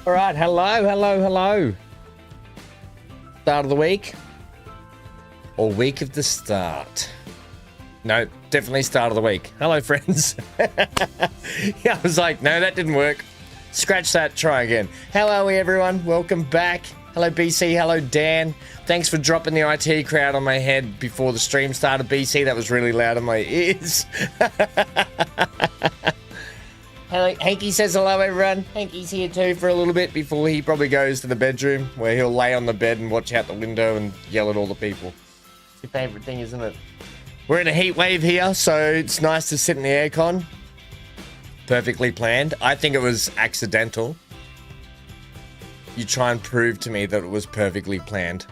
All right, hello. Start of the week or week of the start? No, definitely start of the week. Hello, friends. Yeah, I was like, no, that didn't work. Scratch that, try again. How are we, everyone? Welcome back. Hello, BC. Hello, Dan. Thanks for dropping the IT crowd on my head before the stream started, BC. That was really loud in my ears. Hello, Hanky says hello, everyone. Hanky's here too for a little bit before he probably goes to the bedroom where he'll lay on the bed and watch out the window and yell at all the people. It's your favourite thing, isn't it? We're in a heat wave here, so it's nice to sit in the aircon. Perfectly planned. I think it was accidental. You try and prove to me that it was perfectly planned.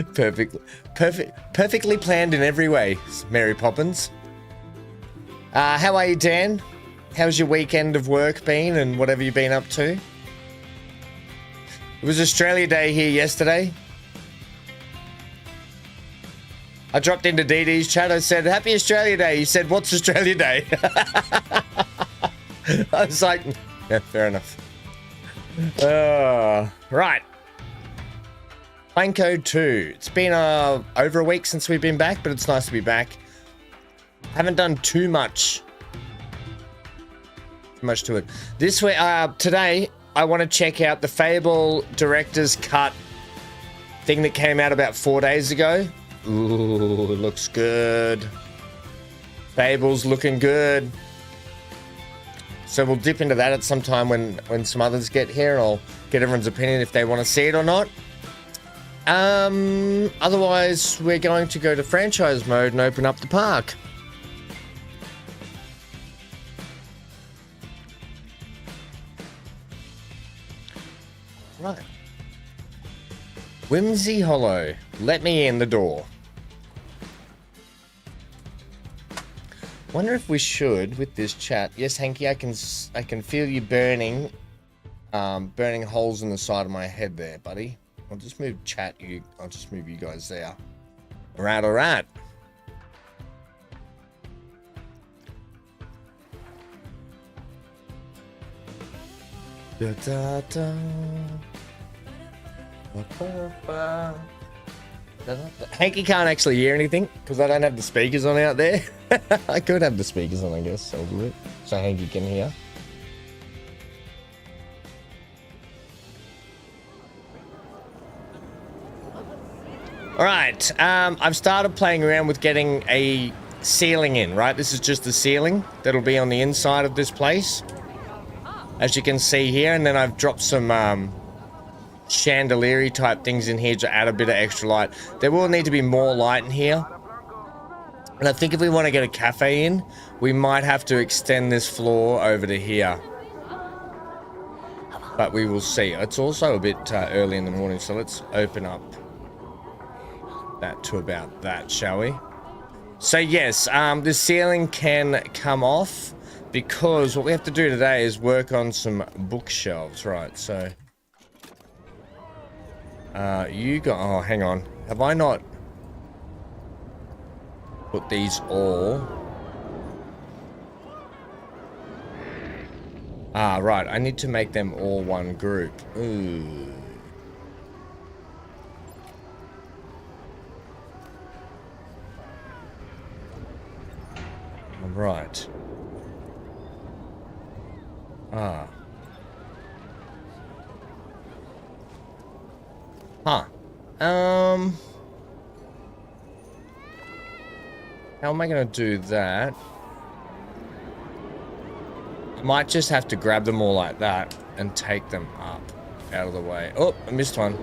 Perfectly planned in every way, Mary Poppins. How are you, Dan? How's your weekend of work been and whatever you've been up to? It was Australia Day here yesterday. I dropped into DD's chat. I said, Happy Australia Day. He said, what's Australia Day? I was like, yeah, fair enough. Right. Plane Code 2. It's been over a week since we've been back, but it's nice to be back. Haven't done too much to it. This way, today, I want to check out the Fable Director's Cut thing that came out about 4 days ago. Ooh, it looks good. Fable's looking good. So we'll dip into that at some time when some others get here, and I'll get everyone's opinion if they want to see it or not. Otherwise, we're going to go to franchise mode and open up the park. Right. Whimsey Hollow. Let me in the door. Wonder if we should with this chat. Yes, Hanky, I can feel you burning holes in the side of my head there, buddy. I'll just move I'll just move you guys there. All right. Da, da, da. Hanky can't actually hear anything because I don't have the speakers on out there. I could have the speakers on, I guess. I'll do it so Hanky can hear. All right, I've started playing around with getting a ceiling in, right? This is just the ceiling that'll be on the inside of this place, as you can see here. And then I've dropped some chandelier type things in here to add a bit of extra light. There will need to be more light in here. And I think if we want to get a cafe in, we might have to extend this floor over to here. But we will see. It's also a bit early in the morning, so let's open up that to about that, shall we? So yes, the ceiling can come off because what we have to do today is work on some bookshelves, right? So oh, hang on. Have I not put these all? Ah, right. I need to make them all one group. Ooh. Right. Ah. Huh. How am I going to do that? I might just have to grab them all like that and take them up out of the way. Oh, I missed one.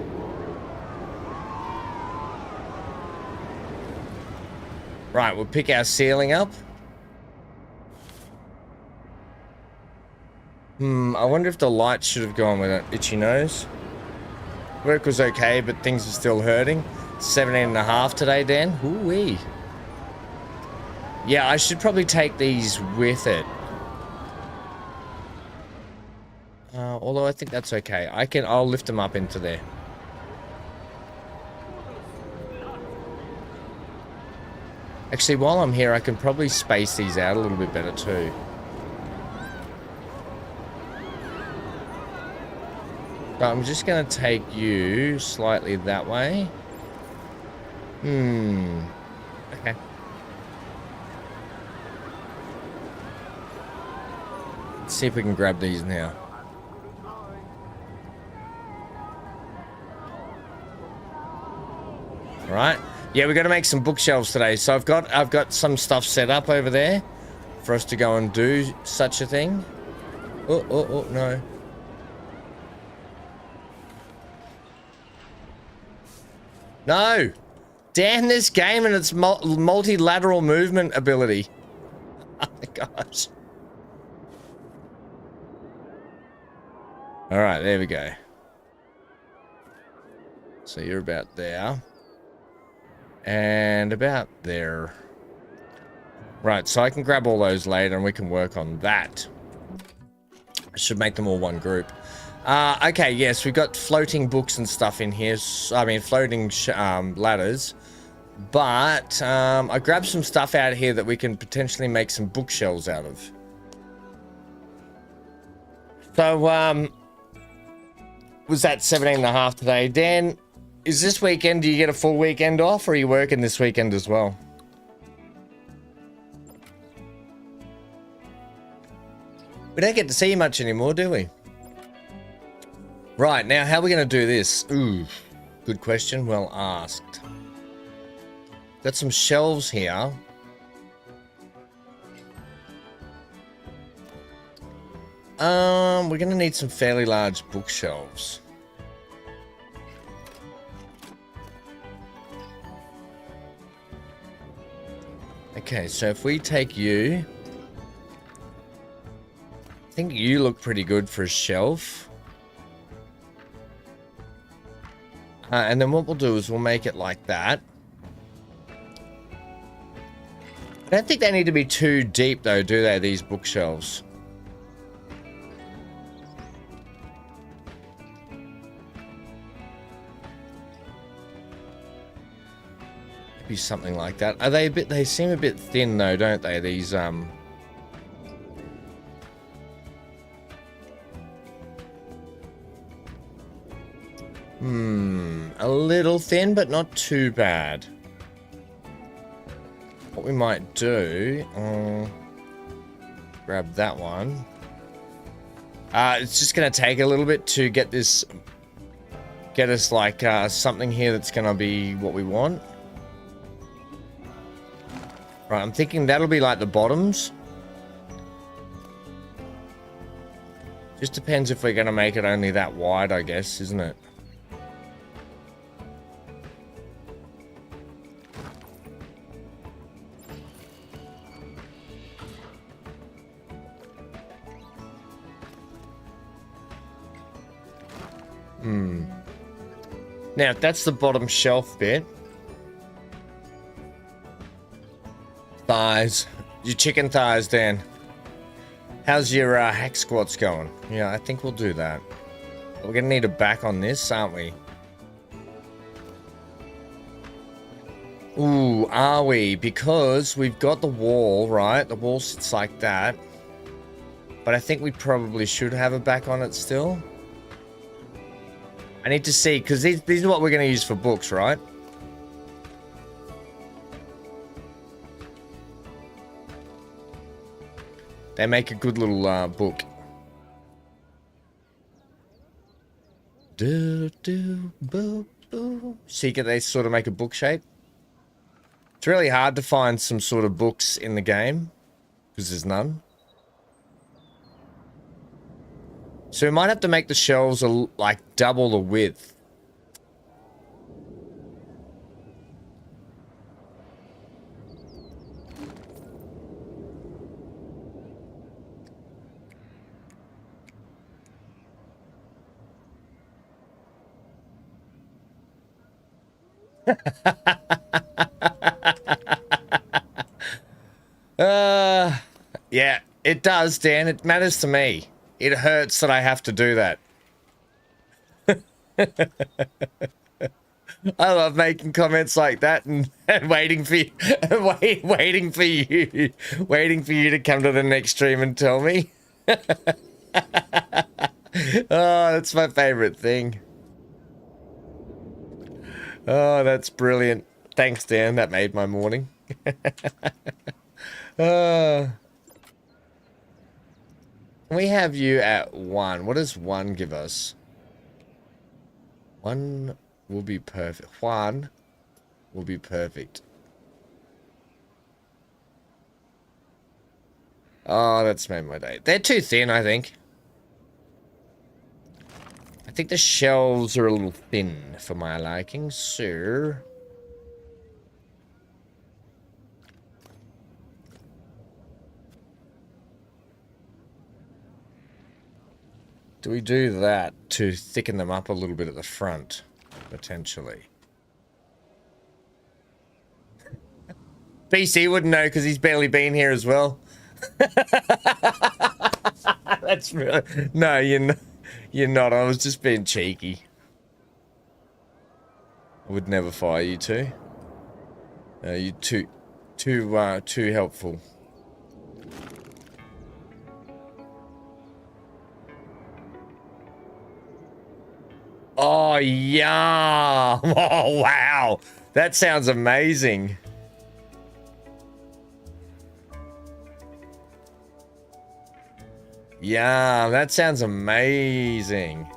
Right, we'll pick our ceiling up. I wonder if the light should have gone with it. Itchy nose. Work was okay, but things are still hurting. 17.5 today, Dan. Ooh-wee. Yeah, I should probably take these with it. Although I think that's okay. I'll lift them up into there. Actually, while I'm here, I can probably space these out a little bit better too. So I'm just going to take you slightly that way. Okay. Let's see if we can grab these now. All right. Yeah, we've got to make some bookshelves today. So I've got some stuff set up over there for us to go and do such a thing. Oh, no. No! Damn this game and its multilateral movement ability. Oh my gosh. Alright, there we go. So you're about there. And about there. Right, so I can grab all those later and we can work on that. I should make them all one group. Okay, yes, we've got floating books and stuff in here. I mean, floating ladders. But I grabbed some stuff out here that we can potentially make some bookshelves out of. So, was that 17.5 today? Dan, is this weekend, do you get a full weekend off, or are you working this weekend as well? We don't get to see you much anymore, do we? Right, now how are we going to do this? Ooh, good question, well asked. Got some shelves here. We're going to need some fairly large bookshelves. Okay, so if we take you, I think you look pretty good for a shelf. And then what we'll do is we'll make it like that. I don't think they need to be too deep though, do they, these bookshelves? Maybe something like that. Are they a bit, they seem a bit thin though, don't they, these a little thin, but not too bad. What we might do, grab that one. It's just going to take a little bit to get this, get us like something here that's going to be what we want. Right, I'm thinking that'll be like the bottoms. Just depends if we're going to make it only that wide, I guess, isn't it? Now, that's the bottom shelf bit. Thighs. Your chicken thighs, Dan. How's your hack squats going? Yeah, I think we'll do that. We're going to need a back on this, aren't we? Ooh, are we? Because we've got the wall, right? The wall sits like that. But I think we probably should have a back on it still. I need to see, because these are what we're going to use for books, right? They make a good little book. See, they sort of make a book shape. It's really hard to find some sort of books in the game, because there's none. So we might have to make the shelves like double the width. Yeah, it does, Dan. It matters to me. It hurts that I have to do that. I love making comments like that and waiting for you, waiting for you to come to the next stream and tell me. Oh, that's my favorite thing. Oh, that's brilliant. Thanks, Dan. That made my morning. Can we have you at 1? What does 1 give us? 1 will be perfect. 1 will be perfect. Oh, that's made my day. They're too thin, I think. I think the shelves are a little thin for my liking, sir. Do we do that to thicken them up a little bit at the front, potentially? BC wouldn't know because he's barely been here as well. That's really... No, you're not. I was just being cheeky. I would never fire you two. You're too helpful. Oh, yeah. Oh, wow. That sounds amazing. Yeah, that sounds amazing.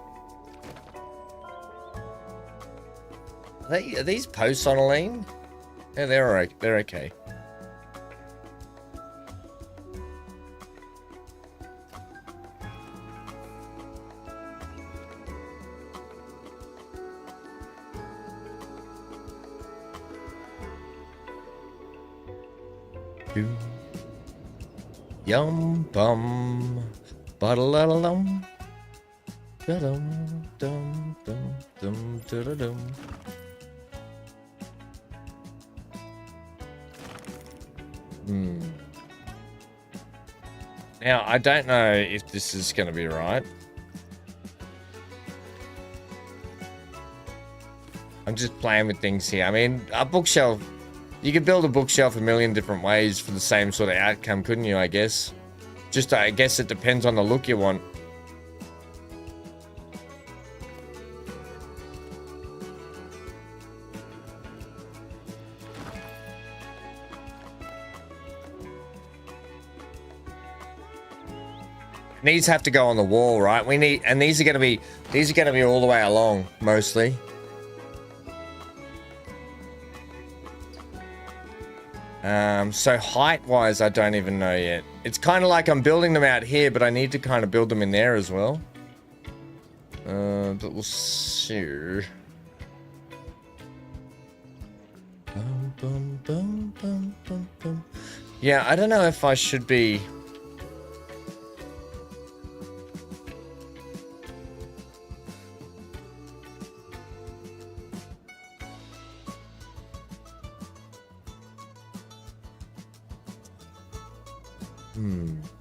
Are these posts on a lean? Yeah, they're okay. Yum bum, ba-da-la-la-lum, da-dum, dum, dum, dum, da-da-dum. Now, I don't know if this is going to be right. I'm just playing with things here. I mean, a bookshelf... You could build a bookshelf a million different ways for the same sort of outcome, couldn't you, I guess? Just, I guess it depends on the look you want. These have to go on the wall, right? We need, and these are going to be all the way along, mostly. So height-wise, I don't even know yet. It's kind of like I'm building them out here, but I need to kind of build them in there as well. But we'll see. Yeah, I don't know if I should be...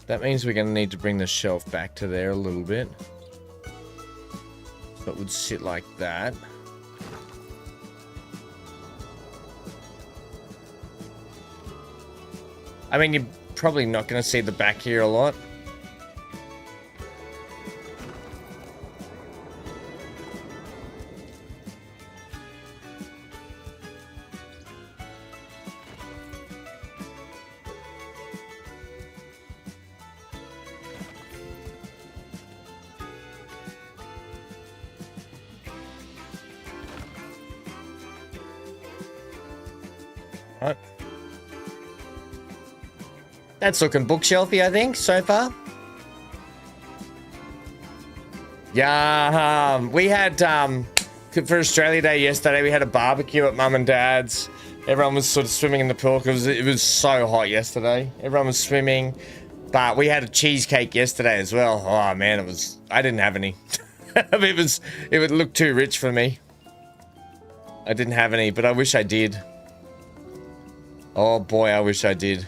That means we're going to need to bring the shelf back to there a little bit. So it would sit like that. I mean, you're probably not going to see the back here a lot. Right. That's looking bookshelfy, I think, so far. Yeah, we had, for Australia Day yesterday, we had a barbecue at Mum and Dad's. Everyone was sort of swimming in the pool because it was so hot yesterday. Everyone was swimming, but we had a cheesecake yesterday as well. Oh man, I didn't have any. It would look too rich for me. I didn't have any, but I wish I did. Oh boy, I wish I did.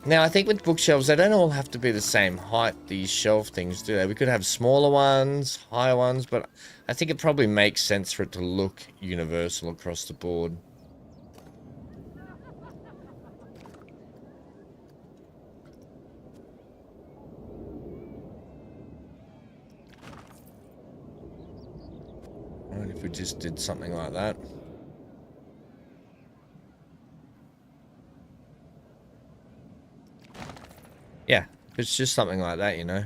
Now, I think with bookshelves, they don't all have to be the same height, these shelf things, do they? We could have smaller ones, higher ones, but I think it probably makes sense for it to look universal across the board. Right, if we just did something like that. Yeah, it's just something like that, you know.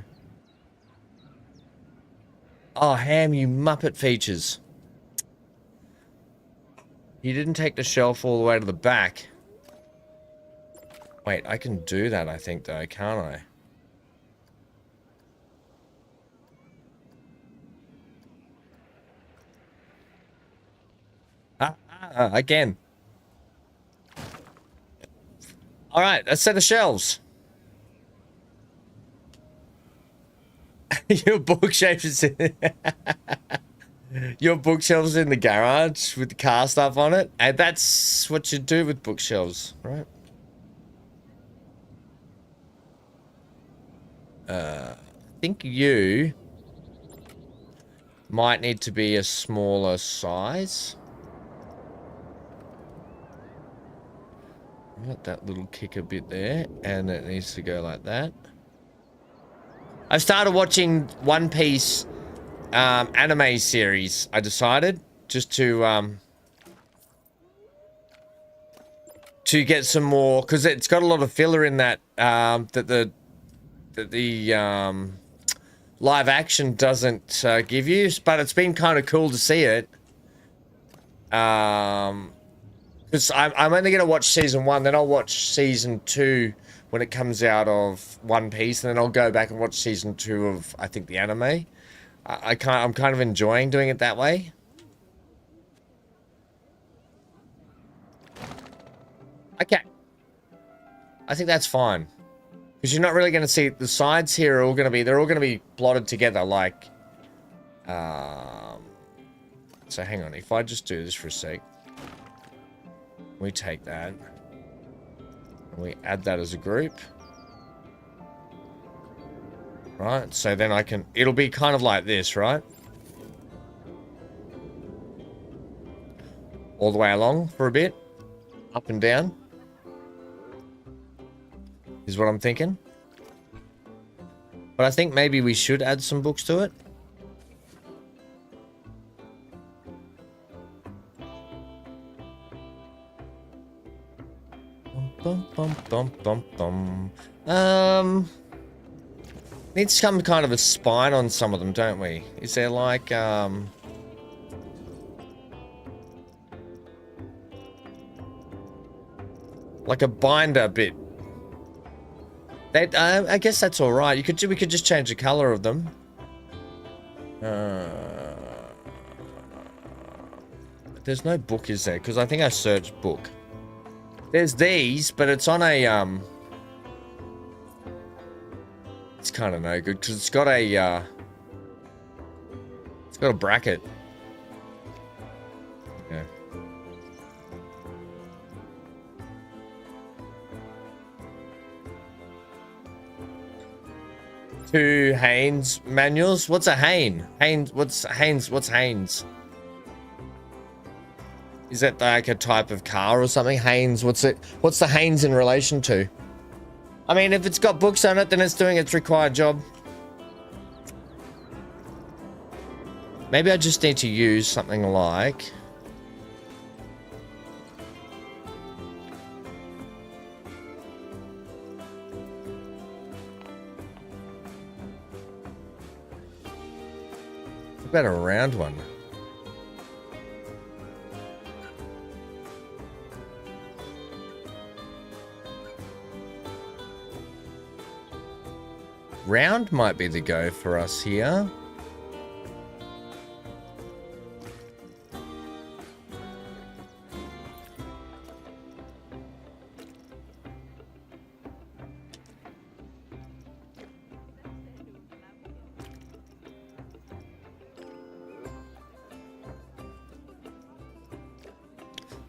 Oh, Ham, you Muppet features. You didn't take the shelf all the way to the back. Wait, I can do that, I think, though, can't I? Again. All right, a set of shelves. Your bookshelves in your bookshelves in the garage with the car stuff on it, and that's what you do with bookshelves, right? I think you might need to be a smaller size. Right, that little kicker bit there, and it needs to go like that. I started watching One Piece anime series. I decided just to get some more, because it's got a lot of filler in that that the live action doesn't give you, but it's been kind of cool to see it. Because I'm only gonna watch season 1, then I'll watch season 2 when it comes out of One Piece, and then I'll go back and watch season 2 of, I think, the anime. I'm kind of enjoying doing it that way. Okay. I think that's fine. Because you're not really going to see the sides here are all going to be, they're all going to be plotted together like, so hang on, if I just do this for a sec, we take that, and we add that as a group. Right, so then I can, it'll be kind of like this, right? All the way along for a bit, up and down. Is what I'm thinking. But I think maybe we should add some books to it. Bum, bum, bum, bum, bum. Needs some kind of a spine on some of them, don't we? Is there like, like a binder bit? I guess that's all right. We could just change the color of them. There's no book, is there? Because I think I searched book. There's these, but it's on a it's kind of no good because it's got a bracket. Yeah. Two Haynes manuals. What's a Haynes? What's Haynes? Is that like a type of car or something? Haynes, what's the Haynes in relation to? I mean, if it's got books on it, then it's doing its required job. Maybe I just need to use something like... What about a round one? Round might be the go for us here.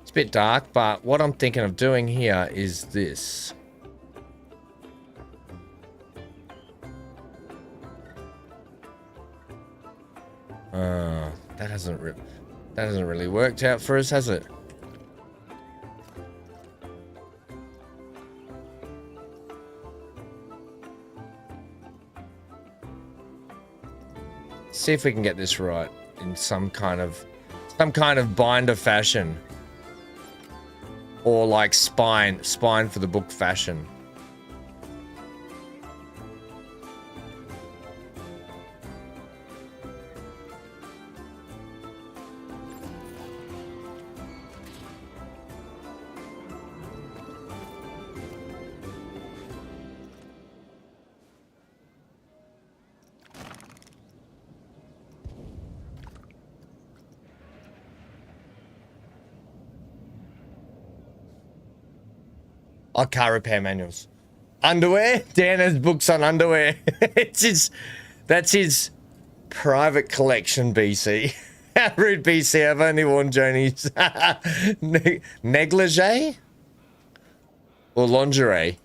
It's a bit dark, but what I'm thinking of doing here is this. That hasn't really worked out for us, has it? See if we can get this right. in some kind of binder fashion, or like spine for the book fashion. Oh, car repair manuals. Underwear? Dan has books on underwear. That's his private collection, BC. How rude, BC. I've only worn Jonies. Negligee? Or lingerie?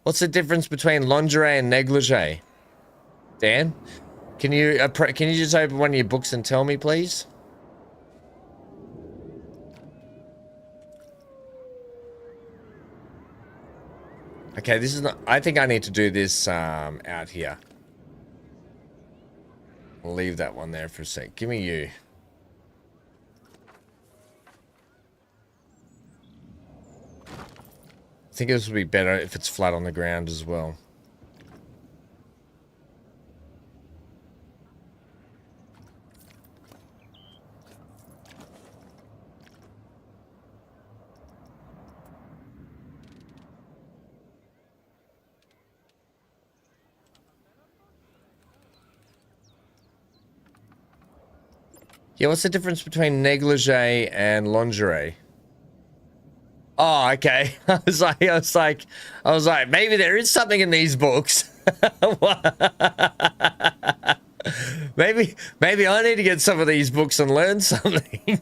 What's the difference between lingerie and negligee? Dan? Can you just open one of your books and tell me, please? Okay, this is not... I think I need to do this out here. I'll leave that one there for a sec. Give me you. I think this would be better if it's flat on the ground as well. Yeah, what's the difference between negligee and lingerie? Oh, okay. I was like, maybe there is something in these books. maybe I need to get some of these books and learn something.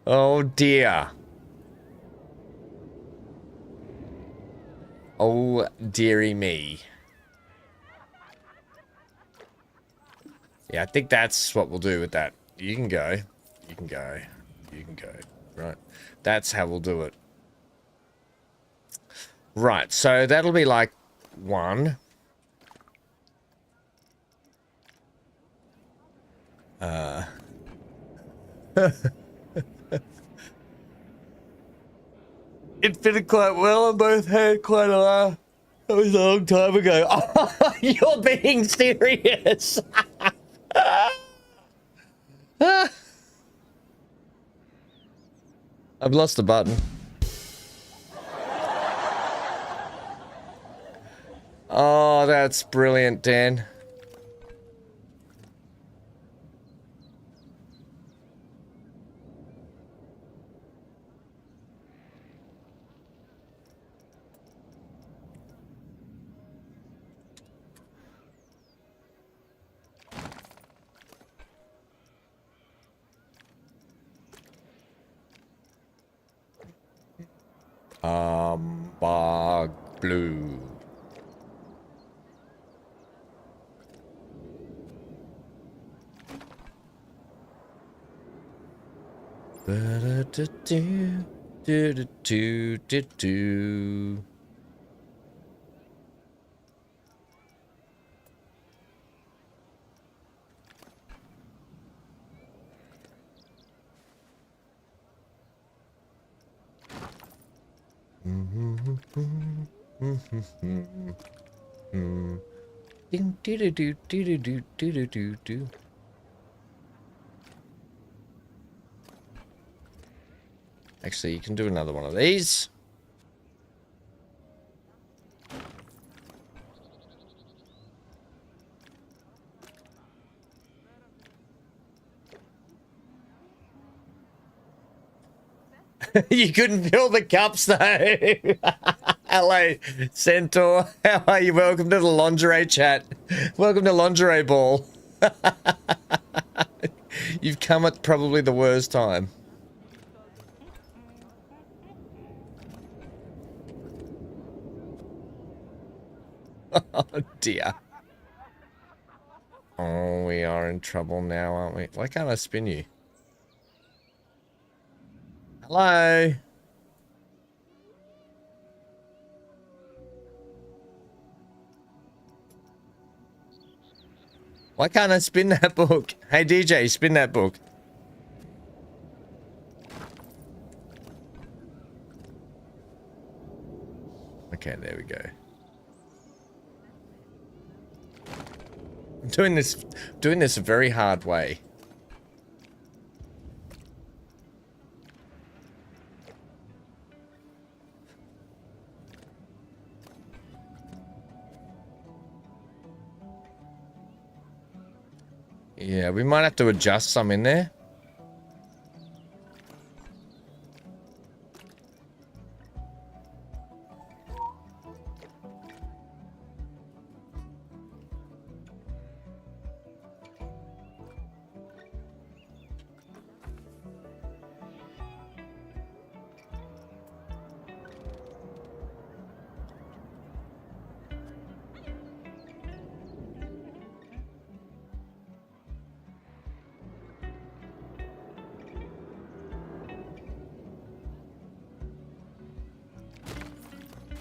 Oh dear. Oh dearie me. Yeah, I think that's what we'll do with that. You can go. You can go. You can go. Right. That's how we'll do it. Right, so that'll be like 1. It fitted quite well on both had quite a laugh. That was a long time ago. Oh, you're being serious. I've lost the button. Oh, that's brilliant, Dan. Bog blue. Do. Actually, you can do another one of these. You couldn't fill the cups though. Hello, Centaur. How are you? Welcome to the lingerie chat. Welcome to lingerie ball. You've come at probably the worst time. Oh dear. Oh, we are in trouble now, aren't we? Why can't I spin you? Hello. Why can't I spin that book? Hey DJ, spin that book. Okay, there we go. I'm doing this a very hard way. Yeah, we might have to adjust some in there.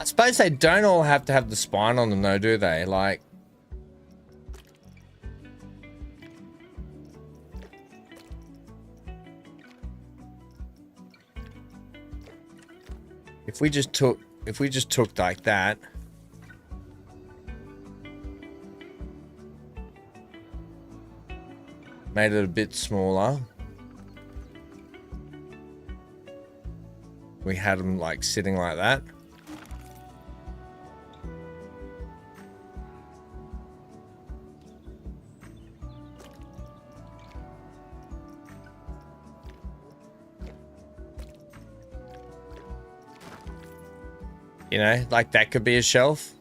I suppose they don't all have to have the spine on them though, do they? Like... If we just took like that. Made it a bit smaller. We had them like sitting like that. You know, like that could be a shelf.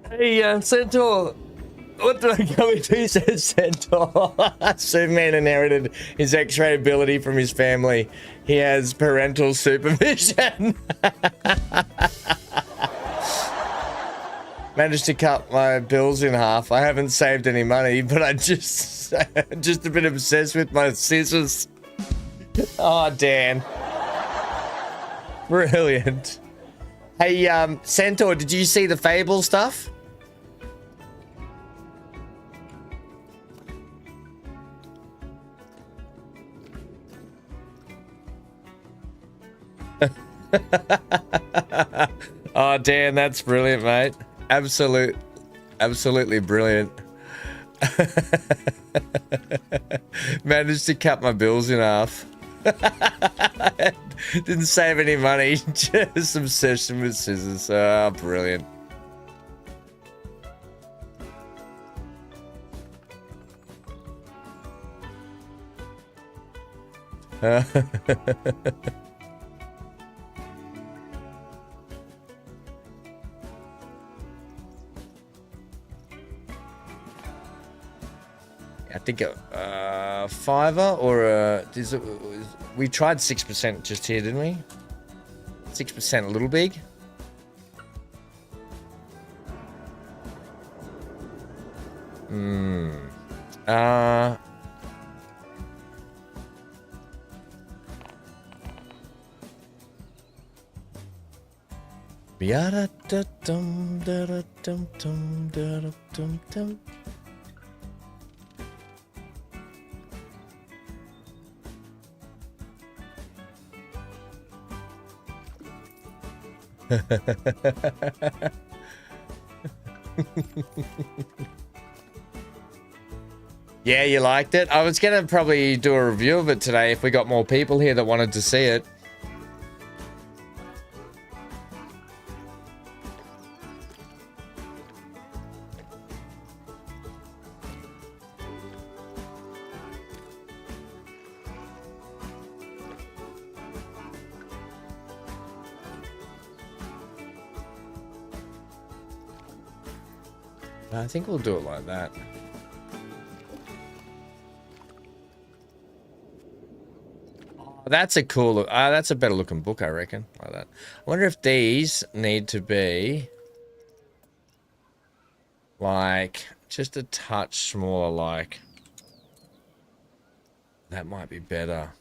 Hey, Centaur. What did I come into, says Centaur? Superman inherited his X-ray ability from his family. He has parental supervision. Managed to cut my bills in half. I haven't saved any money, but I just a bit obsessed with my scissors. Oh, Dan. Brilliant. Hey, Centaur, did you see the Fable stuff? Oh, Dan, that's brilliant, mate. Absolutely brilliant. Managed to cut my bills in half. Didn't save any money, just obsession with scissors. Oh, brilliant. I think a fiver or a... we tried 6% just here, didn't we? 6% a little big. Yeah, you liked it? I was gonna probably do a review of it today if we got more people here that wanted to see it. I think we'll do it like that. Oh, that's a cool look. That's a better looking book, I reckon. Like that. I wonder if these need to be like just a touch smaller, like. That might be better.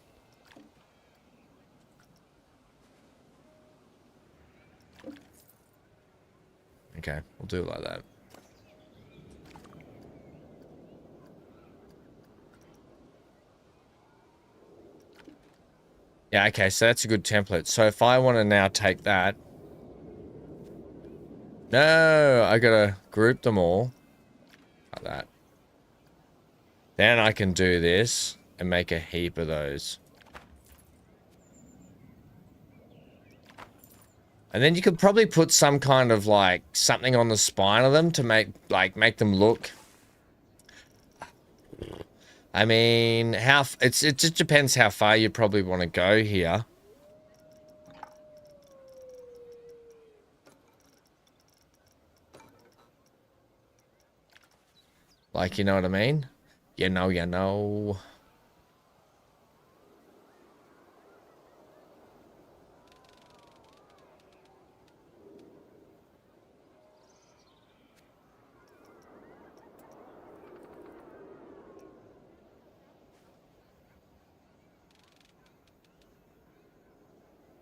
Okay, we'll do it like that. Yeah, okay, so that's a good template. So if I want to now take that... No, I gotta group them all. Like that. Then I can do this and make a heap of those. And then you could probably put some kind of like something on the spine of them to make them look. I mean, it just depends how far you probably want to go here. Like, you know what I mean? You know, you know.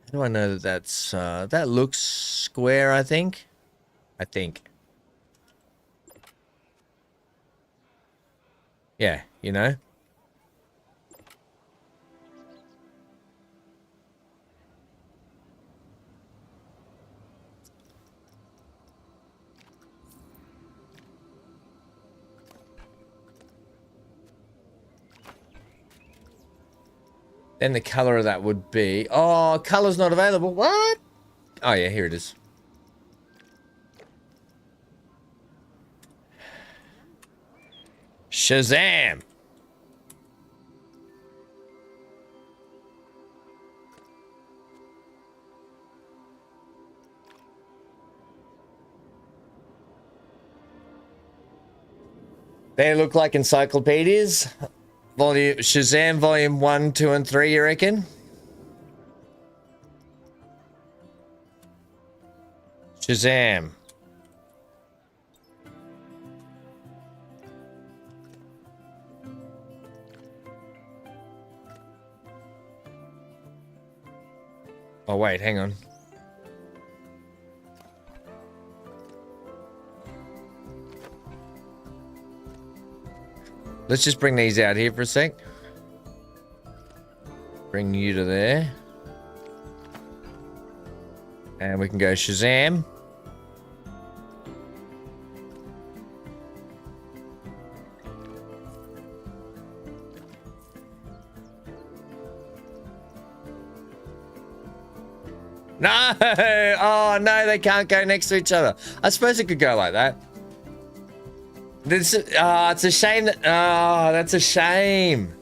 How do I know that that's, that looks square, I think? Yeah, you know? Then the color of that would be... Oh, color's not available. What? Oh, yeah, here it is. Shazam! They look like encyclopedias. Shazam volume 1, 2, and 3, you reckon? Shazam. Oh, wait, hang on. Let's just bring these out here for a sec. Bring you to there. And we can go Shazam. No! Oh, no, they can't go next to each other. I suppose it could go like that. This, it's a shame that, that's a shame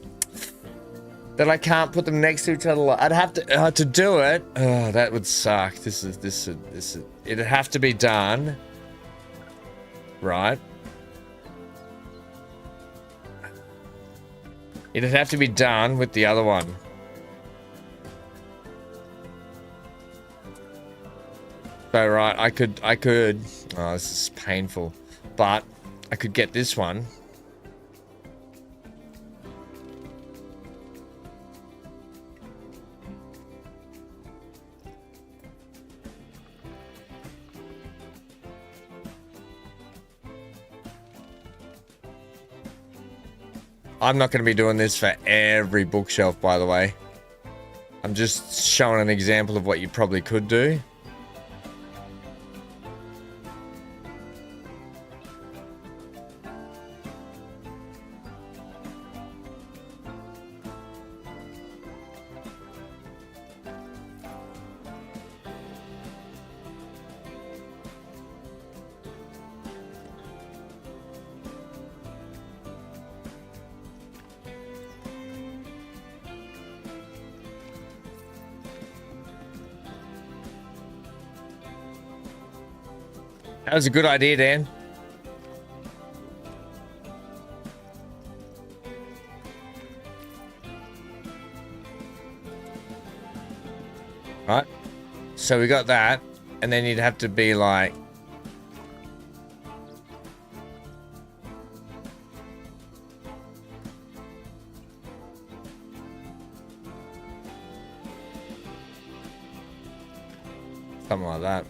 that I can't put them next to each other. I'd have to do it. Oh, that would suck. It'd have to be done. Right. It'd have to be done with the other one. So, right, I could, oh, this is painful, but I could get this one. I'm not going to be doing this for every bookshelf, by the way. I'm just showing an example of what you probably could do. That was a good idea, Dan. Right. So we got that. And then you'd have to be like... Something like that.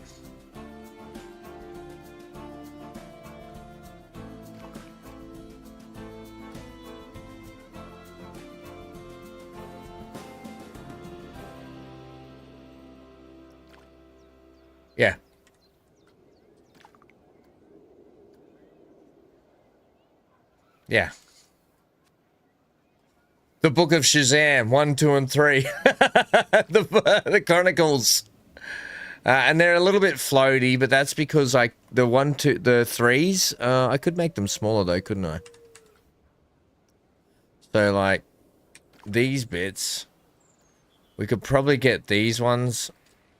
Yeah. Yeah. The Book of Shazam, 1, 2, and 3. the Chronicles. And they're a little bit floaty, but that's because like the 1, 2, the 3s, I could make them smaller though, couldn't I? So like these bits, we could probably get these ones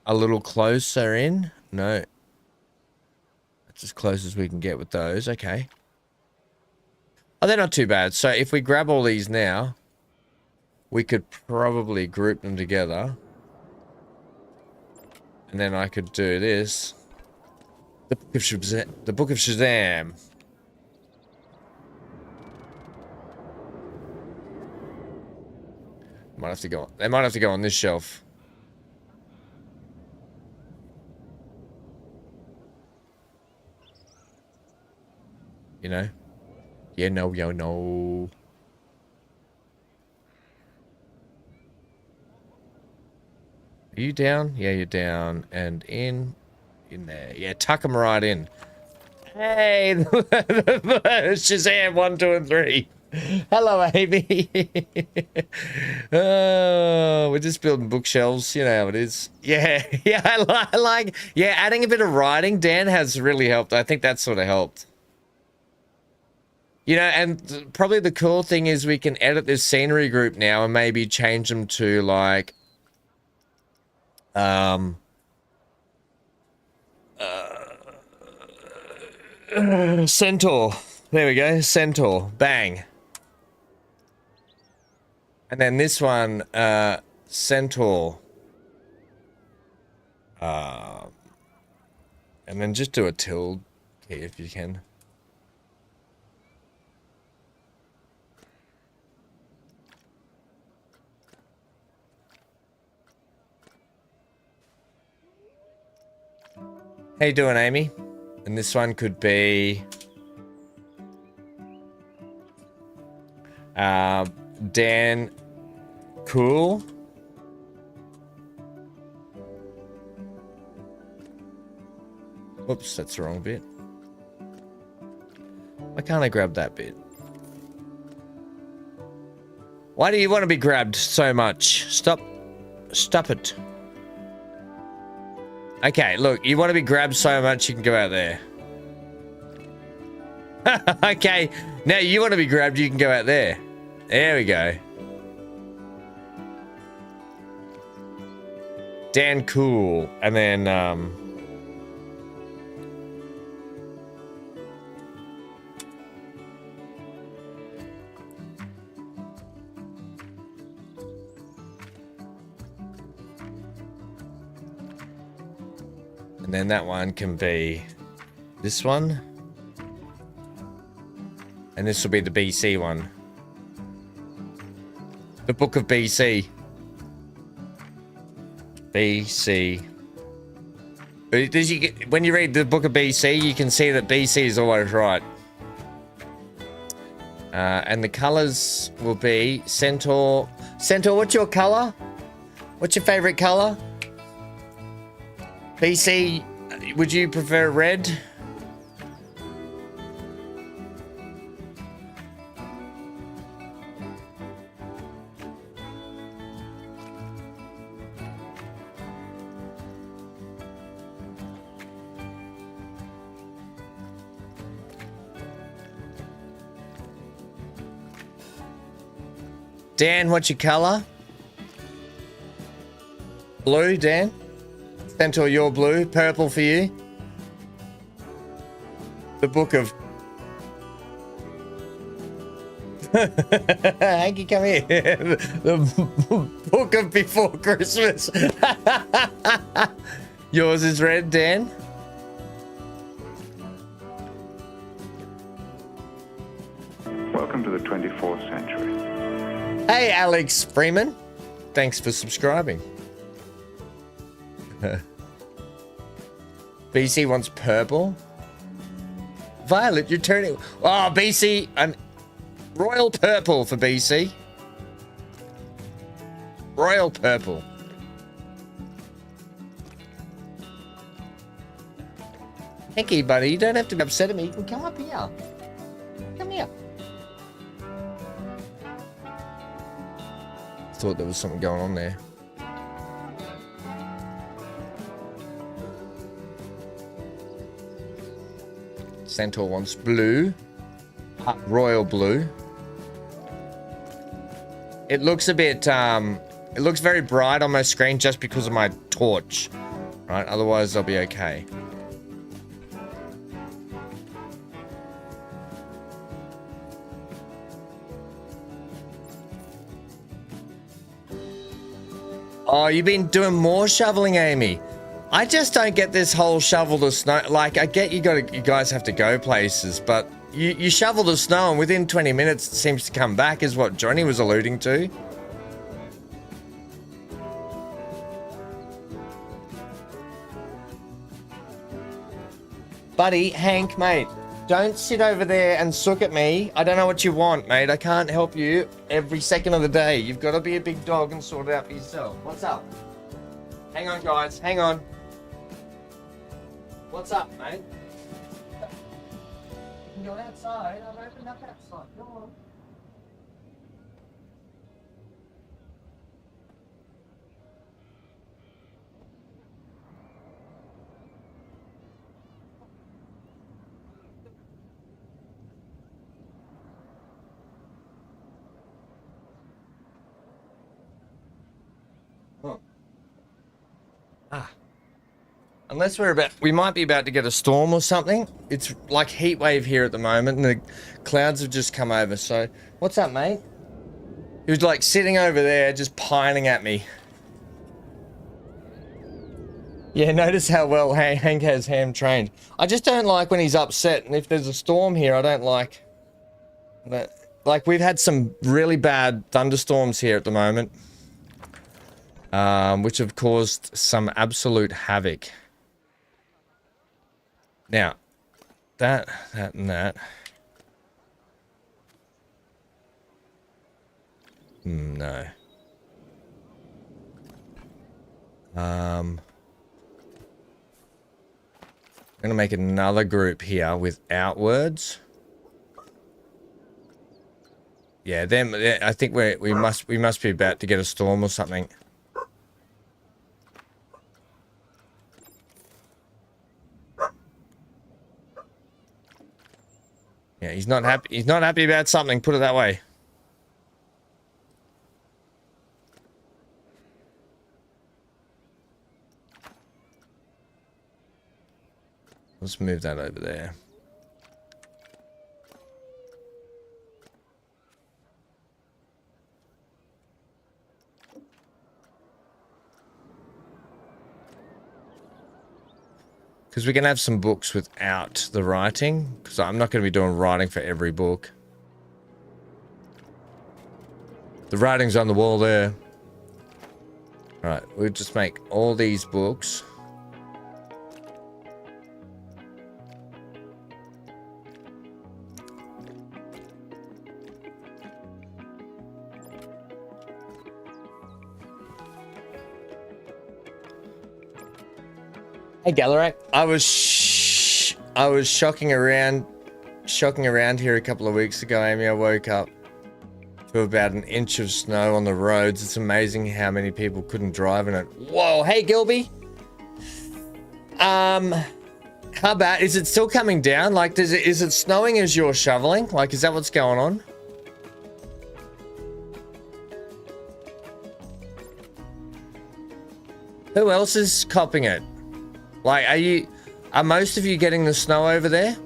a little closer in. No. That's as close as we can get with those. Okay. Oh, they're not too bad. So if we grab all these now, we could probably group them together. And then I could do this. The Book of Shazam. The Book of Shazam. Might have to go. They might have to go on this shelf. You know? Yeah, no, yo, no. Are you down? Yeah, you're down. And in there. Yeah, tuck them right in. Hey, Shazam 1, 2, and 3. Hello, Amy. Oh, we're just building bookshelves. You know how it is. Yeah, yeah, I like. Yeah, adding a bit of writing, Dan, has really helped. I think that sort of helped. You know, and probably the cool thing is we can edit this scenery group now and maybe change them to like Centaur. There we go. Centaur. Bang. And then this one, Centaur. And then just do a tilde key if you can. How you doing, Amy? And this one could be Dan Cool. Whoops, that's the wrong bit. Why can't I grab that bit? Why do you want to be grabbed so much? Stop it. Okay, look, you want to be grabbed so much you can go out there. Okay, now you want to be grabbed, you can go out there. There we go. Dan Cool. And then, and then that one can be this one. And this will be the BC one. The Book of BC. BC. When you read the Book of BC, you can see that BC is always right. And the colors will be Centaur. Centaur, what's your color? What's your favorite color? BC, would you prefer red? Dan, what's your color? Blue, Dan? Centaur, you're blue. Purple for you. The Book of... Hanky, come here. The Book of Before Christmas. Yours is red, Dan. Welcome to the 24th century. Hey, Alex Freeman. Thanks for subscribing. BC wants purple. Violet, you're turning... Oh, BC, an royal purple for BC. Royal purple. Thank you, buddy. You don't have to be upset at me. You can come up here. Come here. Thought there was something going on there. Centaur wants blue. Royal blue. It looks a bit, it looks very bright on my screen just because of my torch. Right? Otherwise, I'll be okay. Oh, you've been doing more shoveling, Amy. I just don't get this whole shovel the snow. Like, I get you guys have to go places, but you shovel the snow and within 20 minutes it seems to come back, is what Johnny was alluding to. Buddy, Hank, mate, don't sit over there and sook at me. I don't know what you want, mate. I can't help you every second of the day. You've got to be a big dog and sort it out for yourself. What's up? Hang on, guys. Hang on. What's up, mate? You can go outside. I've opened up outside. Go on. Unless we might be about to get a storm or something. It's like heat wave here at the moment and the clouds have just come over. So, what's up, mate? He was like sitting over there just pining at me. Yeah, notice how well Hank has Ham trained. I just don't like when he's upset, and if there's a storm here, I don't like that. Like, we've had some really bad thunderstorms here at the moment, which have caused some absolute havoc. Now, that, and that. No. I'm gonna make another group here without words. Yeah, them. I think we must be about to get a storm or something. Yeah, he's not happy. He's not happy about something. Put it that way. Let's move that over there. Because we can have some books without the writing. Because I'm not going to be doing writing for every book. The writing's on the wall there. Alright, we'll just make all these books. Hey Galarak, I was shocking around here a couple of weeks ago, Amy. I woke up to about an inch of snow on the roads. It's amazing how many people couldn't drive in it. Whoa, hey Gilby. How bad is it? Still coming down? Like, is it snowing as you're shoveling? Like, is that what's going on? Who else is copping it? Like, are most of you getting the snow over there?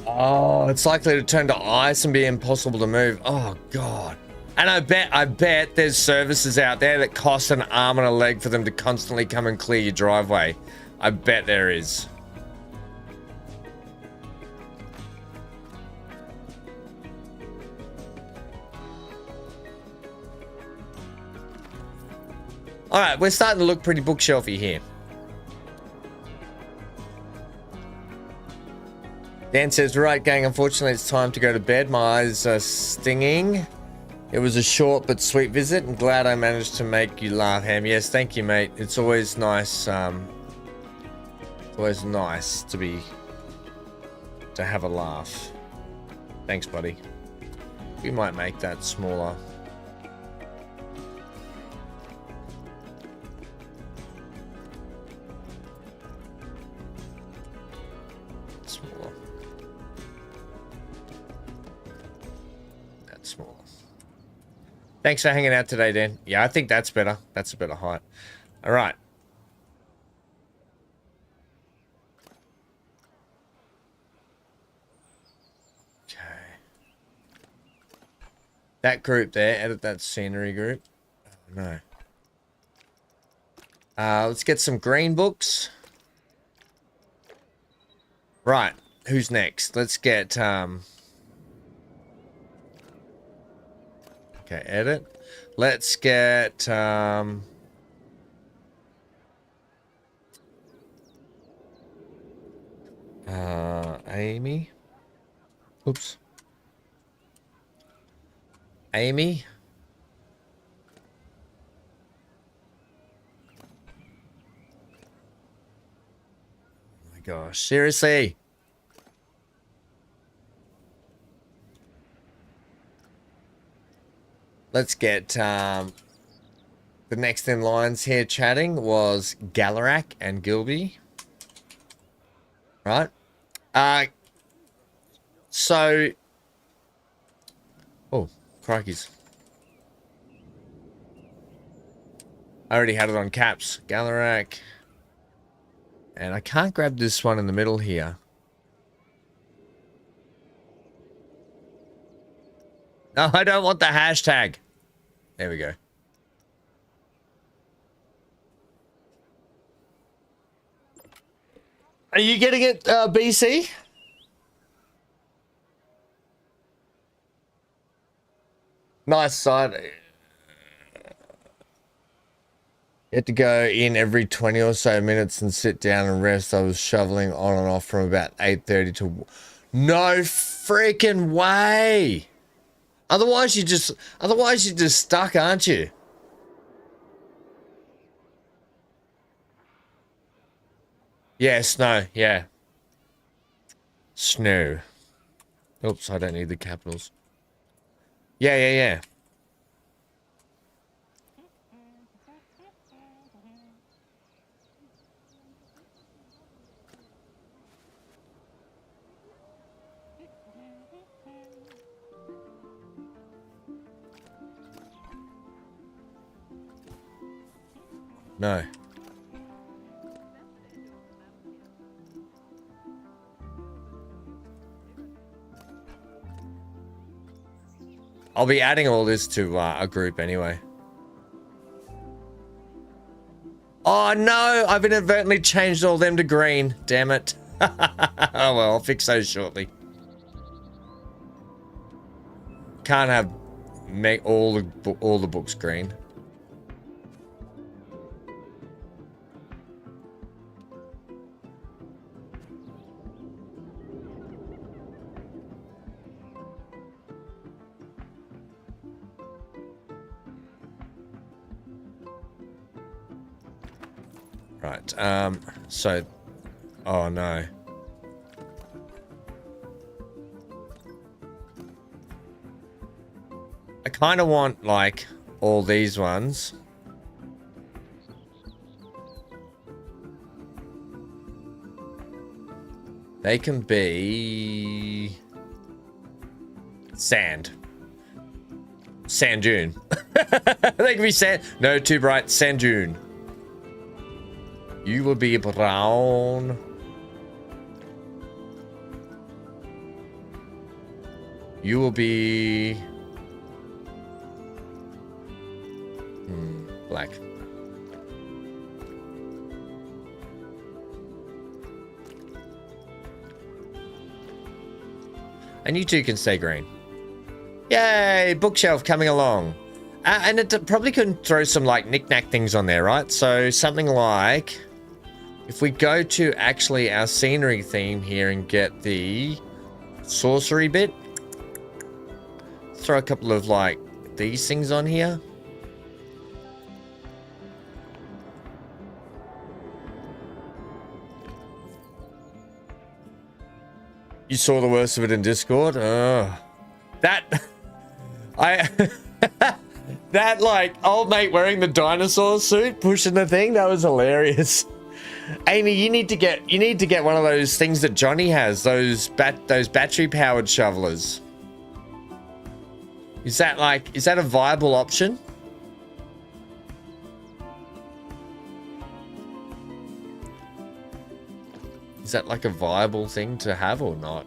Oh, it's likely to turn to ice and be impossible to move. Oh, God. And I bet there's services out there that cost an arm and a leg for them to constantly come and clear your driveway. I bet there is. All right, we're starting to look pretty bookshelfy here. Dan says, right, gang, unfortunately it's time to go to bed. My eyes are stinging. It was a short but sweet visit, and glad I managed to make you laugh, Ham. Yes, thank you, mate. It's always nice, to have a laugh. Thanks, buddy. We might make that smaller. Smaller. That's smaller. Thanks for hanging out today, Dan. Yeah, I think that's better. That's a better height. All right. Okay. That group there, edit that scenery group. Oh, no. Let's get some green books. Right. Who's next? Let's get, okay, edit. Let's get, Amy. Oops. Amy. Oh my gosh, seriously. Let's get, the next in lines here chatting was Galarak and Gilby. Right. So, oh, crikeys. I already had it on caps. Galarak. And I can't grab this one in the middle here. No, I don't want the hashtag. There we go. Are you getting it, BC? Nice side. You had to go in every 20 or so minutes and sit down and rest. I was shoveling on and off from about 8:30 to... No freaking way! Otherwise you're just stuck, aren't you? Yeah, snow, yeah. Snow. Oops, I don't need the capitals. Yeah. No. I'll be adding all this to a group anyway. Oh no, I've inadvertently changed all them to green. Damn it. Oh well, I'll fix those shortly. Can't have make all the books green. Right, so, oh no. I kind of want, like, all these ones. They can be... sand. Sand dune. They can be sand... No, too bright. Sand dune. You will be brown. You will be... black. And you two can stay green. Yay! Bookshelf coming along. And it probably could throw some like knick-knack things on there, right? So something like... If we go to actually our scenery theme here and get the sorcery bit. Throw a couple of like these things on here. You saw the worst of it in Discord? That... that, like, old mate wearing the dinosaur suit, pushing the thing, that was hilarious. Amy, you need to get one of those things that Johnny has, those battery-powered shovelers. Is that a viable option? Is that like a viable thing to have or not?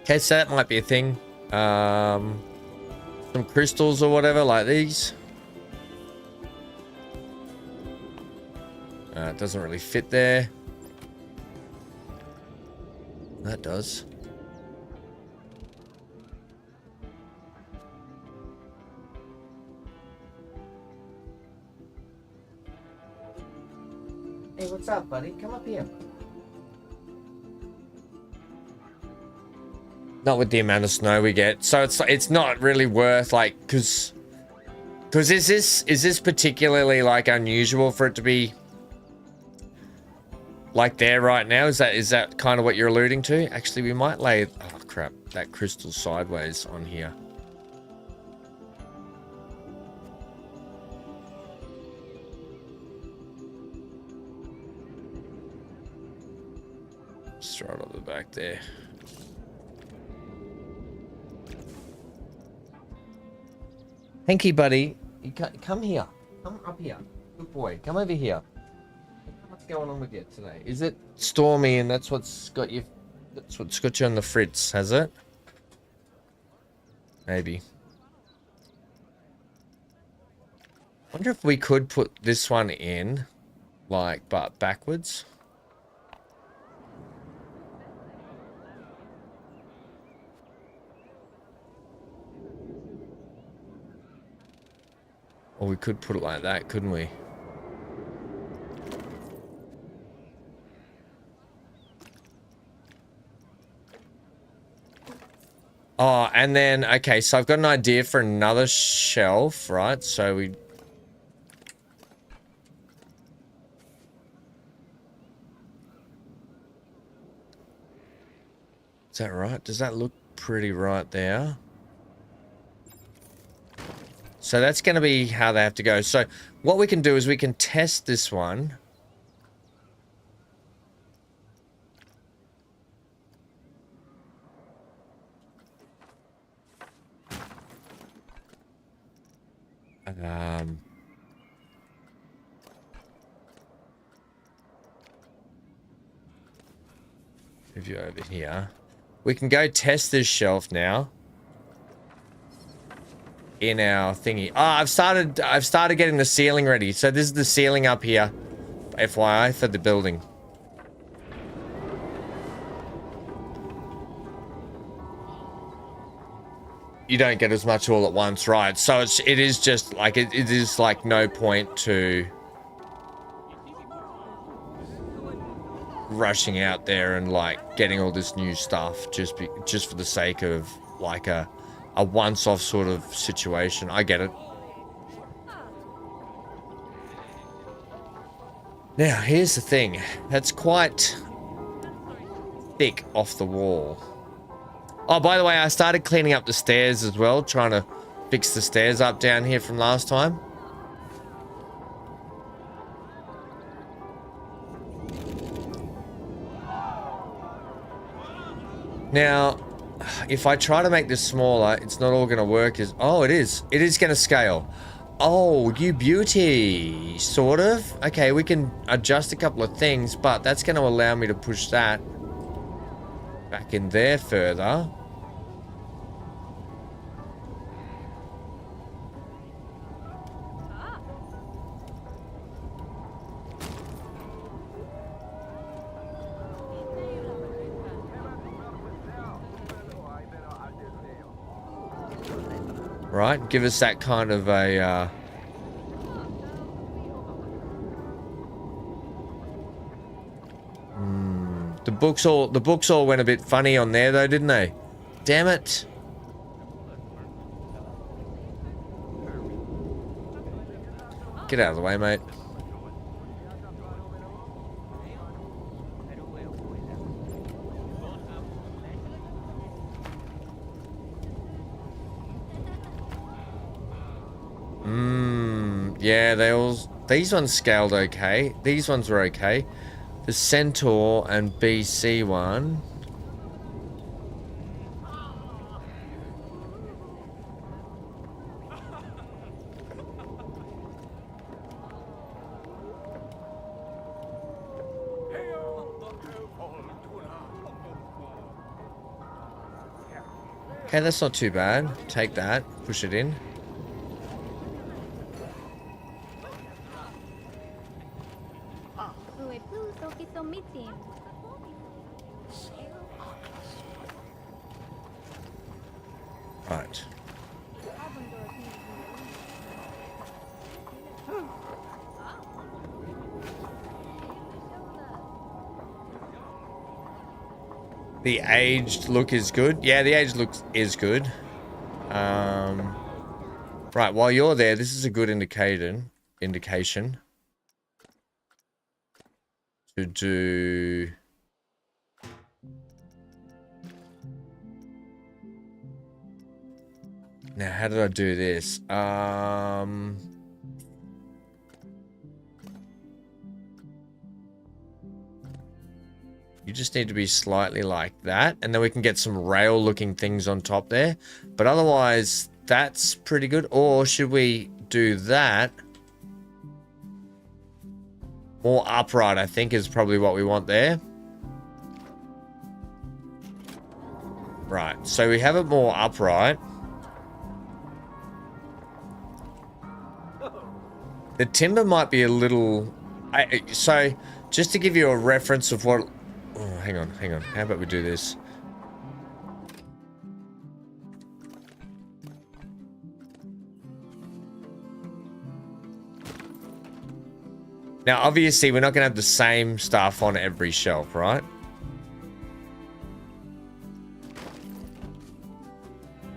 Okay, so that might be a thing. Some crystals or whatever like these. It doesn't really fit there. That does. Hey, what's up, buddy? Come up here. Not with the amount of snow we get, so it's not really worth like because is this particularly like unusual for it to be like there right now? Is that kind of what you're alluding to? Actually, we might lay... Oh, crap. That crystal sideways on here. Just throw it on the back there. Hanky, buddy. You come here. Come up here. Good boy. Come over here. What's going on with you today? Is it stormy and that's what's got you on the fritz, has it? Maybe. Wonder if we could put this one in, like, but backwards. Or we could put it like that, couldn't we? Oh, and then, okay, so I've got an idea for another shelf, right? So we... Is that right? Does that look pretty right there? So that's going to be how they have to go. So what we can do is we can test this one. Move you over here. We can go test this shelf now. In our thingy. Oh, I've started getting the ceiling ready. So this is the ceiling up here. FYI for the building. You don't get as much all at once, right? So it is just like it is like no point to rushing out there and like getting all this new stuff just for the sake of like a once-off sort of situation. I get it. Now, here's the thing. That's quite thick off the wall. Oh, by the way, I started cleaning up the stairs as well, trying to fix the stairs up down here from last time. Now, if I try to make this smaller, it's not all going to work. Oh, it is. It is going to scale. Oh, you beauty. Sort of. Okay, we can adjust a couple of things, but that's going to allow me to push that back in there further. Right, give us that kind of a the books all went a bit funny on there though, didn't they? Damn it. Get out of the way, mate. Yeah, these ones scaled okay. These ones were okay. The Centaur and BC one. Okay, that's not too bad. Take that, push it in. Right. The aged look is good. Yeah, the aged look is good. Right, while you're there, this is a good indication to do. Now, how did I do this? You just need to be slightly like that, and then we can get some rail-looking things on top there. But otherwise, that's pretty good. Or should we do that? More upright, I think, is probably what we want there. Right, so we have it more upright. The timber might be a little... So, just to give you a reference of what... Oh, hang on. How about we do this? Now, obviously, we're not going to have the same stuff on every shelf, right?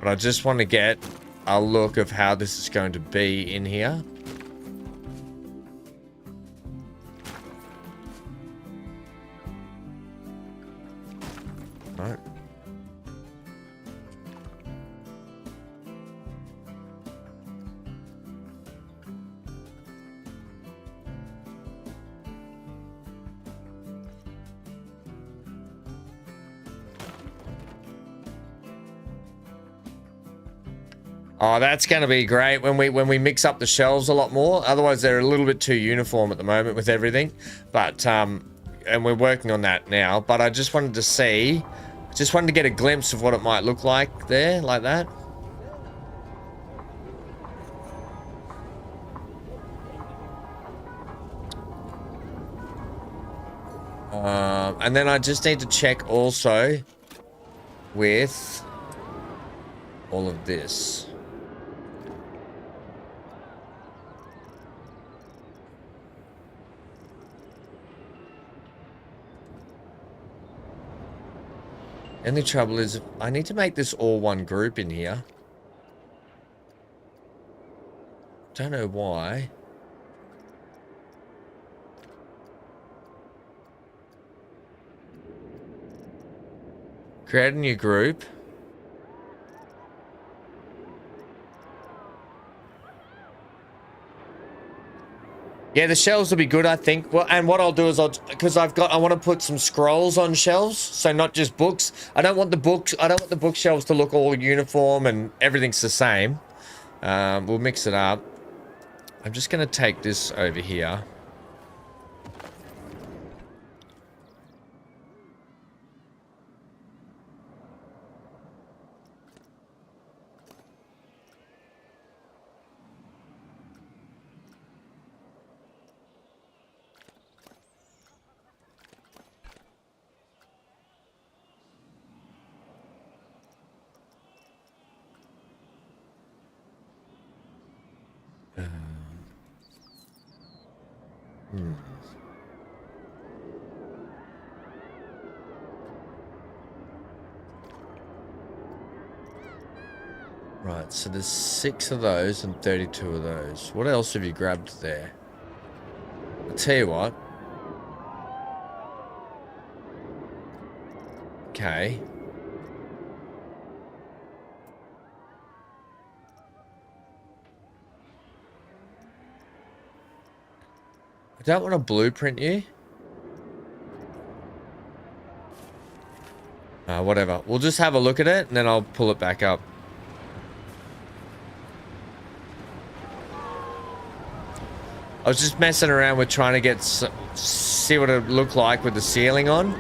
But I just want to get a look of how this is going to be in here. Right. Oh, that's going to be great when we mix up the shelves a lot more. Otherwise, they're a little bit too uniform at the moment with everything. But and we're working on that now. But I just wanted to see, just wanted to get a glimpse of what it might look like there, like that. And then I just need to check also with all of this. And the trouble is, I need to make this all one group in here. Don't know why. Create a new group. Yeah, the shelves will be good, I think. Well, and what I'll do is because I want to put some scrolls on shelves, so not just books. I don't want the bookshelves to look all uniform and everything's the same. We'll mix it up. I'm just going to take this over here. Right, so there's 6 of those and 32 of those. What else have you grabbed there? I'll tell you what. Okay. I don't want to blueprint you. Whatever. We'll just have a look at it and then I'll pull it back up. I was just messing around with trying to get see what it looked like with the ceiling on.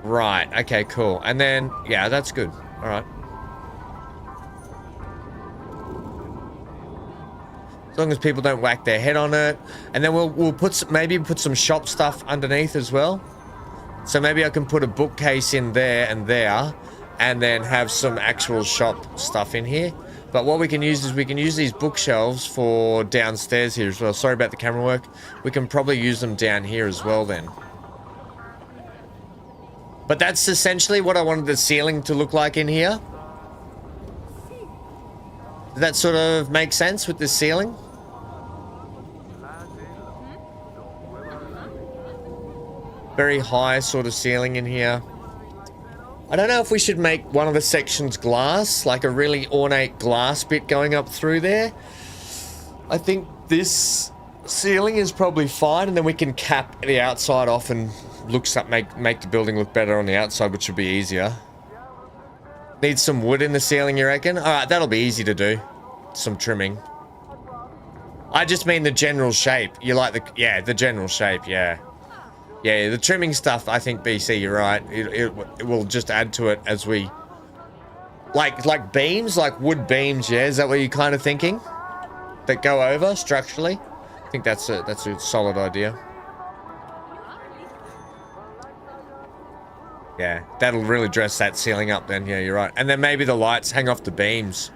Right, okay, cool. And then, yeah, that's good. All right. As long as people don't whack their head on it. And then we'll put maybe put some shop stuff underneath as well. So maybe I can put a bookcase in there, and then have some actual shop stuff in here. But what we can use is we can use these bookshelves for downstairs here as well. Sorry about the camera work. We can probably use them down here as well then. But that's essentially what I wanted the ceiling to look like in here. Does that sort of make sense with the ceiling? Very high sort of ceiling in here. I don't know if we should make one of the sections glass, like a really ornate glass bit going up through there. I think this ceiling is probably fine, and then we can cap the outside off and make the building look better on the outside, which would be easier. Need some wood in the ceiling, you reckon? Alright, that'll be easy to do. Some trimming. I just mean the general shape. You like the general shape, yeah. Yeah, the trimming stuff, I think, BC, you're right. It will just add to it as we... Like beams? Like wood beams, yeah? Is that what you're kind of thinking? That go over structurally? I think that's a solid idea. Yeah, that'll really dress that ceiling up then. Yeah, you're right. And then maybe the lights hang off the beams.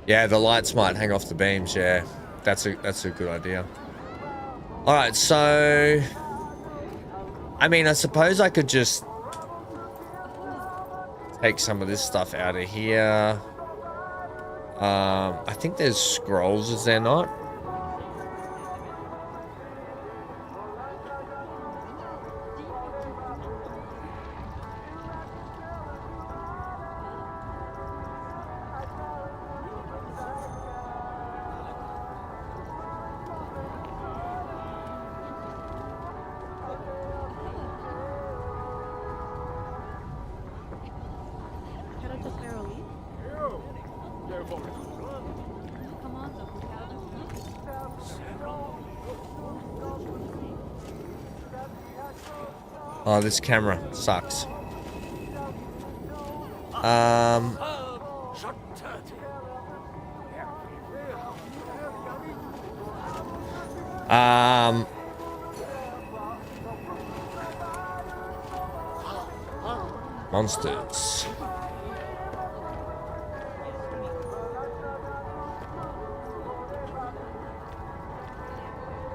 Yeah, the lights might hang off the beams, yeah. That's a good idea. Alright, so... I mean, I suppose I could just... take some of this stuff out of here. I think there's scrolls, is there not? Oh, this camera sucks. Monsters.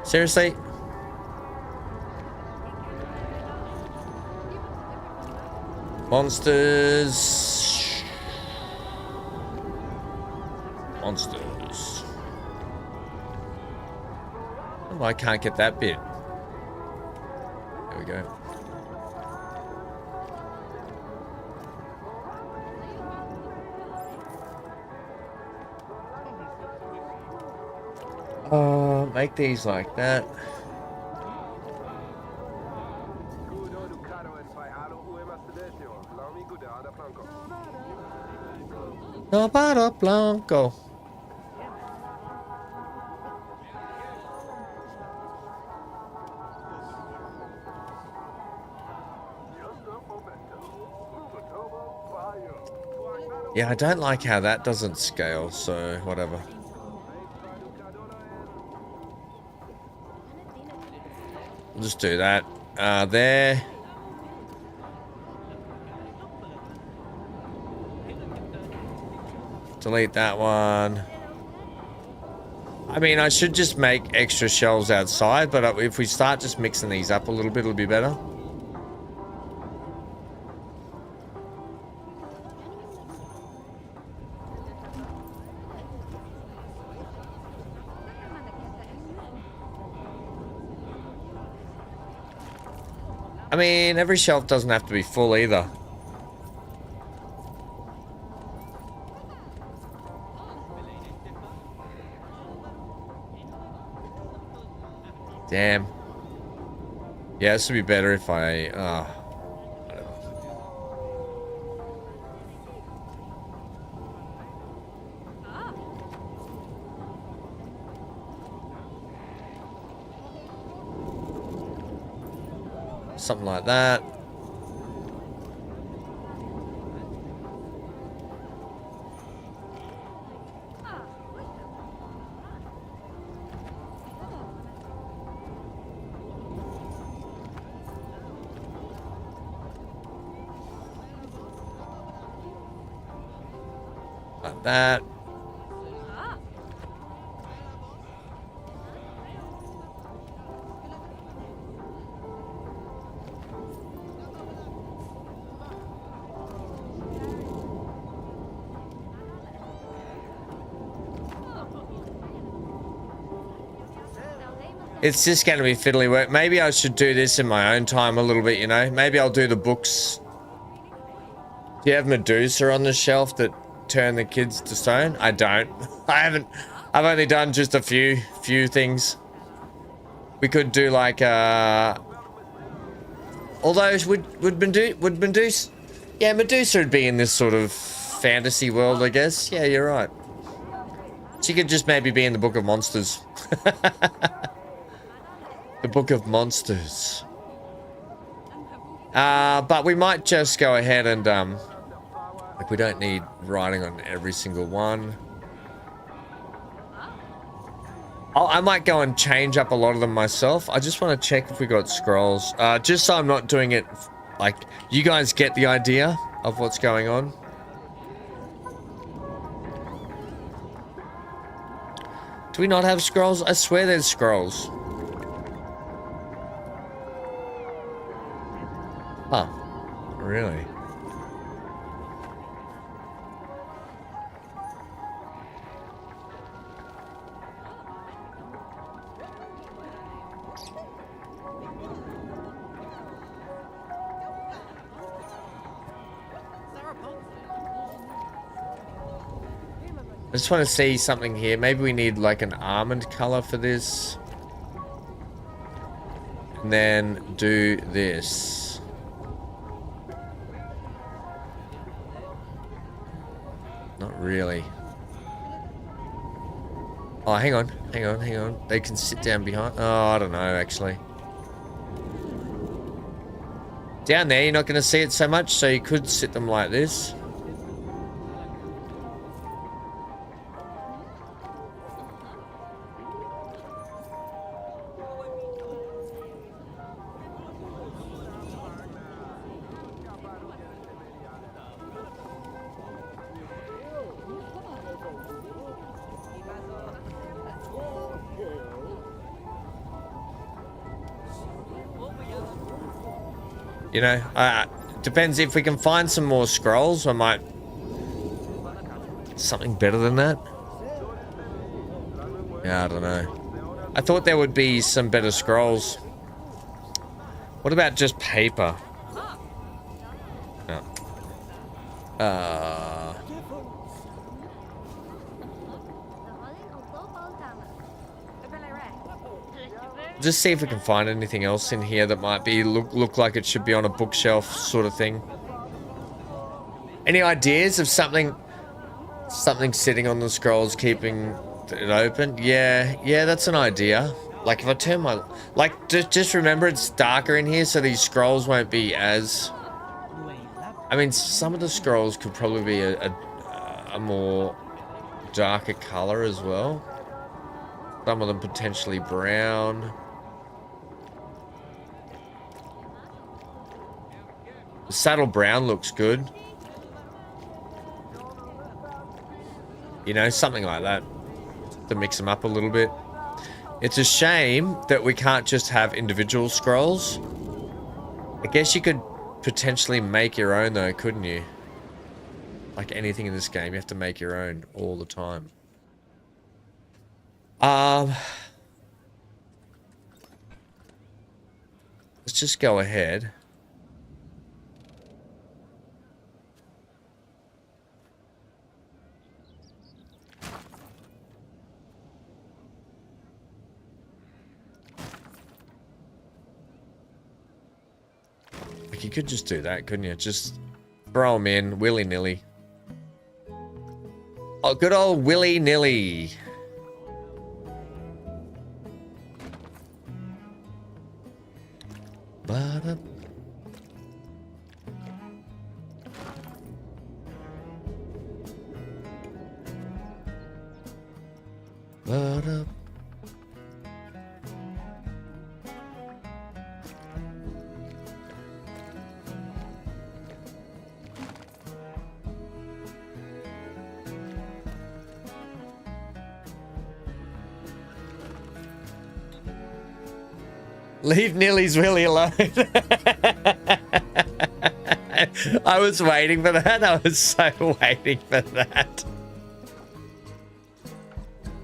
Seriously? Monsters. Oh, I can't get that bit. There we go. Make these like that. Novado Blanco. Yeah, I don't like how that doesn't scale, so whatever. We'll just do that. There. Delete that one. I mean, I should just make extra shelves outside, but if we start just mixing these up a little bit, it'll be better. I mean, every shelf doesn't have to be full either. Damn. Yeah, this would be better if I... whatever. Something like that. Like that. It's just going to be fiddly work. Maybe I should do this in my own time a little bit, you know? Maybe I'll do the books. Do you have Medusa on the shelf that turn the kids to stone? I don't. I haven't. I've only done just a few things. We could do like although would Medusa, yeah, Medusa would be in this sort of fantasy world, I guess. Yeah, you're right. She could just maybe be in the Book of Monsters. The Book of Monsters. But we might just go ahead and like, we don't need writing on every single one. I might go and change up a lot of them myself. I just want to check if we got scrolls. Just so I'm not doing it, like, you guys get the idea of what's going on. Do we not have scrolls? I swear there's scrolls. Huh. Really? I just want to see something here. Maybe we need like an almond color for this. And then do this. Not really. Oh, hang on. They can sit down behind. Oh, I don't know, actually. Down there, you're not going to see it so much, so you could sit them like this. You know, depends if we can find some more scrolls. I might... Something better than that? Yeah, I don't know. I thought there would be some better scrolls. What about just paper? No. Just see if we can find anything else in here that might be look like it should be on a bookshelf sort of thing. Any ideas of something sitting on the scrolls keeping it open? Yeah, that's an idea. Like if I turn my, like just remember it's darker in here so these scrolls won't be as, I mean some of the scrolls could probably be a more darker color as well. Some of them potentially brown. The saddle brown looks good. You know, something like that to mix them up a little bit. It's a shame that we can't just have individual scrolls. I guess you could potentially make your own though, couldn't you? Like anything in this game, you have to make your own all the time. Let's just go ahead. Like you could just do that, couldn't you? Just throw them in willy-nilly. Oh, good old willy-nilly. Ba-da. Ba-da. Leave Nilly's Willy alone. I was waiting for that. I was so waiting for that.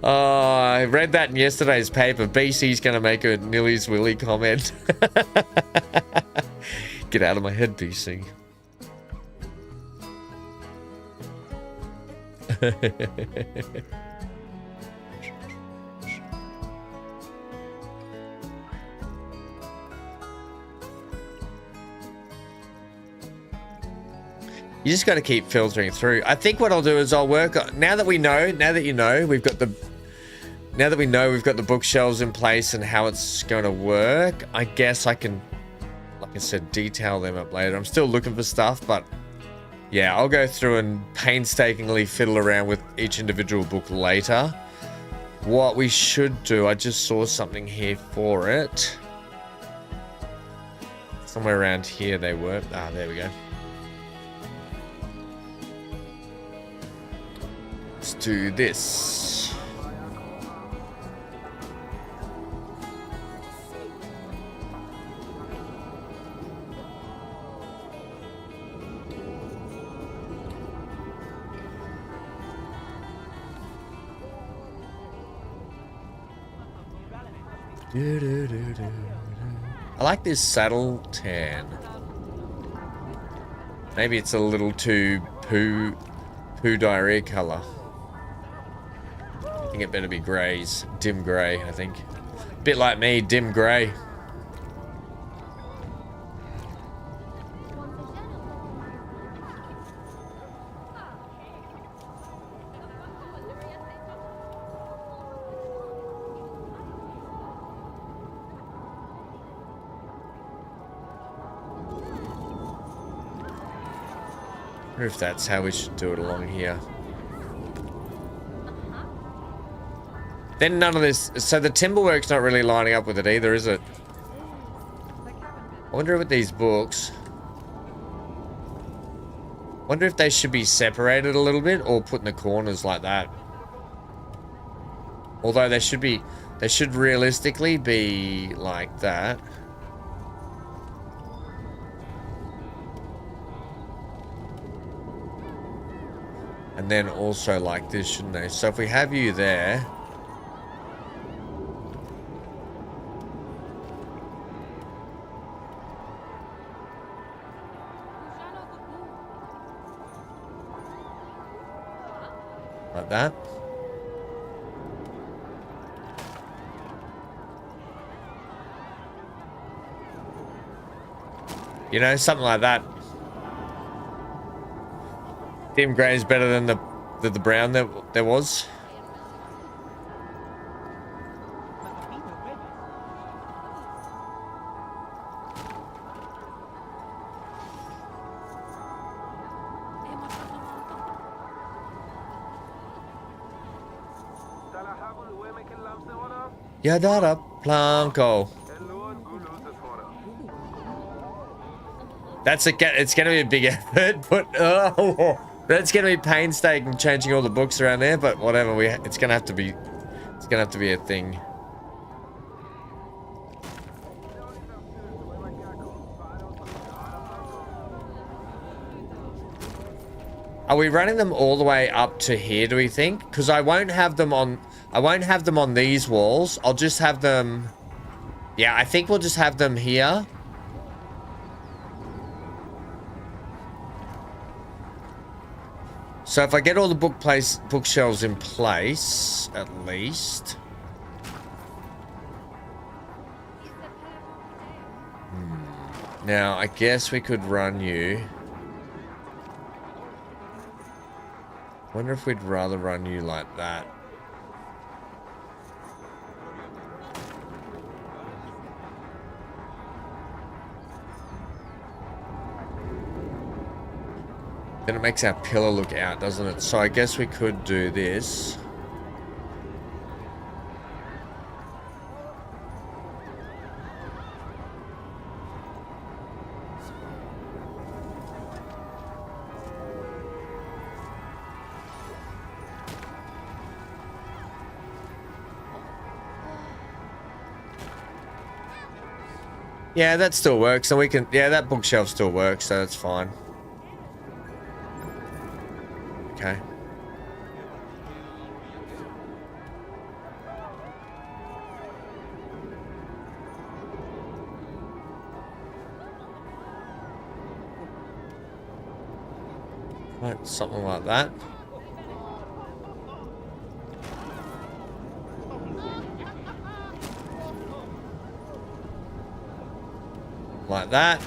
Oh, I read that in yesterday's paper. BC's going to make a Nilly's Willy comment. Get out of my head, BC. You just got to keep filtering through. I think what I'll do is I'll work on, now that we know, now that you know, we've got the bookshelves in place and how it's going to work, I guess I can, like I said, detail them up later. I'm still looking for stuff, but yeah, I'll go through and painstakingly fiddle around with each individual book later. What we should do, I just saw something here for it. Somewhere around here they were. Ah, there we go. Let's do this. I like this saddle tan. Maybe it's a little too poo diarrhea color. I think it better be greys. Dim grey, I think. Bit like me, dim grey. I wonder if that's how we should do it along here. Then none of this, so the timberwork's not really lining up with it either, is it? I wonder with these books. Wonder if they should be separated a little bit or put in the corners like that. Although they should realistically be like that. And then also like this, shouldn't they? So if we have you there. Like that. You know, something like that. Dim grey is better than the brown that there was. Yadara Planko. It's gonna be a big effort, but that's gonna be painstaking changing all the books around there. But whatever, it's gonna have to be a thing. Are we running them all the way up to here, do we think? Because I won't have them on these walls. I'll just have them. Yeah, I think we'll just have them here. So if I get all the bookshelves in place, at least. Now, I guess we could run you. Wonder if we'd rather run you like that. Then it makes our pillar look out, doesn't it? So I guess we could do this. Yeah, that still works, and we can. Yeah, that bookshelf still works, so that's fine. Okay. Right, something like that. Like that.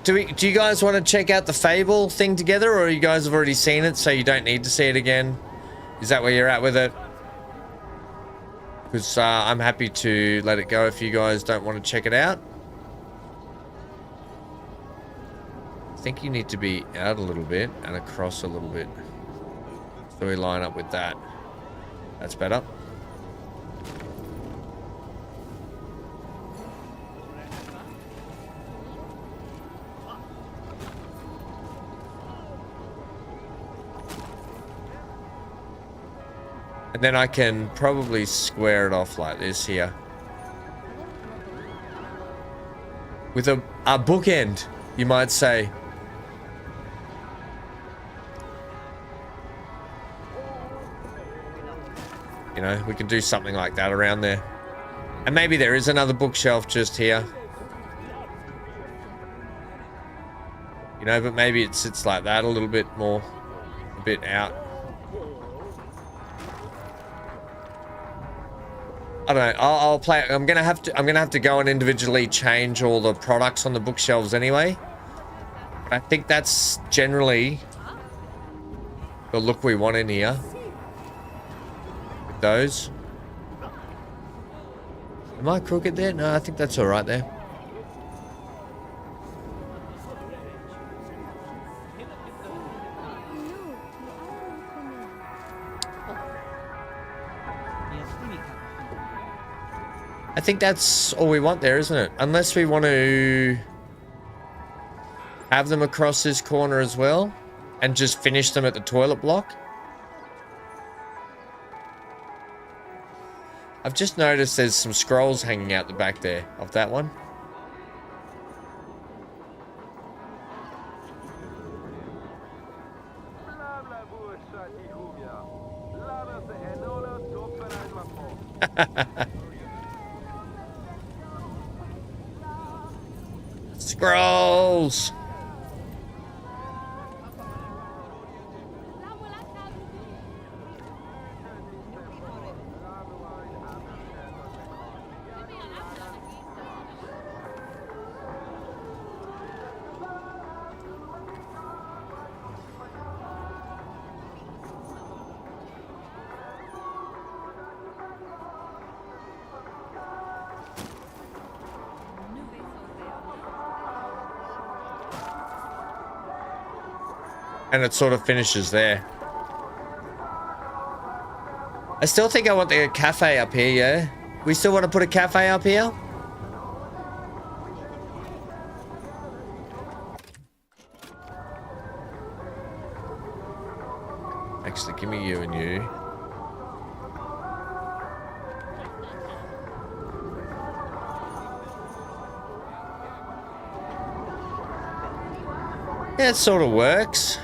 Do you guys want to check out the Fable thing together, or you guys have already seen it, so you don't need to see it again? Is that where you're at with it? Because I'm happy to let it go if you guys don't want to check it out. I think you need to be out a little bit and across a little bit. So we line up with that. That's better. And then I can probably square it off like this here. With a bookend, you might say. You know, we can do something like that around there. And maybe there is another bookshelf just here. You know, but maybe it sits like that a little bit more. A bit out. I don't know. I'll play. I'm gonna have to go and individually change all the products on the bookshelves anyway. I think that's generally the look we want in here. With those. Am I crooked there? No, I think that's all right there. I think that's all we want there, isn't it? Unless we want to have them across this corner as well and just finish them at the toilet block. I've just noticed there's some scrolls hanging out the back there of that one. Scrolls! And it sort of finishes there. I still think I want the cafe up here, yeah? We still want to put a cafe up here? Actually, give me you and you. Yeah, it sort of works.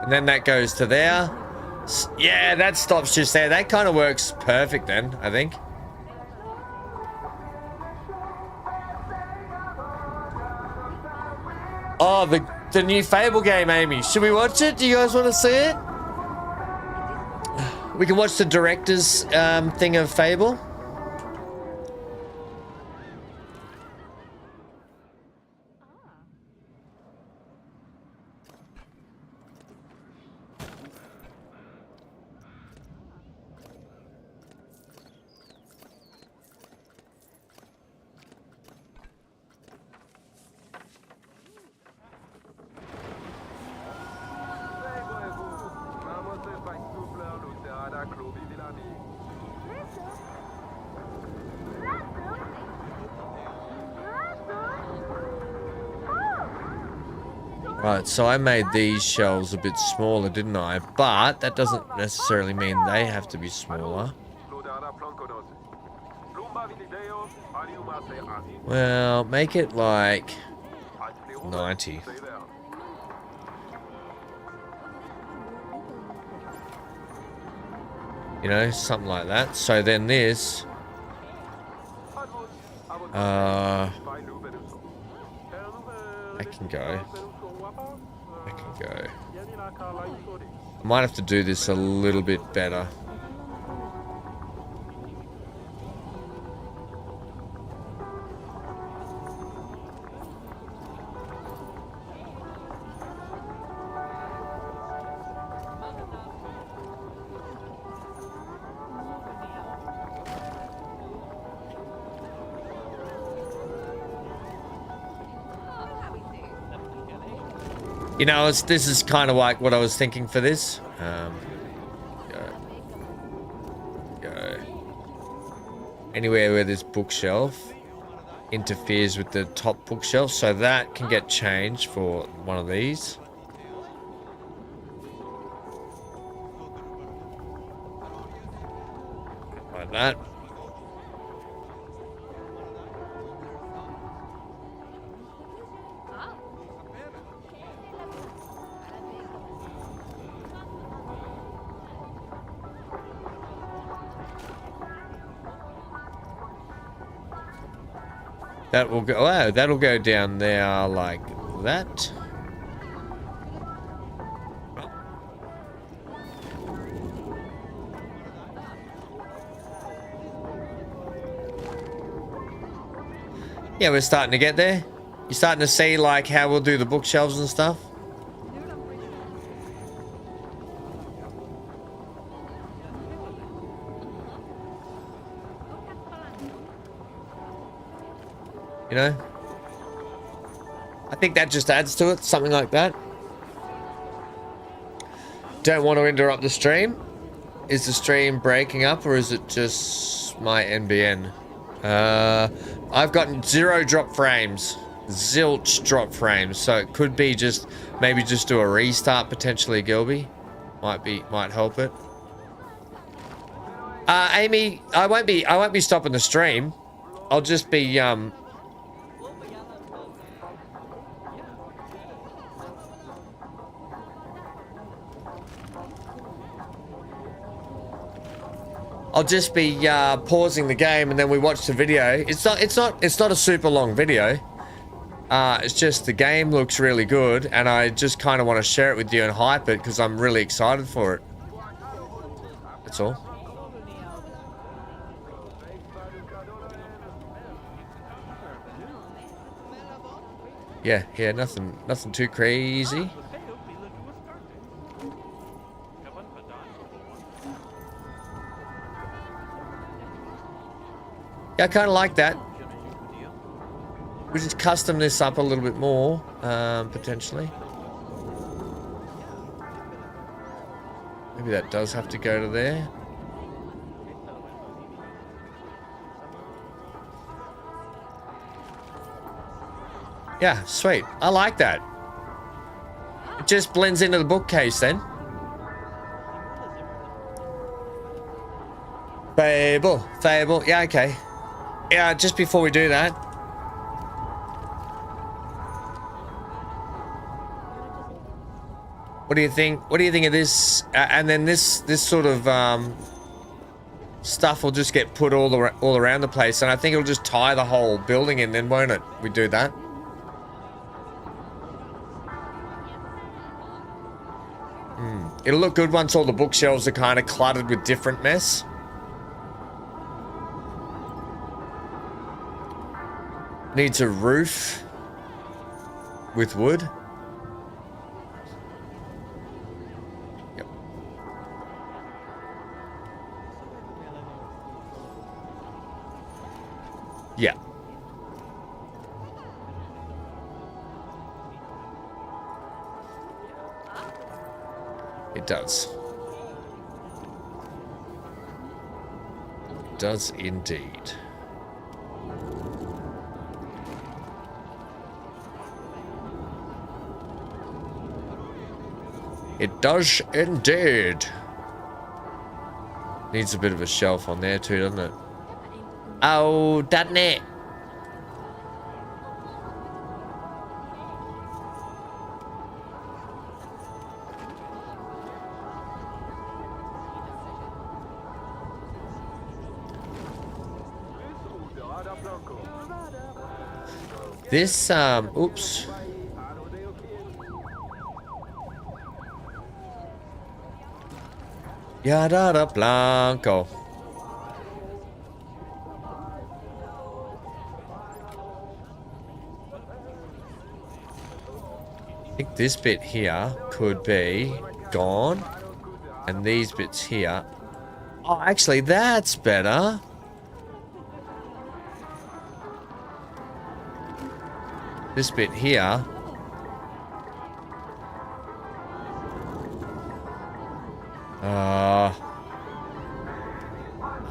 And then that goes to there. Yeah, that stops just there. That kind of works perfect then, I think. Oh, the new Fable game, Amy. Should we watch it? Do you guys want to see it? We can watch the director's thing of Fable. Right, so I made these shelves a bit smaller, didn't I? But that doesn't necessarily mean they have to be smaller. Well, make it like 90. You know, something like that. So then this... I can go. I can go. I might have to do this a little bit better. You know, this is kind of like what I was thinking for this. Go. Anywhere where this bookshelf interferes with the top bookshelf, so that can get changed for one of these. Like that. That will go. Oh, that'll go down there like that. Yeah, we're starting to get there. You're starting to see like how we'll do the bookshelves and stuff. You know? I think that just adds to it, something like that. Don't want to interrupt the stream. Is the stream breaking up or is it just my NBN? I've gotten 0 drop frames. Zilch drop frames. So it could be just, maybe just do a restart potentially, Gilby. Might help it. Amy, I won't be stopping the stream. I'll just be, I'll just be pausing the game and then we watch the video. It's not a super long video. It's just the game looks really good and I just kind of want to share it with you and hype it because I'm really excited for it. That's all. Yeah, nothing too crazy. Yeah, I kind of like that. We just custom this up a little bit more, potentially. Maybe that does have to go to there. Yeah, sweet. I like that. It just blends into the bookcase then. Fable. Yeah, okay. Yeah, just before we do that. What do you think? What do you think of this? And then this sort of stuff will just get put all around the place, and I think it'll just tie the whole building in, then, won't it? We do that. It'll look good once all the bookshelves are kind of cluttered with different mess. Needs a roof with wood. Yep. Yeah. It does. It does indeed. It does indeed. Needs a bit of a shelf on there too, doesn't it? Oh, doesn't it? This, oops. Yada Blanco. I think this bit here could be gone. And these bits here. Oh, actually, that's better. This bit here.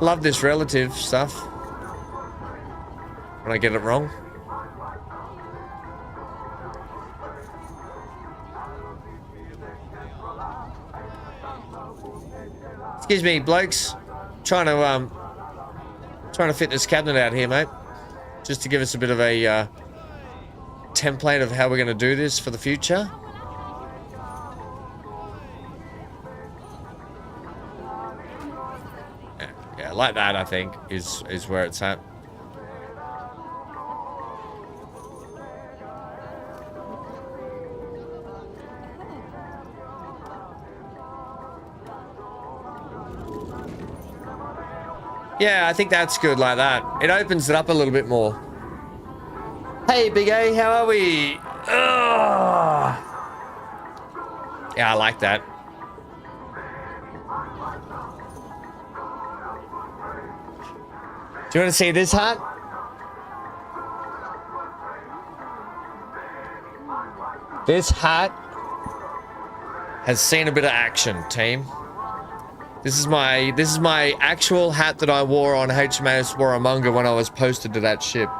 Love this relative stuff. When I get it wrong. Excuse me, blokes. Trying to fit this cabinet out here, mate. Just to give us a bit of a template of how we're going to do this for the future. Yeah, like that, I think, is where it's at. Yeah, I think that's good like that. It opens it up a little bit more. Hey, Big A, how are we? Ugh. Yeah, I like that. Do you want to see this hat? This hat has seen a bit of action, team. This is my actual hat that I wore on HMAS Warramunga when I was posted to that ship.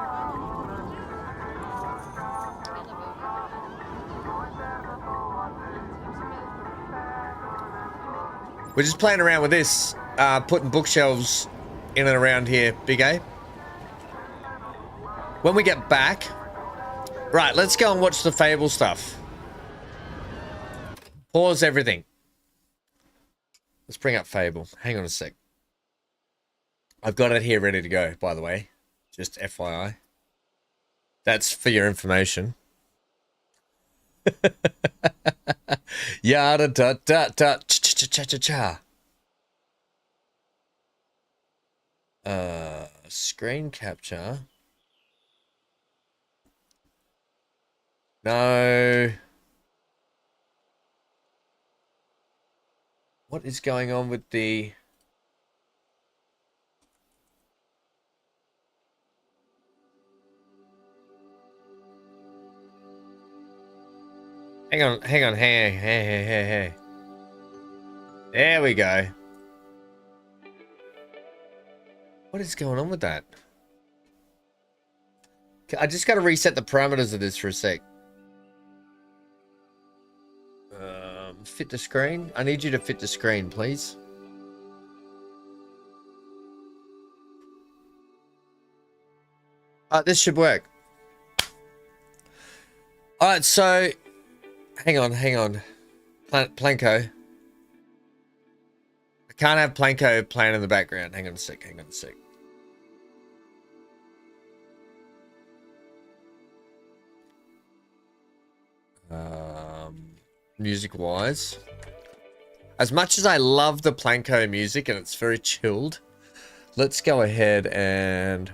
We're just playing around with this, putting bookshelves in and around here, Big A. When we get back... Right, let's go and watch the Fable stuff. Pause everything. Let's bring up Fable. Hang on a sec. I've got it here ready to go, by the way. Just FYI. That's for your information. Yada da da da cha cha cha cha cha. Screen capture. No. What is going on with the... Hang on, hey. There we go. What is going on with that? I just got to reset the parameters of this for a sec. Fit the screen. I need you to fit the screen, please. This should work. All right, so hang on. Planko. I can't have Planko playing in the background. Hang on a sec. Music-wise, as much as I love the Planko music and it's very chilled, let's go ahead and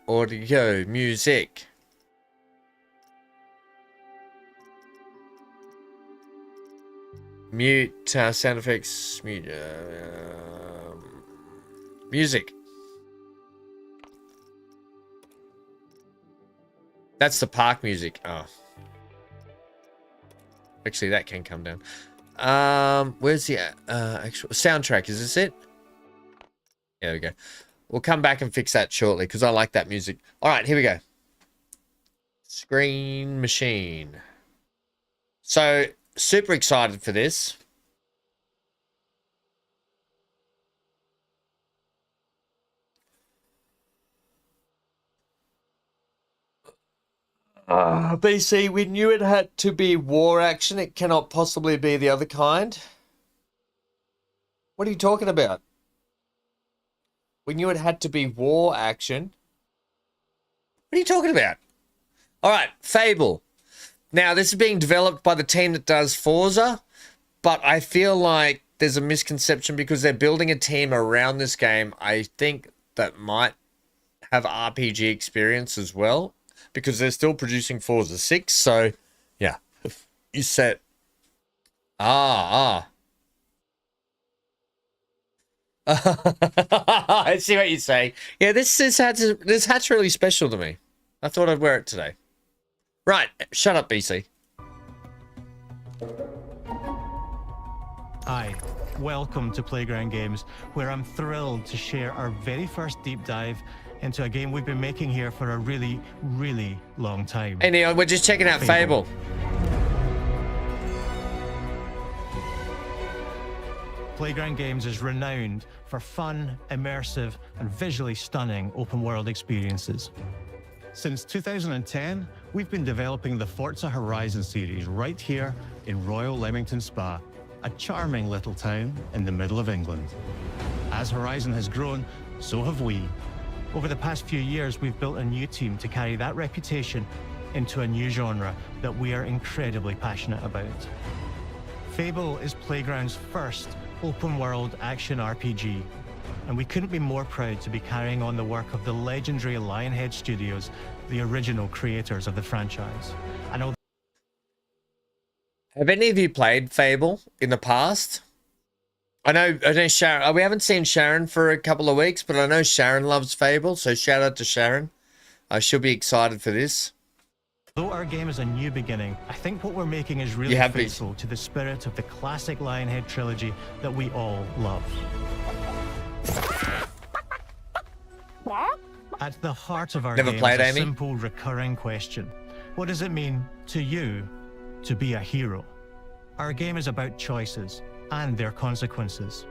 audio music. Mute sound effects. Music. That's the park music. Oh. Actually, that can come down. Where's the actual soundtrack? Is this it? Yeah, there we go. We'll come back and fix that shortly because I like that music. All right, here we go. Screen machine. So, super excited for this. BC, we knew it had to be war action. It cannot possibly be the other kind. What are you talking about? We knew it had to be war action. What are you talking about? All right, Fable. Now, this is being developed by the team that does Forza, but I feel like there's a misconception because they're building a team around this game, I think, that might have RPG experience as well, because they're still producing Forza 6, so, yeah. You said... I see what you say. Yeah, this hat's really special to me. I thought I'd wear it today. Right, shut up, BC. Hi, welcome to Playground Games, where I'm thrilled to share our very first deep dive into a game we've been making here for a really, really long time. Hey Neon, we're just checking out Fable. Playground Games is renowned for fun, immersive, and visually stunning open-world experiences. Since 2010, we've been developing the Forza Horizon series right here in Royal Leamington Spa, a charming little town in the middle of England. As Horizon has grown, so have we. Over the past few years, we've built a new team to carry that reputation into a new genre that we are incredibly passionate about. Fable is Playground's first open-world action RPG, and we couldn't be more proud to be carrying on the work of the legendary Lionhead Studios, the original creators of the franchise. Have any of you played Fable in the past? I know Sharon, we haven't seen Sharon for a couple of weeks, but I know Sharon loves Fable, so shout out to Sharon. She'll be excited for this. Though our game is a new beginning, I think what we're making is really faithful to the spirit of the classic Lionhead trilogy that we all love. At the heart of our game is a simple recurring question. What does it mean to you to be a hero? Our game is about choices and their consequences.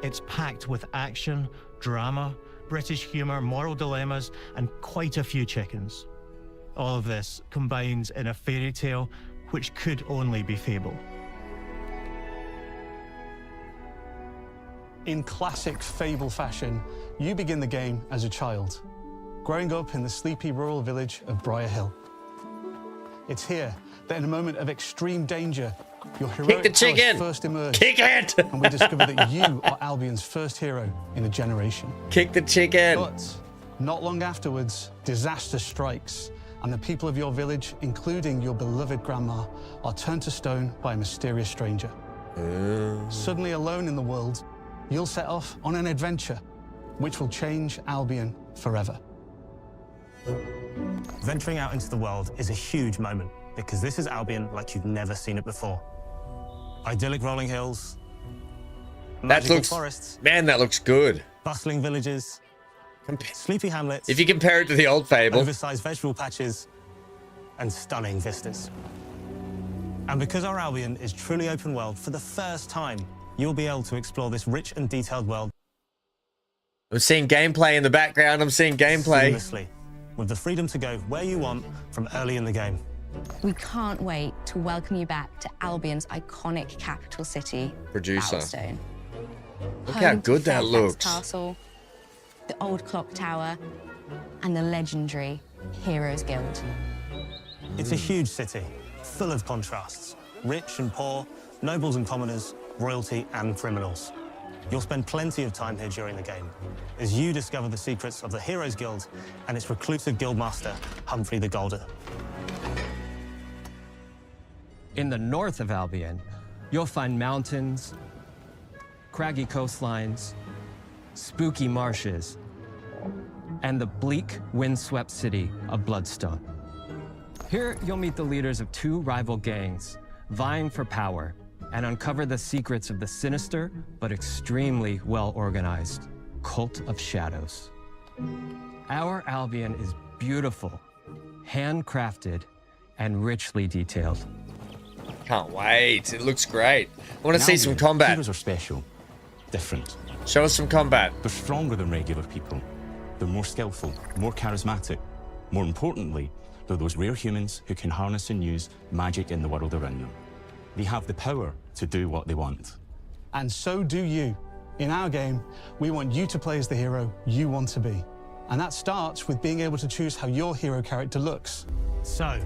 It's packed with action, drama, British humour, moral dilemmas, and quite a few chickens. All of this combines in a fairy tale which could only be Fable. In classic Fable fashion, you begin the game as a child, growing up in the sleepy rural village of Briar Hill. It's here that in a moment of extreme danger, Your Kick heroic the powers chicken! first emerge, Kick it! and we discover that you are Albion's first hero in a generation. Kick the chicken! But not long afterwards, disaster strikes, and the people of your village, including your beloved grandma, are turned to stone by a mysterious stranger. Suddenly alone in the world, you'll set off on an adventure which will change Albion forever. Venturing out into the world is a huge moment because this is Albion like you've never seen it before. Idyllic rolling hills, magical forests, man, that looks good. bustling villages, sleepy hamlets, If you compare it to the old Fable, oversized vegetable patches, and stunning vistas. And because our Albion is truly open world, for the first time, you'll be able to explore this rich and detailed world I'm seeing gameplay in the background. I'm seeing gameplay. seamlessly, with the freedom to go where you want from early in the game. We can't wait to welcome you back to Albion's iconic capital city, Producer. Battlestone. Look Home how to good that Fairfax looks. Castle, the old clock tower, and the legendary Heroes Guild. It's a huge city, full of contrasts. Rich and poor, nobles and commoners, royalty and criminals. You'll spend plenty of time here during the game as you discover the secrets of the Heroes Guild and its reclusive guildmaster, Humphrey the Golder. In the north of Albion, you'll find mountains, craggy coastlines, spooky marshes, and the bleak, windswept city of Bloodstone. Here, you'll meet the leaders of two rival gangs, vying for power, and uncover the secrets of the sinister but extremely well-organized Cult of Shadows. Our Albion is beautiful, handcrafted, and richly detailed. Can't wait. It looks great. I want to In see some Albion, combat. Heroes are special, different. Show us some combat. They're stronger than regular people. They're more skillful, more charismatic. More importantly, they're those rare humans who can harness and use magic in the world around them. They have the power to do what they want. And so do you. In our game, we want you to play as the hero you want to be. And that starts with being able to choose how your hero character looks. So,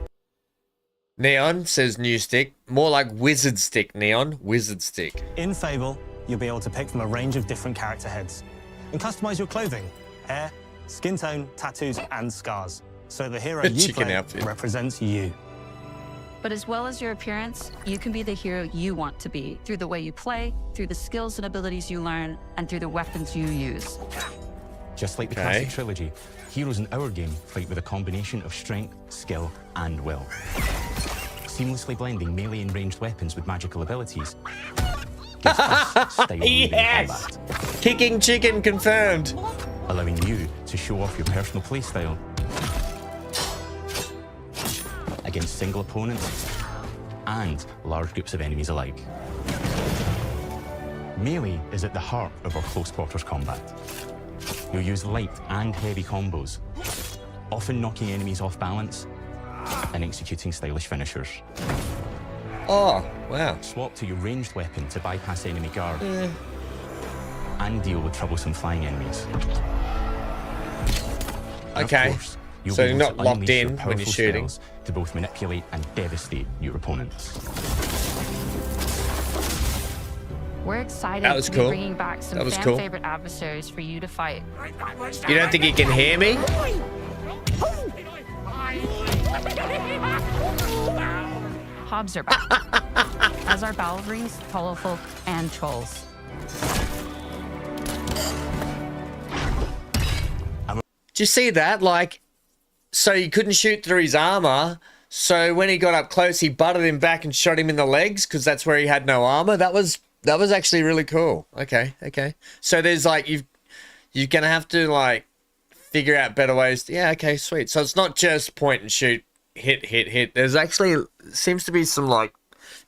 Neon says new stick. More like wizard stick, Neon. Wizard stick. in Fable, you'll be able to pick from a range of different character heads and customize your clothing, hair, skin tone, tattoos, and scars. So the hero you Chicken play outfit. represents you. But as well as your appearance, you can be the hero you want to be through the way you play, through the skills and abilities you learn, and through the weapons you use. Just like the Okay. classic trilogy, heroes in our game fight with a combination of strength, skill, and will. Seamlessly blending melee and ranged weapons with magical abilities gives us style in Yes! combat, Kicking chicken confirmed. allowing you to show off your personal playstyle against single opponents and large groups of enemies alike. Melee is at the heart of our close quarters combat. You'll use light and heavy combos, often knocking enemies off balance and executing stylish finishers. Oh, wow. Swap to your ranged weapon to bypass enemy guard and deal with troublesome flying enemies. And of Okay. course, you'll So be you're able not to locked unleash your in when you're powerful shooting. spells to both manipulate and devastate your opponents. We're excited That was to cool. be bringing back some That was cool. fan-favorite adversaries for you to fight. You don't think he can hear me? Hobbs are back, as are Balverines, Hollowfolk, and Trolls. Did you see that? Like, so you couldn't shoot through his armor. So when he got up close, he butted him back and shot him in the legs because that's where he had no armor. That was actually really cool. Okay. So there's like you're gonna have to like figure out better ways. Yeah. Okay. Sweet. So it's not just point and shoot, hit. There's actually seems to be some like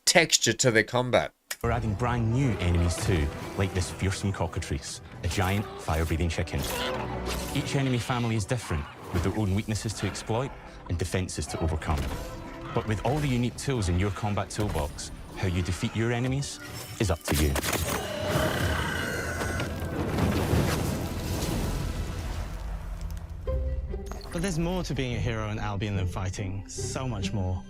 texture to the combat. We're adding brand new enemies too, like this fearsome cockatrice, a giant fire-breathing chicken. Each enemy family is different, with their own weaknesses to exploit and defenses to overcome. But with all the unique tools in your combat toolbox, how you defeat your enemies is up to you. But there's more to being a hero in Albion than fighting, so much more.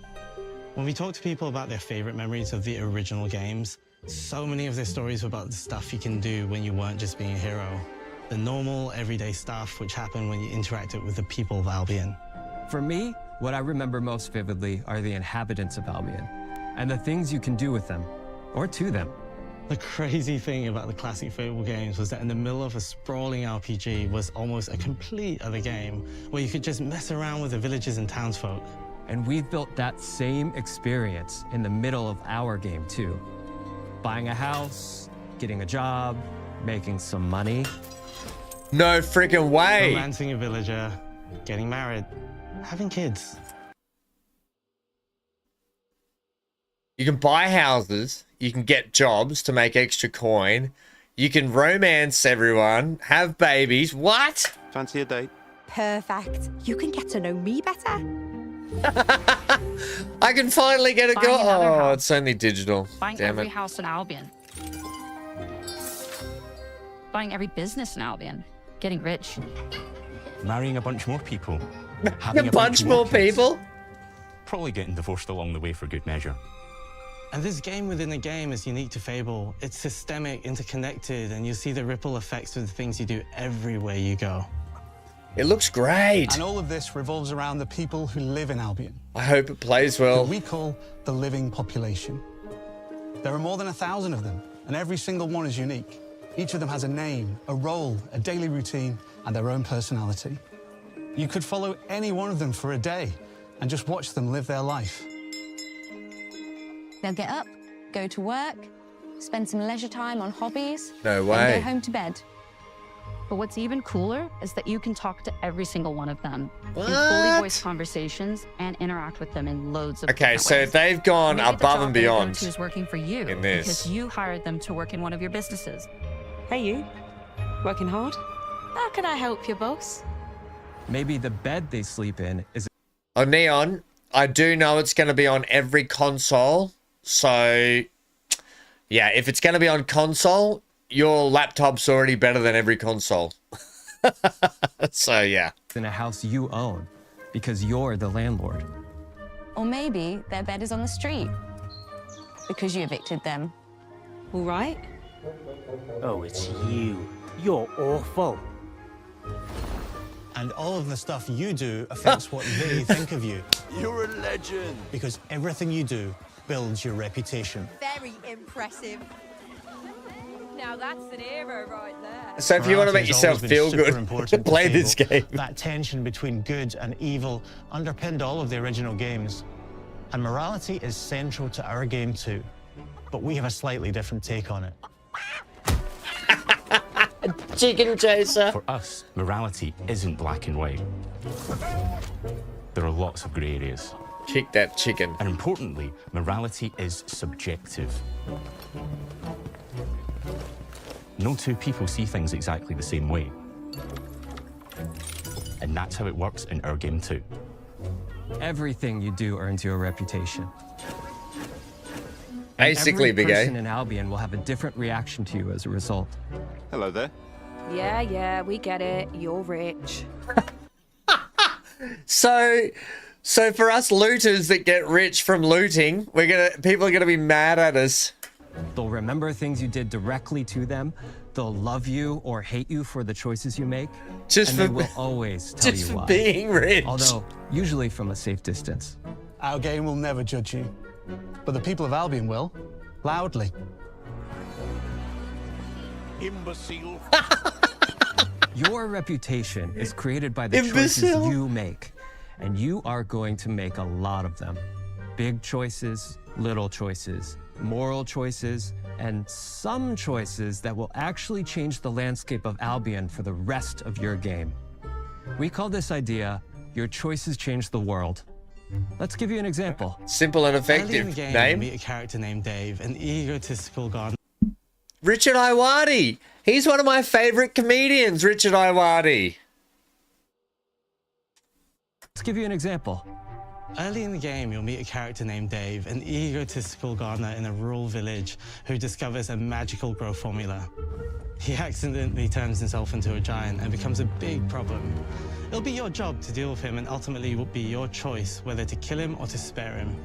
When we talk to people about their favorite memories of the original games, so many of their stories were about the stuff you can do when you weren't just being a hero. The normal, everyday stuff which happened when you interacted with the people of Albion. For me, what I remember most vividly are the inhabitants of Albion and the things you can do with them or to them. The crazy thing about the classic Fable games was that in the middle of a sprawling RPG was almost a complete other game where you could just mess around with the villages and townsfolk. And we've built that same experience in the middle of our game too. Buying a house, getting a job, making some money. No freaking way. Romancing a villager, getting married, having kids. You can buy houses, you can get jobs to make extra coin, you can romance everyone, have babies. What? Fancy a date? Perfect. You can get to know me better. I can finally get a Buying girl. another Oh, house. it's only digital. Buying Damn every it. house in Albion. Buying every business in Albion. Getting rich. Marrying a bunch more people. A Having bunch more kids. people? Probably getting divorced along the way for good measure. And this game within a game is unique to Fable. It's systemic, interconnected, and you see the ripple effects of the things you do everywhere you go. It looks great. And all of this revolves around the people who live in Albion, I hope it plays who well. we call the living population. There are more than 1,000 of them, and every single one is unique. Each of them has a name, a role, a daily routine, and their own personality. You could follow any one of them for a day and just watch them live their life. They'll get up, go to work, spend some leisure time on hobbies, No and way. go home to bed. But what's even cooler is that you can talk to every single one of them in What? fully voiced conversations and interact with them in loads of Okay, different so ways. they've gone Maybe the above job and they're going beyond to is working for you in this. because you hired them to work in one of your businesses. Hey, you. Working hard? How can I help you, boss? Maybe the bed they sleep in is Oh, Neon, I do know it's going to be on every console. So, yeah, if it's going to be on console, your laptop's already better than every console. So, yeah. in a house you own because you're the landlord. Or maybe their bed is on the street because you evicted them. All right. Oh, it's you. You're awful. And all of the stuff you do affects what they think of you. You're a legend. Because everything you do builds your reputation. Very impressive. Now that's an hero right there. So if you want to make Variety has yourself always been feel super good, important to play this Fable. game. That tension between good and evil underpinned all of the original games. And morality is central to our game too. But we have a slightly different take on it. Chicken chaser. For us, morality isn't black and white. There are lots of grey areas. Kick that chicken. And importantly, morality is subjective. No two people see things exactly the same way. And that's how it works in our game too. Everything you do earns you a reputation. Basically, Every Big person A. in Albion will have a different reaction to you as a result. Hello there. Yeah, we get it. You're rich. So for us looters that get rich from looting, people are gonna be mad at us. They'll remember things you did directly to them. They'll love you or hate you for the choices you make. Just and for they will always tell just you for why. being rich. Although usually from a safe distance. Our game will never judge you, but the people of Albion will, loudly. Imbecile. Your reputation is created by the choices Imbecile. you make, and you are going to make a lot of them. Big choices, little choices, moral choices, and some choices that will actually change the landscape of Albion for the rest of your game. We call this idea, your choices change the world. Let's give you an example. Simple and Early in effective. the game, Name? you meet a character named Dave, an egotistical god. Richard Iwadi. He's one of my favorite comedians, Richard Iwadi. Let's give you an example. Early in the game, you'll meet a character named Dave, an egotistical gardener in a rural village who discovers a magical growth formula. He accidentally turns himself into a giant and becomes a big problem. It'll be your job to deal with him, and ultimately it will be your choice whether to kill him or to spare him.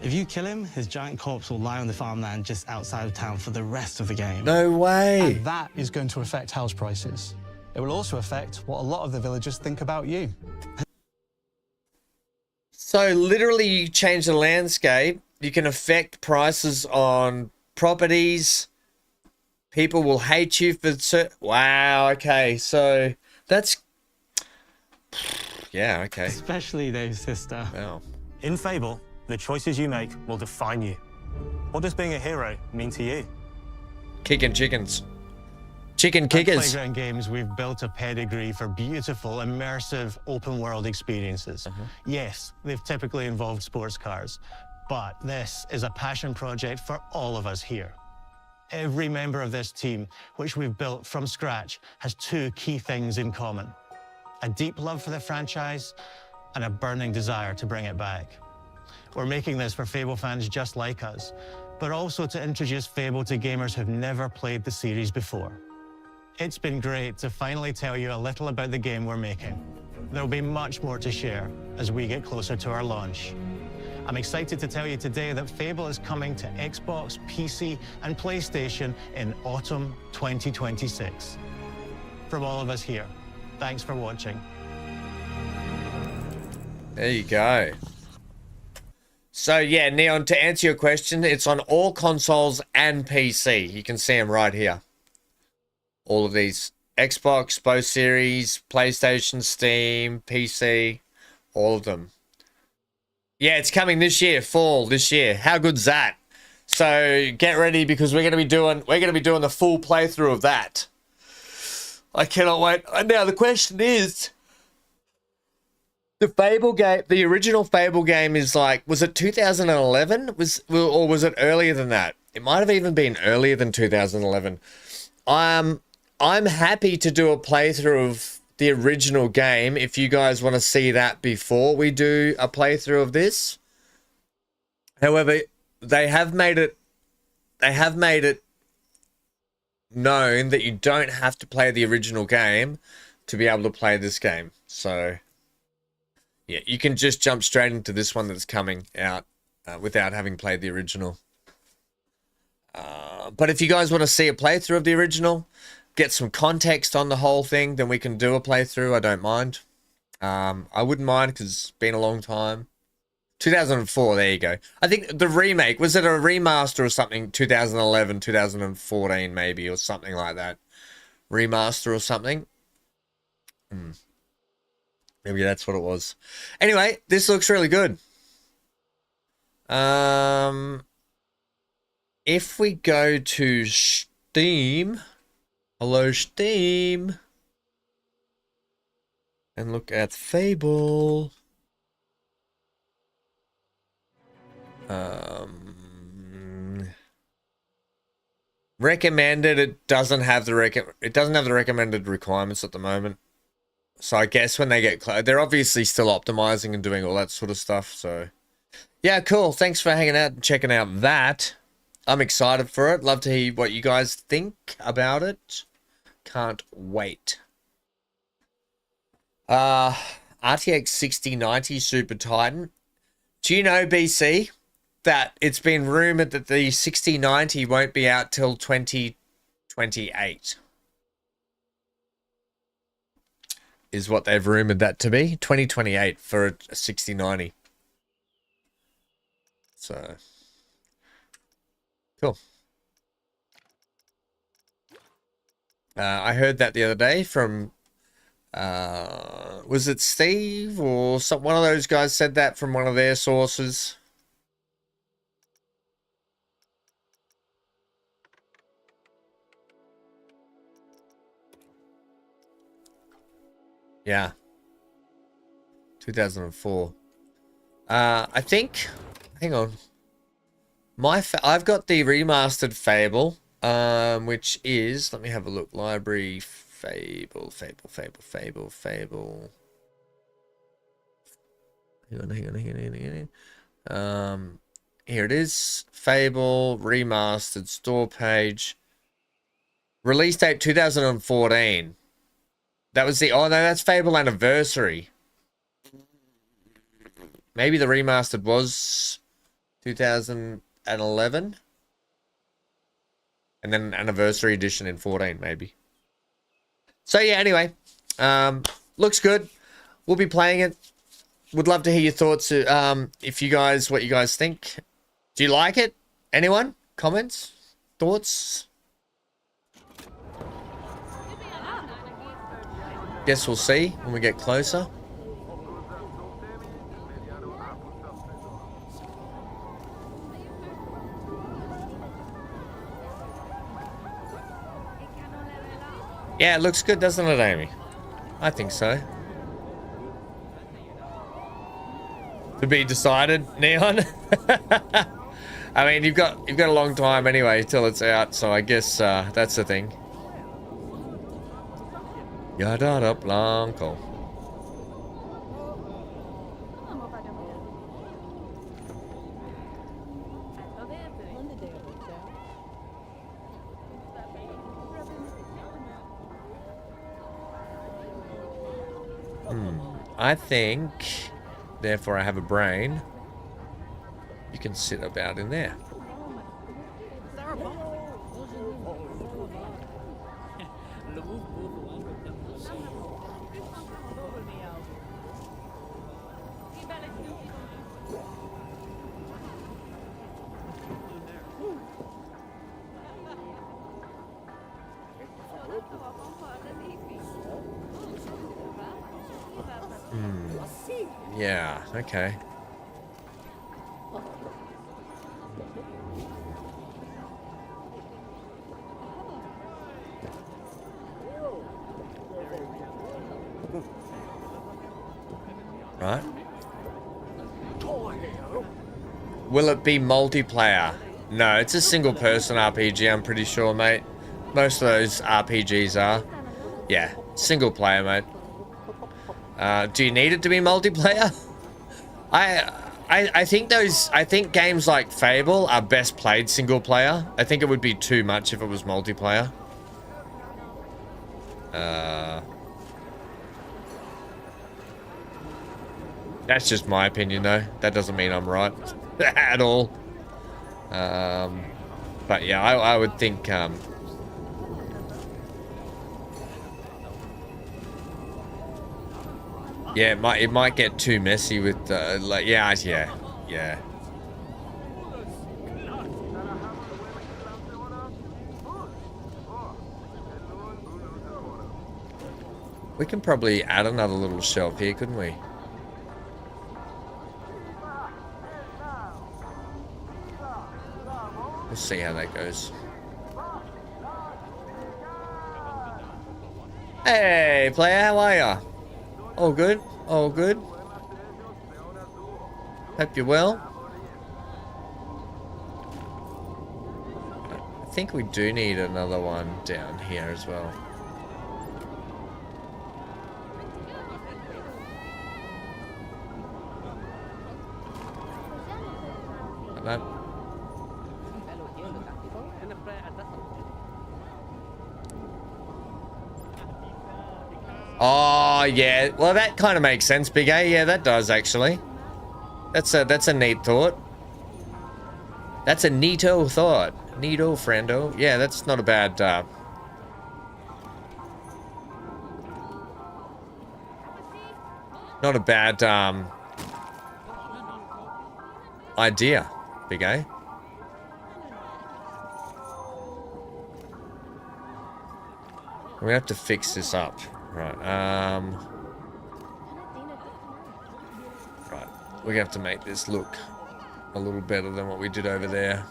If you kill him, his giant corpse will lie on the farmland just outside of town for the rest of the game. No way. And that is going to affect house prices. It will also affect what a lot of the villagers think about you. So literally you change the landscape, you can affect prices on properties. People will hate you for wow, okay. So that's yeah, okay. Especially Dave's sister. Wow. In Fable, the choices you make will define you. What does being a hero mean to you? Kicking chickens. Chicken At kickers. Playground Games, we've built a pedigree for beautiful, immersive, open-world experiences. Yes, they've typically involved sports cars, but this is a passion project for all of us here. Every member of this team, which we've built from scratch, has two key things in common: a deep love for the franchise and a burning desire to bring it back. We're making this for Fable fans just like us, but also to introduce Fable to gamers who've never played the series before. It's been great to finally tell you a little about the game we're making. There'll be much more to share as we get closer to our launch. I'm excited to tell you today that Fable is coming to Xbox, PC, and PlayStation in autumn 2026. From all of us here, thanks for watching. There you go. So yeah, Neon, to answer your question, it's on all consoles and PC. You can see them right here. All of these. Xbox, both series, PlayStation, Steam, PC, all of them. Yeah, it's coming this year, fall this year. How good's that? So get ready because we're gonna be doing the full playthrough of that. I cannot wait. And now the question is, the Fable game, the original Fable game is like, was it 2011? Or was it earlier than that? It might have even been earlier than 2011. I'm happy to do a playthrough of the original game if you guys want to see that before we do a playthrough of this. However, they have made it known that you don't have to play the original game to be able to play this game. So yeah, you can just jump straight into this one that's coming out without having played the original. But if you guys want to see a playthrough of the original, get some context on the whole thing, then we can do a playthrough. I don't mind. I wouldn't mind because it's been a long time. 2004, there you go. I think the remake, was it a remaster or something? 2011, 2014 maybe, or something like that. Remaster or something. Maybe that's what it was. Anyway, this looks really good. If we go to Steam, hello Steam, and look at Fable. Recommended, it doesn't have the recommended requirements at the moment. So I guess when they get close, they're obviously still optimizing and doing all that sort of stuff. So yeah, cool. Thanks for hanging out and checking out that. I'm excited for it. Love to hear what you guys think about it. Can't wait. RTX 6090 Super Titan. Do you know, BC, that it's been rumored that the 6090 won't be out till 2028? Is what they've rumored that to be. 2028 for a 6090. So cool. I heard that the other day from, was it Steve or one of those guys said that from one of their sources. Yeah. 2004. I think, hang on. I've got the remastered Fable, which is, let me have a look. Library Fable. Hang on. Here it is. Fable remastered store page. Release date 2014. That was the... Oh, no, that's Fable Anniversary. Maybe the remastered was 2011. And then Anniversary Edition in 14, maybe. So, yeah, anyway. Looks good. We'll be playing it. Would love to hear your thoughts. If you guys... What you guys think. Do you like it? Anyone? Comments? Thoughts? Guess we'll see when we get closer. Yeah, it looks good, doesn't it, Amy? I think so. To be decided, Neon. I mean, you've got a long time anyway till it's out, so I guess that's the thing. Yada Blanco. I think, therefore I have a brain, you can sit about in there. Yeah, okay. Right. Will it be multiplayer? No, it's a single person RPG, I'm pretty sure, mate. Most of those RPGs are. Yeah, single player, mate. Do you need it to be multiplayer? I think games like Fable are best played single player. I think it would be too much if it was multiplayer. That's just my opinion though. That doesn't mean I'm right at all. But yeah, I would think yeah, it might get too messy with like yeah. We can probably add another little shelf here, couldn't we? We'll see how that goes. Hey, player, how are ya? All good? All good? Hope you're well. I think we do need another one down here as well. Like that. Oh yeah, well that kind of makes sense, Big A. Yeah, that does actually. That's a neat thought. That's a neato thought. Neato friendo. Yeah, that's not a bad not a bad idea, Big A. We have to fix this up. Right, right, we're gonna have to make this look a little better than what we did over there.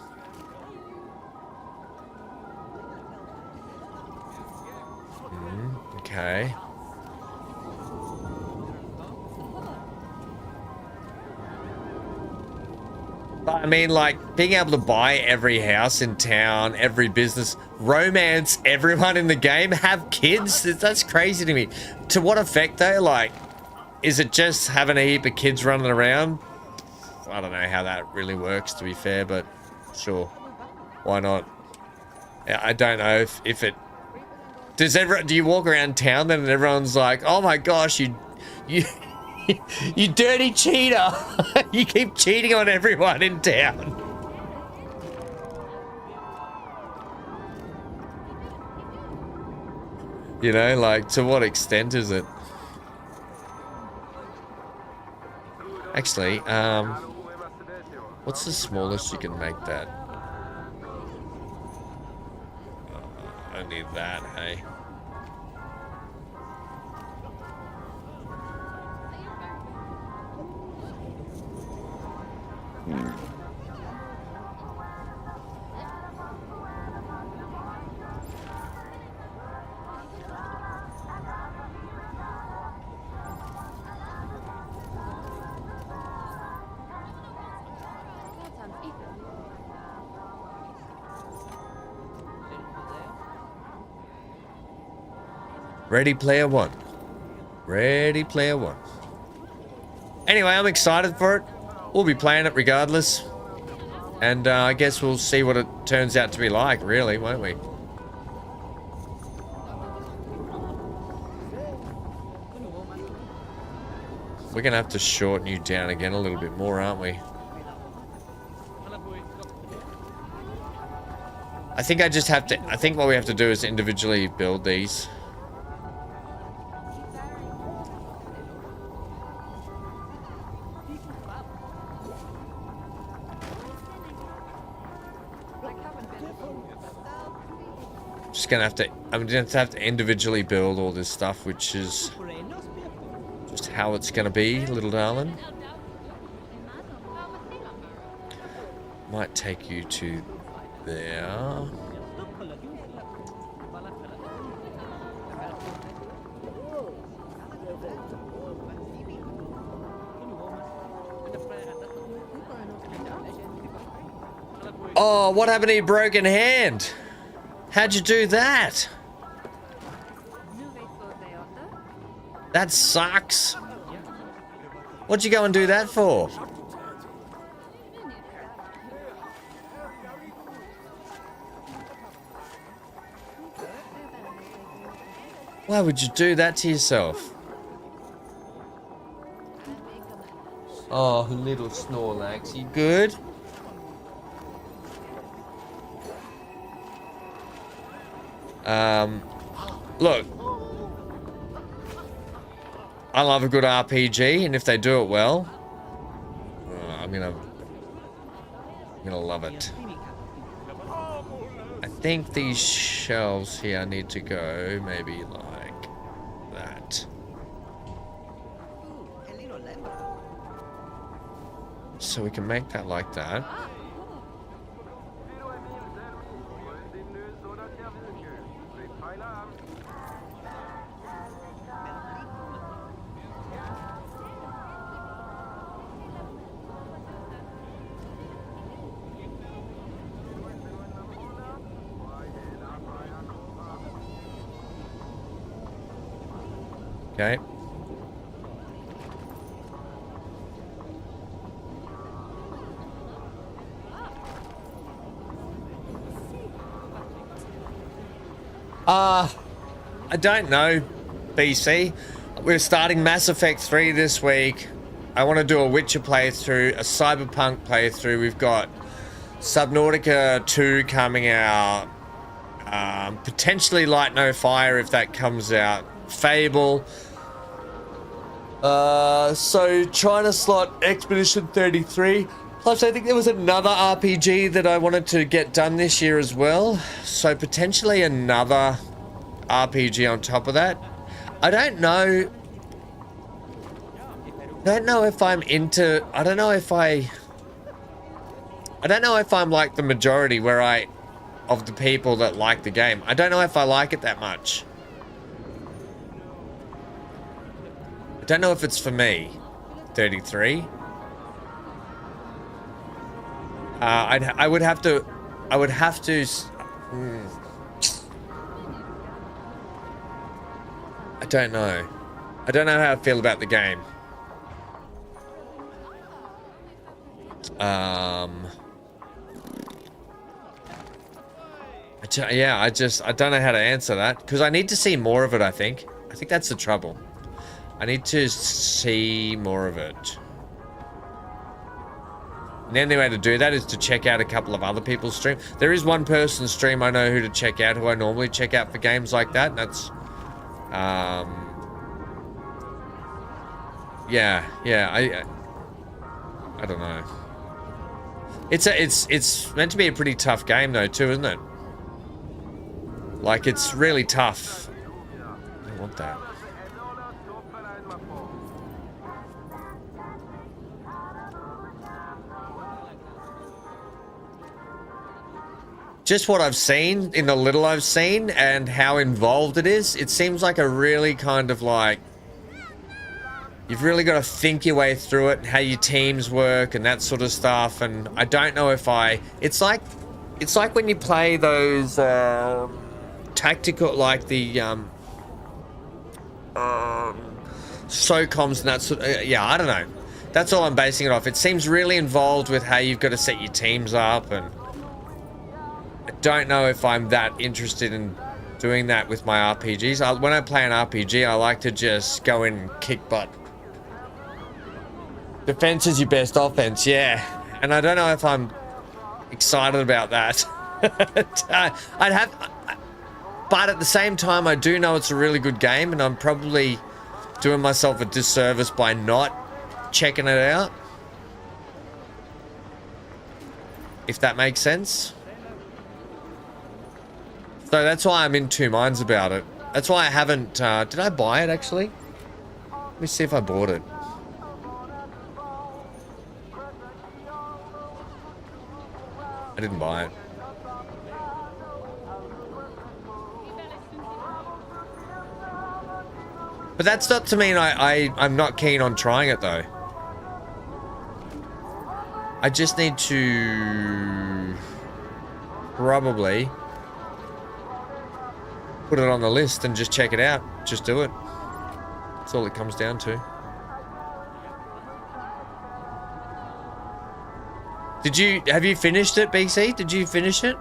Okay. But I mean, like, being able to buy every house in town, every business, romance everyone in the game, have kids, that's crazy to me. To what effect though? Like, is it just having a heap of kids running around? I don't know how that really works, to be fair, but sure. Why not? I don't know if it... do you walk around town then and everyone's like, oh my gosh, you you dirty cheater. You keep cheating on everyone in town. You know, like, to what extent is it? Actually, what's the smallest you can make that? Only that, hey? Ready Player One. Ready Player One. Anyway, I'm excited for it. We'll be playing it regardless. And I guess we'll see what it turns out to be like, really, won't we? We're gonna have to shorten you down again a little bit more, aren't we? I think I just have to... I think what we have to do is individually build these. I'm gonna have to individually build all this stuff, which is just how it's gonna be, little darling. Might take you to there. Oh, what happened to your broken hand? How'd you do that? That sucks. What'd you go and do that for? Why would you do that to yourself? Oh, little Snorlax, you good? Look, I love a good RPG, and if they do it well, I'm gonna love it. I think these shelves here need to go maybe like that. So we can make that like that. Okay. I don't know, BC. We're starting Mass Effect 3 this week. I want to do a Witcher playthrough, a Cyberpunk playthrough. We've got Subnautica 2 coming out. Potentially Light No Fire if that comes out. Fable. So trying to slot Expedition 33. Plus, I think there was another RPG that I wanted to get done this year as well. So potentially another RPG on top of that. I don't know if I'm into... I don't know if I'm like the majority of the people that like the game. I don't know if I like it that much. I don't know if it's for me. 33. I would have to. I don't know. I don't know how I feel about the game. Yeah, I don't know how to answer that because I need to see more of it. I think that's the trouble. I need to see more of it. And the only way to do that is to check out a couple of other people's stream. There is one person's stream I know who to check out, who I normally check out for games like that. And that's, yeah, I don't know. It's meant to be a pretty tough game though too, isn't it? Like it's really tough. I don't want that. Just what I've seen, in the little I've seen, and how involved it is, it seems like a really kind of like... You've really got to think your way through it, how your teams work and that sort of stuff, and I don't know if I... It's like when you play those tactical, like the SOCOMs and that sort of... yeah, I don't know. That's all I'm basing it off. It seems really involved with how you've got to set your teams up, and... I don't know if I'm that interested in doing that with my RPGs. When I play an RPG, I like to just go in and kick butt. Defense is your best offense, yeah. And I don't know if I'm excited about that. But at the same time, I do know it's a really good game, and I'm probably doing myself a disservice by not checking it out. If that makes sense. So that's why I'm in two minds about it. That's why I haven't... did I buy it, actually? Let me see if I bought it. I didn't buy it. But that's not to mean I'm not keen on trying it, though. I just need to... probably... put it on the list and just check it out. Just do it. That's all it comes down to. Have you finished it, BC? Did you finish it?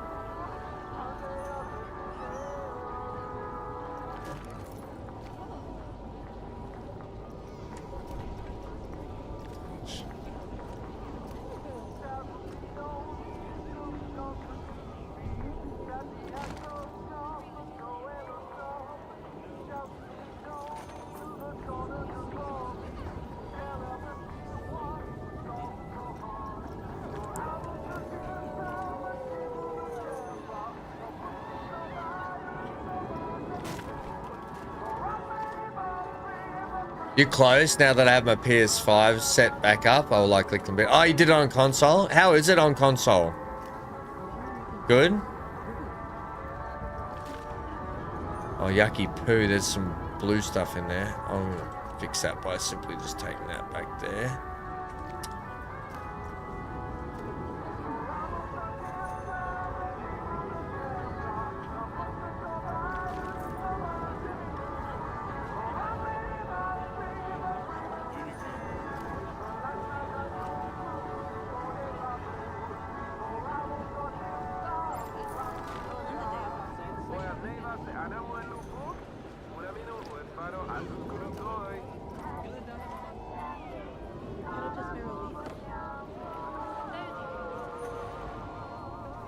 You're close. Now that I have my PS5 set back up, I will likely complete. Oh, you did it on console? How is it on console? Good? Oh, yucky poo. There's some blue stuff in there. I'll fix that by simply just taking that back there.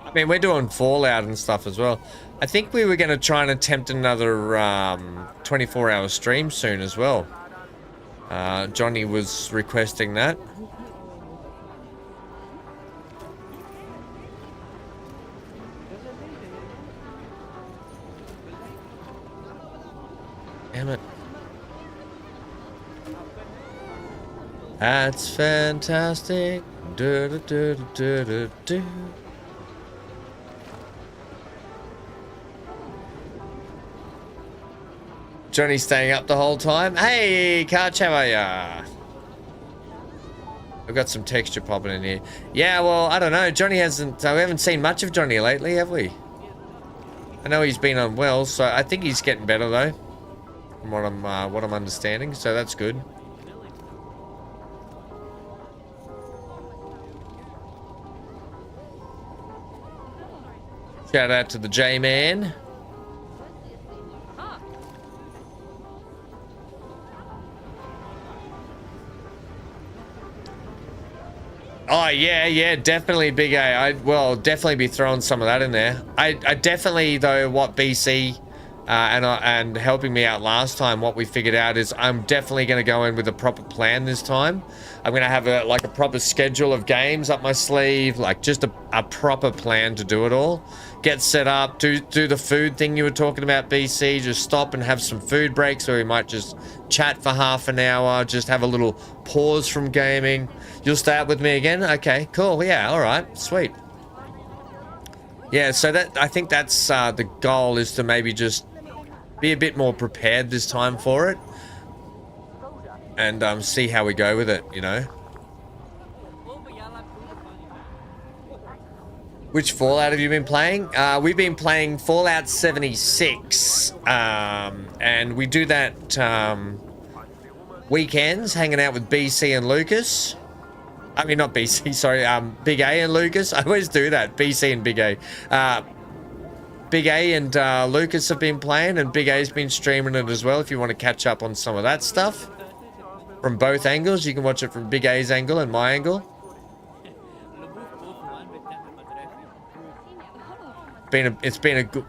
I mean, we're doing Fallout and stuff as well. I think we were going to try and attempt another 24-hour stream soon as well. Johnny was requesting that. Damn it. That's fantastic. Do, do, do, do, do, do. Johnny's staying up the whole time. Hey, Karch, how are ya? I've got some texture popping in here. Yeah, well, I don't know. Johnny hasn't... we haven't seen much of Johnny lately, have we? I know he's been unwell, so I think he's getting better, though. from what I'm understanding. So that's good. Shout out to the J-Man. Oh, yeah, definitely Big A. I'd, well, definitely be throwing some of that in there. I definitely, though, what BC and helping me out last time, what we figured out is I'm definitely going to go in with a proper plan this time. I'm going to have a proper schedule of games up my sleeve, like just a proper plan to do it all. Get set up, do the food thing you were talking about, BC. Just stop and have some food breaks, or we might just chat for half an hour, just have a little pause from gaming. You'll stay up with me again? Okay, cool. Yeah, all right, sweet. Yeah, so that I think that's the goal, is to maybe just be a bit more prepared this time for it, and see how we go with it, you know. Which Fallout have you been playing? We've been playing Fallout 76, and we do that weekends, hanging out with BC and Lucas. I mean, not BC, sorry, Big A and Lucas. I always do that, BC and Big A. Big A and Lucas have been playing, and Big A's been streaming it as well. If you want to catch up on some of that stuff from both angles, you can watch it from Big A's angle and my angle.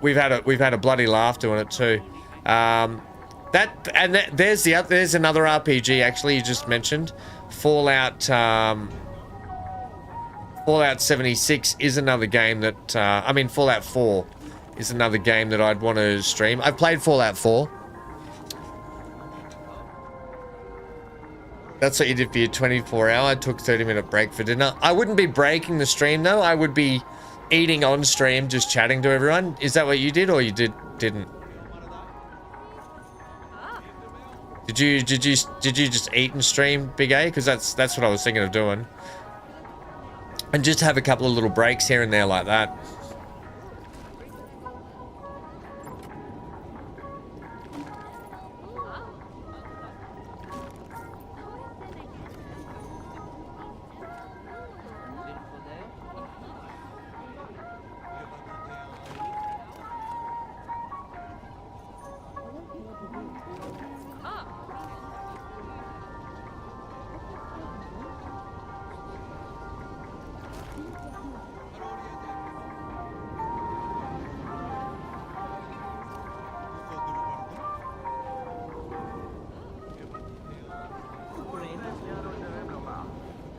We've had a bloody laugh doing it too. There's another RPG actually you just mentioned. Fallout 76 is another game that I mean Fallout 4 is another game that I'd want to stream. I've played Fallout 4. That's what you did for your 24-hour. I took 30-minute break for dinner. I wouldn't be breaking the stream though. I would be eating on stream, just chatting to everyone. Is that what you did, or you didn't? Did you just eat and stream, Big A? Because that's what I was thinking of doing. And just have a couple of little breaks here and there like that.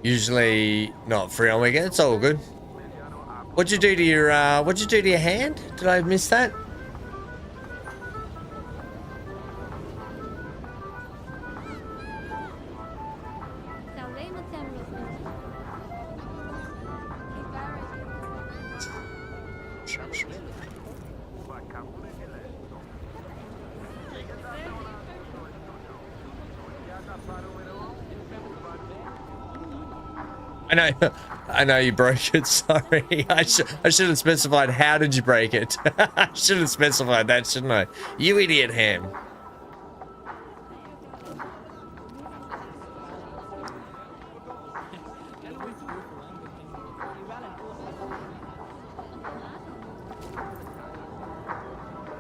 Usually not free on weekends. It's all good. What'd you do to your hand? Did I miss that? I know you broke it. Sorry, I should have specified. How did you break it? I should have specified that, shouldn't I? You idiot, Ham.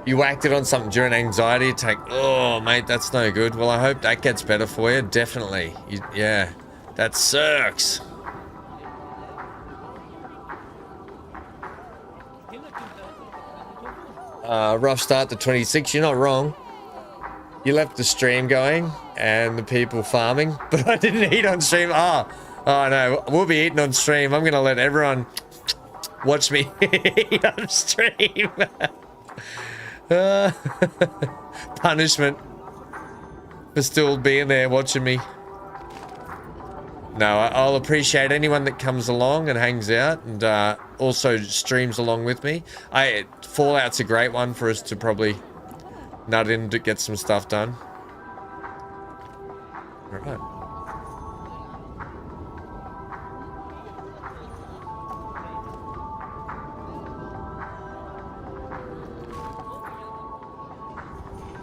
You whacked it on something during an anxiety attack. Oh, mate, that's no good. Well, I hope that gets better for you. Definitely. Yeah, that sucks. Rough start to 26. You're not wrong. You left the stream going and the people farming, but I didn't eat on stream. Oh no, we'll be eating on stream. I'm gonna let everyone watch me eat on stream. Punishment for still being there watching me. No, I'll appreciate anyone that comes along and hangs out and also streams along with me. Fallout's a great one for us to probably nut in to get some stuff done. All right.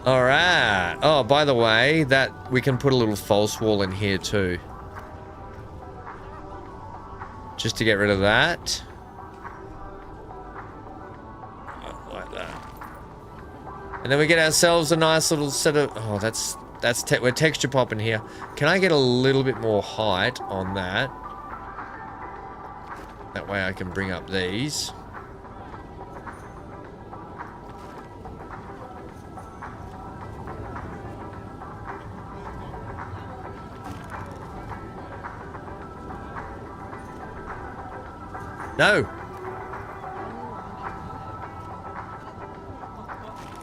All right. Oh, by the way, that we can put a little false wall in here too. Just to get rid of that. Like that. And then we get ourselves a nice little set of... Oh, we're texture popping here. Can I get a little bit more height on that? That way I can bring up these. No.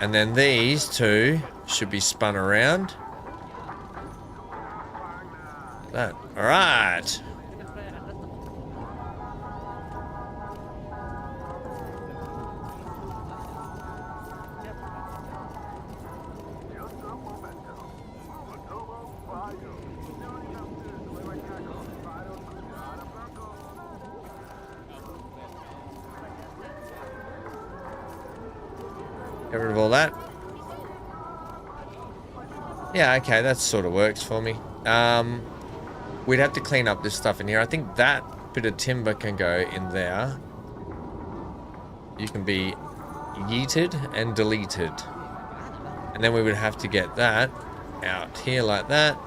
And then these two should be spun around. Like that. All right. Get rid of all that. Yeah, okay, that sort of works for me. We'd have to clean up this stuff in here. I think that bit of timber can go in there. You can be yeeted and deleted. And then we would have to get that out here like that.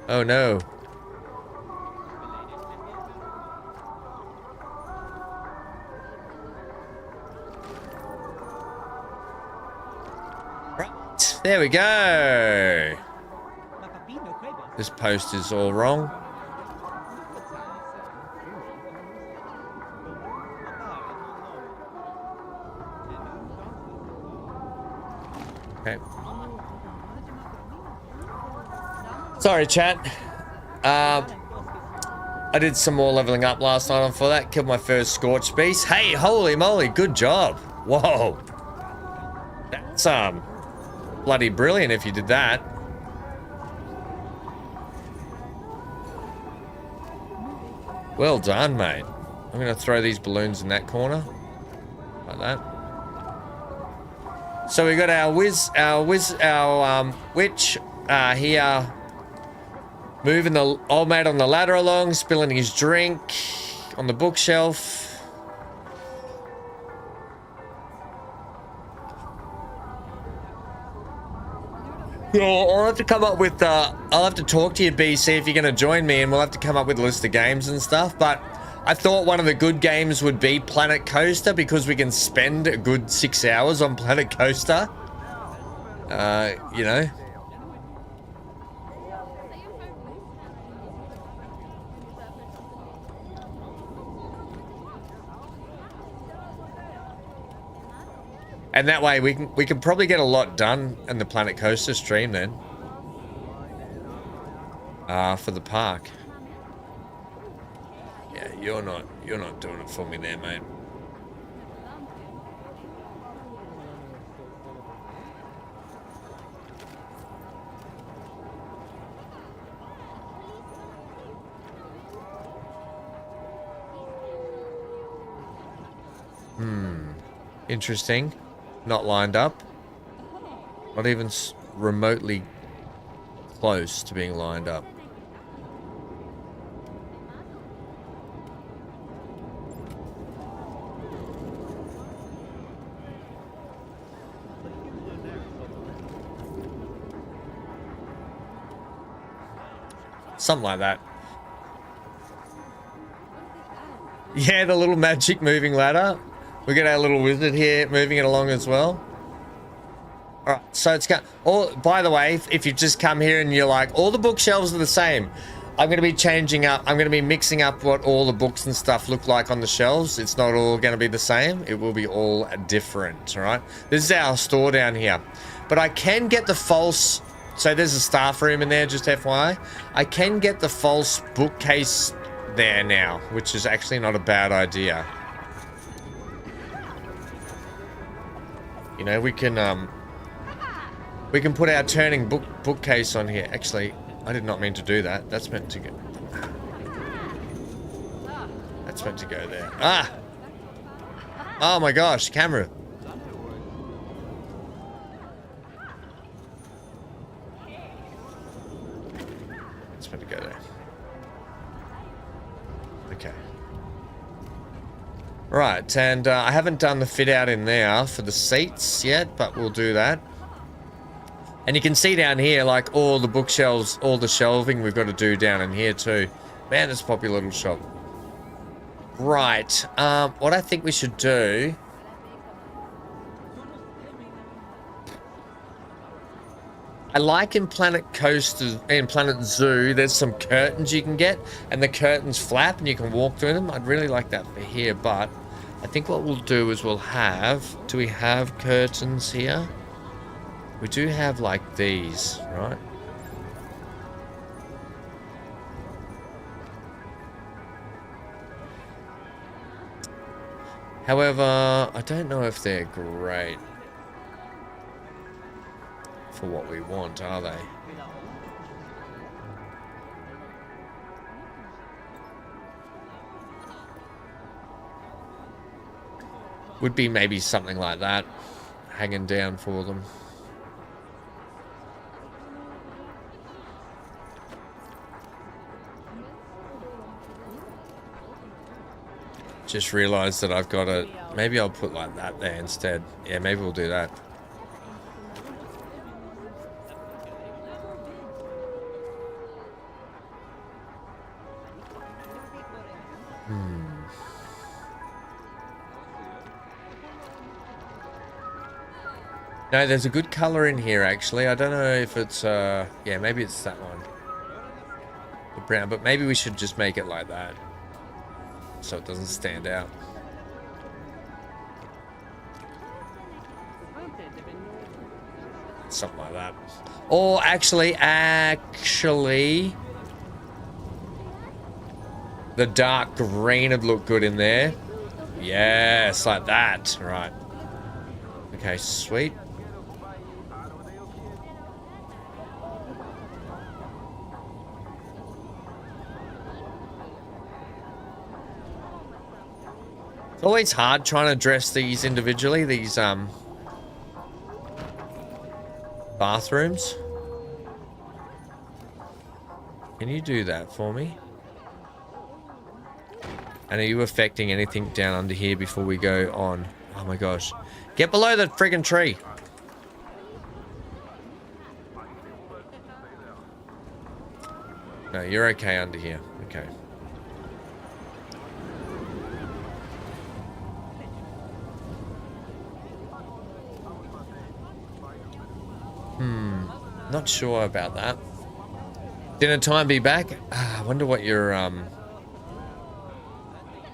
Oh no. Right, there we go. This post is all wrong. Okay. Sorry, chat. I did some more leveling up last night for that. Killed my first Scorched Beast. Hey, holy moly, good job. Whoa. That's bloody brilliant if you did that. Well done, mate. I'm gonna throw these balloons in that corner. Like that. So we got our witch here. Moving the old mate on the ladder along, spilling his drink on the bookshelf. Yeah, I'll have to come up with, I'll have to talk to you, BC, if you're going to join me, and we'll have to come up with a list of games and stuff. But I thought one of the good games would be Planet Coaster, because we can spend a good 6 hours on Planet Coaster. You know. And that way we can probably get a lot done in the Planet Coaster stream then. For the park. Yeah, you're not doing it for me there, mate. Interesting. Not lined up. Not even remotely close to being lined up. Something like that. Yeah, the little magic moving ladder. We got our little wizard here moving it along as well. All right, so it's got all. By the way, if you've just come here and you're like, all the bookshelves are the same, I'm going to be changing up. I'm going to be mixing up what all the books and stuff look like on the shelves. It's not all going to be the same. It will be all different. All right. This is our store down here, but I can get the false. So there's a staff room in there, just FYI. I can get the false bookcase there now, which is actually not a bad idea. You know, we can put our turning bookcase on here. Actually, I did not mean to do that. That's meant to go... That's meant to go there. Ah! Oh my gosh, camera. It's meant to go there. Okay. Right, and I haven't done the fit out in there for the seats yet, but we'll do that. And you can see down here, like, all the bookshelves, all the shelving we've got to do down in here too. Man, this popular little shop. Right, what I think we should do... I like in Planet Coaster, in Planet Zoo, there's some curtains you can get, and the curtains flap and you can walk through them. I'd really like that for here, but I think what we'll do is we'll have... Do we have curtains here? We do have like these, right? However, I don't know if they're great for what we want, are they? Would be maybe something like that hanging down for them. Just realized that I've got a... Maybe I'll put like that there instead. Yeah, maybe we'll do that. No, there's a good color in here, actually. I don't know if it's... Yeah, maybe it's that one. The brown, but maybe we should just make it like that, so it doesn't stand out. Something like that. Or actually, the dark green would look good in there. Yes, like that. Right. Okay, sweet. It's always hard trying to dress these individually, these bathrooms. Can you do that for me? And are you affecting anything down under here before we go on? Oh my gosh. Get below the friggin' tree. No, you're okay under here. Okay. Not sure about that. Dinner time, be back? I wonder what you're,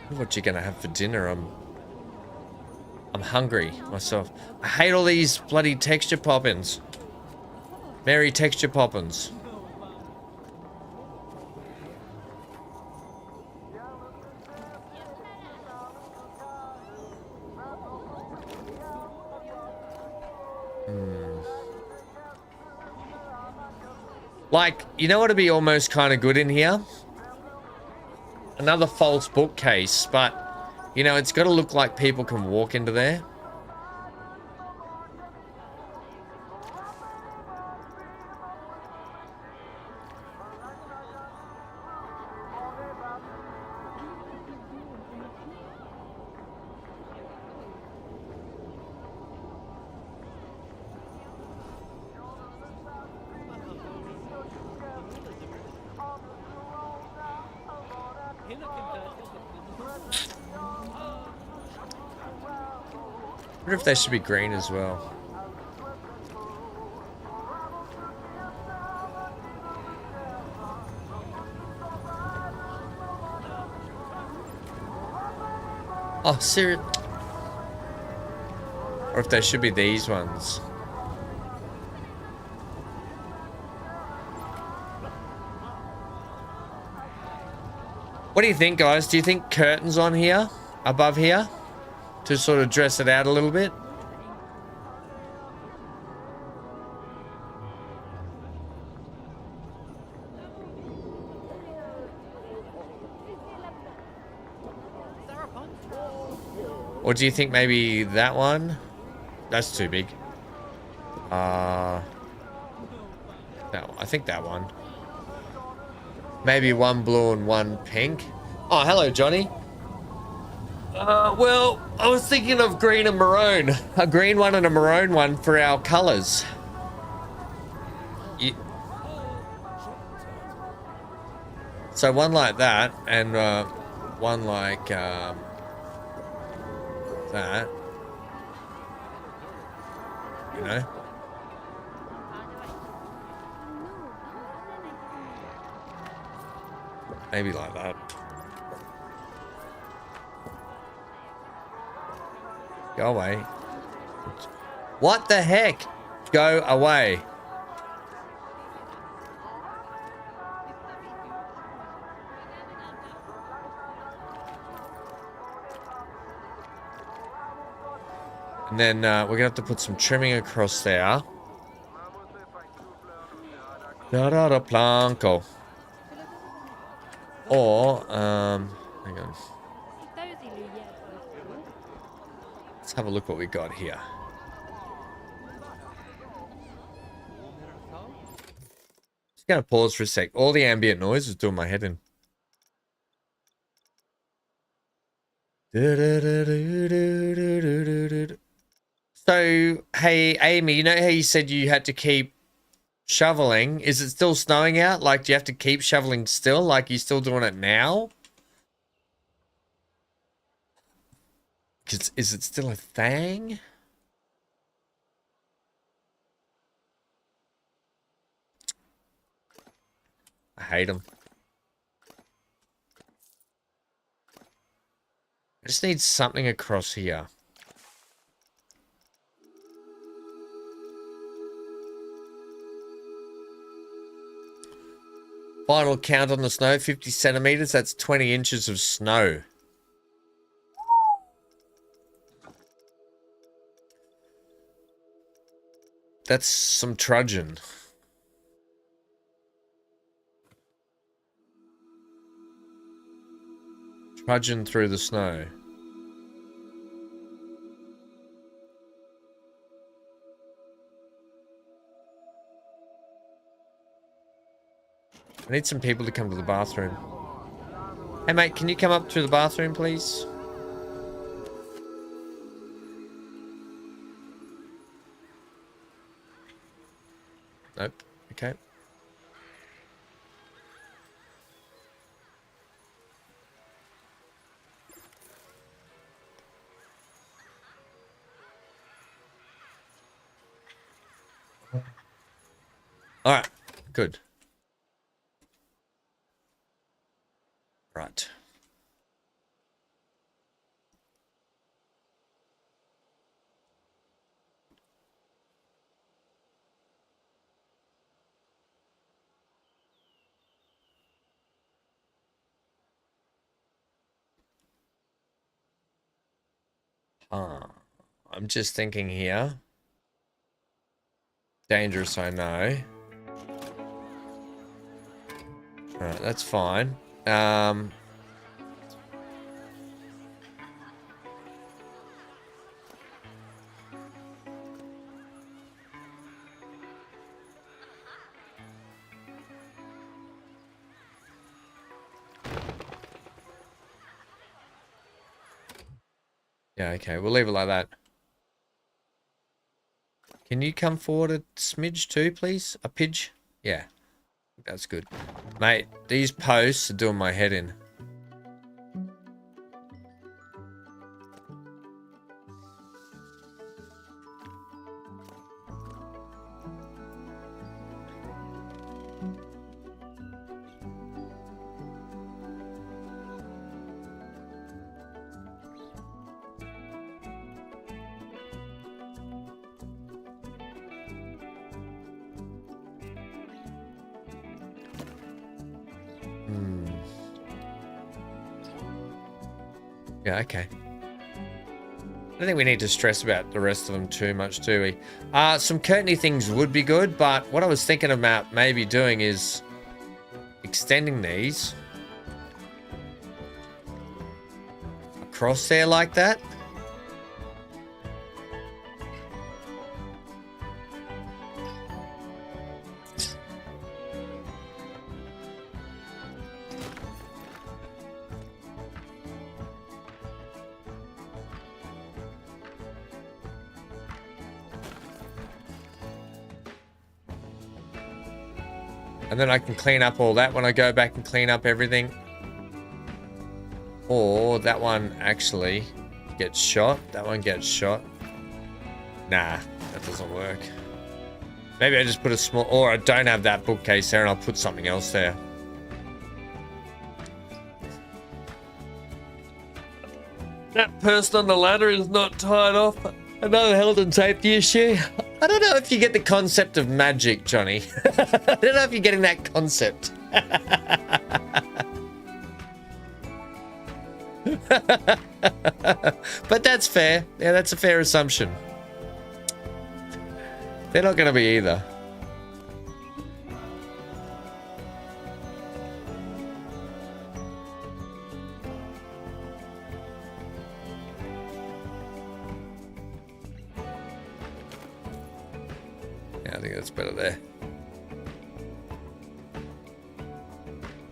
what you're gonna have for dinner. I'm hungry myself. I hate all these bloody texture poppins. Merry texture poppins. Like, you know what would be almost kind of good in here? Another false bookcase, but, you know, it's got to look like people can walk into there. I wonder if they should be green as well. Oh, serious? Or if they should be these ones. What do you think, guys? Do you think curtains on here, above here, to sort of dress it out a little bit? Or do you think maybe that one? That's too big. That one. I think that one. Maybe one blue and one pink. Oh, hello, Johnny. Well, I was thinking of green and maroon. A green one and a maroon one for our colors. So one like that and one like that. You know? Maybe like that. Go away. What the heck? Go away. And then we're gonna have to put some trimming across there. Da-da-da planko. Or, hang on. Let's have a look what we got here. Just gonna pause for a sec. All the ambient noise is doing my head in. So, hey, Amy, you know how you said you had to keep shoveling? Is it still snowing out? Like, do you have to keep shoveling still? Like, you still doing it now? Is it still a thing? I hate them. I just need something across here. Final count on the snow, 50 centimeters. That's 20 inches of snow. That's some trudging. Trudging through the snow. I need some people to come to the bathroom. Hey mate, can you come up to the bathroom, please? Nope. Okay. All right. Good. Right. I'm just thinking here. Dangerous, I know. Alright, that's fine. Yeah, okay, we'll leave it like that. Can you come forward a smidge too, please? A pidge? Yeah, that's good. Mate, these posts are doing my head in. Yeah, okay. I don't think we need to stress about the rest of them too much, do we? Some curtainy things would be good, but what I was thinking about maybe doing is extending these across there like that. And then I can clean up all that when I go back and clean up everything. Or that one actually gets shot. That one gets shot. Nah, that doesn't work. Maybe I just put a small... Or I don't have that bookcase there and I'll put something else there. That person on the ladder is not tied off. Another health and safety issue. I don't know if you get the concept of magic, Johnny. I don't know if you're getting that concept. But that's fair. Yeah, that's a fair assumption. They're not going to be either. Yeah, I think that's better there.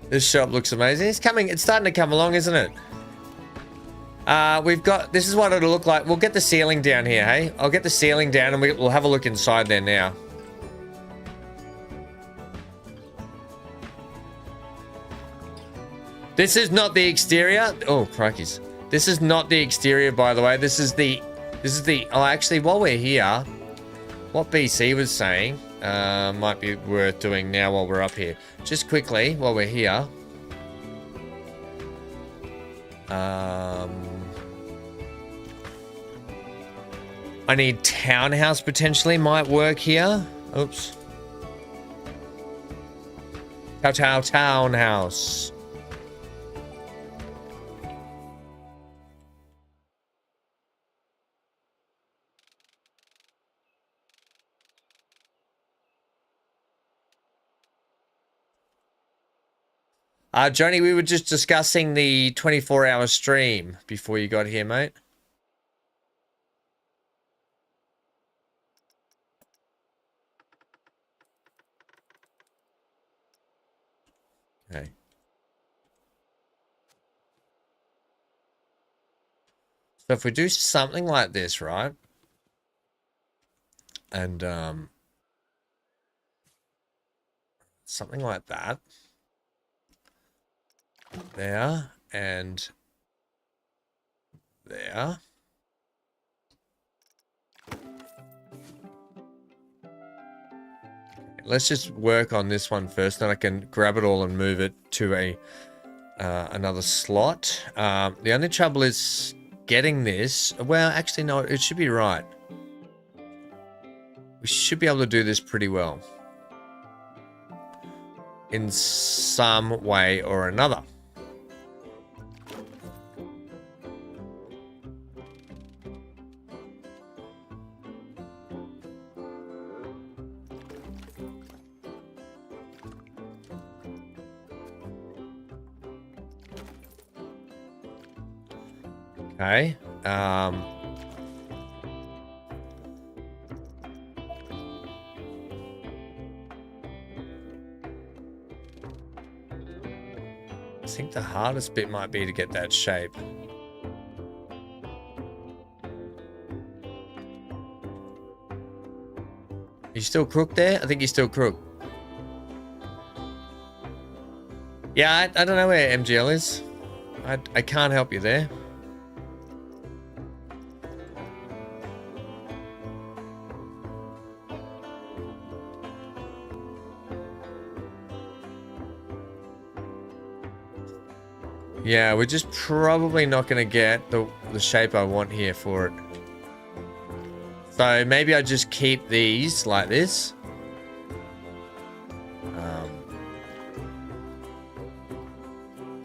This shop looks amazing. It's coming. It's starting to come along, isn't it? We've got... This is what it'll look like. We'll get the ceiling down here, hey? I'll get the ceiling down and we'll have a look inside there now. This is not the exterior. Oh, crikeys. This is not the exterior, by the way. This is the... Oh, actually, while we're here, what BC was saying might be worth doing now while we're up here. Just quickly, while we're here. I need townhouse potentially might work here. Oops. Townhouse. Johnny, we were just discussing the 24-hour stream before you got here, mate. Okay. So if we do something like this, right? And something like that. There and there. Let's just work on this one first, then I can grab it all and move it to a another slot. The only trouble is getting this. Well, actually, no, it should be right. We should be able to do this pretty well. In some way or another. Okay. I think the hardest bit might be to get that shape. You still crook there? I think you're still crook. Yeah, I don't know where MGL is. I can't help you there. Yeah, we're just probably not going to get the shape I want here for it. So maybe I just keep these like this.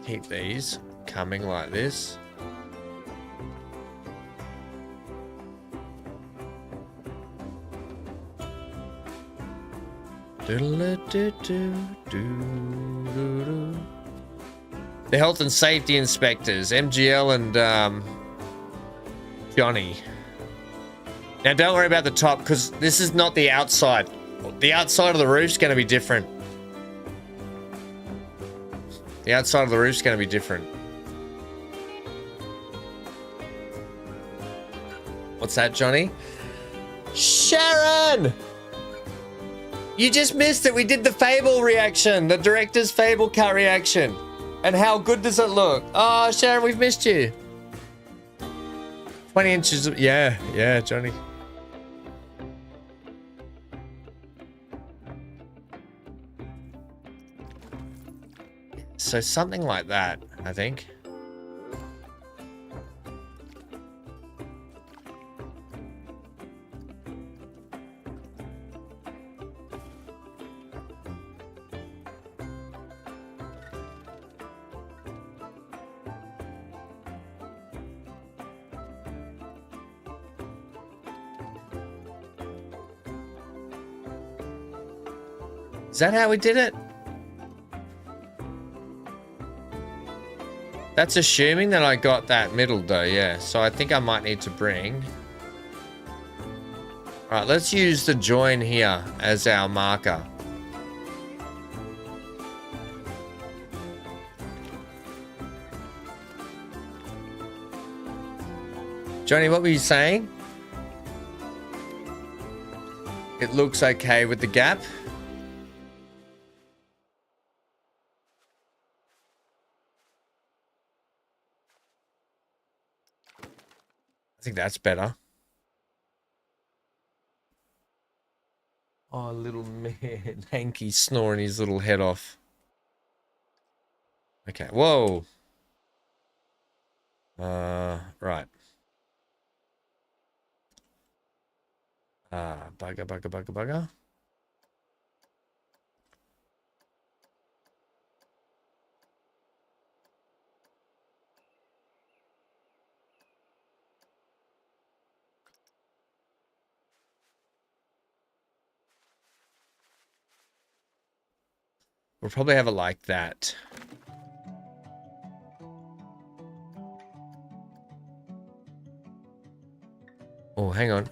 Keep these coming like this. The health and safety inspectors, MGL and Johnny. Now don't worry about the top because this is not the outside. The outside of the roof's going to be different. The outside of the roof's going to be different. What's that, Johnny? Sharon! You just missed it. We did the Fable reaction, the director's Fable cut reaction. And how good does it look? Oh, Sharon, we've missed you. 20 inches. Yeah, Johnny. So something like that, I think. Is that how we did it? That's assuming that I got that middle though, yeah. So I think I might need to bring... Alright, let's use the join here as our marker. Johnny, what were you saying? It looks okay with the gap. I think that's better. Oh, little man. Hanky's snoring his little head off. Okay, whoa. Right. Bugger. We'll probably have it like that. Oh, hang on.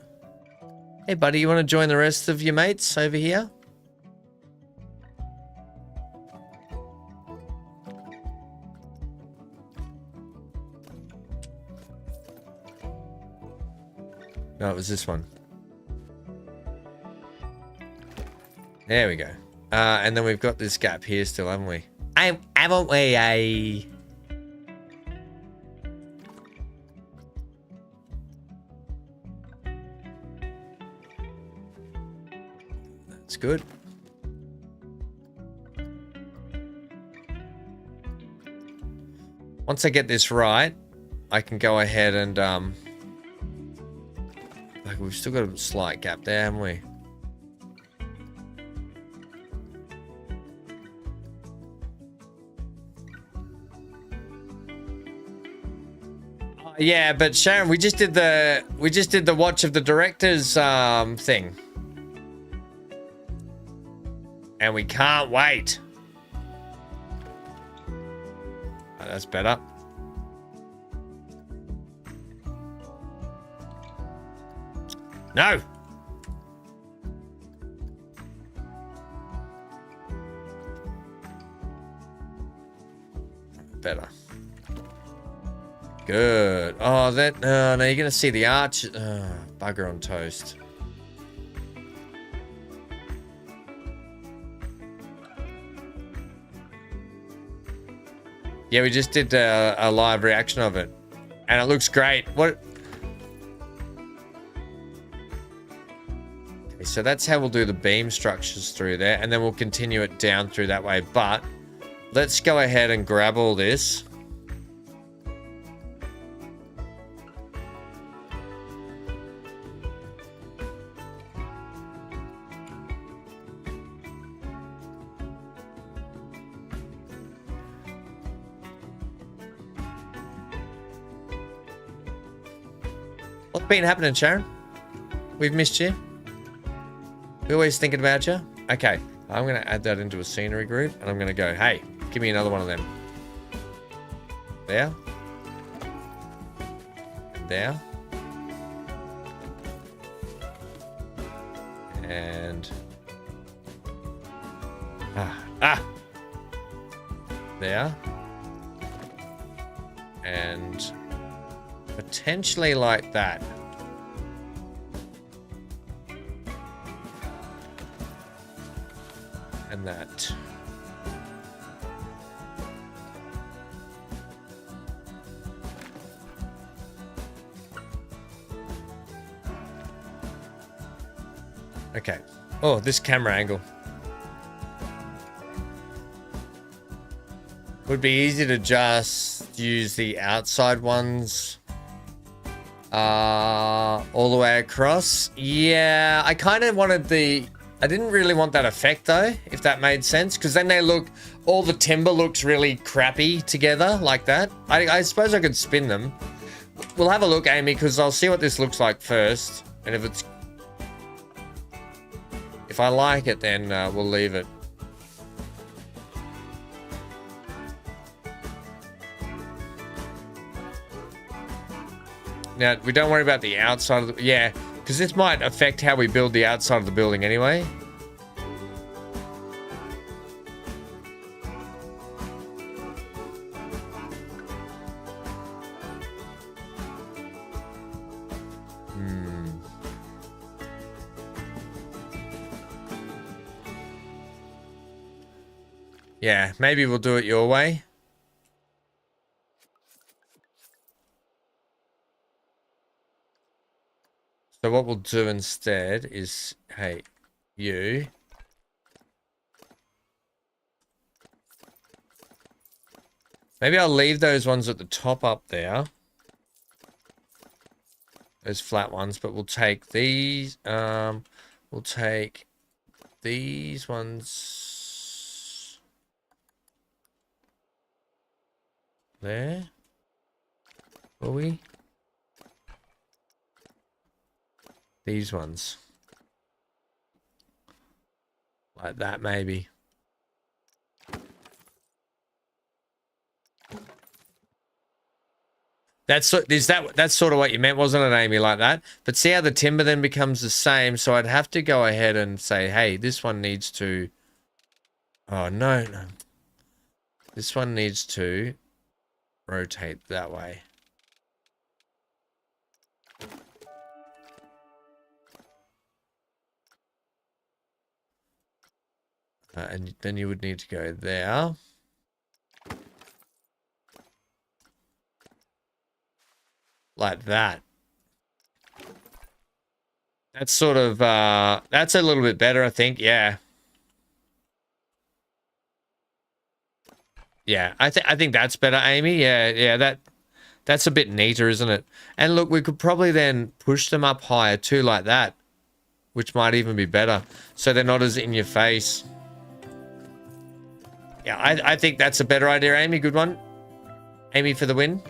Hey, buddy, you want to join the rest of your mates over here? No, it was this one. There we go. And then we've got this gap here still, haven't we? Haven't we? That's good. Once I get this right, I can go ahead and like we've still got a slight gap there, haven't we? Yeah, but Sharon, we just did the watch of the director's thing. And we can't wait. Oh, that's better. No. Better. Good. Oh, that. No, you're gonna see the arch. Bugger on toast. Yeah, we just did a live reaction of it, and it looks great. What? Okay, so that's how we'll do the beam structures through there, and then we'll continue it down through that way. But let's go ahead and grab all this. What's been happening, Sharon? We've missed you. We're always thinking about you. Okay, I'm going to add that into a scenery group, and I'm going to go, hey, give me another one of them. There. There. And... There. And... potentially like that. and that. Okay. Oh, this camera angle. Would be easy to just use the outside ones all the way across. Yeah, I kind of wanted the... I didn't really want that effect though, if that made sense, because then they look... all the timber looks really crappy together like that. I suppose I could spin them. We'll have a look, Amy, because I'll see what this looks like first. And if it's... if I like it, then we'll leave it. Now, we don't worry about the outside of the... yeah, because this might affect how we build the outside of the building anyway. Yeah, maybe we'll do it your way. So what we'll do instead is, hey, you. Maybe I'll leave those ones at the top up there. Those flat ones, but we'll take these, we'll take these ones there. Will we? These ones. Like that, maybe. That's sort of what you meant, wasn't it, Amy? Like that. But see how the timber then becomes the same. So I'd have to go ahead and say, hey, this one needs to... oh, no. This one needs to rotate that way. And then you would need to go there. Like that. That's sort of, that's a little bit better, I think. Yeah. Yeah, I think that's better, Amy. Yeah, that's a bit neater, isn't it? And look, we could probably then push them up higher too, like that. Which might even be better. So they're not as in your face. Yeah, I think that's a better idea, Amy. Good one. Amy for the win.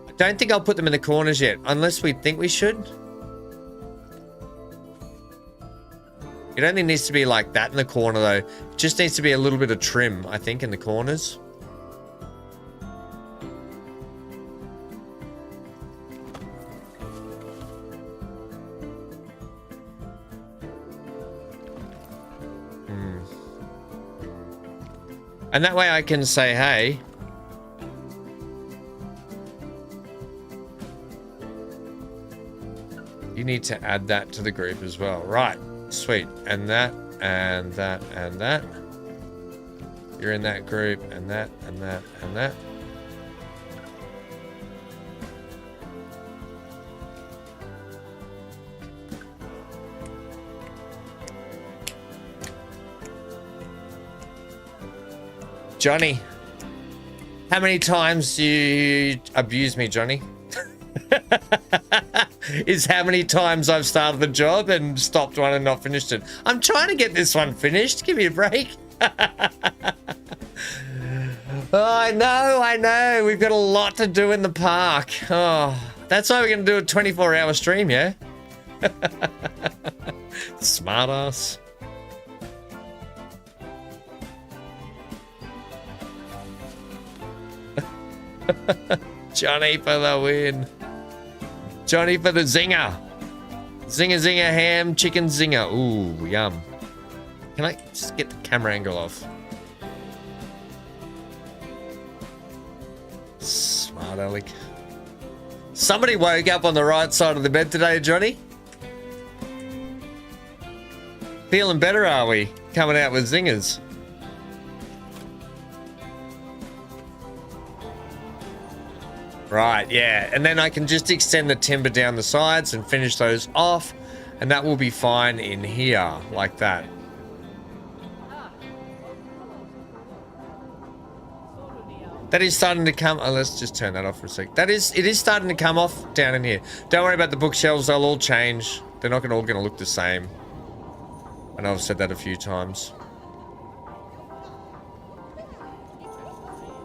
I don't think I'll put them in the corners yet, unless we think we should. It only needs to be like that in the corner, though. It just needs to be a little bit of trim, I think, in the corners. And that way I can say, hey, you need to add that to the group as well. Right, sweet. And that, and that, and that. You're in that group, and that, and that, and that. Johnny, how many times do you abuse me, Johnny? Is how many times I've started the job and stopped one and not finished it. I'm trying to get this one finished. Give me a break. Oh, I know. We've got a lot to do in the park. Oh, that's why we're going to do a 24-hour stream, yeah? Smart ass. Johnny for the win. Johnny for the zinger. Zinger, zinger, ham, chicken zinger. Ooh, yum. Can I just get the camera angle off? Smart Alec. Somebody woke up on the right side of the bed today, Johnny. Feeling better, are we? Coming out with zingers. Right, yeah. And then I can just extend the timber down the sides and finish those off. And that will be fine in here, like that. That is starting to come. Oh, let's just turn that off for a sec. It is starting to come off down in here. Don't worry about the bookshelves. They'll all change. They're not all going to look the same. I know I've said that a few times.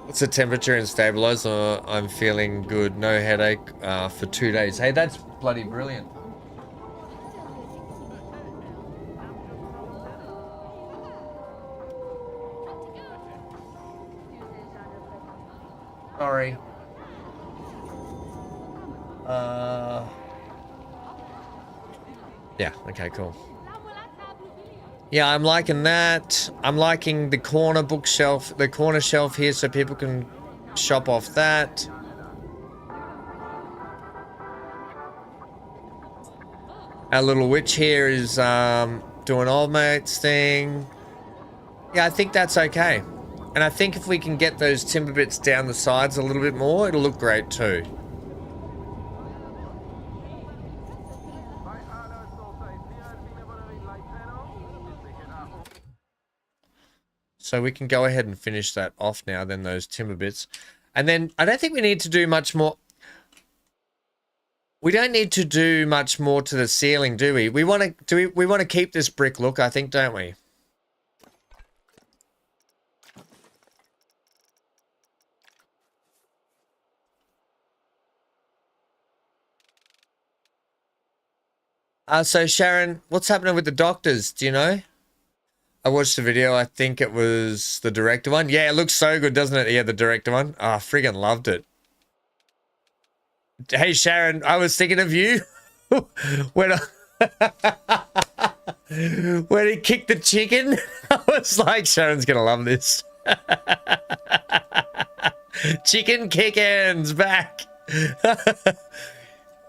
What's the temperature and stabilizer? I'm feeling good. No headache for 2 days. Hey, that's bloody brilliant. Sorry. Yeah, okay, cool. Yeah, I'm liking that. I'm liking the corner bookshelf, the corner shelf here so people can shop off that. Our little witch here is doing old mate's thing. Yeah, I think that's okay. And I think if we can get those timber bits down the sides a little bit more, it'll look great too. So we can go ahead and finish that off now, then those timber bits. And then I don't think we need to do much more. We don't need to do much more to the ceiling, do we? We want to keep this brick look, I think, don't we? So Sharon, what's happening with the doctors? Do you know? I watched the video. I think it was the director one. Yeah, it looks so good, doesn't it? Yeah, the director one. Oh, I friggin' loved it. Hey, Sharon, I was thinking of you when when he kicked the chicken. I was like, Sharon's gonna love this. Chicken kickin's back.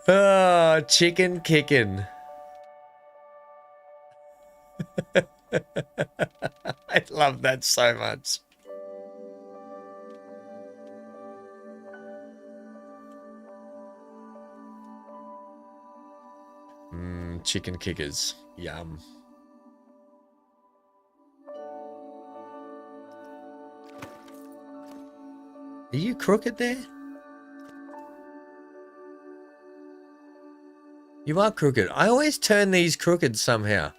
Oh, chicken kicking. I love that so much. Chicken kickers. Yum. Are you crooked there? You are crooked. I always turn these crooked somehow.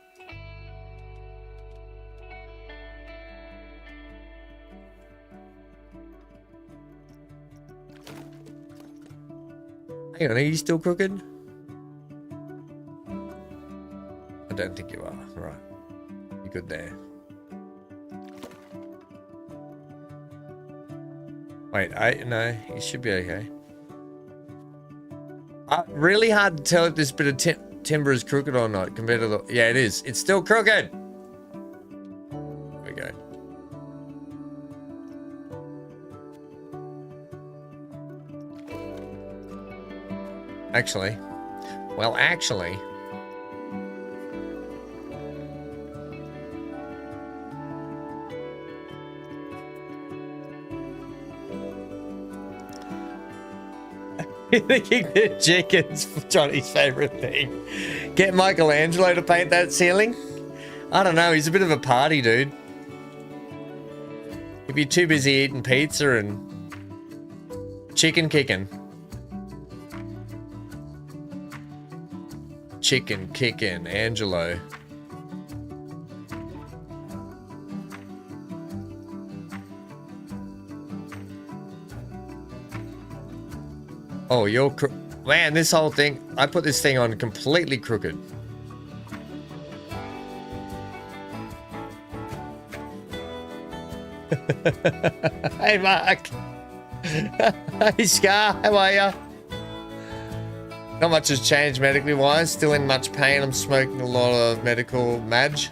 Hang on, are you still crooked? I don't think you are. Right. You're good there. Wait, no, you should be okay. Really hard to tell if this bit of timber is crooked or not compared to the... Yeah, it is. It's still crooked. There we go. Actually. Well, actually... Thinking the chicken's Johnny's favourite thing. Get Michelangelo to paint that ceiling? I don't know, he's a bit of a party dude. He'd be too busy eating pizza and chicken kicking. Chicken kicking, Angelo. Oh, you're man, this whole thing, I put this thing on completely crooked. Hey, Mark. Hey, Scar, how are ya? Not much has changed medically wise. Still in much pain. I'm smoking a lot of medical madge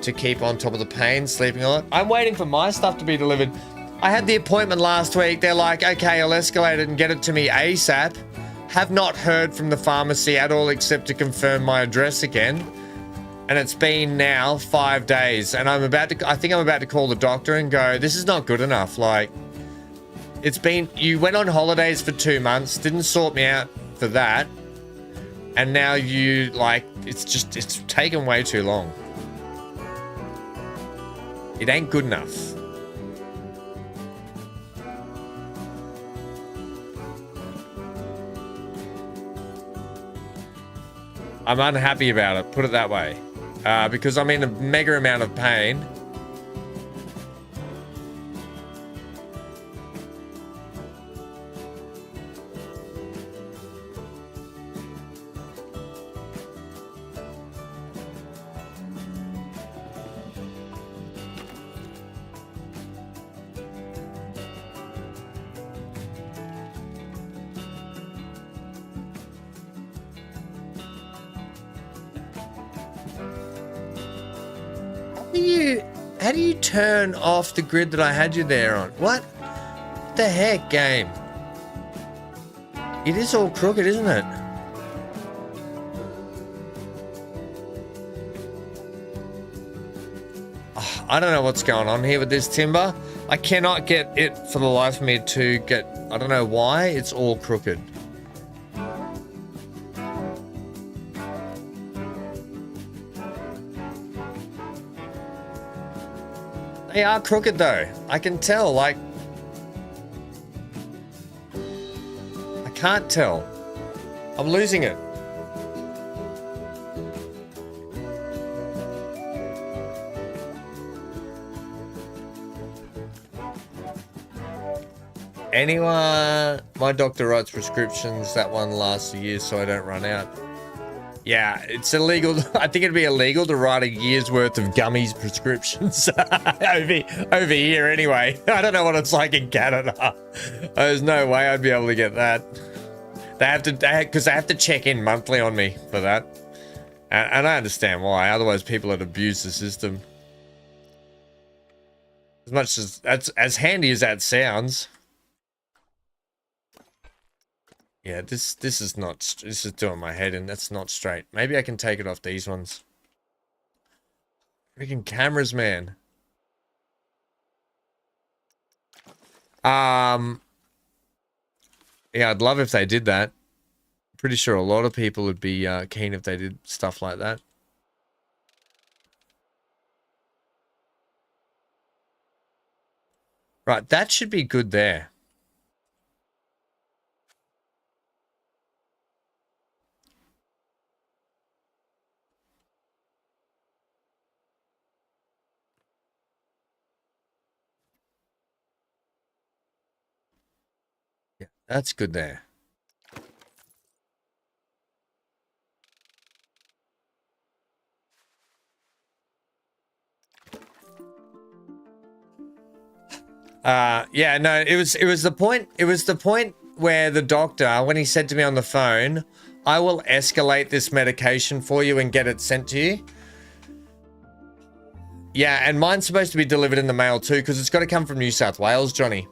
to keep on top of the pain, sleeping a lot. I'm waiting for my stuff to be delivered. I had the appointment last week. They're like, okay, I'll escalate it and get it to me ASAP. have not heard from the pharmacy at all except to confirm my address again. And it's been now 5 days, and I think I'm about to call the doctor and go, this is not good enough. Like, you went on holidays for 2 months, didn't sort me out for that. And now you, like, it's taken way too long. It ain't good enough. I'm unhappy about it, put it that way. Because I'm in a mega amount of pain. How do you turn off the grid that I had you there on? What the heck, game? It is all crooked, isn't it? Oh, I don't know what's going on here with this timber. I cannot get it for the life of me to get... I don't know why. It's all crooked. They are crooked though. I can tell, like... I can't tell. I'm losing it. Anyone... My doctor writes prescriptions. That one lasts a year so I don't run out. Yeah, it's illegal. I think it'd be illegal to write a year's worth of gummies prescriptions over here anyway. I don't know what it's like in Canada. There's no way I'd be able to get that. Because they have to check in monthly on me for that. And I understand why. Otherwise, people would abuse the system. As much as handy as that sounds. Yeah, this is not, this is doing my head in. That's not straight. Maybe I can take it off these ones. Freaking cameras, man. Yeah, I'd love if they did that. Pretty sure a lot of people would be keen if they did stuff like that. Right, that should be good there. Yeah, that's good there. Yeah, no, it was the point where the doctor, when he said to me on the phone, I will escalate this medication for you and get it sent to you. Yeah, and mine's supposed to be delivered in the mail too, because it's got to come from New South Wales, Johnny.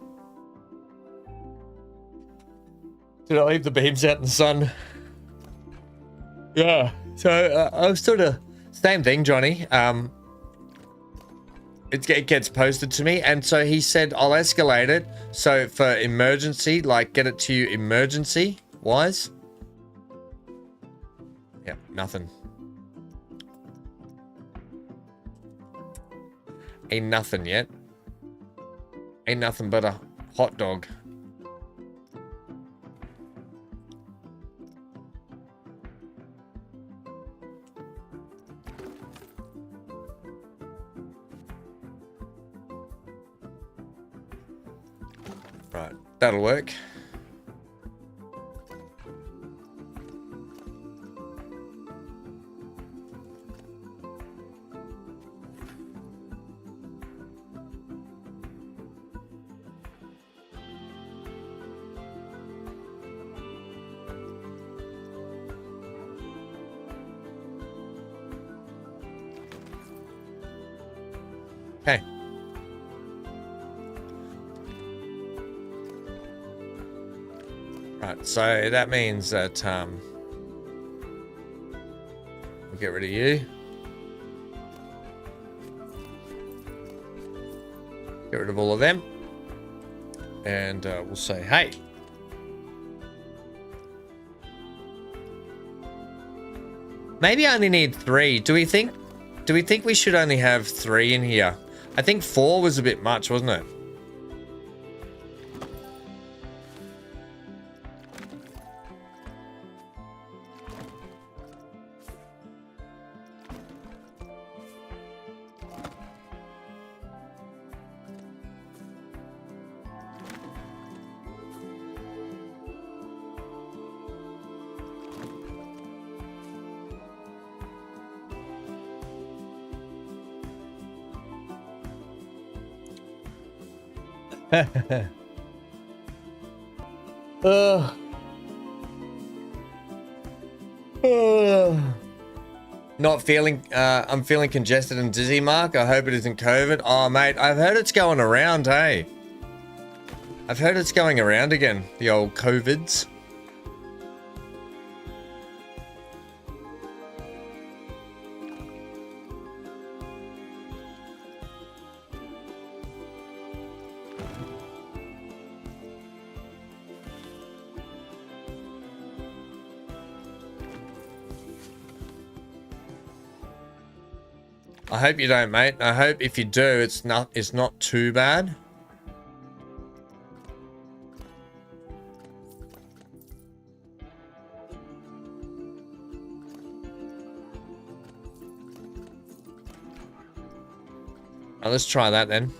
Did I leave the beams out in the sun? Yeah, so I was sort of, same thing, Johnny. It gets posted to me, and so he said I'll escalate it. So for emergency, like get it to you emergency wise. Yeah, nothing. Ain't nothing yet. Ain't nothing but a hot dog. Right, that'll work. Okay. Right, so that means that we'll get rid of you. Get rid of all of them. And we'll say, hey. Maybe I only need 3. Do we think we should only have 3 in here? I think 4 was a bit much, wasn't it? Not feeling, I'm feeling congested and dizzy, Mark. I hope it isn't COVID. Oh, mate, I've heard it's going around, hey. I've heard it's going around again, the old COVIDs. I hope you don't, mate. I hope if you do, it's not too bad. Now, let's try that then.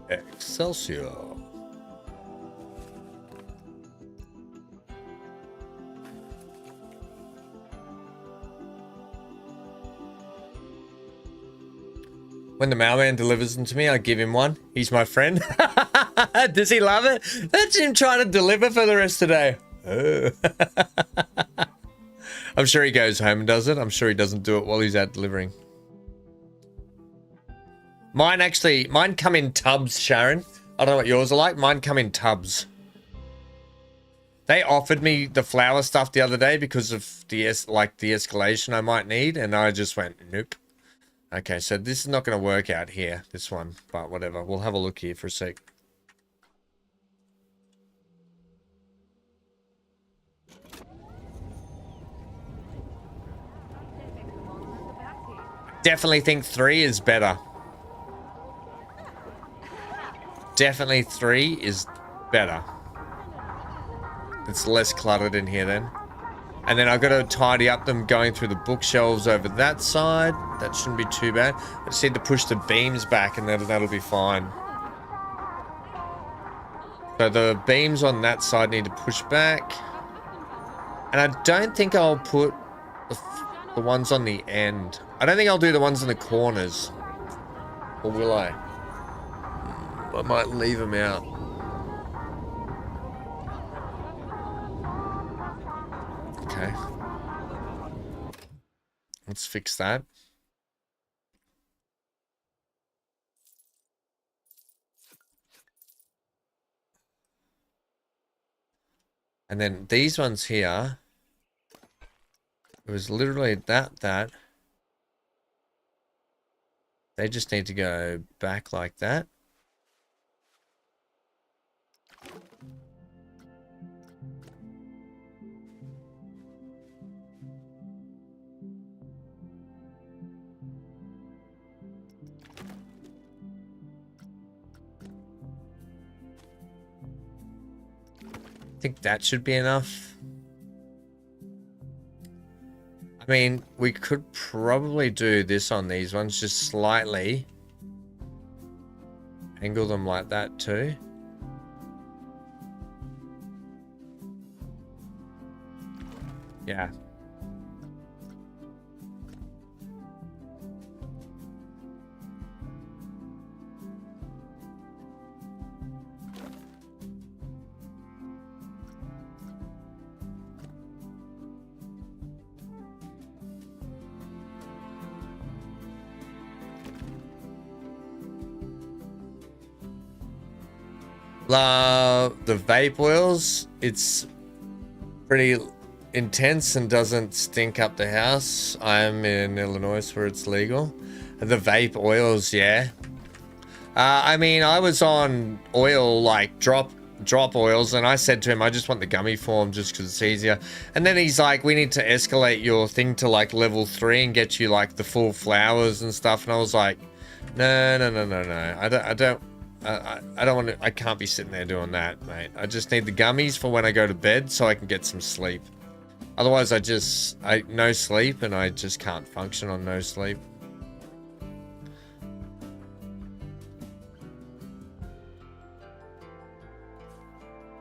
Excelsior. When the mailman delivers them to me, I give him one. He's my friend. Does he love it? That's him trying to deliver for the rest of the day. Oh. I'm sure he goes home and does it. I'm sure he doesn't do it while he's out delivering. Mine come in tubs, Sharon. I don't know what yours are like. Mine come in tubs. They offered me the flower stuff the other day because of the escalation I might need, and I just went, nope. Okay, so this is not going to work out here, this one, but whatever. We'll have a look here for a sec. Definitely think 3 is better. Definitely 3 is better. It's less cluttered in here then. And then I've got to tidy up them going through the bookshelves over that side. That shouldn't be too bad. I just need to push the beams back and that'll be fine. So the beams on that side need to push back. And I don't think I'll put the ones on the end. I don't think I'll do the ones in the corners. Or will I? I might leave them out. Okay. Let's fix that. And then these ones here, it was literally that. They just need to go back like that. I think that should be enough. I mean, we could probably do this on these ones, just slightly angle them like that too. Yeah. The vape oils, it's pretty intense and doesn't stink up the house. I'm in Illinois where it's legal. The vape oils, yeah. I mean, I was on oil, like drop oils, and I said to him, I just want the gummy form just because it's easier. And then he's like, we need to escalate your thing to like level 3 and get you like the full flowers and stuff. And I was like, no. I don't want to, I can't be sitting there doing that, mate. I just need the gummies for when I go to bed so I can get some sleep. Otherwise, I no sleep and I just can't function on no sleep.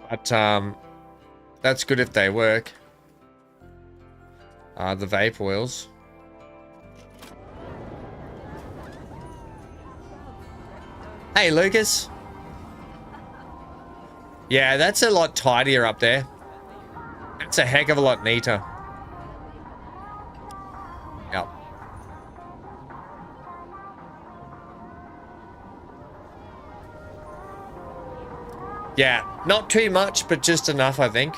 But, that's good if they work. The vape oils. Hey, Lucas. Yeah, that's a lot tidier up there. It's a heck of a lot neater. Yep. Yeah, not too much, but just enough, I think.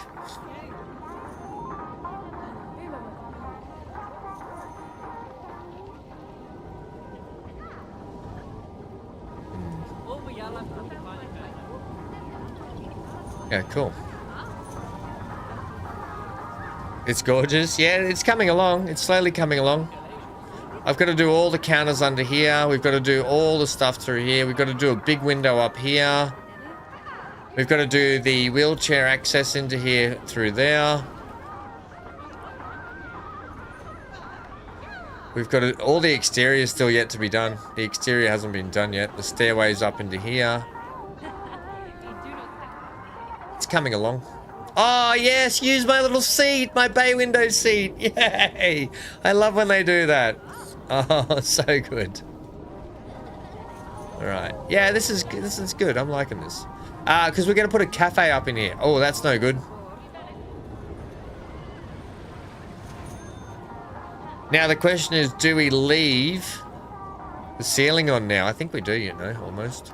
Yeah, cool. It's gorgeous. Yeah, it's coming along. It's slowly coming along. I've got to do all the counters under here. We've got to do all the stuff through here. We've got to do a big window up here. We've got to do the wheelchair access into here through there. We've got to, all the exterior is still yet to be done. The exterior hasn't been done yet. The stairway's up into here. It's coming along. Oh, yes, use my little seat, my bay window seat. Yay! I love when they do that. Oh, so good. All right. Yeah, this is good. I'm liking this. Because we're going to put a cafe up in here. Oh, that's no good. Now, the question is, do we leave the ceiling on now? I think we do, you know, almost.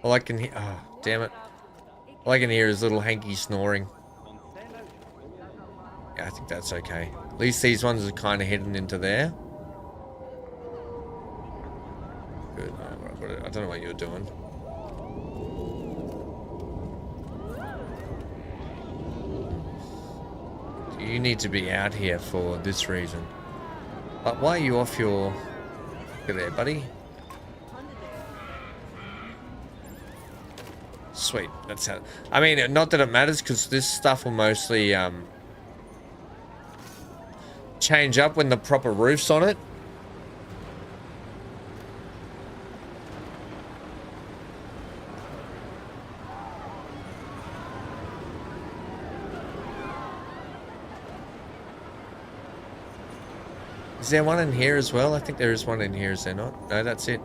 All I can hear, oh, damn it. All I can hear is little Hanky snoring. Yeah, I think that's okay. At least these ones are kind of hidden into there. Good. I don't know what you're doing. You need to be out here for this reason. But why are you off your... Look at there, buddy. Sweet, that's how... I mean, not that it matters, because this stuff will mostly change up when the proper roof's on it. Is there one in here as well? I think there is one in here, is there not? No, that's it.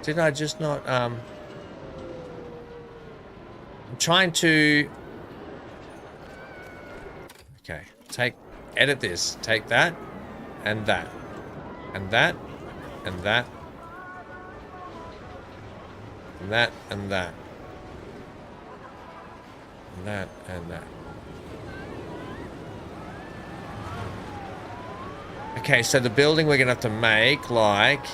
Did I just not, I'm trying to, okay, edit this, take that, and that, and that, and that, and that, and that, and that, and that. Okay, so the building we're gonna have to make, like,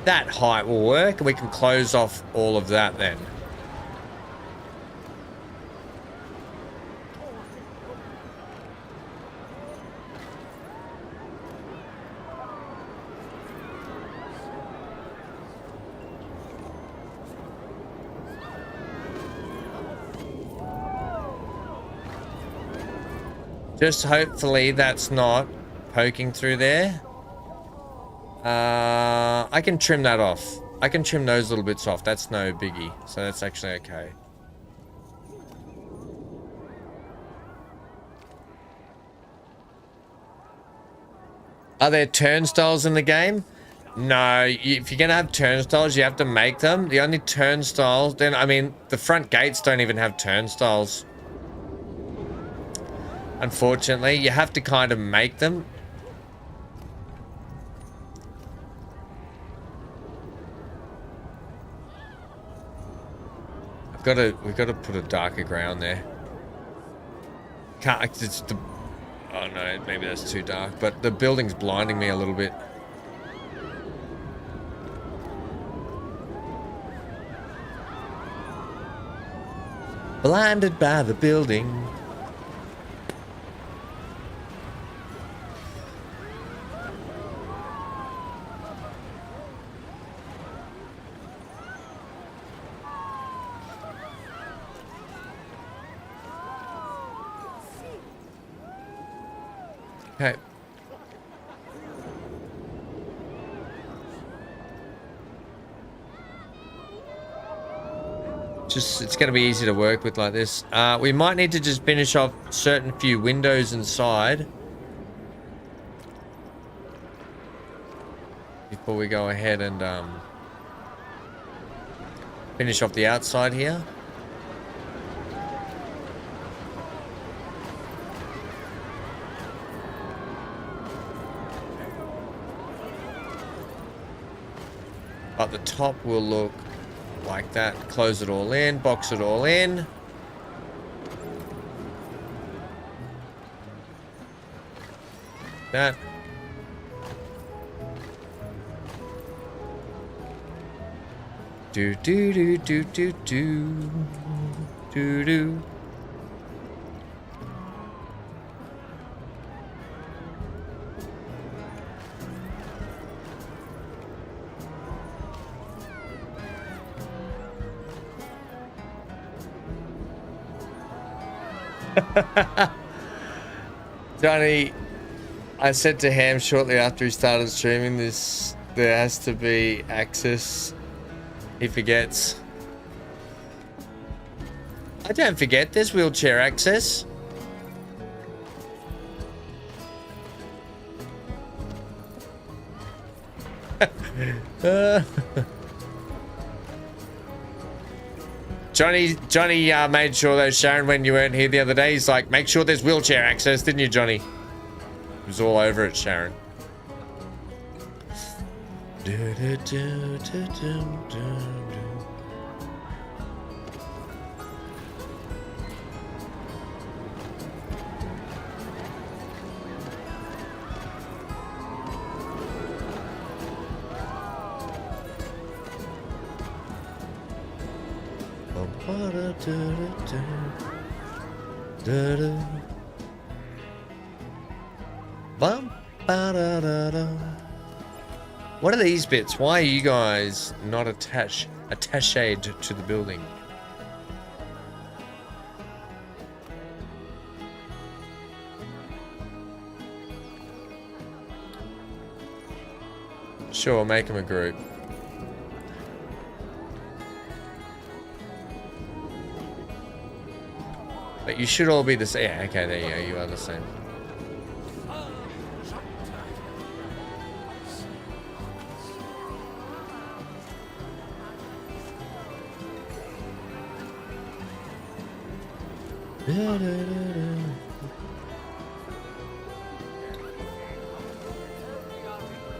that height will work, and we can close off all of that then. Just hopefully that's not poking through there. I can trim that off. I can trim those little bits off. That's no biggie. So that's actually okay. Are there turnstiles in the game? No, if you're going to have turnstiles, you have to make them. The only turnstiles, then, I mean, the front gates don't even have turnstiles. Unfortunately, you have to kind of make them. We've got to put a darker ground there. Can't, it's the, oh no, maybe that's too dark, but the building's blinding me a little bit. Blinded by the building. Okay. It's going to be easy to work with like this. We might need to just finish off certain few windows inside before we go ahead and finish off the outside here. But the top will look like that. Close it all in, box it all in. That. Do do do do do do do do. Johnny, I said to Ham shortly after he started streaming this, there has to be access. He forgets. I don't forget, there's wheelchair access. Johnny made sure though, Sharon, when you weren't here the other day, he's like, make sure there's wheelchair access, didn't you, Johnny? He was all over it, Sharon. What are these bits? Why are you guys not attached to the building? Sure, make them a group. But you should all be the same. Yeah, okay, there you go. You are the same.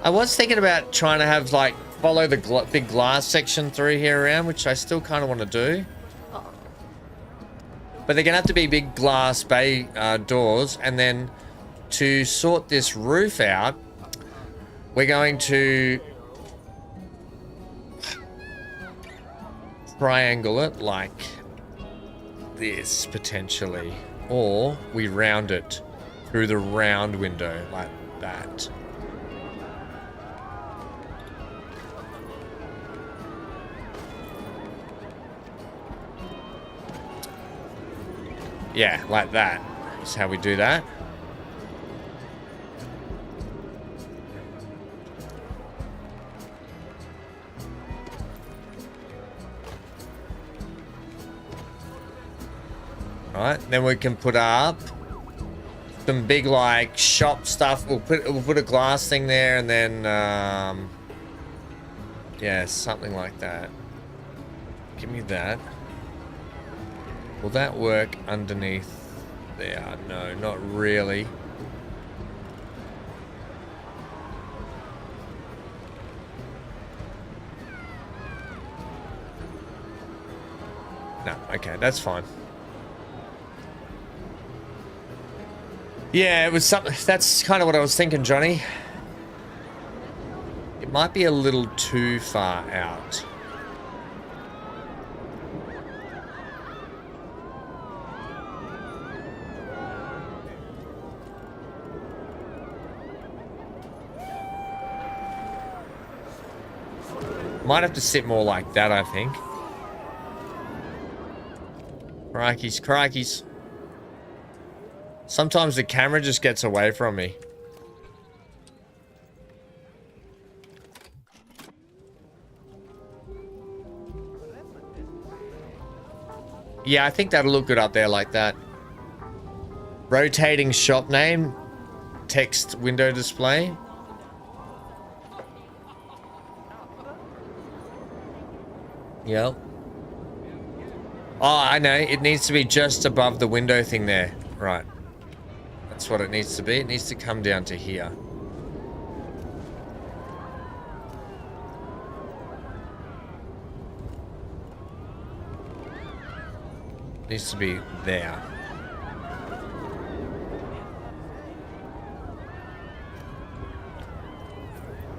I was thinking about trying to have, like, follow the big glass section through here around, which I still kind of want to do. But they're going to have to be big glass bay doors. And then to sort this roof out, we're going to triangle it like this, potentially. Or we round it through the round window like that. Yeah, like that is how we do that. Right, then we can put up some big like shop stuff. We'll put a glass thing there, and then yeah, something like that. Give me that. Will that work underneath there? No, not really. No, okay, that's fine. Yeah, it was something. That's kind of what I was thinking, Johnny. It might be a little too far out. Might have to sit more like that, I think. Crikeys, crikeys. Sometimes the camera just gets away from me. Yeah, I think that'll look good up there like that. Rotating shop name. Text window display. Yep. Oh, I know. It needs to be just above the window thing there. Right. That's what it needs to be. It needs to come down to here. It needs to be there.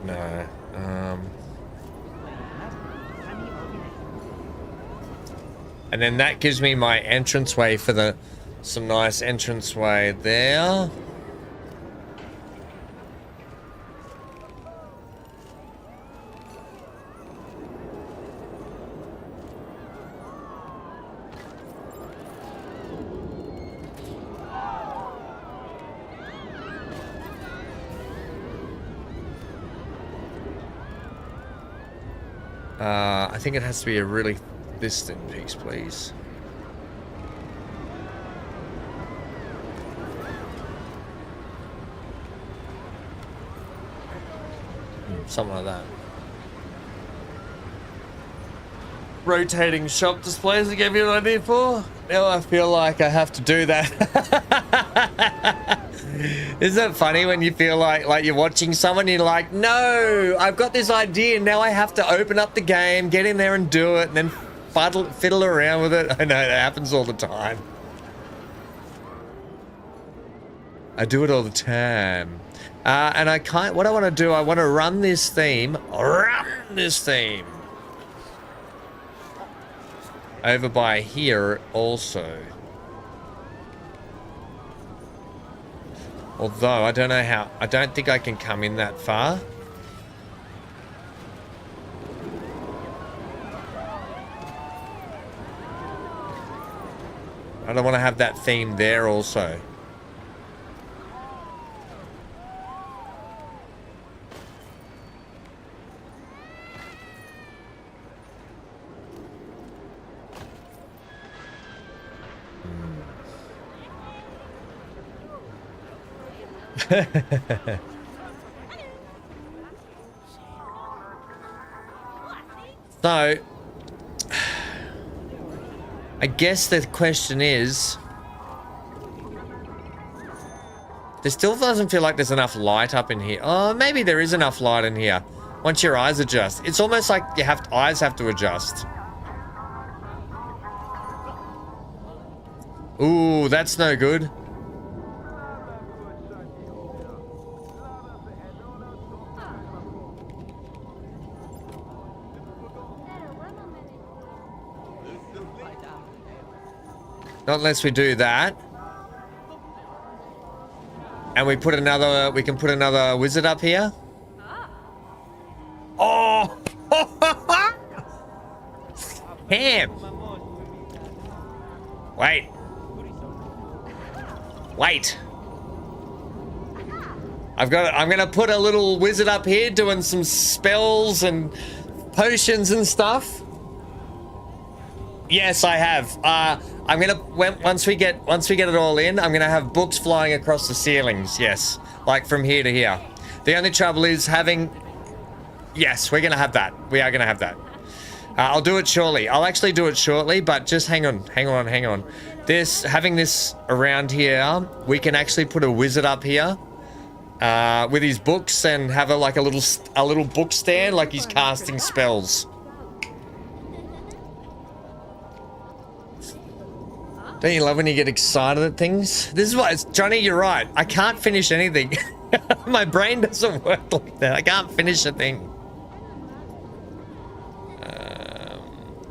No. And then that gives me my entranceway for some nice entranceway there. I think it has to be a really distant piece, please. Something like that. Rotating shop displays I gave you an idea for. Now I feel like I have to do that. Isn't it funny when you feel like you're watching someone, you're like, no, I've got this idea, now I have to open up the game, get in there and do it, and then fiddle around with it. I know, that happens all the time. I do it all the time. And what I want to do, I want to run this theme over by here also. Although, I don't know how, I don't think I can come in that far. I don't want to have that theme there also. So, I guess the question is, there still doesn't feel like there's enough light up in here. Oh, maybe there is enough light in here. Once your eyes adjust. It's almost like eyes have to adjust. Ooh, that's no good. Not unless we do that. And we put another, we can put another wizard up here. Oh! Ham! Wait. Wait. I'm gonna put a little wizard up here doing some spells and potions and stuff. Yes, I have. I'm gonna once we get it all in, I'm gonna have books flying across the ceilings. Yes, like from here to here. The only trouble is having. Yes, we're gonna have that. We are gonna have that. I'll do it shortly. I'll actually do it shortly, but just hang on. Having this around here, we can actually put a wizard up here with his books and have a little book stand, like he's casting spells. Don't you love when you get excited at things? This is what, Johnny, you're right. I can't finish anything. My brain doesn't work like that. I can't finish a thing.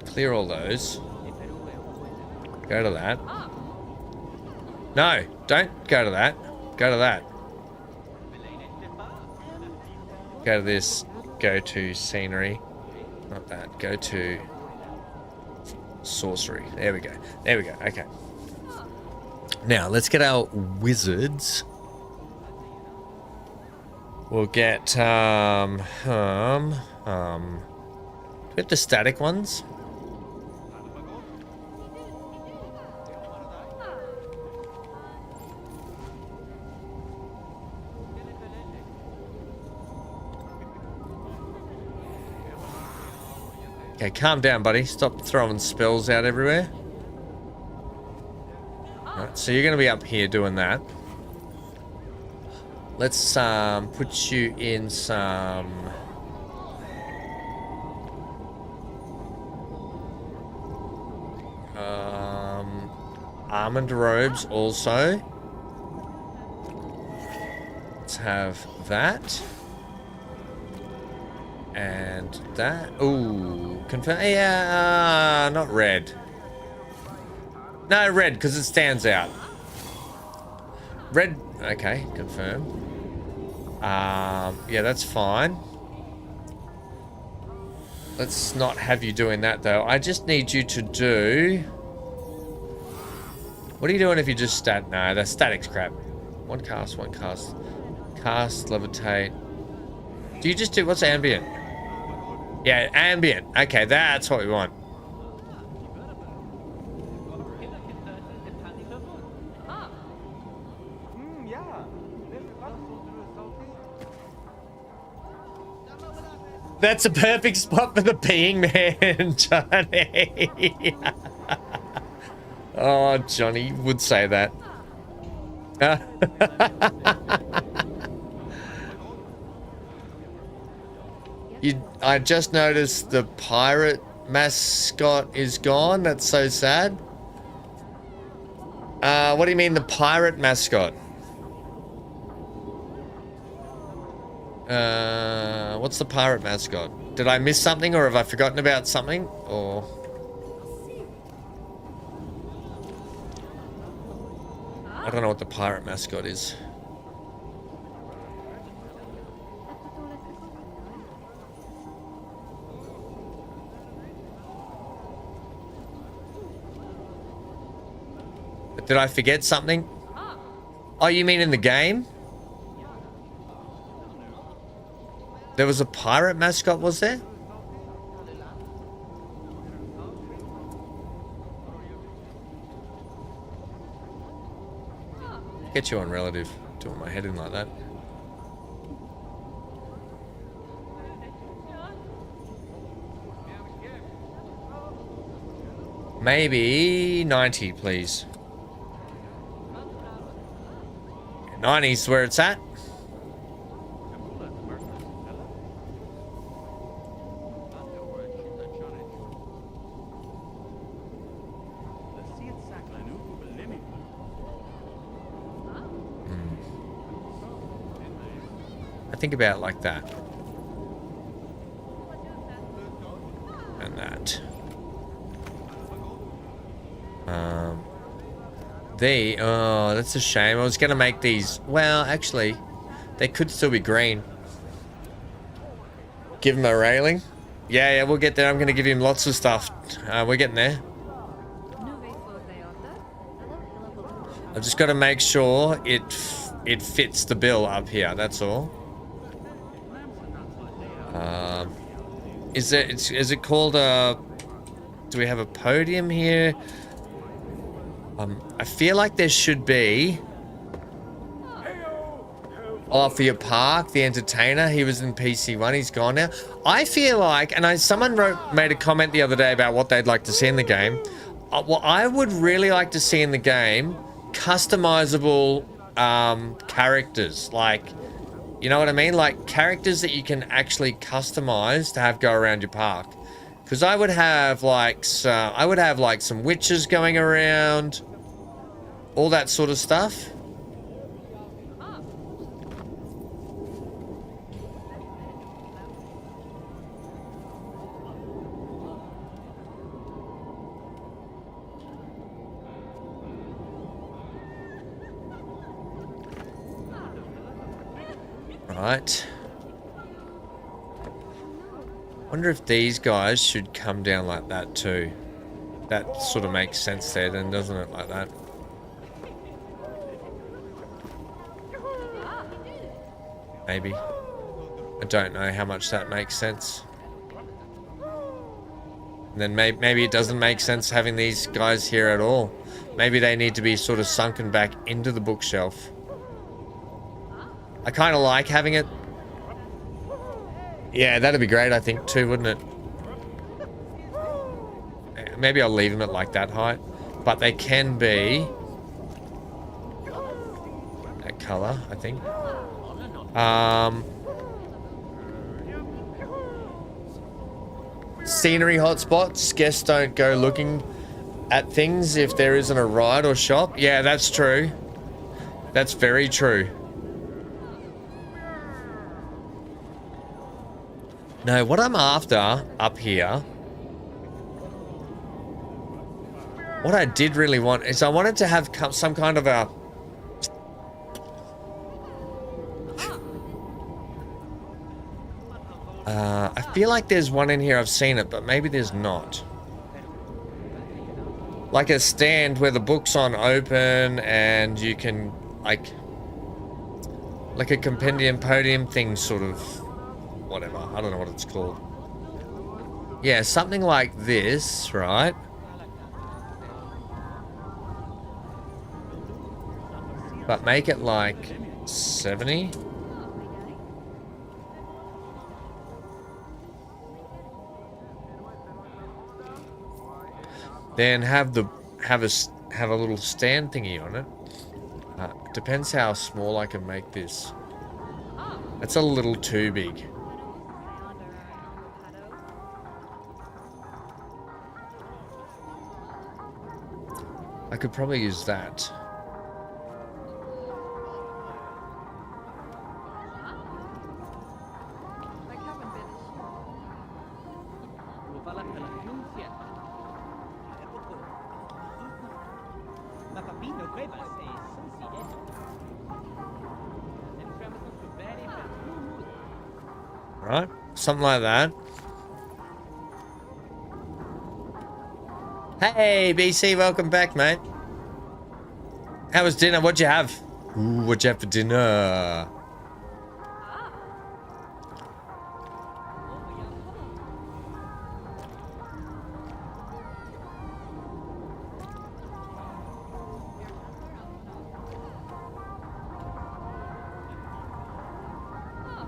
Clear all those. Go to that. No, don't go to that. Go to that. Go to this. Go to scenery. Not that. Go to sorcery. There we go. There we go. Okay. Now, let's get our wizards. We'll get, do we have the static ones? Okay, calm down, buddy. Stop throwing spells out everywhere. Alright, so you're going to be up here doing that. Let's put you in some... almond robes also. Let's have that. And that. Ooh, confirm. Yeah, not red. No, red, because it stands out. Red. Okay, confirm. Yeah, that's fine. Let's not have you doing that, though. I just need you to do... What are you doing if you just stat? No, that's static's crap. One cast. Cast, levitate. Do you just do... What's ambient? Yeah, ambient. Okay, that's what we want. That's a perfect spot for the peeing man, Johnny. Oh, Johnny would say that. I just noticed the pirate mascot is gone. That's so sad. What do you mean the pirate mascot? What's the pirate mascot? Did I miss something, or have I forgotten about something? Or... I don't know what the pirate mascot is. Did I forget something? Oh, you mean in the game? There was a pirate mascot, was there? Get you on relative. Doing my head in like that. Maybe 90, please. 90's where it's at. Think about it like that. And that. Oh, that's a shame. I was gonna make these. Well, actually, they could still be green. Give him a railing. Yeah, we'll get there. I'm gonna give him lots of stuff. We're getting there. I've just got to make sure it fits the bill up here. That's all. Is it called a Do we have a podium here? I feel like there should be. Oh, for your park, the entertainer. He was in PC1. He's gone now. I feel like, and someone made a comment the other day about what they'd like to see in the game. What I would really like to see in the game, customizable characters. Like, you know what I mean? Like characters that you can actually customize to have go around your park. Because I would have like some witches going around, all that sort of stuff. Right. Wonder if these guys should come down like that too. That sort of makes sense there then, doesn't it? Like that. Maybe. I don't know how much that makes sense. And then maybe it doesn't make sense having these guys here at all. Maybe they need to be sort of sunken back into the bookshelf. I kind of like having it. Yeah, that'd be great, I think, too, wouldn't it? Maybe I'll leave them at like that height. But they can be that color, I think. Scenery hotspots. Guests don't go looking at things if there isn't a ride or shop. Yeah, that's true. That's very true. No, what I'm after up here, what I did really want is I wanted to have some kind of a I feel like there's one in here, I've seen it, but maybe there's not. Like a stand where the book's on open and you can like a compendium podium thing, sort of. Whatever, I don't know what it's called. Yeah, something like this, right? But make it like 70. Then have a little stand thingy on it. Depends how small I can make this. That's a little too big. I could probably use that. Right, something like that. Hey, BC, welcome back, mate. How was dinner? What'd you have? Ooh, what'd you have for dinner?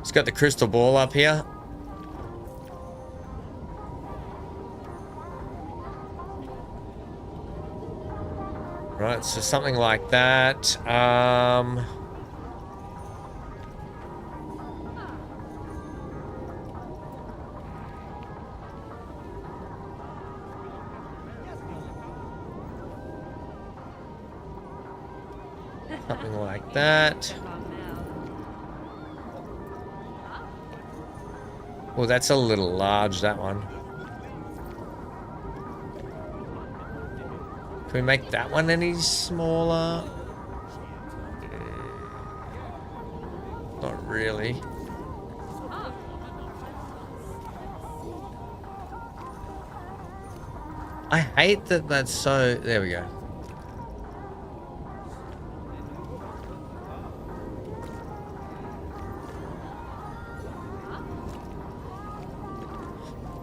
It's got the crystal ball up here. Right, so something like that. Something like that. Oh, that's a little large, that one. Can we make that one any smaller? Not really. I hate that that's so... There we go.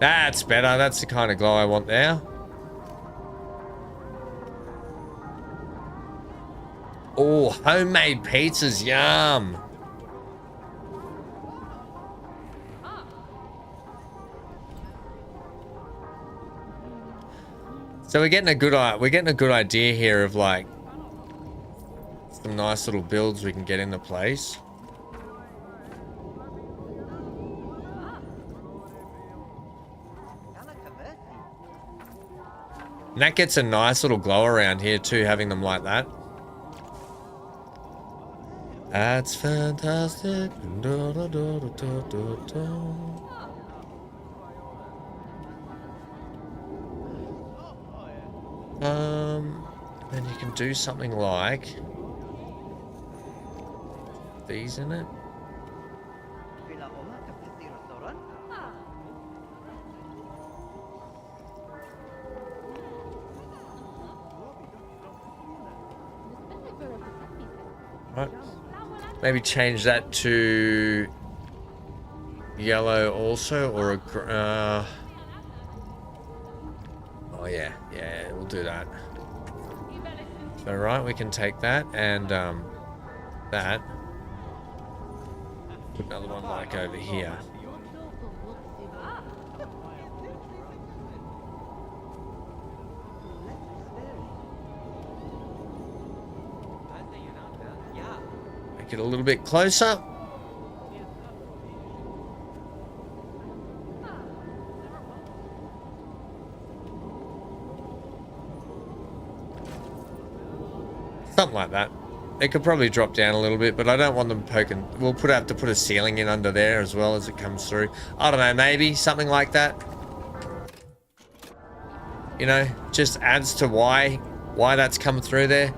That's better. That's the kind of glow I want there. Oh, homemade pizzas, yum. So we're getting a good idea here of like some nice little builds we can get into place. And that gets a nice little glow around here too, having them like that. That's fantastic. Da, da, da, da, da, da, da. Then you can do something like these in it. Right. Maybe change that to yellow also, or a oh yeah, we'll do that. So right, we can take that and that. Put another one like over here. Make it a little bit closer. Something like that. It could probably drop down a little bit, but I don't want them poking. We'll have to put a ceiling in under there as well as it comes through. I don't know, maybe something like that. You know, just adds to why that's coming through there.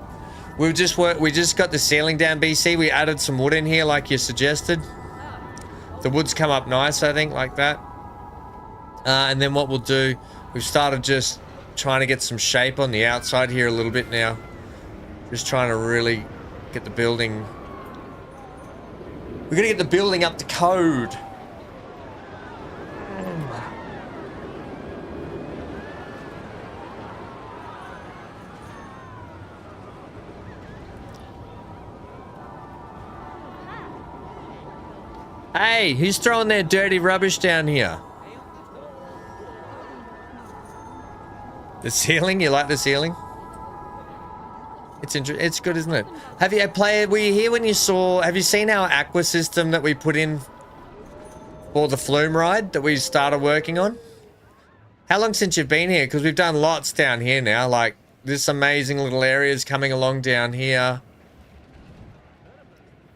We just got the ceiling down, BC. We added some wood in here like you suggested. The wood's come up nice, I think, like that. And then what we'll do, we've started just trying to get some shape on the outside here a little bit now. Just trying to really get the building. We're gonna get the building up to code. Hey, who's throwing their dirty rubbish down here? The ceiling? You like the ceiling? It's good, isn't it? Have you played? Were you here when you saw? Have you seen our aqua system that we put in for the flume ride that we started working on? How long since you've been here? Because we've done lots down here now. Like this amazing little areas coming along down here.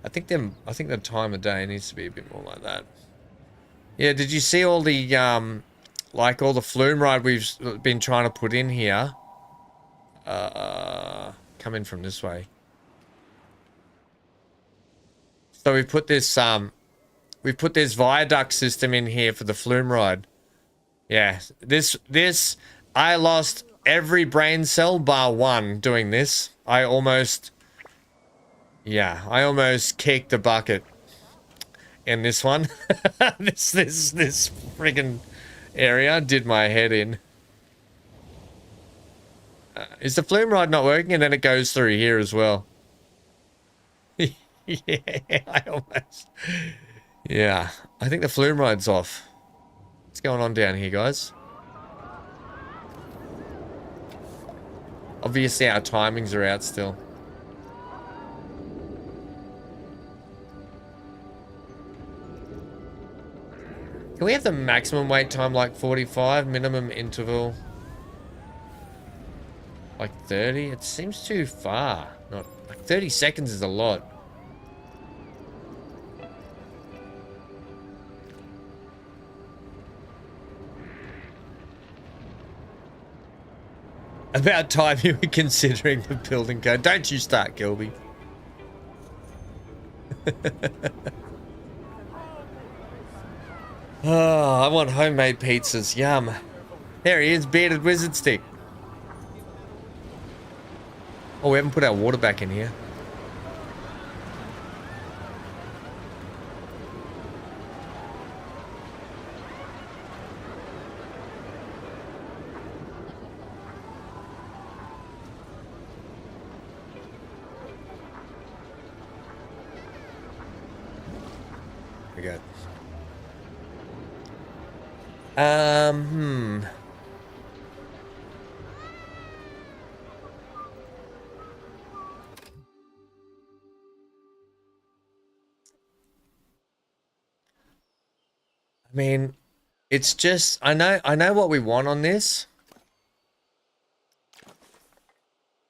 I think the time of day needs to be a bit more like that. Yeah. Did you see all the like all the flume ride we've been trying to put in here? Come in from this way. So we put this viaduct system in here for the flume ride. Yeah, this I lost every brain cell bar one doing this. I almost kicked the bucket in this one. this friggin' area did my head in. Is the flume ride not working? And then it goes through here as well. Yeah, I think the flume ride's off. What's going on down here, guys? Obviously, our timings are out still. Can we have the maximum wait time like 45, minimum interval like 30? It seems too far. Not like 30 seconds is a lot. About time you were considering the building code. Don't you start, Gilby. Oh, I want homemade pizzas. Yum. There he is, bearded wizard stick. Oh, we haven't put our water back in here. We go. Hmm. I mean, it's just I know what we want on this.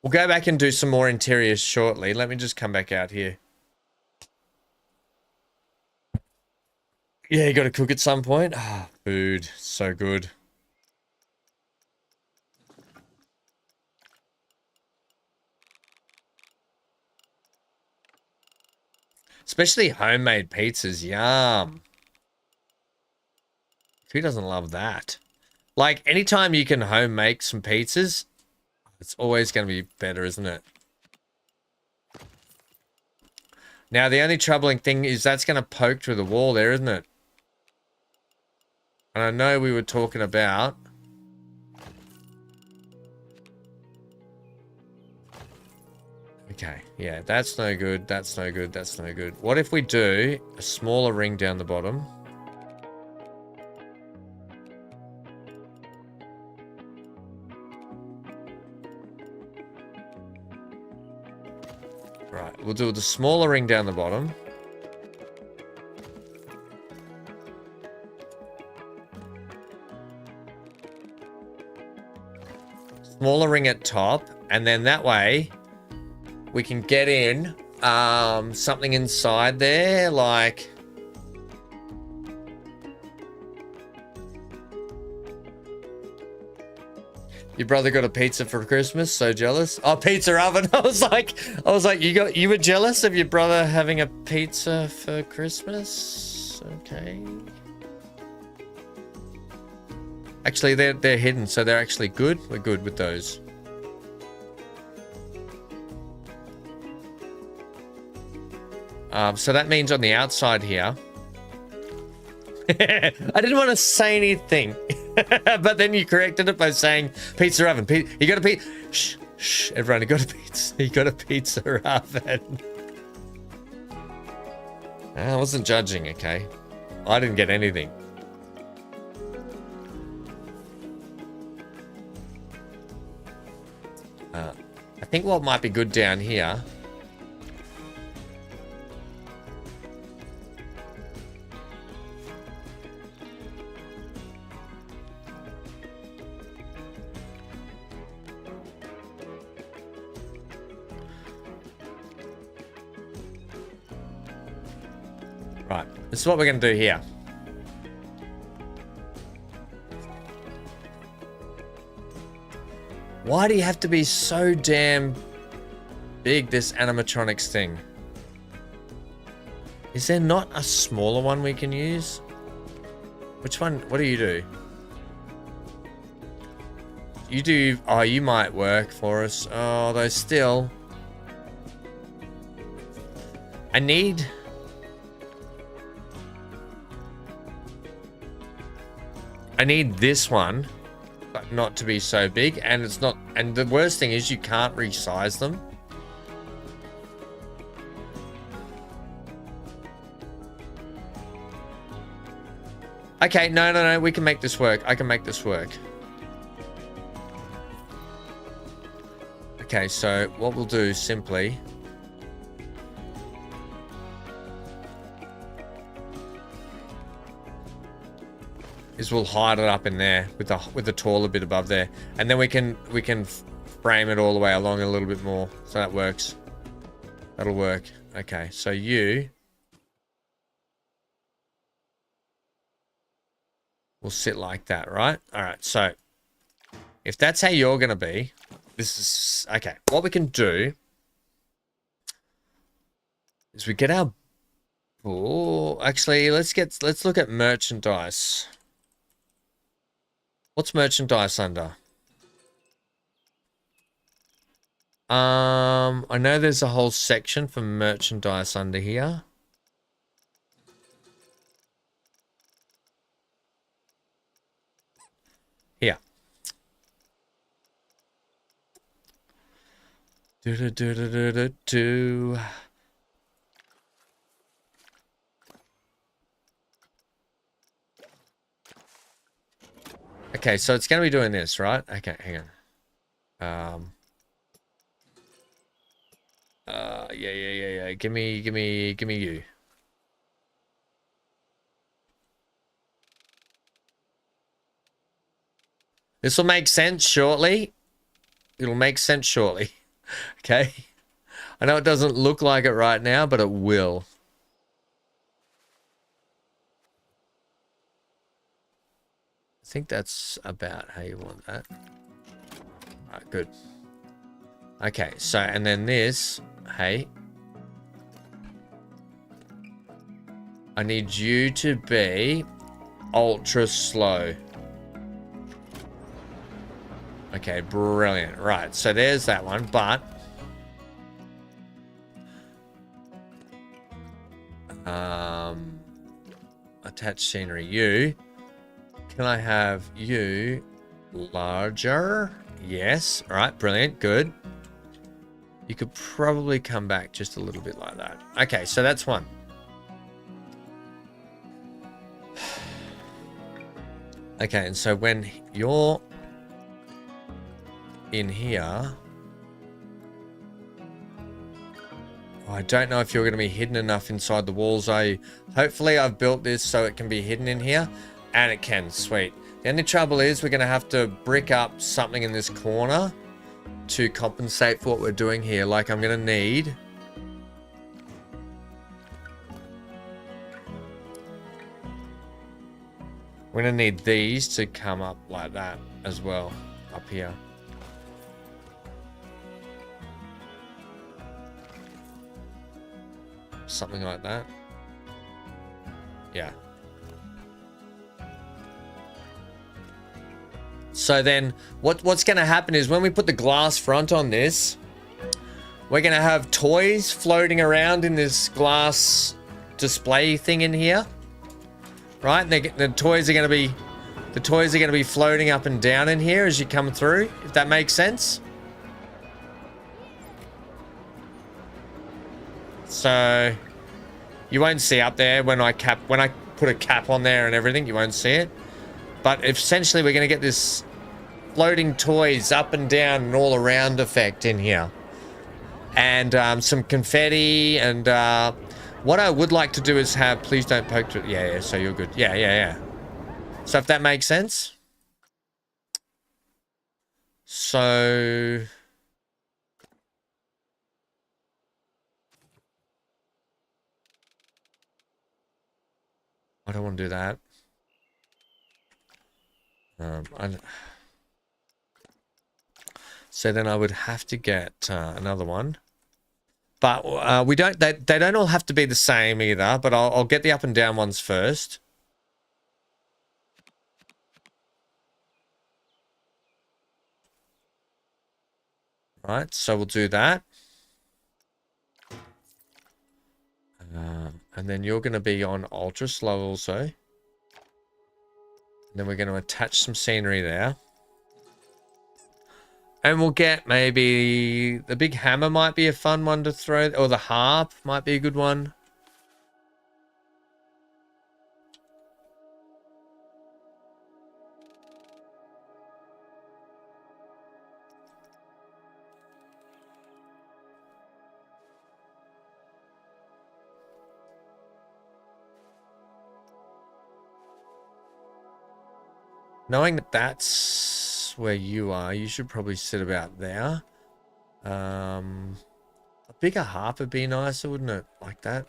We'll go back and do some more interiors shortly. Let me just come back out here. Yeah, you got to cook at some point. Ah, food, so good. Especially homemade pizzas, yum. Who doesn't love that? Like, anytime you can home make some pizzas, it's always going to be better, isn't it? Now, the only troubling thing is that's going to poke through the wall there, isn't it? And I know we were talking about... Okay, yeah, that's no good, that's no good, that's no good. What if we do a smaller ring down the bottom? Right, we'll do the smaller ring down the bottom. Smaller ring at top, and then that way we can get in something inside there, like... Your brother got a pizza for Christmas, so jealous. Oh, pizza oven. I was like, you were jealous of your brother having a pizza for Christmas? Okay. Actually, they're hidden, so they're actually good. We're good with those. So that means on the outside here. I didn't want to say anything, but then you corrected it by saying pizza oven. You got a pizza. Shh, shh, everyone, you got a pizza. You got a pizza oven. I wasn't judging, okay? I didn't get anything. I think what might be good down here. Right, this is what we're going to do here. Why do you have to be so damn big, this animatronics thing? Is there not a smaller one we can use? Which one? What do you do? You do... Oh, you might work for us. Oh, though still... I need this one. But not to be so big, and it's not, and the worst thing is you can't resize them. Okay, no, we can make this work. I can make this work. Okay, so what we'll do simply is we'll hide it up in there with the taller bit above there, and then we can frame it all the way along a little bit more, so that works. That'll work. Okay, so you will sit like that, right? All right, so if that's how you're gonna be, this is okay. What we can do is we get our... Oh, actually, let's look at merchandise. What's merchandise under? I know there's a whole section for merchandise under here. Here. Okay, so it's going to be doing this, right? Okay, hang on. Yeah. Give me you. This will make sense shortly. It'll make sense shortly. Okay? I know it doesn't look like it right now, but it will. I think that's about how you want that. Alright, good. Okay, so, and then this, hey. I need you to be ultra slow. Okay, brilliant. Right, so there's that one, but... attach scenery. You. Can I have you larger? Yes. All right, brilliant. Good. You could probably come back just a little bit like that. Okay, so that's one. Okay, and so when you're in here... I don't know if you're going to be hidden enough inside the walls. Hopefully I've built this so it can be hidden in here. And it can. Sweet. The only trouble is we're going to have to brick up something in this corner to compensate for what we're doing here. Like I'm going to need... We're going to need these to come up like that as well. Up here. Something like that. Yeah. So then what's going to happen is when we put the glass front on this, we're going to have toys floating around in this glass display thing in here. Right? The toys are going to be floating up and down in here as you come through, if that makes sense. So you won't see up there when I put a cap on there and everything, you won't see it. But essentially we're going to get this floating toys up and down and all around effect in here. And some confetti and what I would like to do is have, please don't poke through. Yeah, so you're good. Yeah. So if that makes sense. So... I don't want to do that. So then I would have to get another one. But we don't. They don't all have to be the same either. But I'll get the up and down ones first. Right. So we'll do that. And then you're going to be on ultra slow also. And then we're going to attach some scenery there. And we'll get maybe... The big hammer might be a fun one to throw. Or the harp might be a good one. Knowing that that's where you are, you should probably sit about there. A bigger harp would be nicer, wouldn't it? Like that.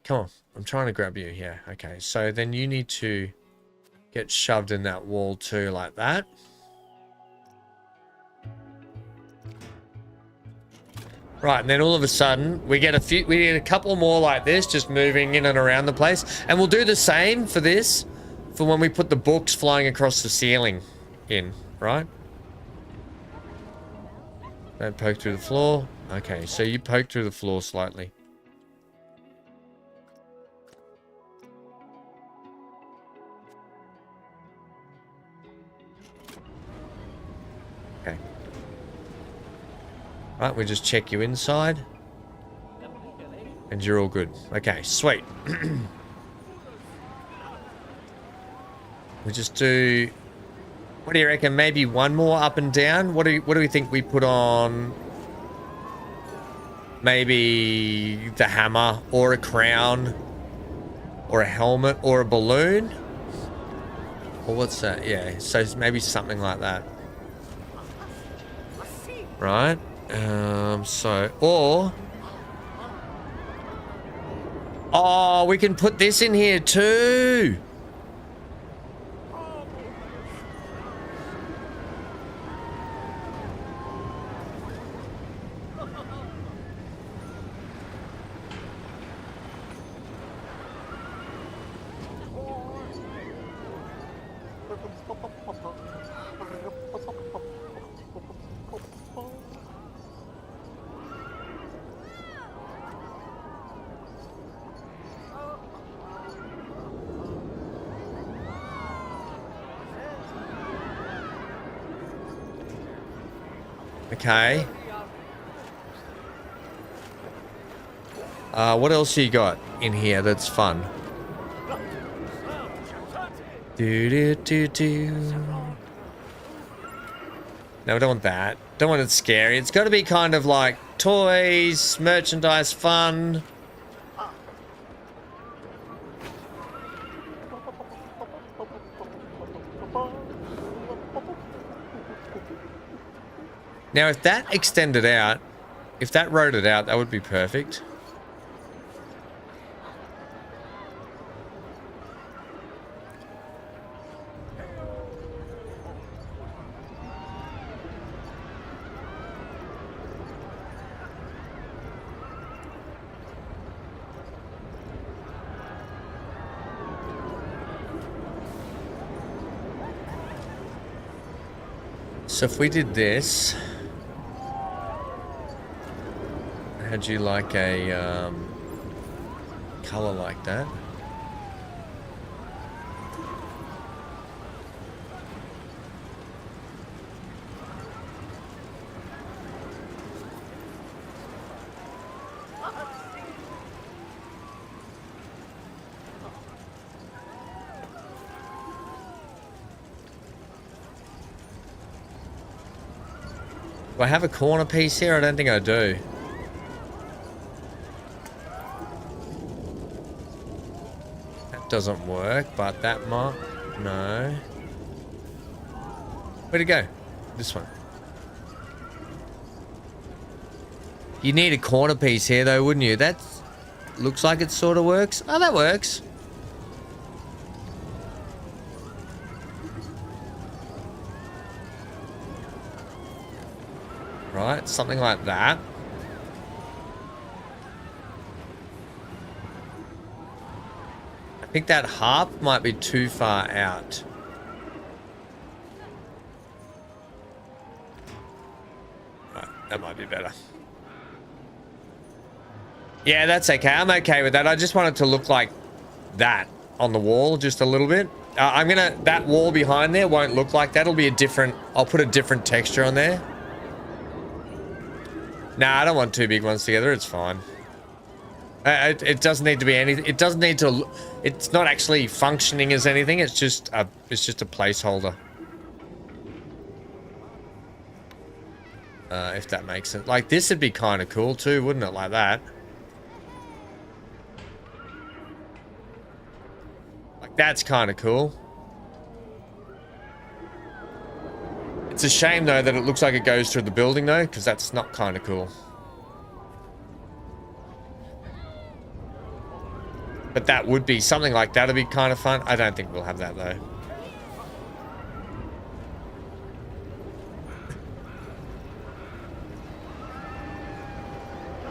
Come on, I'm trying to grab you here. Okay, so then you need to get shoved in that wall too, like that. Right, and then all of a sudden, we get a couple more like this, just moving in and around the place. And we'll do the same for this, for when we put the books flying across the ceiling in, right? Don't poke through the floor. Okay, so you poke through the floor slightly. Right, we just check you inside. And you're all good. Okay, sweet. We just do... What do you reckon? Maybe one more up and down? What do we think we put on? Maybe the hammer or a crown or a helmet or a balloon? Or what's that? Yeah, so maybe something like that. Right? Or... Oh, we can put this in here too! Okay. What else you got in here that's fun? Do. No, we don't want that. Don't want it scary. It's got to be kind of like toys, merchandise, fun. Now, if that extended out, if that rotated out, that would be perfect. So if we did this... How'd you like a color like that? Do I have a corner piece here? I don't think I do. Doesn't work, but that might... No. Where'd it go? This one. You need a corner piece here though, wouldn't you? That looks like it sort of works. Oh, that works. Right, something like that. I think that harp might be too far out. Right, that might be better. Yeah, that's okay. I'm okay with that. I just want it to look like that on the wall just a little bit. That wall behind there won't look like that. It'll be a different... I'll put a different texture on there. Nah, I don't want two big ones together. It's fine. It doesn't need to be anything. It doesn't need to. It's not actually functioning as anything. It's just a placeholder. If that makes sense. Like this would be kind of cool too, wouldn't it? Like that. Like that's kind of cool. It's a shame though that it looks like it goes through the building though, because that's not kind of cool. But that would be something like that would be kind of fun. I don't think we'll have that though.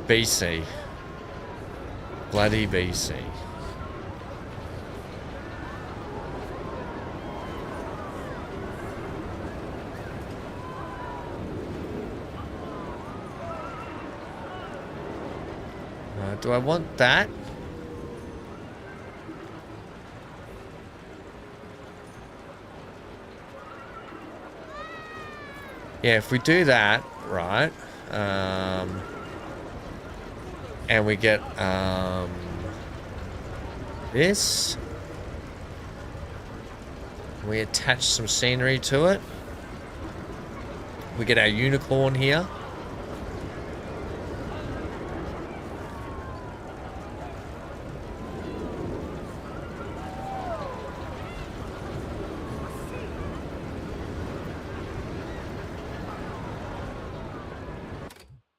BC. Bloody BC. Do I want that? Yeah, if we do that, right, And we get this. We attach some scenery to it. We get our unicorn here.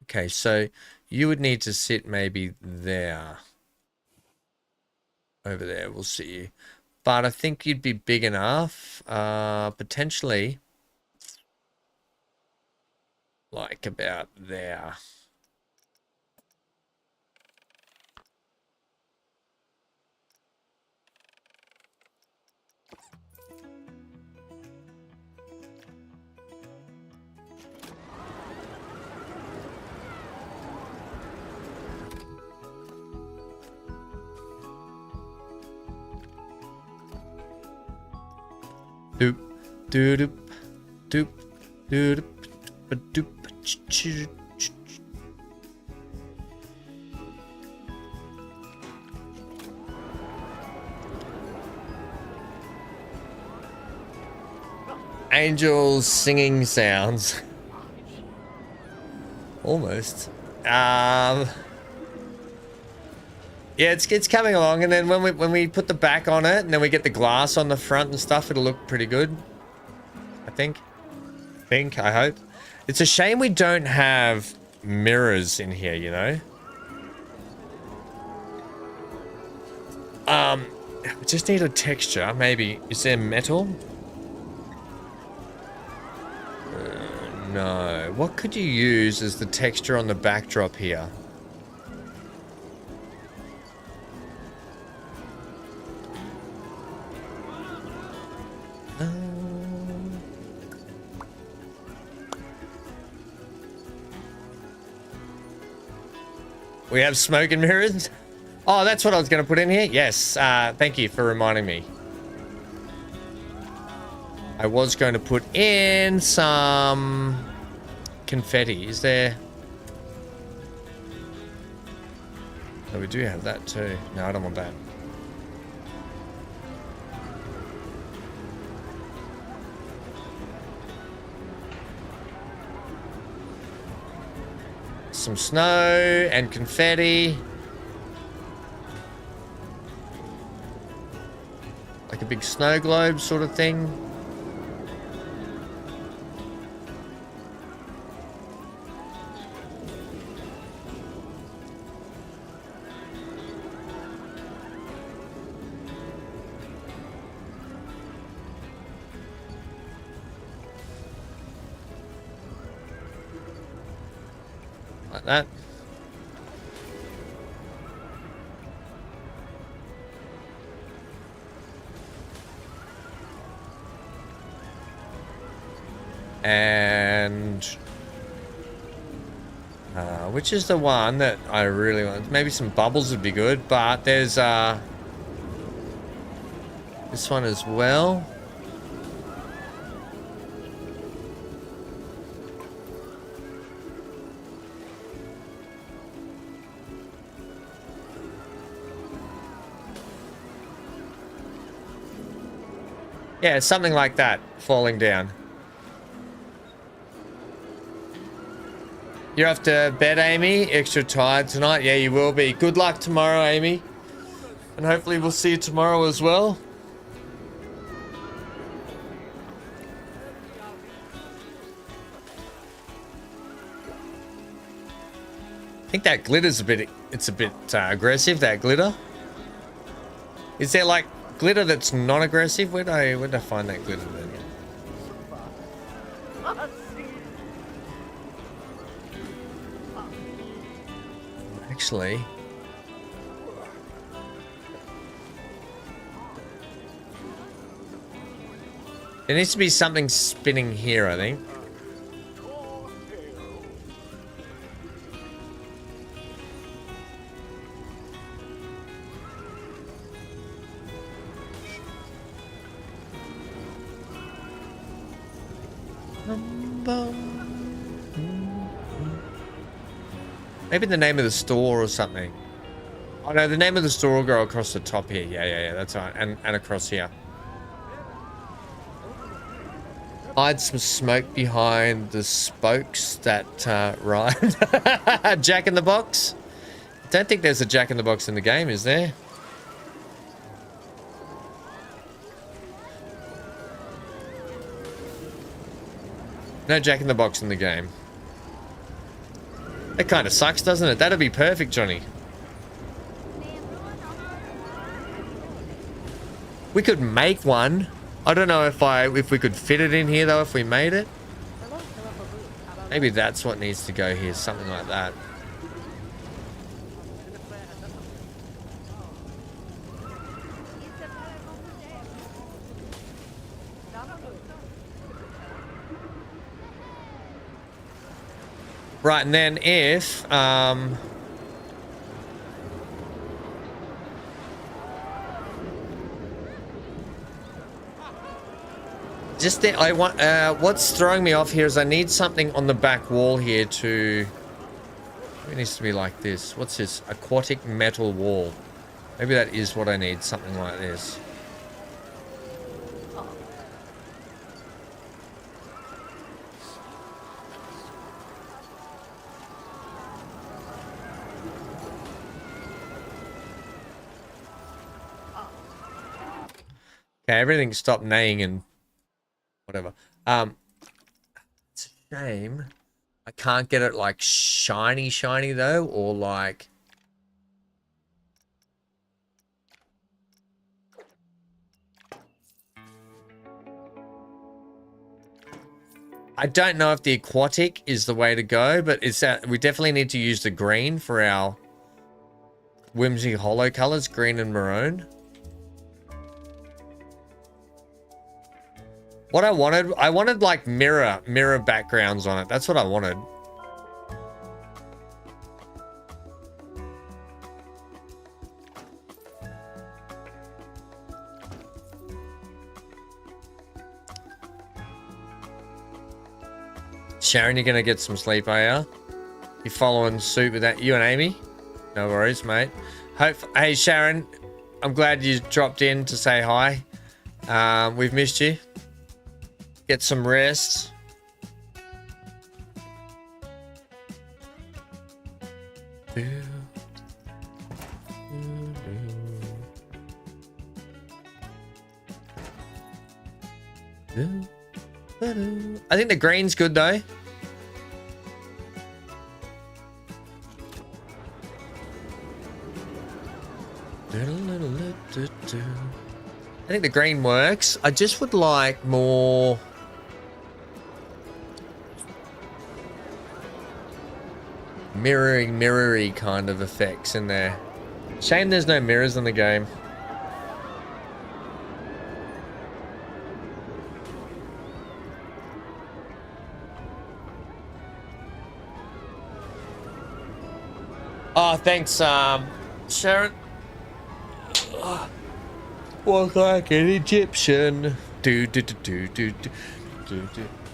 Okay, so you would need to sit maybe there. Over there, we'll see you. But I think you'd be big enough, potentially, like about there. Doop, doop, doop, doop, doop, doop. Angels singing sounds. Almost. Yeah, it's coming along, and then when we put the back on it, and then we get the glass on the front and stuff, it'll look pretty good. I think. I hope. It's a shame we don't have mirrors in here, you know? We just need a texture, maybe. Is there metal? No. What could you use as the texture on the backdrop here? We have smoke and mirrors. Oh, that's what I was going to put in here. Yes, thank you for reminding me. I was going to put in some confetti. Is there? Oh, we do have that too. No, I don't want that. Some snow and confetti. Like a big snow globe sort of thing. Like that. And which is the one that I really want? Maybe some bubbles would be good, but there's this one as well. Yeah, something like that, falling down. You're off to bed, Amy? Extra tired tonight? Yeah, you will be. Good luck tomorrow, Amy. And hopefully we'll see you tomorrow as well. I think that glitter's a bit aggressive, that glitter. Is there like glitter that's non-aggressive? Where'd I find that glitter then? Actually, there needs to be something spinning here, I think. Maybe the name of the store or something. Oh no, the name of the store will go across the top here. Yeah, that's right. And across here. Hide some smoke behind the spokes that ride. Jack in the Box? Don't think there's a Jack in the Box in the game, is there? No Jack in the Box in the game. That kind of sucks, doesn't it? That'd be perfect, Johnny. We could make one. I don't know if we could fit it in here though, if we made it. Maybe that's what needs to go here, something like that. Right, and then if just there, I want what's throwing me off here is I need something on the back wall here to, it needs to be like this. What's this? Aquatic metal wall. Maybe that is what I need, something like this. Okay, everything stopped neighing and whatever. It's a shame I can't get it like shiny though, or like I don't know if the aquatic is the way to go, but it's we definitely need to use the green for our Whimsey Hollow colors, green and maroon. What I wanted like mirror backgrounds on it. That's what I wanted. Sharon, you're gonna get some sleep, are you? You following suit with that? You and Amy? No worries, mate. Hey, Sharon, I'm glad you dropped in to say hi. We've missed you. Get some rest. I think the green's good though. I think the green works. I just would like more mirrory kind of effects in there. Shame there's no mirrors in the game. Oh, thanks, Sharon. Walk like an Egyptian. Do.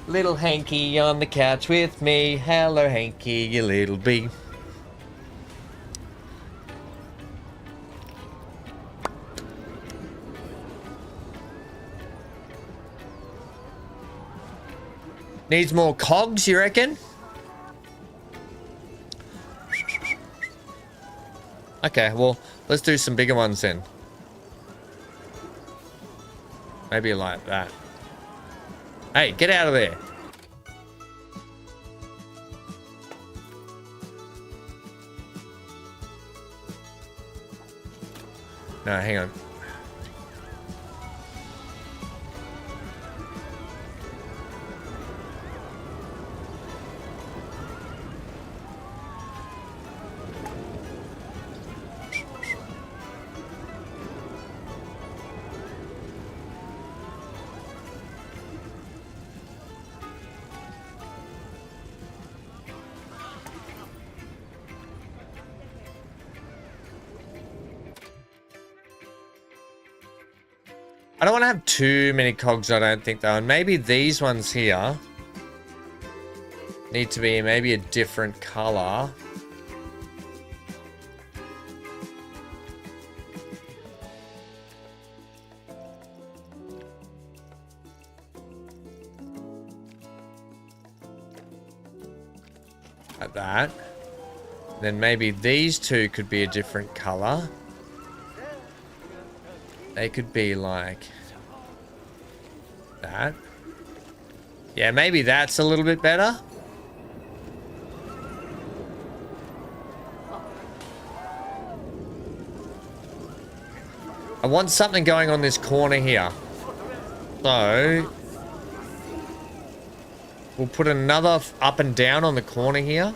Little Hanky on the couch with me. Hello, Hanky, you little bee. Needs more cogs, you reckon? Okay, well, let's do some bigger ones then. Maybe like that. Hey, get out of there. No, hang on. I don't want to have too many cogs, I don't think, though. And maybe these ones here need to be maybe a different color. Like that. Then maybe these two could be a different color. They could be like that. Yeah, maybe that's a little bit better. I want something going on this corner here. So we'll put another up and down on the corner here.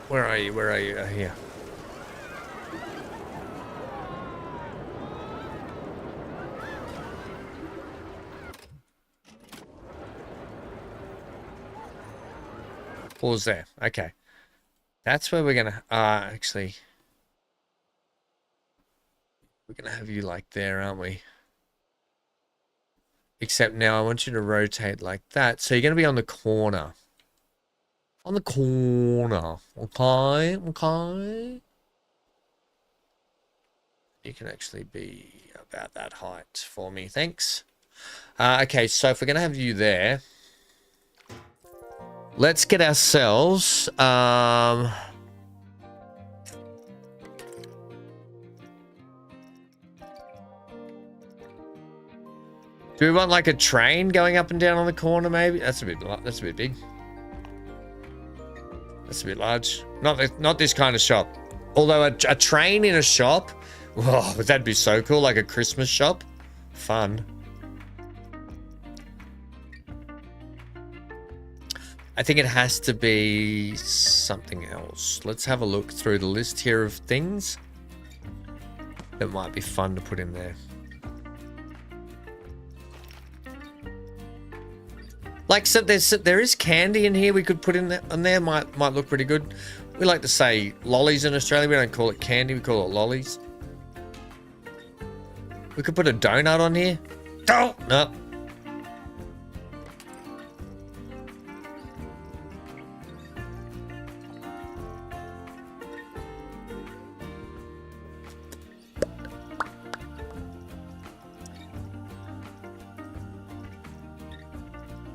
Where are you? Where are you? Here. Pause there. Okay. That's where we're gonna actually we're gonna have you like there, aren't we? Except now I want you to rotate like that. So you're gonna be on the corner. On the corner. Okay, okay. You can actually be about that height for me, thanks. Okay, so if we're gonna have you there, let's get ourselves do we want like a train going up and down on the corner maybe? That's a bit big. That's a bit large. Not this kind of shop. Although a train in a shop, whoa, that'd be so cool, like a Christmas shop. Fun. I think it has to be something else. Let's have a look through the list here of things that might be fun to put in there. Like, so there is candy in here we could put in there. Might look pretty good. We like to say lollies in Australia. We don't call it candy. We call it lollies. We could put a donut on here. Oh, no.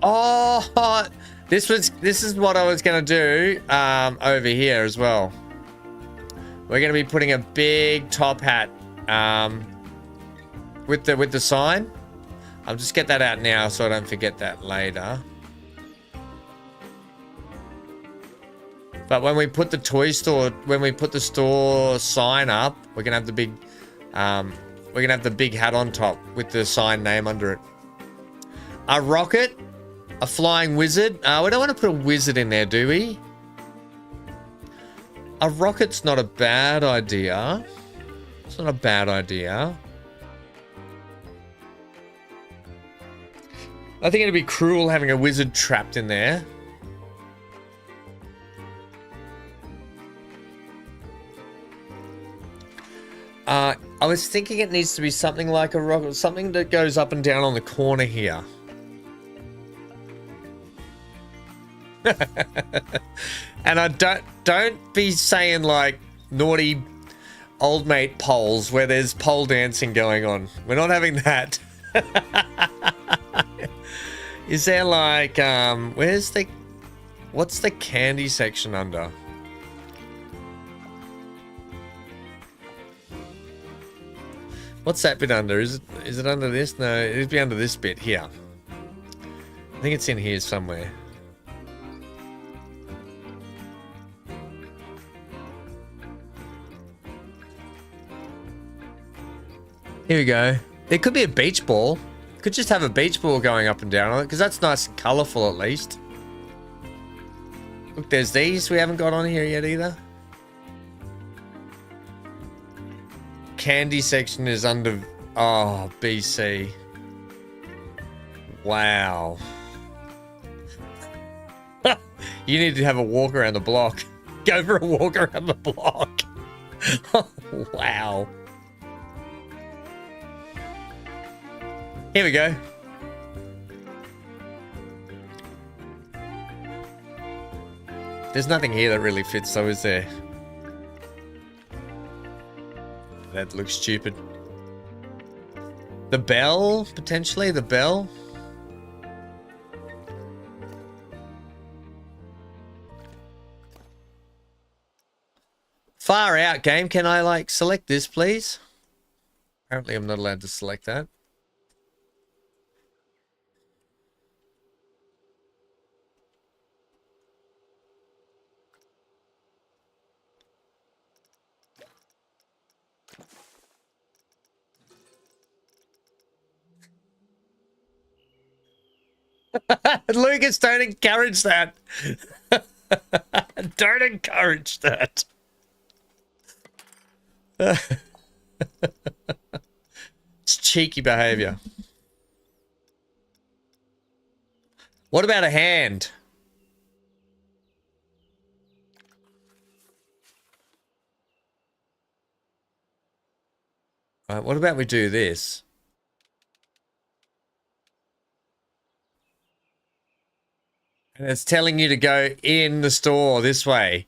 Oh, this is what I was gonna do over here as well. We're gonna be putting a big top hat with the sign. I'll just get that out now so I don't forget that later. But when we put the store sign up, we're gonna have the big hat on top with the sign name under it. A rocket. A flying wizard. We don't want to put a wizard in there, do we? A rocket's not a bad idea. It's not a bad idea. I think it'd be cruel having a wizard trapped in there. I was thinking it needs to be something like a rocket, something that goes up and down on the corner here. And I don't be saying like naughty old mate poles where there's pole dancing going on. We're not having that. Is there like what's the candy section under? What's that bit under? Is it under this? No, it'd be under this bit here. I think it's in here somewhere. Here we go. There could be a beach ball. Could just have a beach ball going up and down on it, because that's nice and colourful at least. Look, there's these we haven't got on here yet either. Candy section is under... Oh, BC. Wow. You need to have a walk around the block. Go for a walk around the block. Wow. Here we go. There's nothing here that really fits though, is there? That looks stupid. The bell, potentially, the bell. Far out game. Can I like select this, please? Apparently I'm not allowed to select that. Lucas, don't encourage that. Don't encourage that. It's cheeky behavior. What about a hand? Right, what about we do this? And it's telling you to go in the store this way.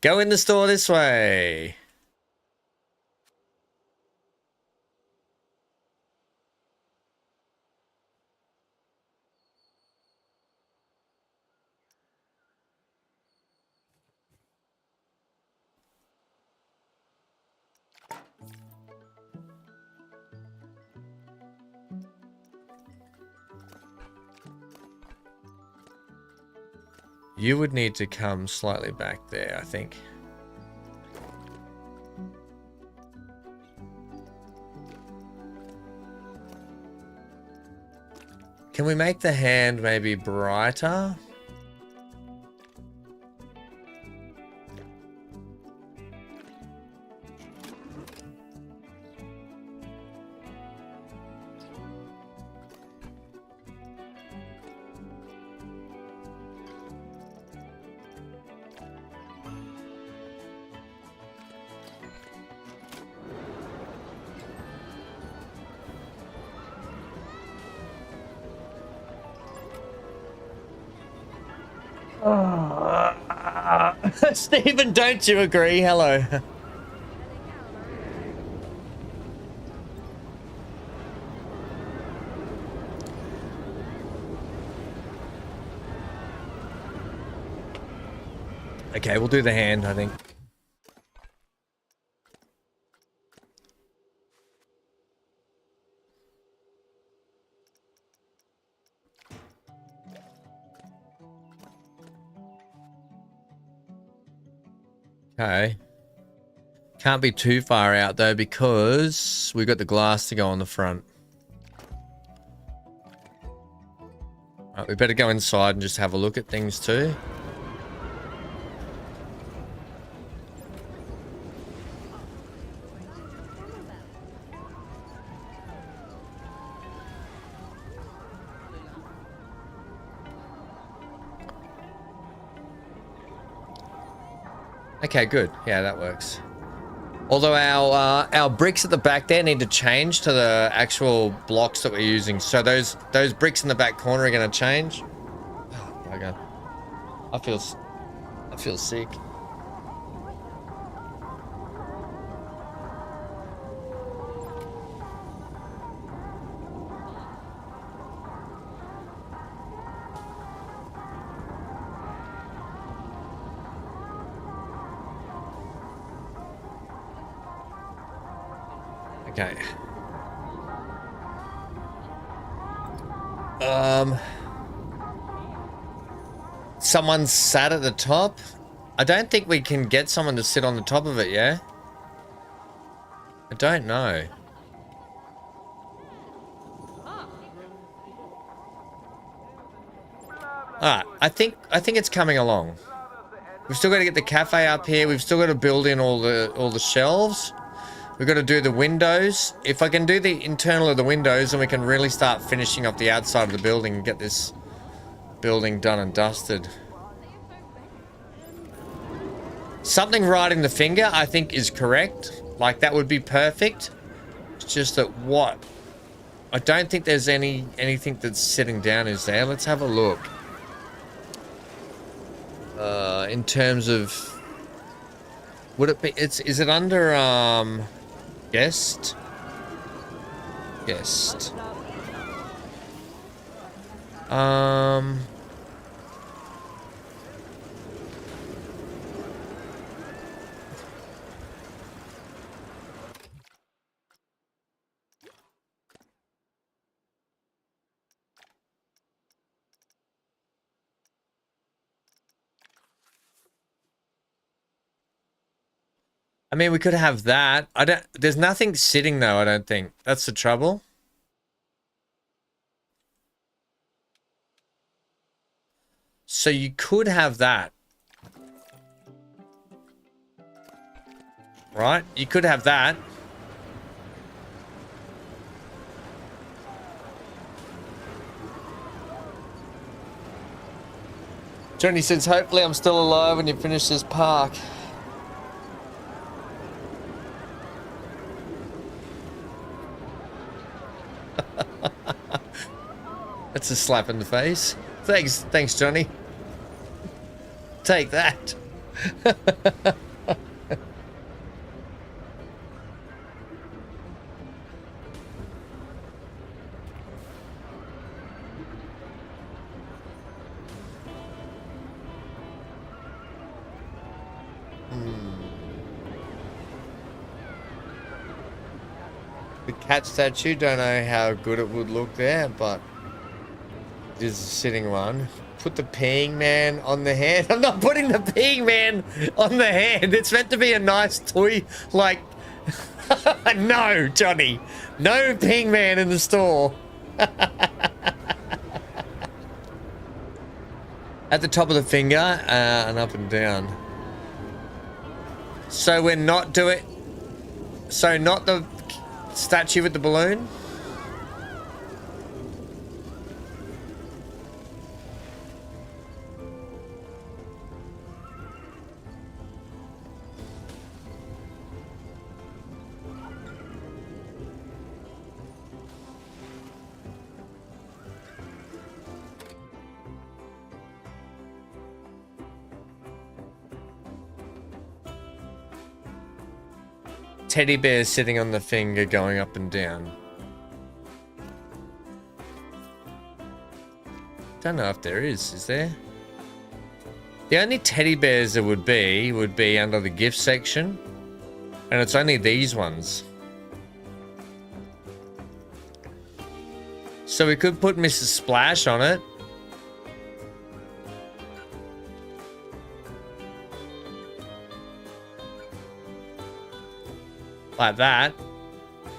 Go in the store this way. You would need to come slightly back there, I think. Can we make the hand maybe brighter? Stephen, don't you agree? Hello. Okay, we'll do the hand, I think. Okay. Can't be too far out though because we've got the glass to go on the front. Right, we better go inside and just have a look at things too. Okay, good. Yeah, that works. Although our bricks at the back there need to change to the actual blocks that we're using. So those bricks in the back corner are going to change. Oh my god, I feel sick. Okay. Someone sat at the top. I don't think we can get someone to sit on the top of it, yeah? I don't know. Alright, I think it's coming along. We've still got to get the cafe up here. We've still got to build in all the shelves. We've got to do the windows. If I can do the internal of the windows, then we can really start finishing up the outside of the building and get this building done and dusted. Something right in the finger, I think, is correct. Like, that would be perfect. It's just that what? I don't think there's anything that's sitting down, is there? Let's have a look. In terms of... Would it be... Is it under, guest? Guest. I mean, we could have that. There's nothing sitting though, I don't think. That's the trouble. So you could have that. Right? You could have that. Johnny says, hopefully I'm still alive when you finish this park. That's a slap in the face. Thanks, Johnny. Take that. The cat statue, don't know how good it would look there, but it is a sitting one. Put the peeing man on the hand. I'm not putting the peeing man on the hand. It's meant to be a nice toy, like... No, Johnny. No peeing man in the store. At the top of the finger, and up and down. So we're not doing... So not the statue with the balloon? Teddy bear sitting on the finger going up and down. Don't know if there is there? The only teddy bears there would be under the gift section. And it's only these ones. So we could put Mrs. Splash on it. Like that.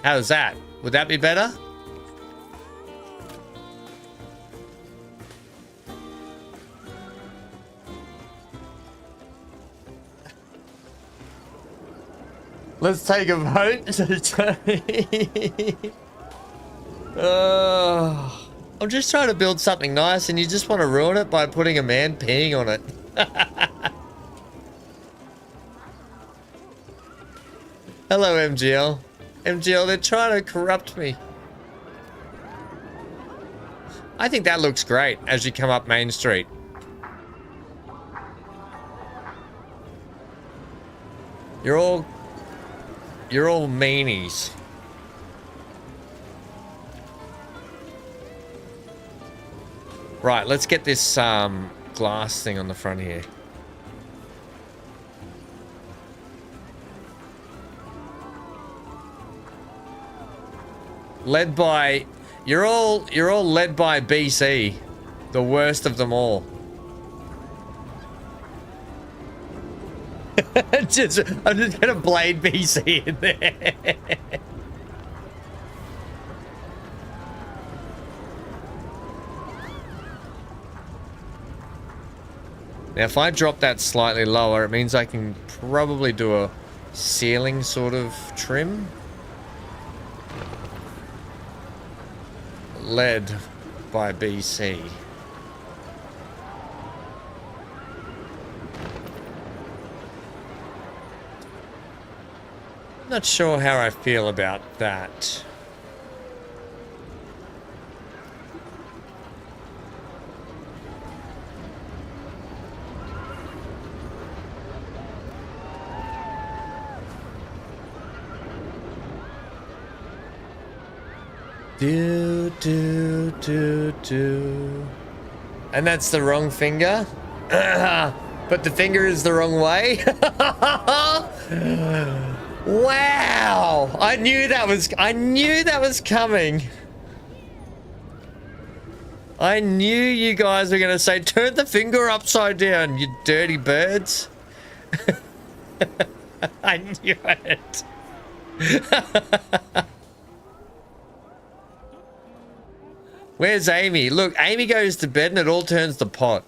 How's that? Would that be better? Let's take a vote. I'm just trying to build something nice and you just want to ruin it by putting a man peeing on it. Hello, MGL. MGL, they're trying to corrupt me. I think that looks great as you come up Main Street. You're all meanies. Right, let's get this glass thing on the front here. Led by, you're all led by BC, the worst of them all. I'm just gonna blade BC in there. Now, if I drop that slightly lower, it means I can probably do a ceiling sort of trim. Led by BC. Not sure how I feel about that. Do, do, do, do. And that's the wrong finger. But the finger is the wrong way. Wow! I knew that was coming. I knew you guys were gonna say, turn the finger upside down, you dirty birds. I knew it. Where's Amy? Look, Amy goes to bed and it all turns to pot.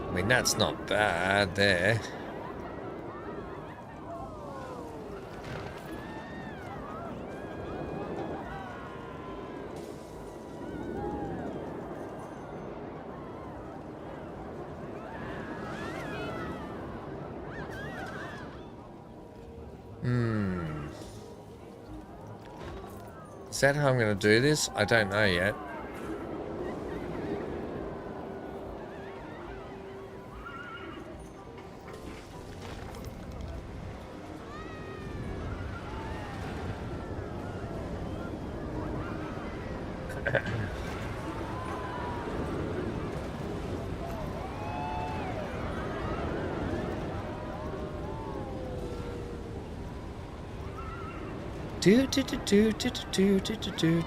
I mean, that's not bad there. Is that how I'm going to do this? I don't know yet. Do do do do do do do do do.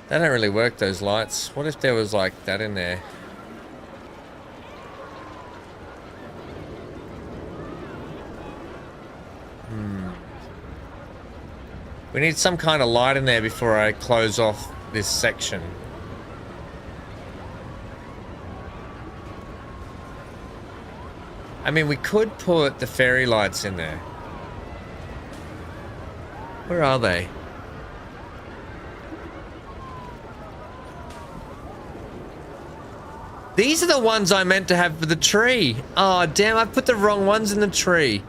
They don't really work, those lights. What if there was like that in there? We need some kind of light in there before I close off this section. I mean, we could put the fairy lights in there. Where are they? These are the ones I meant to have for the tree. Oh, damn, I put the wrong ones in the tree.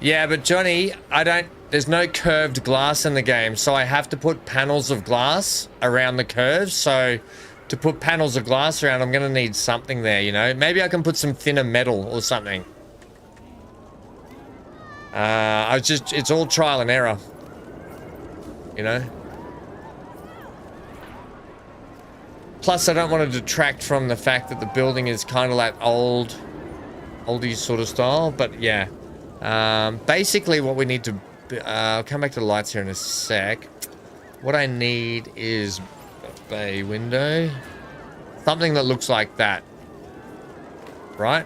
Yeah, but Johnny, there's no curved glass in the game, so I have to put panels of glass around the curves. So to put panels of glass around, I'm going to need something there, you know? Maybe I can put some thinner metal or something. It's all trial and error, you know? Plus, I don't want to detract from the fact that the building is kind of like oldie sort of style, but yeah. Basically what we need to, I'll come back to the lights here in a sec. What I need is a bay window. Something that looks like that. Right?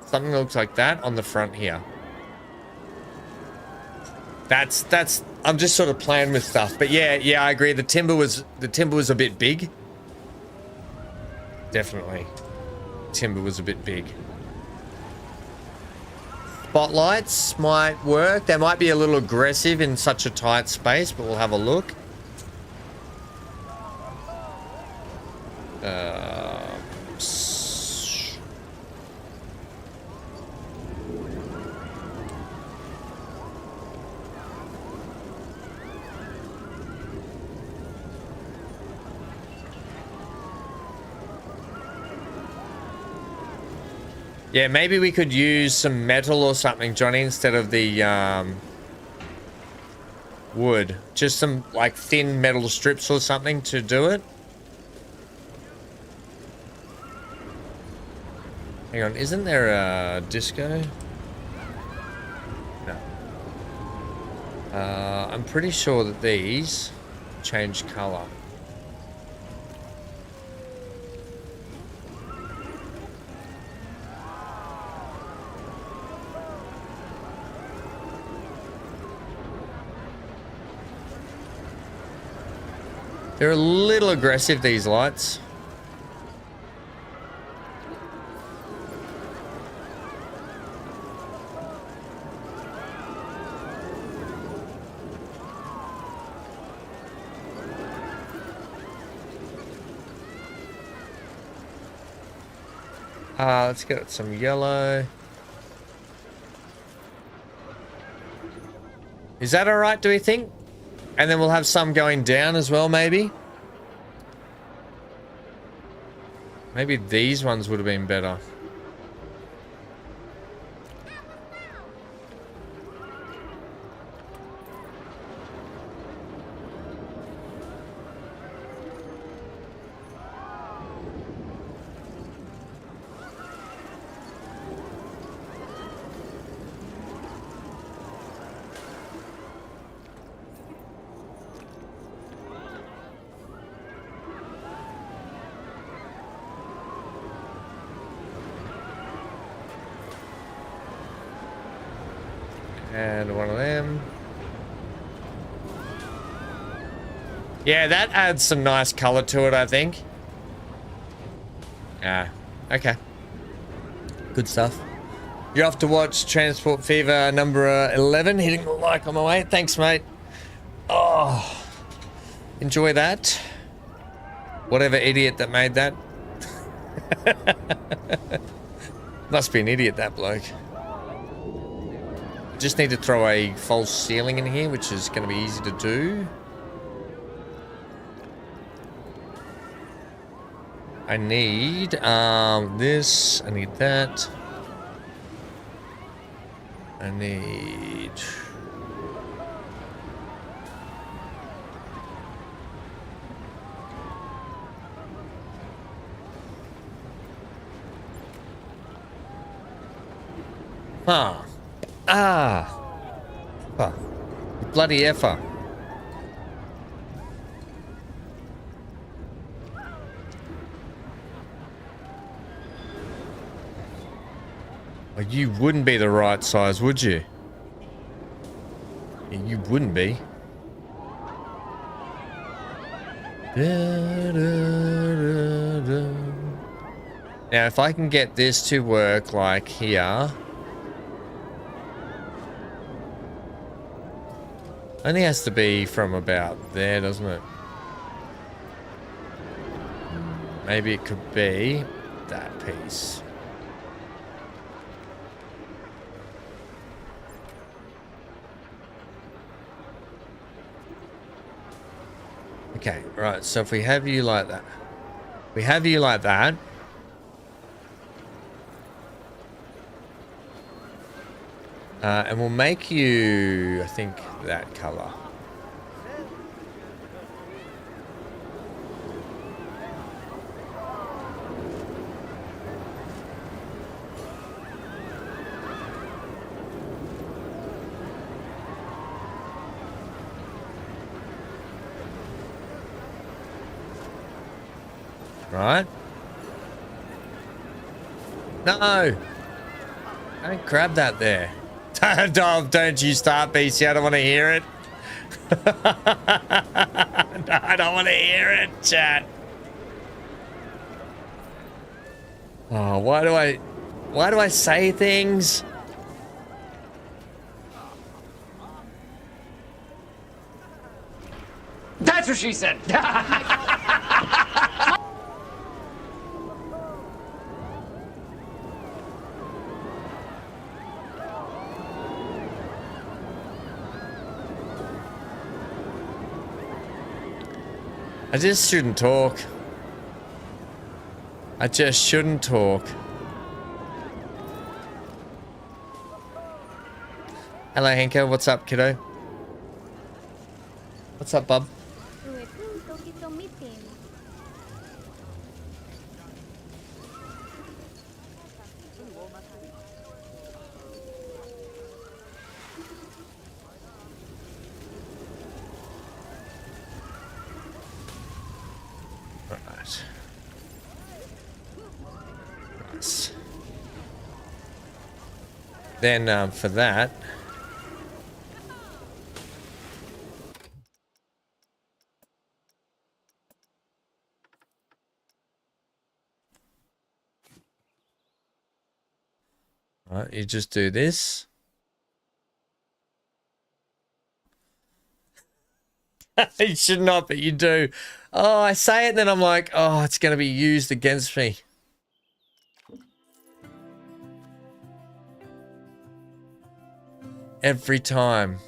Something that looks like that on the front here. I'm just sort of playing with stuff. But yeah, I agree. The timber was a bit big. Definitely. Timber was a bit big. Spotlights might work. They might be a little aggressive in such a tight space, but we'll have a look. Yeah, maybe we could use some metal or something, Johnny, instead of the wood. Just some like thin metal strips or something to do it. Hang on, isn't there a disco? No. I'm pretty sure that these change color. They're a little aggressive, these lights. Let's get some yellow. Is that all right, do we think? And then we'll have some going down as well, maybe. Maybe these ones would have been better. And one of them. Yeah, that adds some nice color to it, I think. Ah, okay. Good stuff. You're off to watch Transport Fever number 11. Hitting the like on my way. Thanks, mate. Oh, enjoy that. Whatever idiot that made that. Must be an idiot, that bloke. Just need to throw a false ceiling in here, which is going to be easy to do. I need this. I need that. I need... Huh. Ah. Huh. Bloody effer. Well, you wouldn't be the right size, would you? Yeah, you wouldn't be. Now, if I can get this to work like here... Only has to be from about there, doesn't it? Maybe it could be that piece. Okay, right, so if we have you like that. We have you like that. And we'll make you, I think, that color. Right? No! Don't grab that there. Don't you start, BC. I don't want to hear it. No, I don't want to hear it, chat. Oh, why do I say things? That's what she said. I just shouldn't talk. I just shouldn't talk. Hello, Henko. What's up, kiddo? What's up, bub? Then for that, right, you just do this. You should not, but you do. Oh, I say it, and then I'm like, oh, it's going to be used against me. Every time.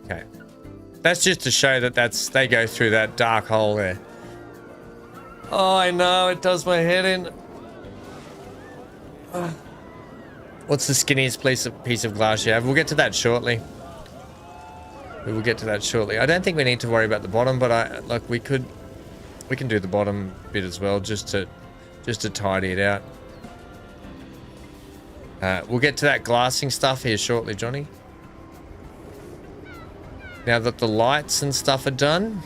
Okay. That's just to show that they go through that dark hole there. Oh, I know, it does my head in. What's the skinniest piece of glass you have? We'll get to that shortly. We will get to that shortly. I don't think we need to worry about the bottom, but we can do the bottom bit as well, just to tidy it out. We'll get to that glassing stuff here shortly, Johnny. Now that the lights and stuff are done.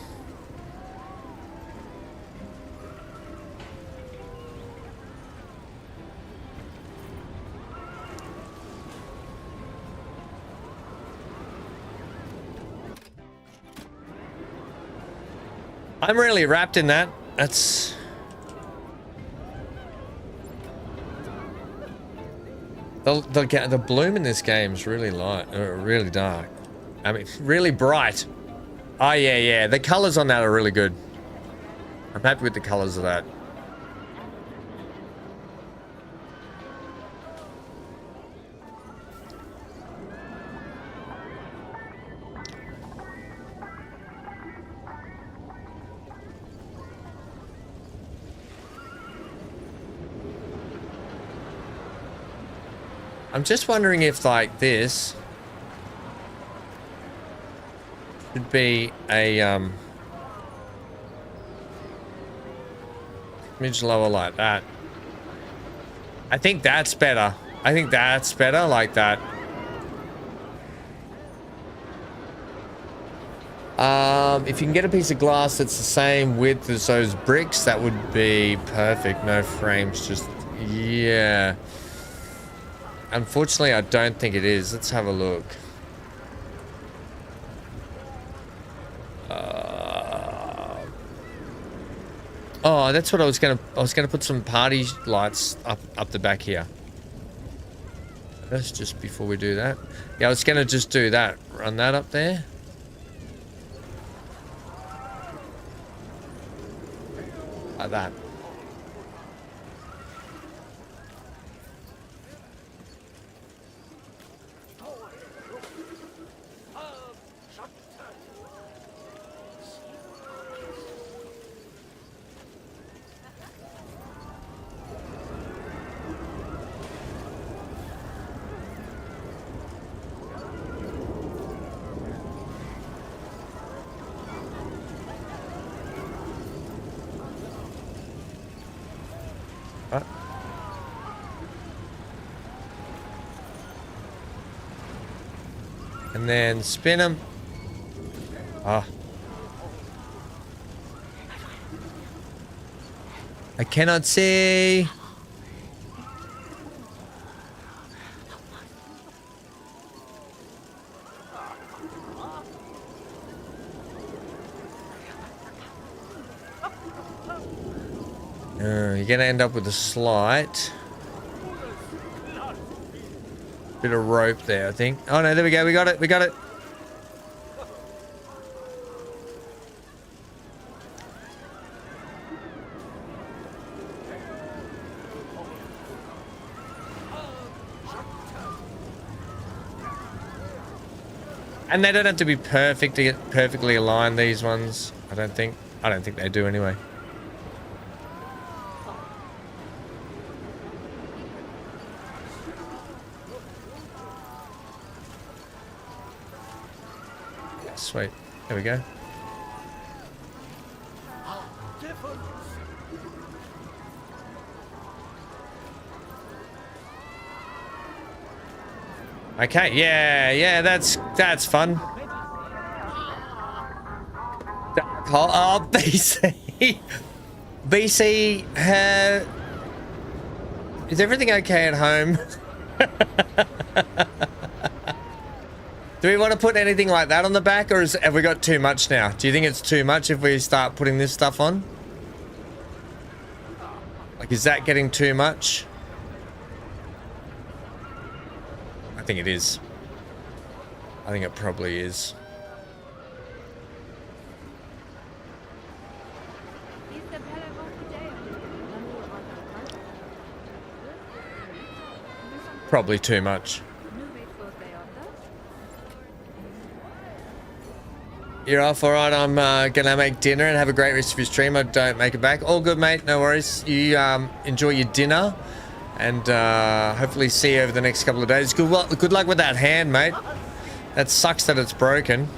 I'm really wrapped in that. That's... The bloom in this game is really light, really dark. I mean, really bright. Oh, yeah. The colors on that are really good. I'm happy with the colors of that. I'm just wondering if, like, this should be a image lower like that. I think that's better. I think that's better like that. If you can get a piece of glass that's the same width as those bricks, that would be perfect. No frames, just, yeah. Unfortunately, I don't think it is. Let's have a look. Oh, that's what I was gonna put some party lights up the back here. That's just before we do that. Yeah, I was gonna just do that. Run that up there. Like that. And then spin them. Ah. I cannot see. You're gonna end up with a slight bit of rope there, I think. Oh no, there we go. We got it. We got it. And they don't have to be perfect to get perfectly aligned, these ones. I don't think they do anyway. Sweet. There we go. Okay, yeah, that's fun. Oh, BC. BC, is everything okay at home? Do we want to put anything like that on the back, or have we got too much now? Do you think it's too much if we start putting this stuff on? Like, is that getting too much? I think it is. I think it probably is. Probably too much. You're off, all right. I'm gonna make dinner and have a great rest of your stream. I don't make it back. All good, mate. No worries. You enjoy your dinner, and hopefully see you over the next couple of days. Good luck with that hand, mate. That sucks that it's broken.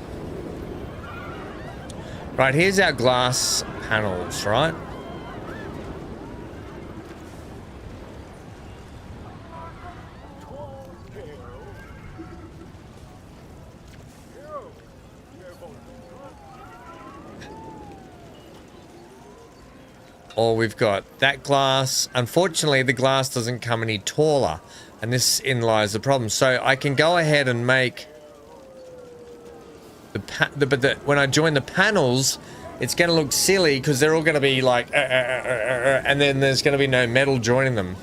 Right, here's our glass panels, right? Or we've got that glass. Unfortunately, the glass doesn't come any taller, and this in lies the problem. So I can go ahead and make when I join the panels, it's going to look silly because they're all going to be like, and then there's going to be no metal joining them,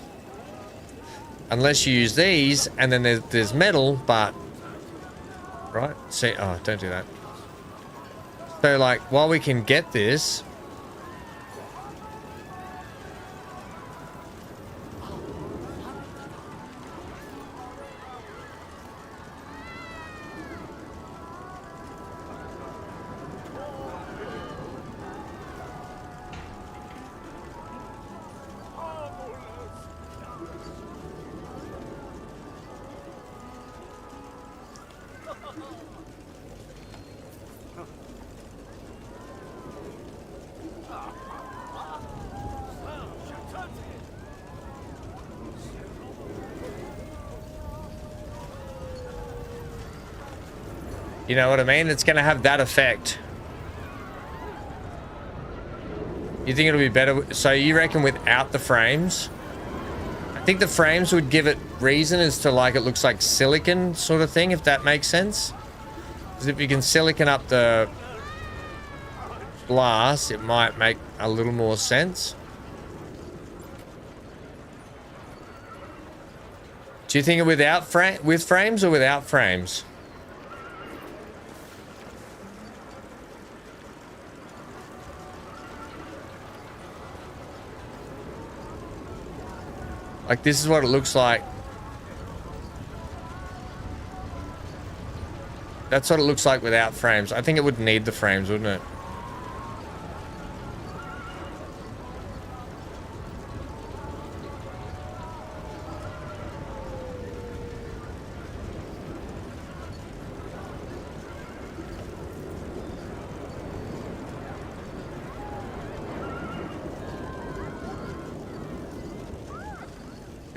unless you use these, and then there's metal, but right. See, oh, don't do that. So like, while we can get this. You know what I mean? It's going to have that effect. You think it'll be better? So you reckon without the frames? I think the frames would give it reason as to like it looks like silicon sort of thing, if that makes sense. Because if you can silicon up the glass, it might make a little more sense. Do you think it with frames or without frames? Like, this is what it looks like. That's what it looks like without frames. I think it would need the frames, wouldn't it?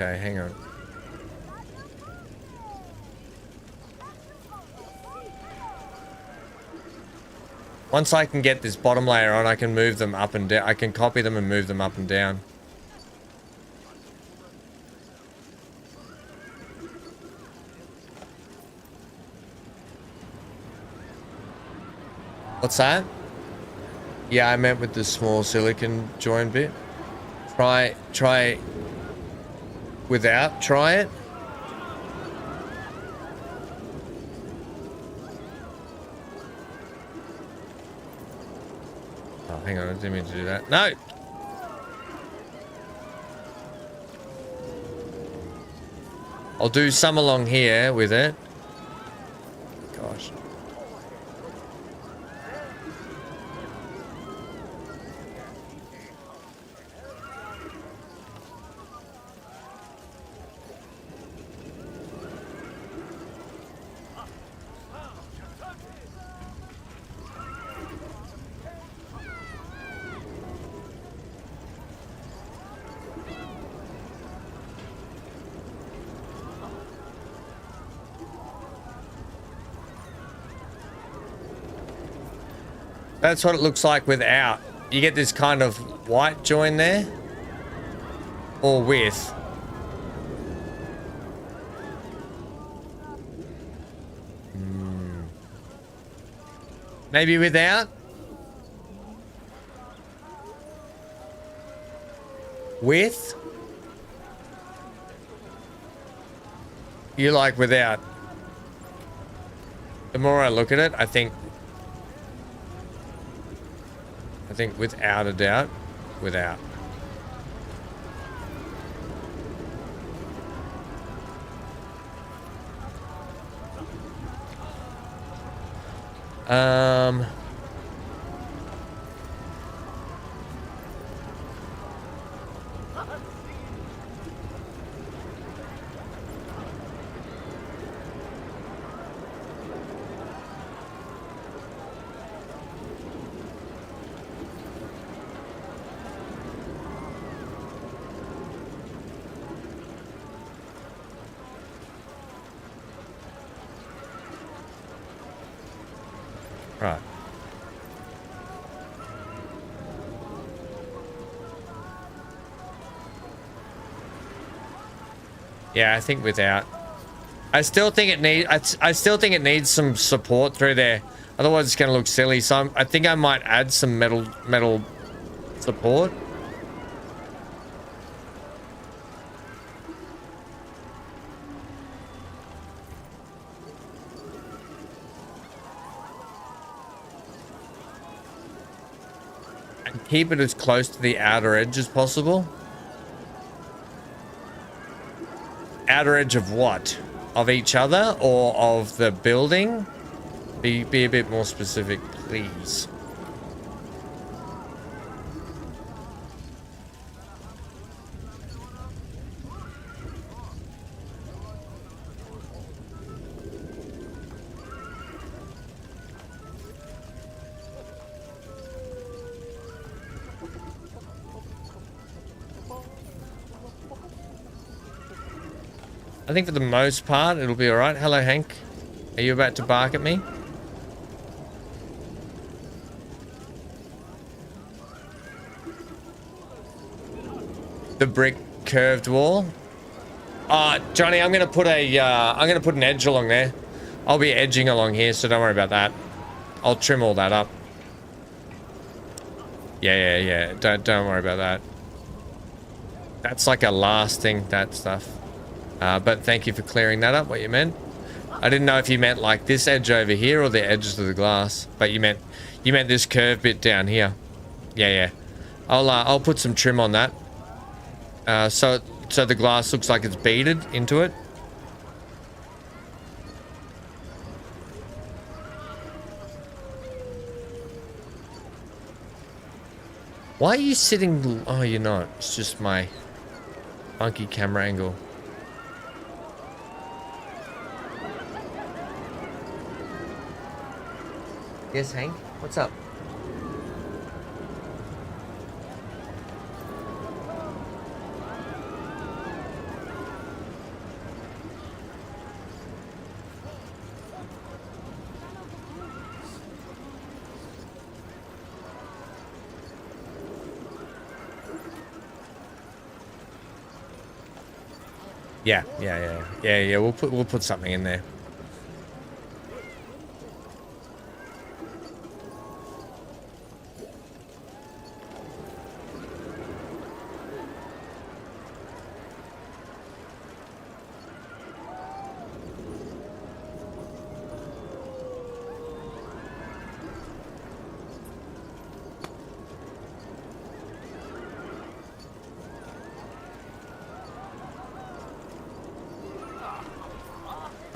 Okay, hang on. Once I can get this bottom layer on, I can move them up and down. I can copy them and move them up and down. What's that? Yeah, I meant with the small silicon join bit. Try without, try it. Oh, hang on, I didn't mean to do that. No! I'll do some along here with it. Gosh. That's what it looks like without. You get this kind of white join there. Or with. Maybe without. With. You like without. The more I look at it, I think without a doubt, without. Right. Yeah, I think without. I still think it needs some support through there. Otherwise, it's going to look silly. So I think I might add some metal support. And keep it as close to the outer edge as possible. Outer edge of what? Of each other or of the building? Be a bit more specific, please. I think for the most part, it'll be all right. Hello, Hank. Are you about to bark at me? The brick curved wall. Johnny, I'm gonna put an edge along there. I'll be edging along here, so don't worry about that. I'll trim all that up. Yeah. Don't worry about that. That's like a last thing, that stuff. But thank you for clearing that up, what you meant. I didn't know if you meant like this edge over here or the edges of the glass, but you meant this curved bit down here. Yeah. I'll put some trim on that. So the glass looks like it's beaded into it. Why are you sitting? Oh, you're not. It's just my funky camera angle. Yes, Hank? What's up? Yeah. We'll put something in there.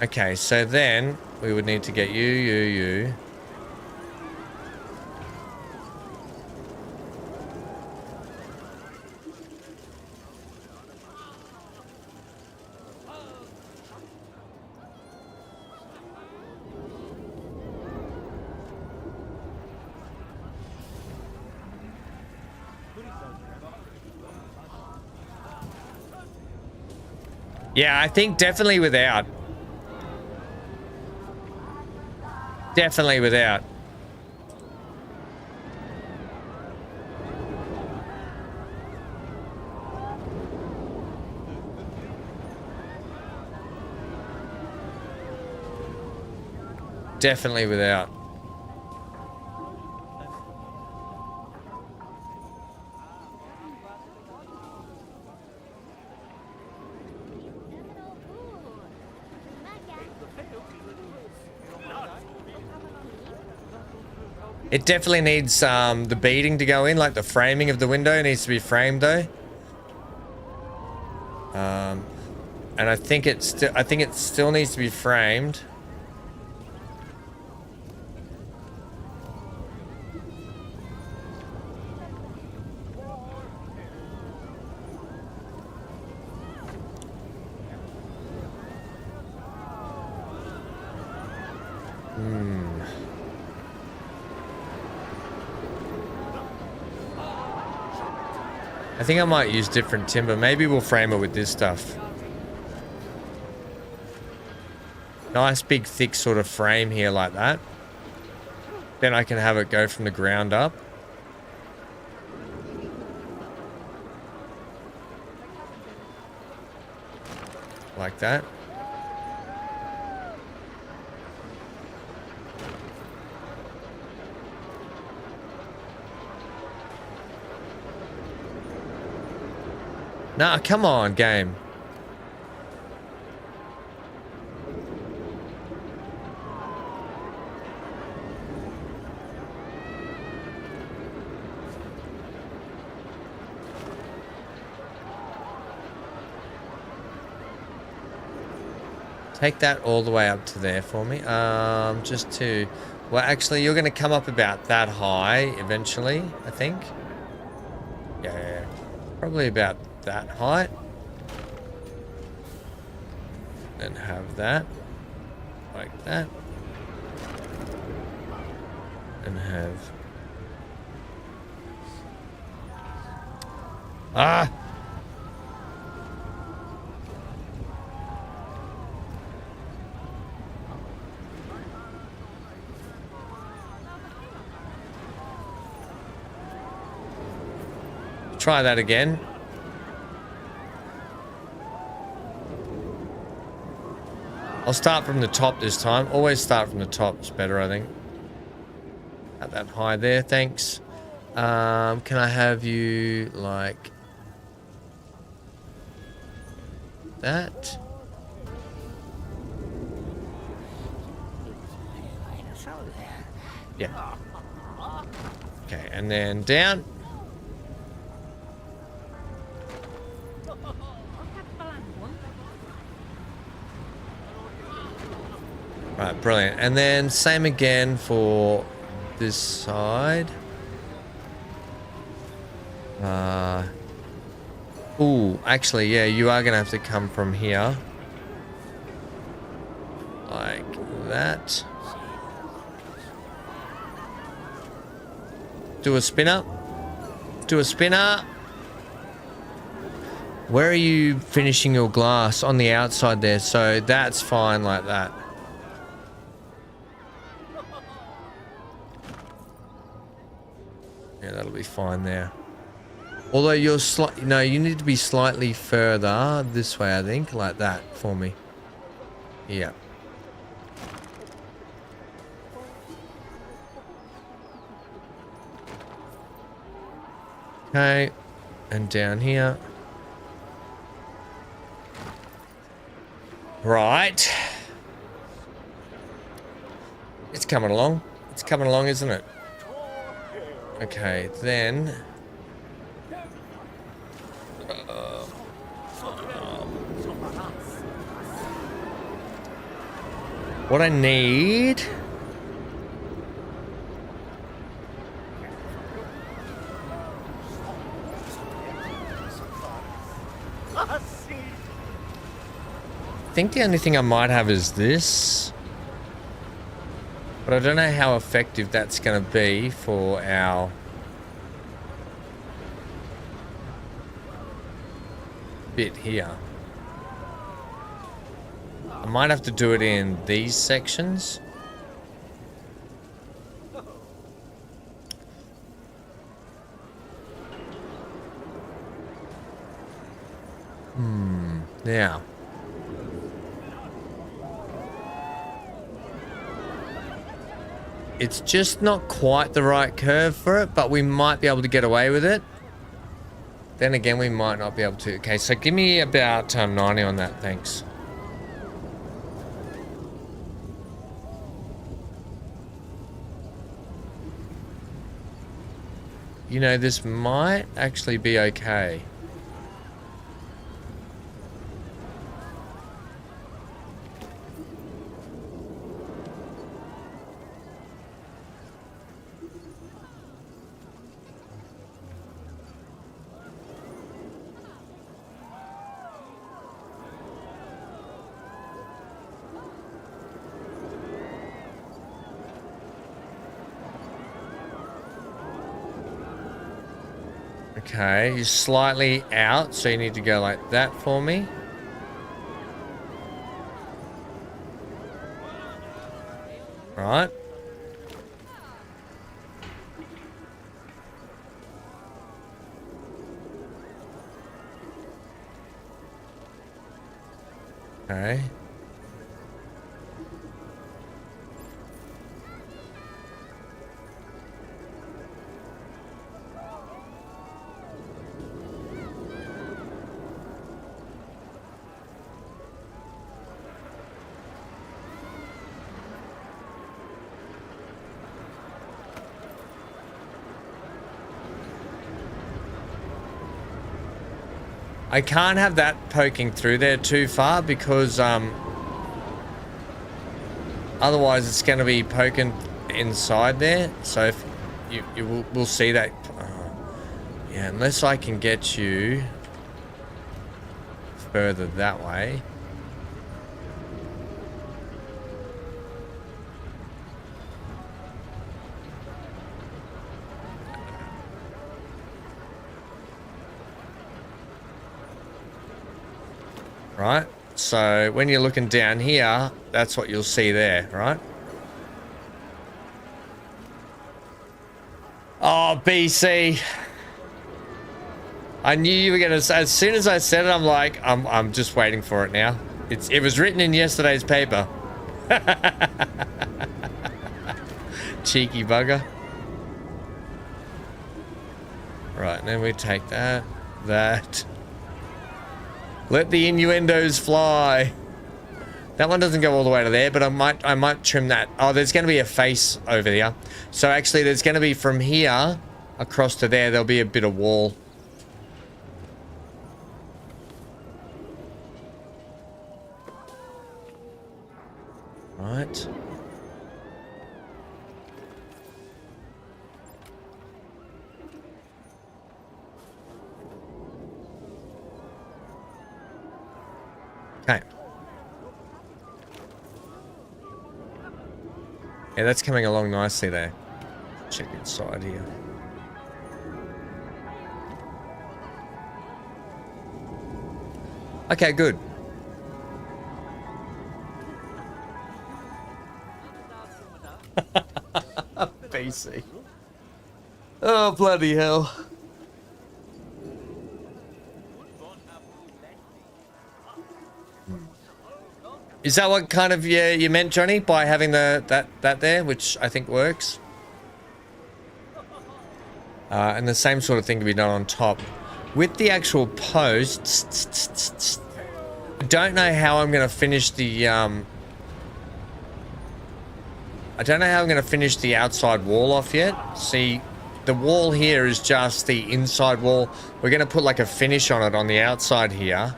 Okay, so then we would need to get you. Yeah, I think definitely without. Definitely without. definitely without. It definitely needs the beading to go in, like the framing of the window needs to be framed though. And I think it still needs to be framed. I think I might use different timber. Maybe we'll frame it with this stuff. Nice big thick sort of frame here like that. Then I can have it go from the ground up. Like that. Nah, come on, game. Take that all the way up to there for me. Just to... Well, actually, you're going to come up about that high eventually, I think. Yeah. Probably about that height. Then have that. Like that. And have... Ah! Try that again. I'll start from the top this time. Always start from the top. It's better, I think. At that high there, thanks. Can I have you like that? Yeah. Okay, and then down. Right, brilliant. And then same again for this side. Ooh, actually, yeah, you are going to have to come from here. Like that. Do a spinner. Do a spinner. Where are you finishing your glass? On the outside there. So that's fine like that. Yeah, that'll be fine there. Although you're no, you need to be slightly further this way, I think, like that for me. Yeah. Okay, and down here. Right. It's coming along. It's coming along, isn't it? Okay, then... what I need... I think the only thing I might have is this. But I don't know how effective that's going to be for our... bit here. I might have to do it in these sections. Now. It's just not quite the right curve for it, but we might be able to get away with it. Then again, we might not be able to. Okay, so give me about 90 on that, thanks. You know, this might actually be okay. Okay, you're slightly out, so you need to go like that for me. Right. Okay. I can't have that poking through there too far because otherwise it's going to be poking inside there. So if we'll see that. Yeah, unless I can get you further that way. Right, so when you're looking down here, that's what you'll see there, right? Oh, BC. I knew you were gonna say, as soon as I said it, I'm like, I'm just waiting for it now. It was written in yesterday's paper. Cheeky bugger. Right, and then we take that. Let the innuendos fly. That one doesn't go all the way to there, but I might trim that. Oh, there's going to be a face over there. So actually, there's going to be from here across to there. There'll be a bit of wall. Right. Okay. Yeah, that's coming along nicely there. Check inside here. Okay, good. BC. Oh, bloody hell. Is that what kind of you meant, Johnny, by having that there, which I think works? And the same sort of thing to be done on top. With the actual posts, I don't know how I'm going to finish the I don't know how I'm going to finish the outside wall off yet. See, the wall here is just the inside wall. We're going to put like a finish on it on the outside here.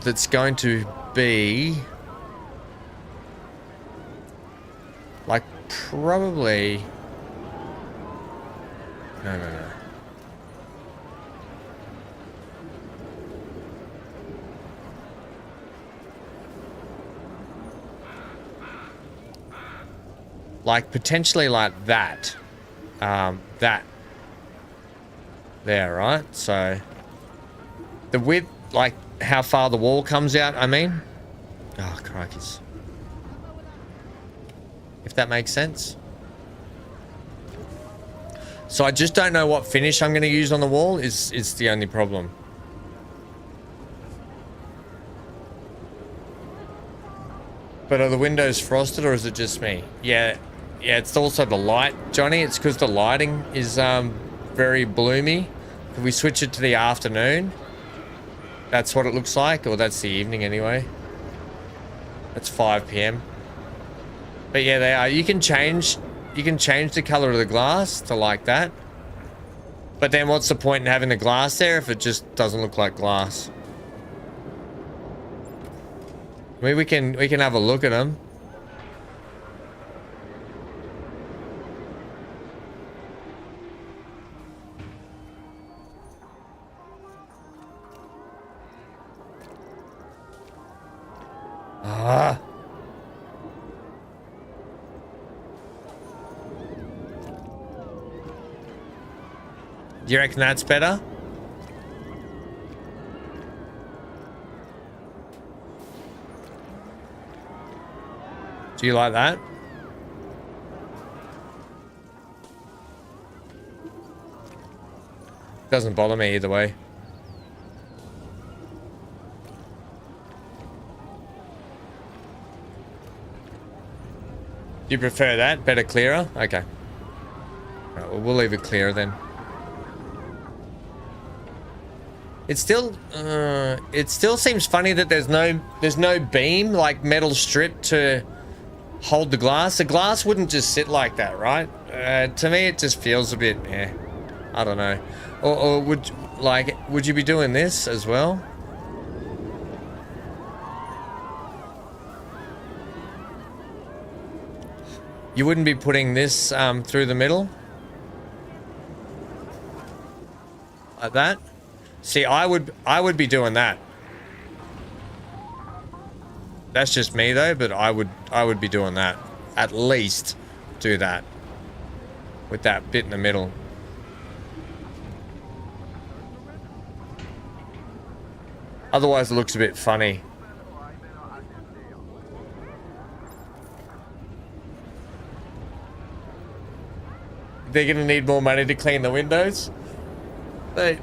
That's going to be like probably no. Like potentially like that, that there, right? So the width, like how far the wall comes out, I mean. Oh, crikey's. If that makes sense. So I just don't know what finish I'm going to use on the wall is the only problem. But are the windows frosted or is it just me? Yeah, it's also the light, Johnny. It's because the lighting is very bloomy. If we switch it to the afternoon, that's what it looks like, or that's the evening anyway. That's 5 p.m. But yeah, they are. You can change the color of the glass to like that. But then what's the point in having the glass there if it just doesn't look like glass? I mean, we can have a look at them. Ah. Do you reckon that's better? Do you like that? Doesn't bother me either way. Do you prefer that? Better clearer? Okay. Alright, well, we'll leave it clearer then. It still seems funny that there's no beam, like metal strip to hold the glass. The glass wouldn't just sit like that, right? To me, it just feels a bit, I don't know. Or would you be doing this as well? You wouldn't be putting this through the middle? Like that? See, I would be doing that. That's just me though, but I would be doing that. At least do that. With that bit in the middle. Otherwise it looks a bit funny. They're gonna need more money to clean the windows. But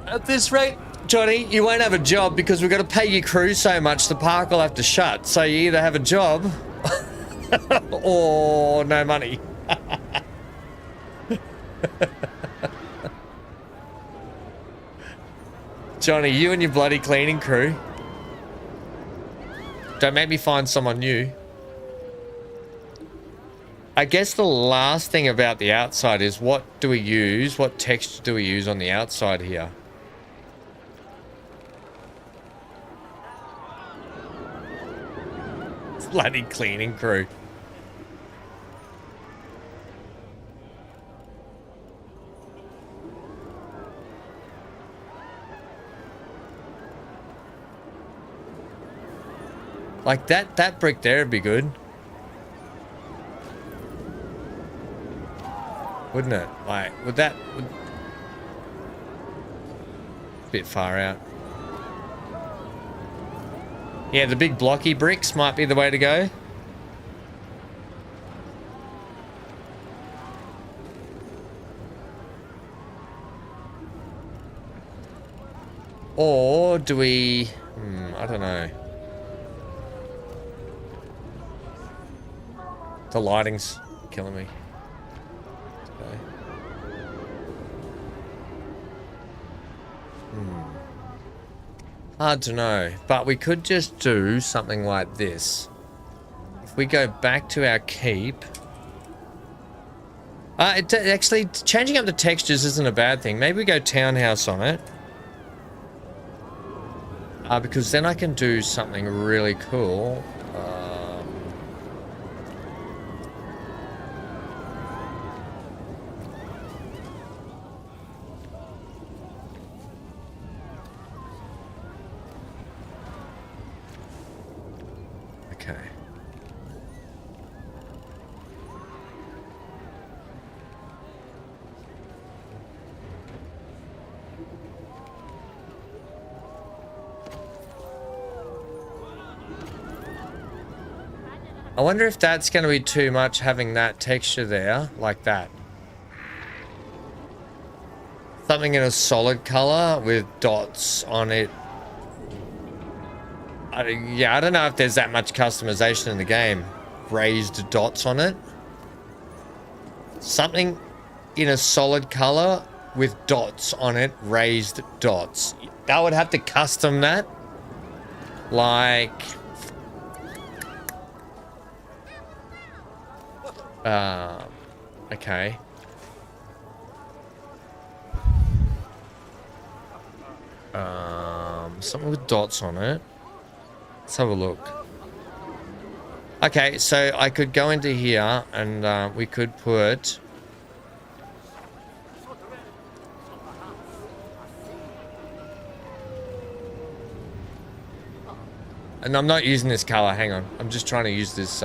at this rate, Johnny, you won't have a job because we've got to pay your crew so much the park will have to shut. So you either have a job or no money. Johnny, you and your bloody cleaning crew. Don't make me find someone new. I guess the last thing about the outside is what do we use? What texture do we use on the outside here? Bloody cleaning crew. Like that brick there would be good. Wouldn't it? Like, would that... Bit far out. Yeah, the big blocky bricks might be the way to go. Or do we... I don't know. The lighting's killing me. Hard to know, but we could just do something like this. If we go back to our keep... actually, changing up the textures isn't a bad thing. Maybe we go townhouse on it. Because then I can do something really cool. I wonder if that's going to be too much having that texture there, like that. Something in a solid color with dots on it. Yeah, I don't know if there's that much customization in the game. Raised dots on it. Something in a solid color with dots on it, raised dots. I would have to custom that. Like... okay. Something with dots on it. Let's have a look. Okay, so I could go into here and we could put... And I'm not using this color, hang on. I'm just trying to use this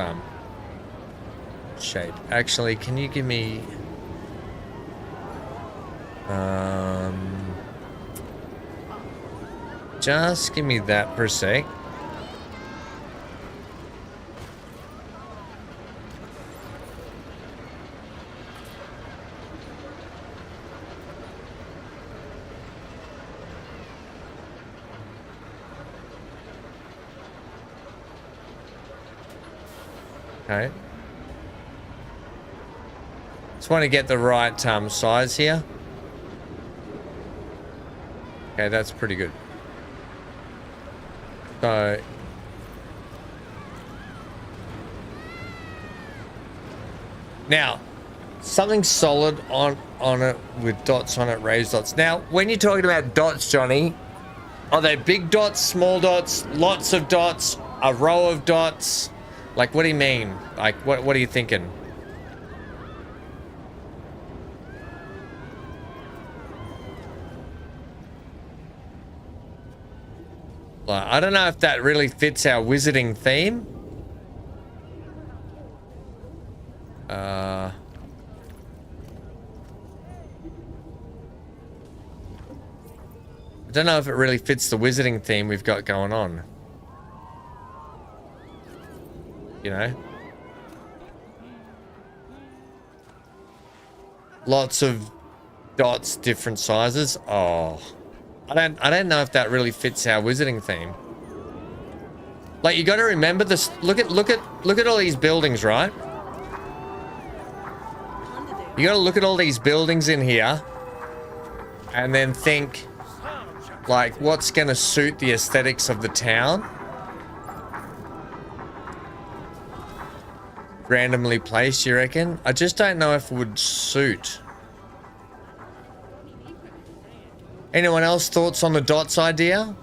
shape. Actually, can you give me... just give me that per sec. Okay. Just want to get the right size here. Okay, that's pretty good. So now something solid on it with dots on it, raised dots. Now, when you're talking about dots, Johnny, are they big dots, small dots, lots of dots, a row of dots? Like, what do you mean? Like, what are you thinking? Like, I don't know if that really fits our wizarding theme. I don't know if it really fits the wizarding theme we've got going on. You know? Lots of dots, different sizes. Oh. I don't know if that really fits our wizarding theme. Like, you got to remember this. Look at all these buildings, right? You got to look at all these buildings in here and then think, like, what's going to suit the aesthetics of the town? Randomly placed, you reckon? I just don't know if it would suit. Anyone else thoughts on the dots idea?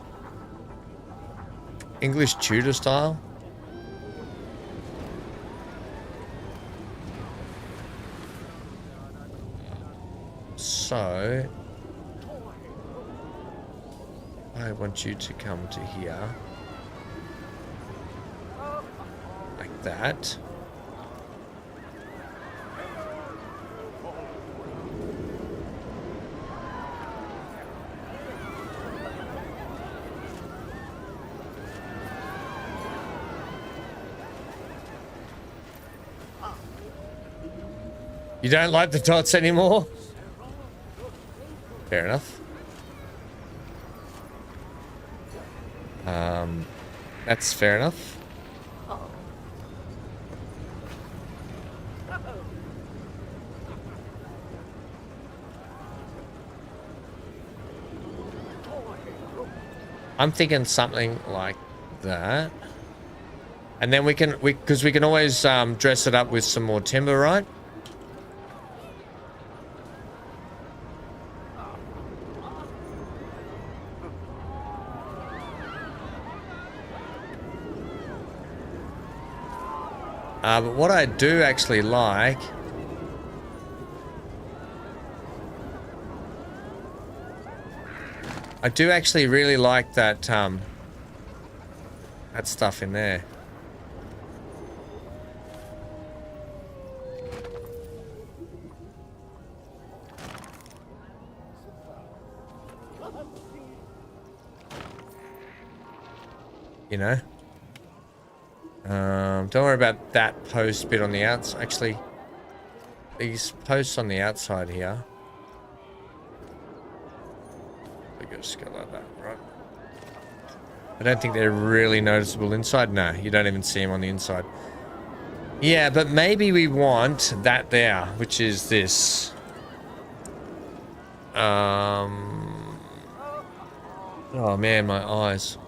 English Tudor style? So I want you to come to here. Like that. You don't like the dots anymore? Fair enough. That's fair enough. I'm thinking something like that. And then we can always dress it up with some more timber, right? But what I do actually like... I do actually really like that, that stuff in there. You know? Don't worry about that post bit on the outside. Actually, these posts on the outside here. We just go like that, right? I don't think they're really noticeable inside. No, you don't even see them on the inside. Yeah, but maybe we want that there, which is this. Oh man, my eyes.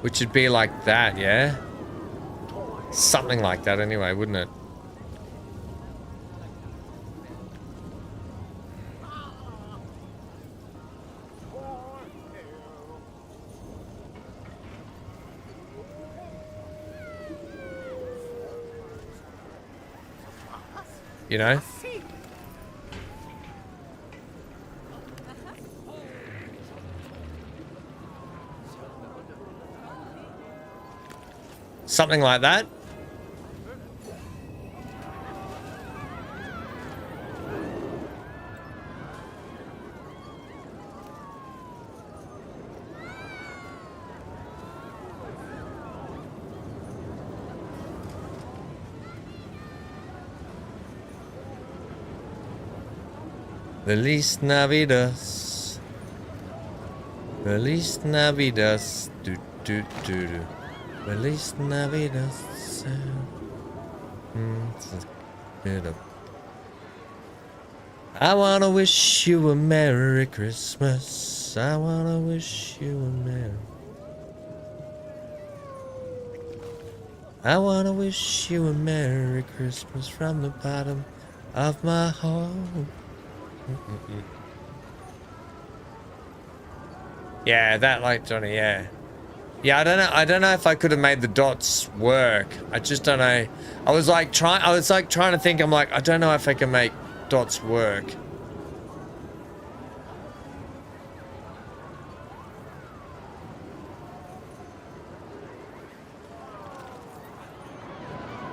Which would be like that, yeah? Something like that anyway, wouldn't it? You know? Something like that. Feliz Navidad. Feliz Navidad. Do do do do. Feliz Navidad. I wanna wish you a Merry Christmas. I wanna wish you a Merry. I wanna wish you a Merry Christmas from the bottom of my heart. Yeah, that like Johnny, yeah. Yeah, I don't know if I could have made the dots work. I just don't know. I was like trying to think, I'm like, I don't know if I can make dots work.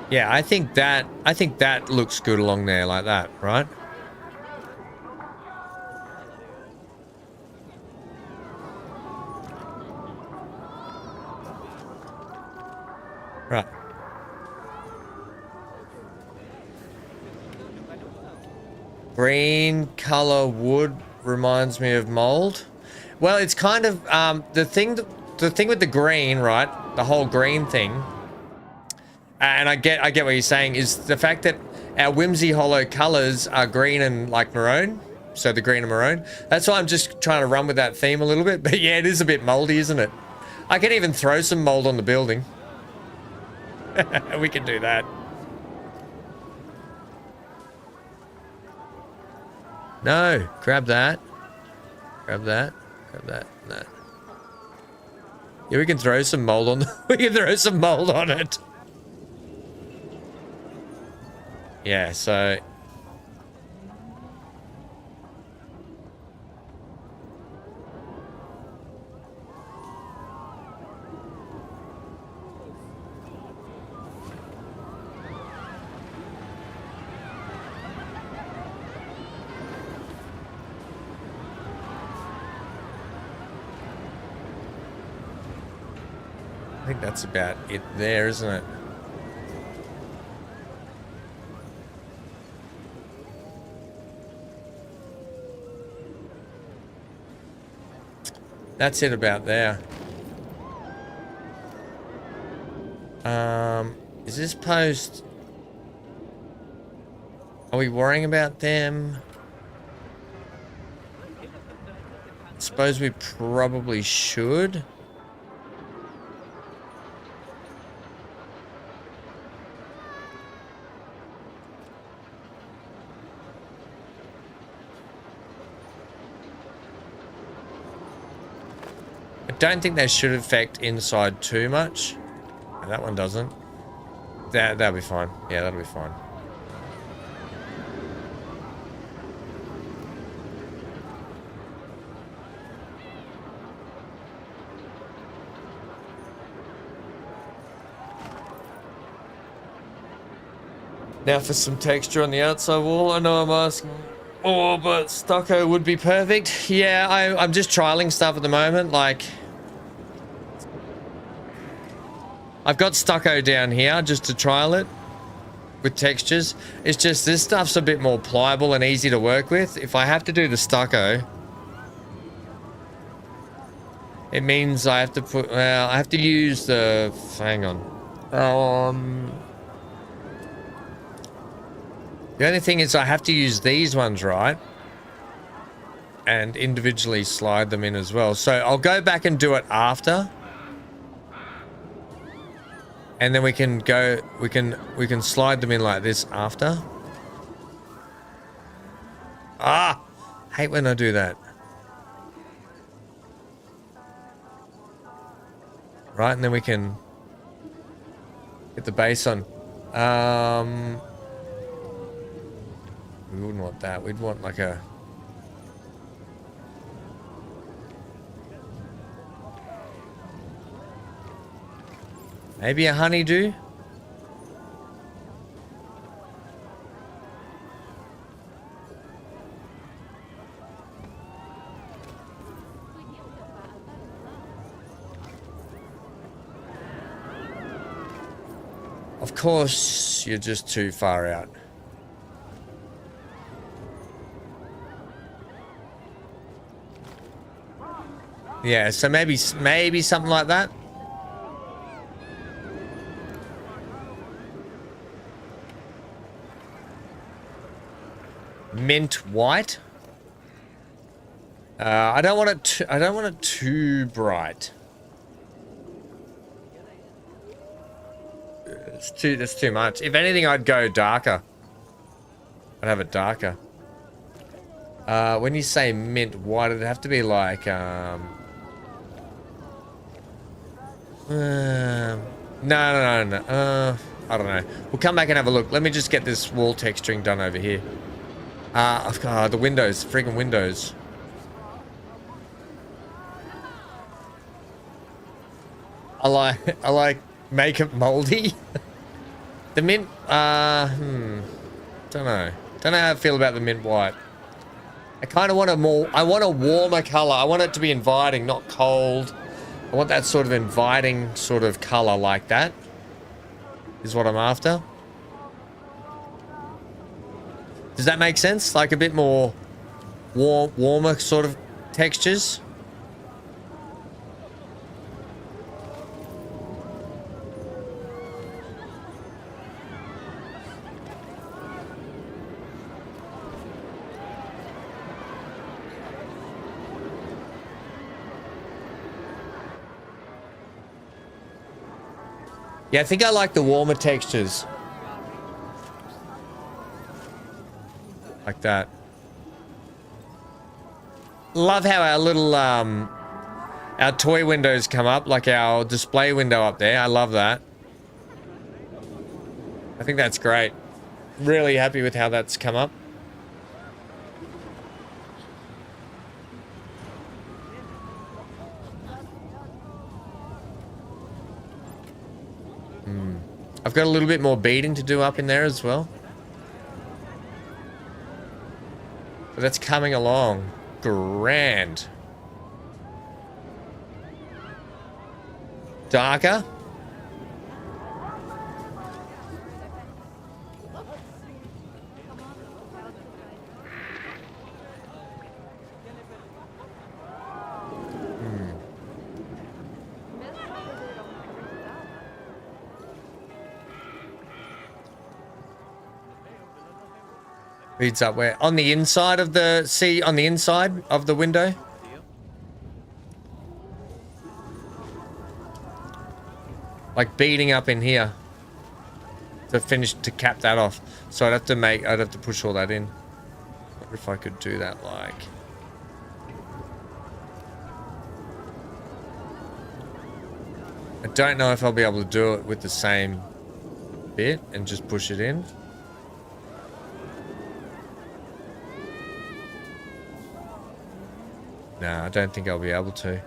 Yeah, I think that looks good along there like that, right? Right. Green color wood reminds me of mold. Well, it's kind of the thing with the green, right? The whole green thing. And I get what you're saying is the fact that our Whimsey Hollow colors are green and like maroon. So the green and maroon. That's why I'm just trying to run with that theme a little bit. But yeah, it is a bit moldy, isn't it? I can even throw some mold on the building. We can do that. No, grab that. Grab that. Grab that. No. Yeah, we can throw some mold on. We can throw some mold on it. Yeah, so. I think that's about it there, isn't it? That's it about there. Is this post... Are we worrying about them? I suppose we probably should. I don't think they should affect inside too much. No, that one doesn't. That'll be fine. Yeah, that'll be fine. Now for some texture on the outside wall. I know I'm asking. Oh, but stucco would be perfect. Yeah, I'm just trialing stuff at the moment. Like, I've got stucco down here just to trial it with textures. It's just this stuff's a bit more pliable and easy to work with. If I have to do the stucco, It means I have to put, well, I have to use the, hang on. The only thing is I have to use these ones, right? And individually slide them in as well. So I'll go back and do it after. And then we can go, we can slide them in like this after. Ah! Hate when I do that. Right, and then we can get the base on. We wouldn't want that. We'd want like a... maybe a honeydew? Of course, you're just too far out. Yeah, so maybe something like that. Mint white. I don't want it too bright. That's too much. If anything, I'd go darker. I'd have it darker. When you say mint white, it'd have to be like no. I don't know. We'll come back and have a look. Let me just get this wall texturing done over here. The windows, freaking windows. I like make it moldy. The mint, don't know how I feel about the mint white. I kind of want I want a warmer color. I want it to be inviting, not cold. I want that sort of inviting sort of color like that. Is what I'm after. Does that make sense? Like a bit more warmer sort of textures? Yeah, I think I like the warmer textures. Like that. Love how our little, our toy windows come up, like our display window up there. I love that. I think that's great. Really happy with how that's come up. I've got a little bit more beading to do up in there as well. But that's coming along. Grand. Darker. Beads up where? On the inside of the... see, on the inside of the window? Like beading up in here. To finish, to cap that off. So I'd have to push all that in. I wonder if I could do that like... I don't know if I'll be able to do it with the same bit and just push it in. No, I don't think I'll be able to.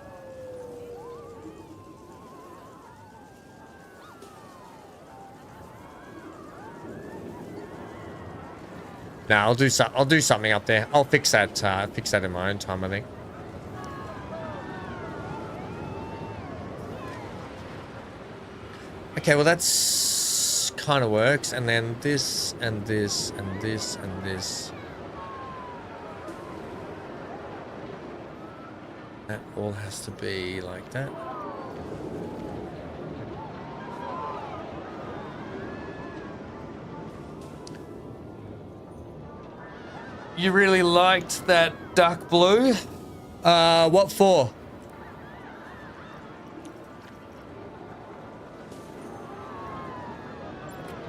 No, I'll do something up there. I'll fix that in my own time, I think. Okay, well that's kind of works, and then this and this and this and this. That all has to be like that. You really liked that dark blue? What for?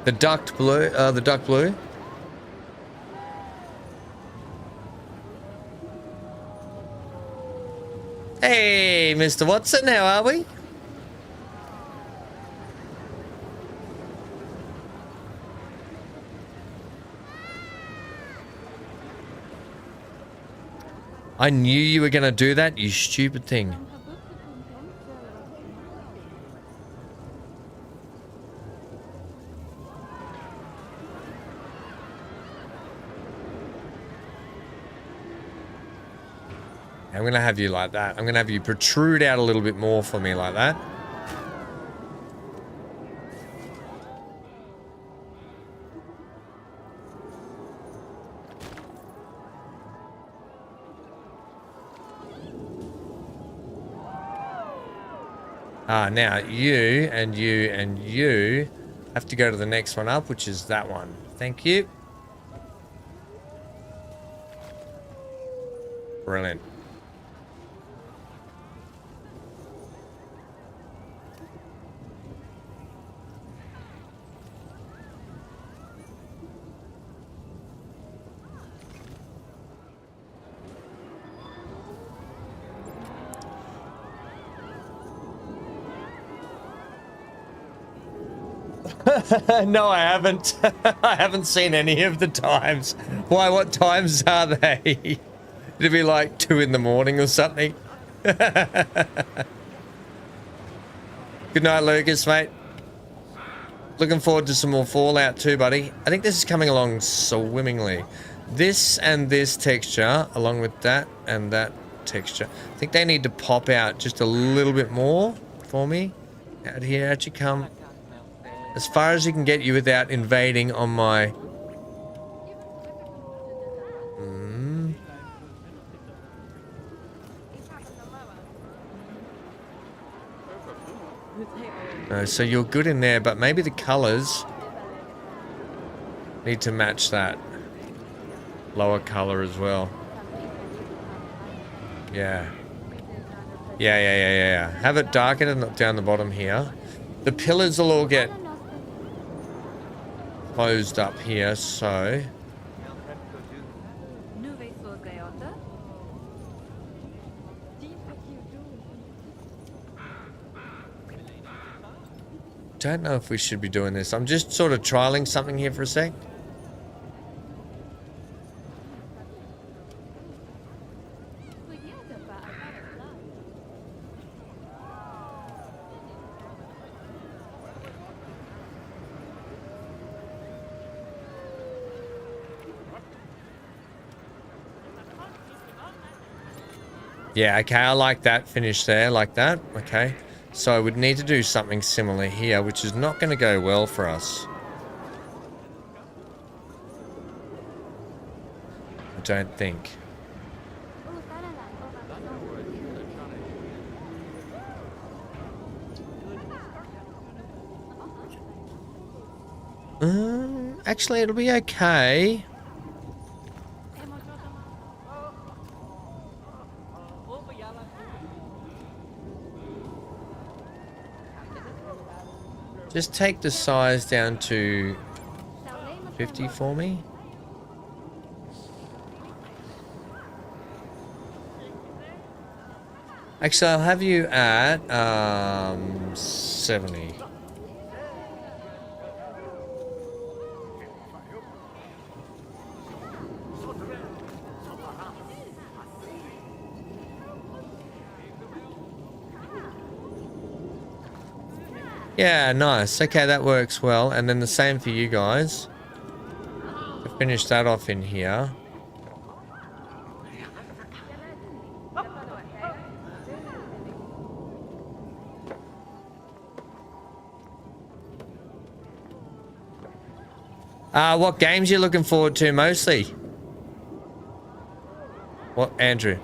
The duct blue, the duck blue. Hey, Mr. Watson, how are we? I knew you were gonna do that, you stupid thing. I'm gonna have you like that. I'm gonna have you protrude out a little bit more for me like that. Now you and you and you have to go to the next one up, which is that one. Thank you. Brilliant. No, I haven't. I haven't seen any of the times. Why, what times are they? It'd be like 2 in the morning or something. Good night, Lucas, mate. Looking forward to some more Fallout too, buddy. I think this is coming along swimmingly. This and this texture, along with that and that texture. I think they need to pop out just a little bit more for me. Out here, out you come. As far as you can get you without invading on my... So you're good in there, but maybe the colors need to match that lower color as well. Yeah. Yeah. Have it darker down the bottom here. The pillars will all get closed up here, so... Don't know if we should be doing this. I'm just sort of trialing something here for a sec. Yeah, okay, I like that finish there, like that. Okay. So I would need to do something similar here, which is not going to go well for us. I don't think. Actually, it'll be okay. Just take the size down to 50 for me. Actually, I'll have you at 70. Yeah, nice. Okay, that works well. And then the same for you guys. To finish that off in here. What games you looking forward to mostly? What, Andrew?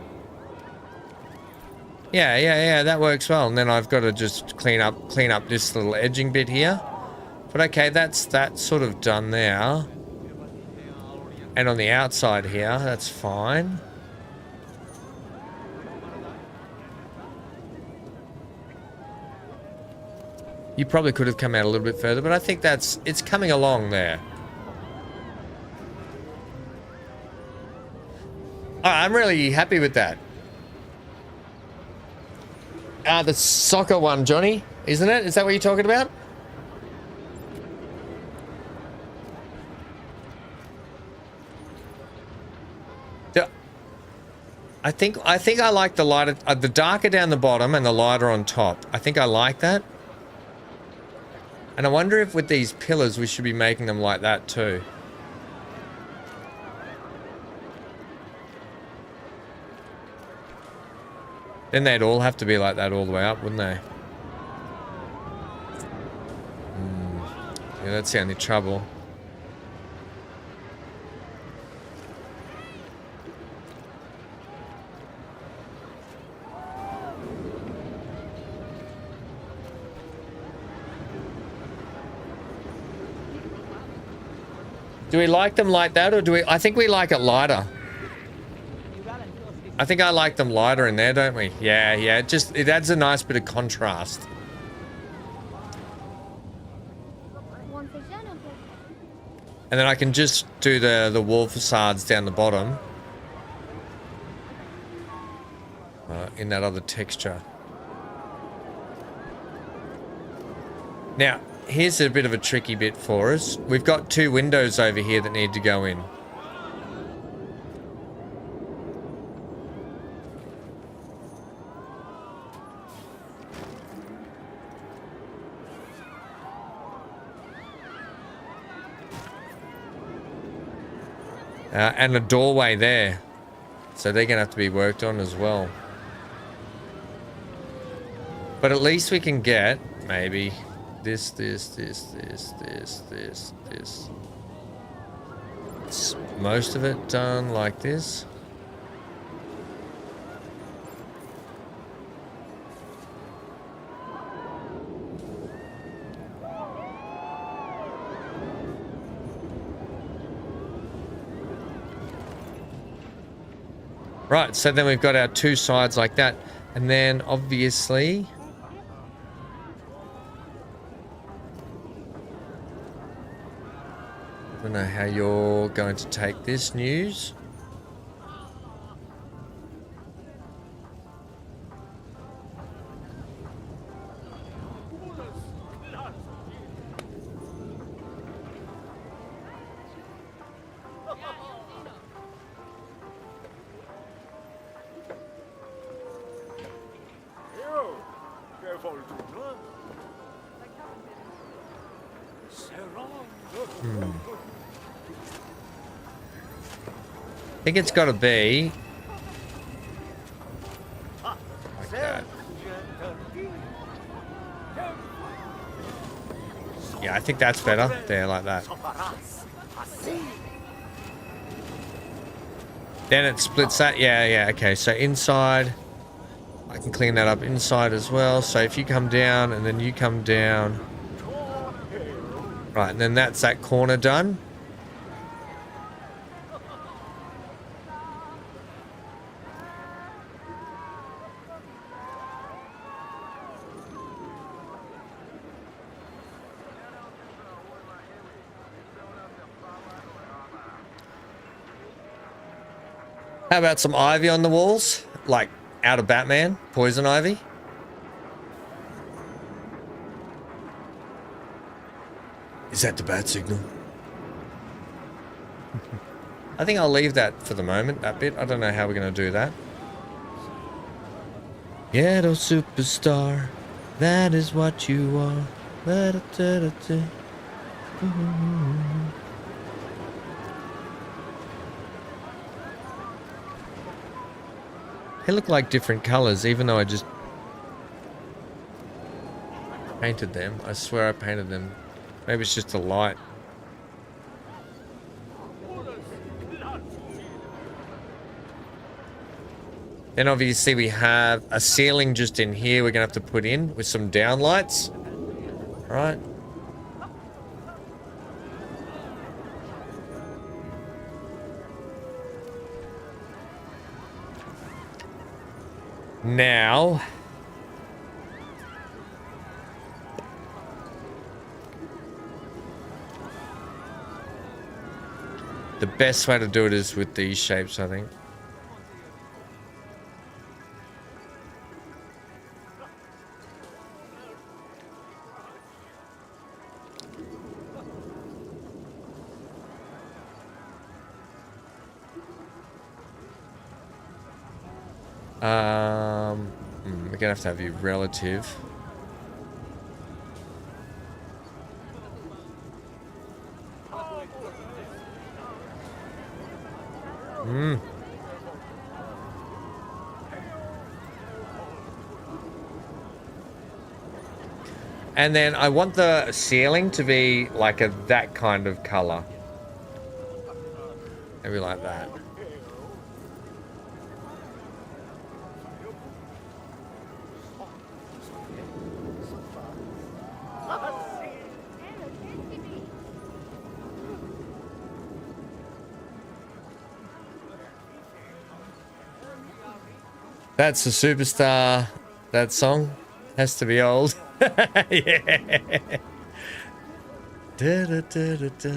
Yeah, that works well. And then I've got to just clean up this little edging bit here. But okay, that's sort of done there. And on the outside here, that's fine. You probably could have come out a little bit further, but I think it's coming along there. I'm really happy with that. The soccer one, Johnny, isn't it? Is that what you're talking about? I think I like the lighter, the darker down the bottom and the lighter on top. I think I like that. And I wonder if with these pillars we should be making them like that too. Then they'd all have to be like that all the way up, wouldn't they? Yeah, that's the only trouble. Do we like them like that, or do we... I think we like it lighter. I think I like them lighter in there, don't we? Yeah, it adds a nice bit of contrast. And then I can just do the wall facades down the bottom. In that other texture. Now, here's a bit of a tricky bit for us. We've got 2 windows over here that need to go in. And a doorway there. So they're going to have to be worked on as well. But at least we can get maybe this. Most of it done like this. Right, so then we've got our 2 sides like that. And then obviously... I don't know how you're going to take this news. I think it's got to be like that. Yeah, I think that's better. There, like that. Then it splits that. Yeah, okay. So inside, I can clean that up inside as well. So if you come down and then you come down. Right, and then that's that corner done. How about some ivy on the walls? Like out of Batman, poison ivy? Is that the bat signal? I think I'll leave that for the moment, that bit. I don't know how we're going to do that. Ghetto superstar, that is what you are. Da-da-da-da-da. They look like different colors, even though I just painted them. I swear I painted them. Maybe it's just the light. Then obviously we have a ceiling just in here we're going to have to put in with some downlights. Right. Now, the best way to do it is with these shapes, I think. We're gonna have to have you relative. And then I want the ceiling to be like that kind of color. Maybe like that. That's a superstar. That song has to be old. Yeah. Da, da, da, da, da.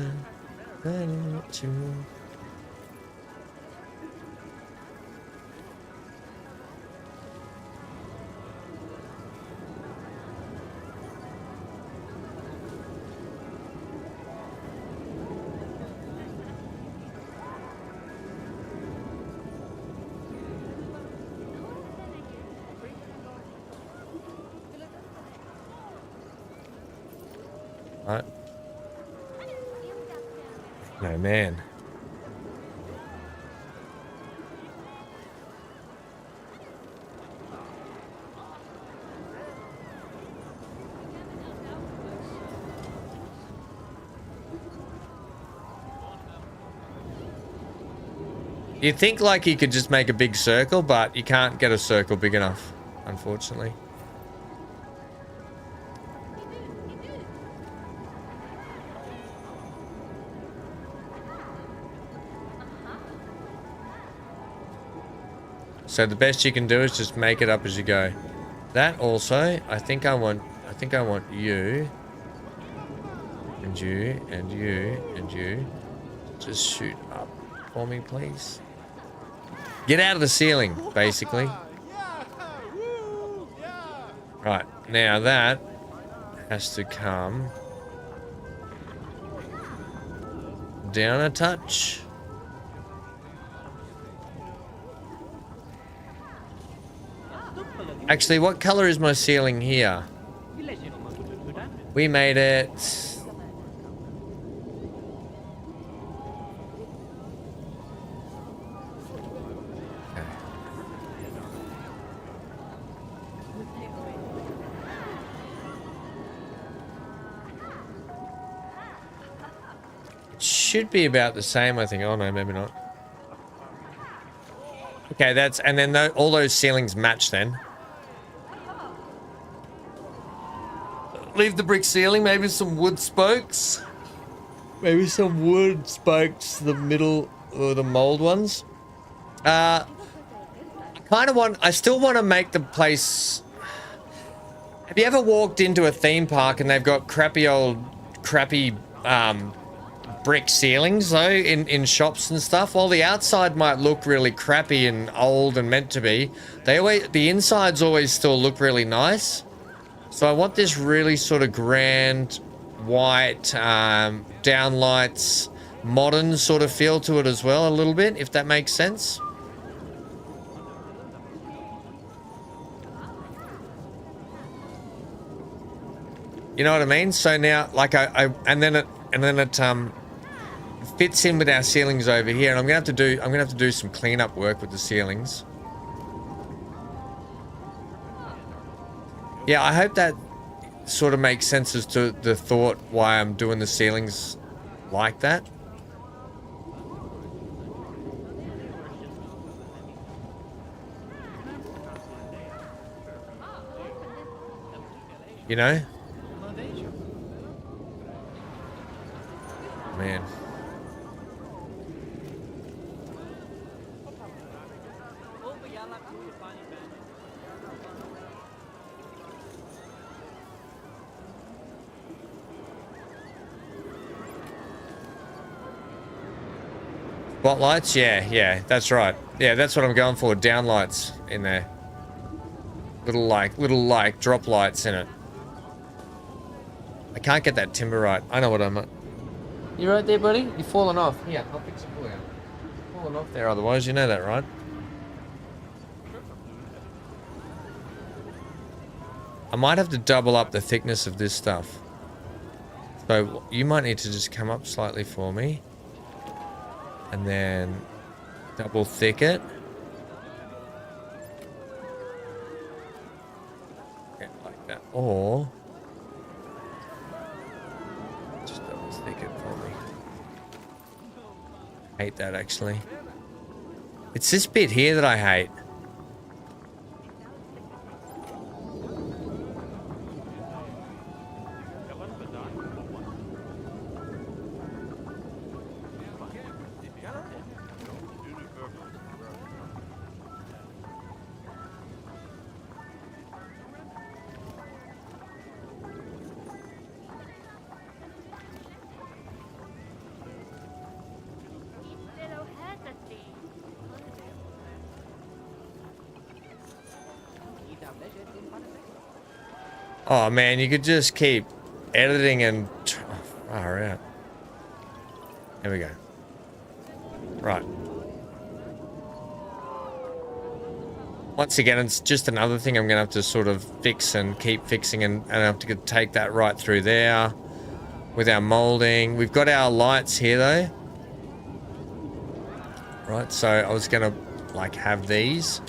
Right. No, man. You think like you could just make a big circle, but you can't get a circle big enough, unfortunately. So the best you can do is just make it up as you go. That also, I think I want you and you and you and you. Just shoot up for me, please. Get out of the ceiling, basically. Right, now that has to come down a touch. Actually, what color is my ceiling here? We made it... Okay. It should be about the same, I think. Oh no, maybe not. Okay, that's... And then all those ceilings match then. Leave the brick ceiling, maybe some wood spokes. Maybe some wood spokes, the middle or the mold ones. I still want to make the place... Have you ever walked into a theme park and they've got crappy brick ceilings though in shops and stuff? While the outside might look really crappy and old and meant to be, the insides always still look really nice. So I want this really sort of grand, white, downlights, modern sort of feel to it as well, a little bit, if that makes sense. You know what I mean? So now, like and then it fits in with our ceilings over here, and I'm gonna have to do some cleanup work with the ceilings. Yeah, I hope that sort of makes sense as to the thought why I'm doing the ceilings like that. You know? Man. Spotlights? Yeah, that's right. Yeah, that's what I'm going for. Downlights in there. Little like drop lights in it. I can't get that timber right. I know what I'm at. You right there, buddy? You're falling off. Here, I'll fix it for you. You're falling off there otherwise, you know that, right? I might have to double up the thickness of this stuff. So you might need to just come up slightly for me. And then double thick it. Yeah, like that. Or just double thick it for me. Hate that actually. It's this bit here that I hate. Oh man, you could just keep editing and far out. There we go. Right. Once again, it's just another thing I'm gonna have to sort of fix and keep fixing, and I have to take that right through there with our molding. We've got our lights here though. Right, so I was gonna like have these.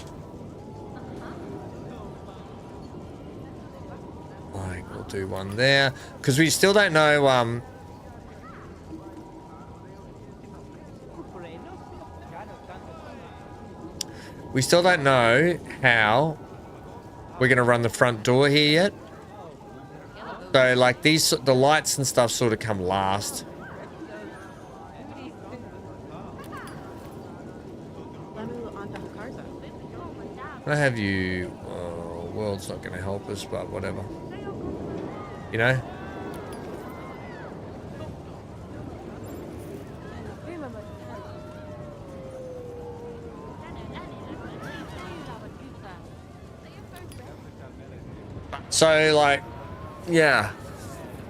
Do one there because we still don't know we still don't know how we're gonna run the front door here yet. So like the lights and stuff sort of come last. I have you world's not gonna help us, but whatever. You know? So, like, yeah.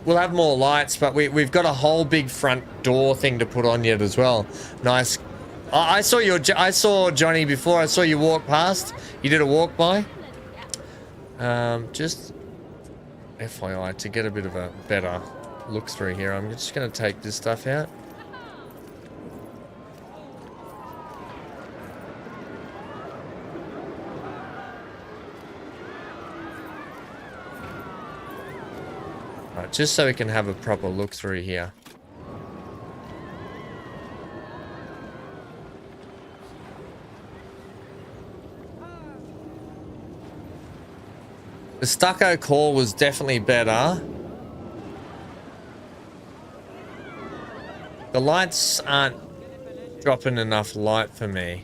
We'll have more lights, but we've got a whole big front door thing to put on yet as well. Nice. I saw Johnny before. I saw you walk past. You did a walk by. Just FYI, to get a bit of a better look through here, I'm just going to take this stuff out. Right, just so we can have a proper look through here. The stucco core was definitely better. The lights aren't dropping enough light for me.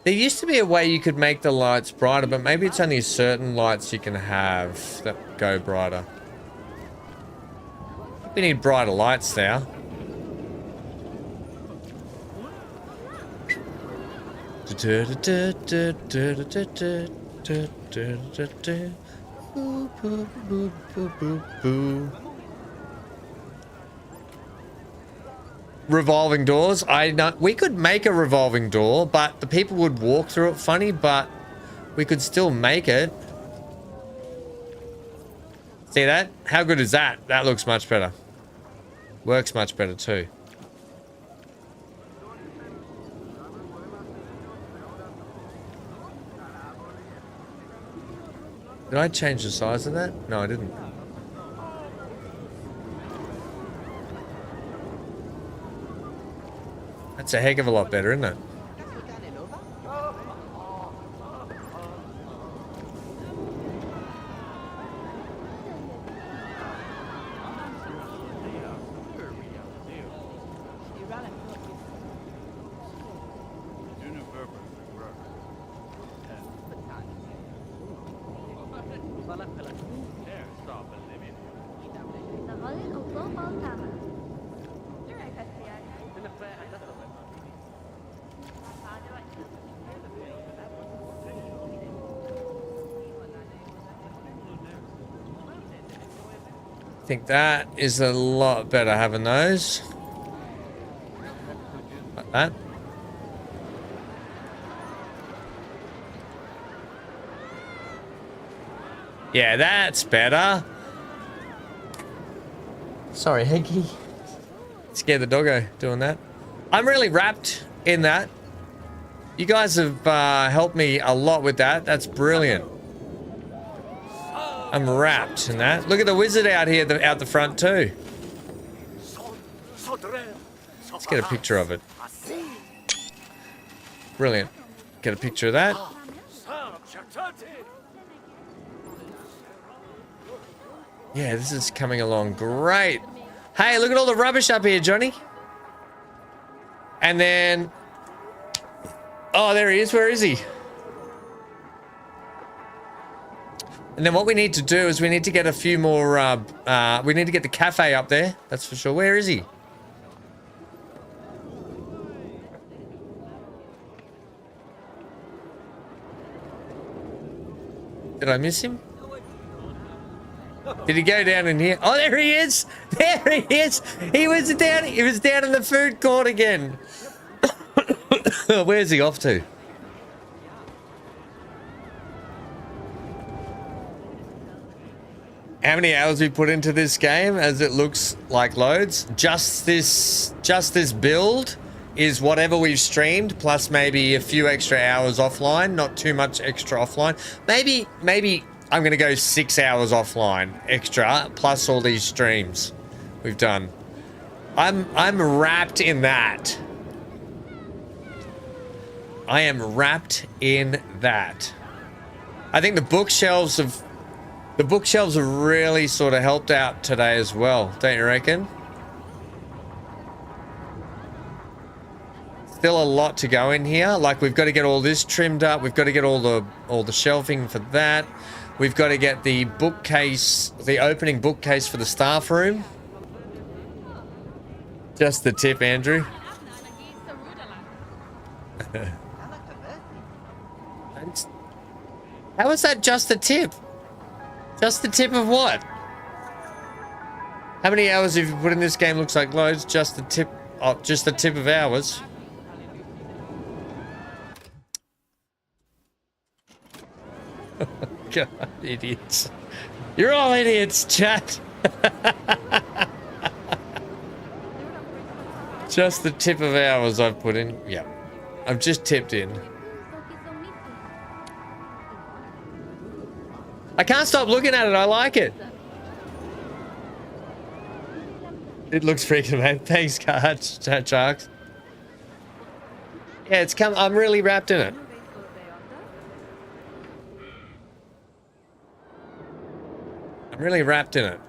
There used to be a way you could make the lights brighter, but maybe it's only certain lights you can have that go brighter. We need brighter lights now. Revolving doors. I know we could make a revolving door, but the people would walk through it funny, but we could still make it. See that? How good is that? That looks much better. Works much better too. Did I change the size of that? No, I didn't. That's a heck of a lot better, isn't it? I think that is a lot better having those. Like that. Yeah, that's better. Sorry, Heggy. Scared the doggo doing that. I'm really wrapped in that. You guys have helped me a lot with that. That's brilliant. I'm wrapped in that. Look at the wizard out here, out the front too. Let's get a picture of it. Brilliant. Get a picture of that. Yeah, this is coming along great. Hey, look at all the rubbish up here, Johnny. And then... Oh, there he is. Where is he? And then what we need to do is we need to get a few more... we need to get the cafe up there. That's for sure. Where is he? Did I miss him? Did he go down in here? Oh, there he is! There he is! He was down in the food court again. Where's he off to? How many hours we put into this game as it looks like loads? Just this build is whatever we've streamed plus maybe a few extra hours offline, not too much extra offline. Maybe I'm gonna go 6 hours offline extra plus all these streams we've done. I'm wrapped in that. I am wrapped in that. I think the bookshelves have really sort of helped out today as well, don't you reckon? Still a lot to go in here. Like, we've got to get all this trimmed up. We've got to get all the shelving for that. We've got to get the bookcase, the opening bookcase for the staff room. Just the tip, Andrew. How is that just the tip? Just the tip of what? How many hours have you put in this game? Looks like loads. Just the tip. Oh, just the tip of hours. God, idiots. You're all idiots, chat. Just the tip of hours I've put in. Yeah. I've just tipped in. I can't stop looking at it. I like it. It looks freaking man. Thanks, Sharks. Yeah, it's come. I'm really wrapped in it. I'm really wrapped in it.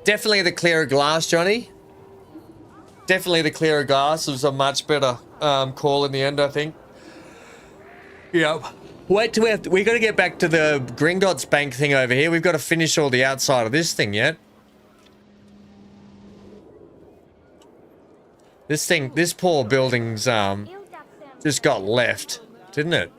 Definitely the clearer glass, Johnny. Definitely the clearer glass was a much better call in the end, I think. Yep. Wait till we got to get back to the Gringotts Bank thing over here. We've got to finish all the outside of this thing yet. This poor building's just got left, didn't it?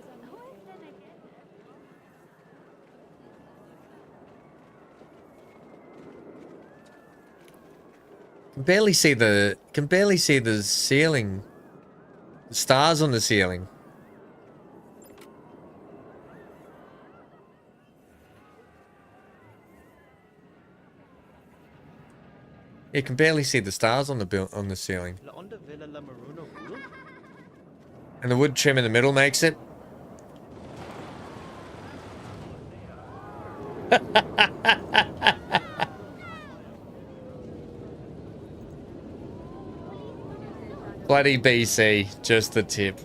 Can barely see the ceiling. The stars on the ceiling. You can barely see the stars on the ceiling. And the wood trim in the middle makes it Bloody BC, just the tip.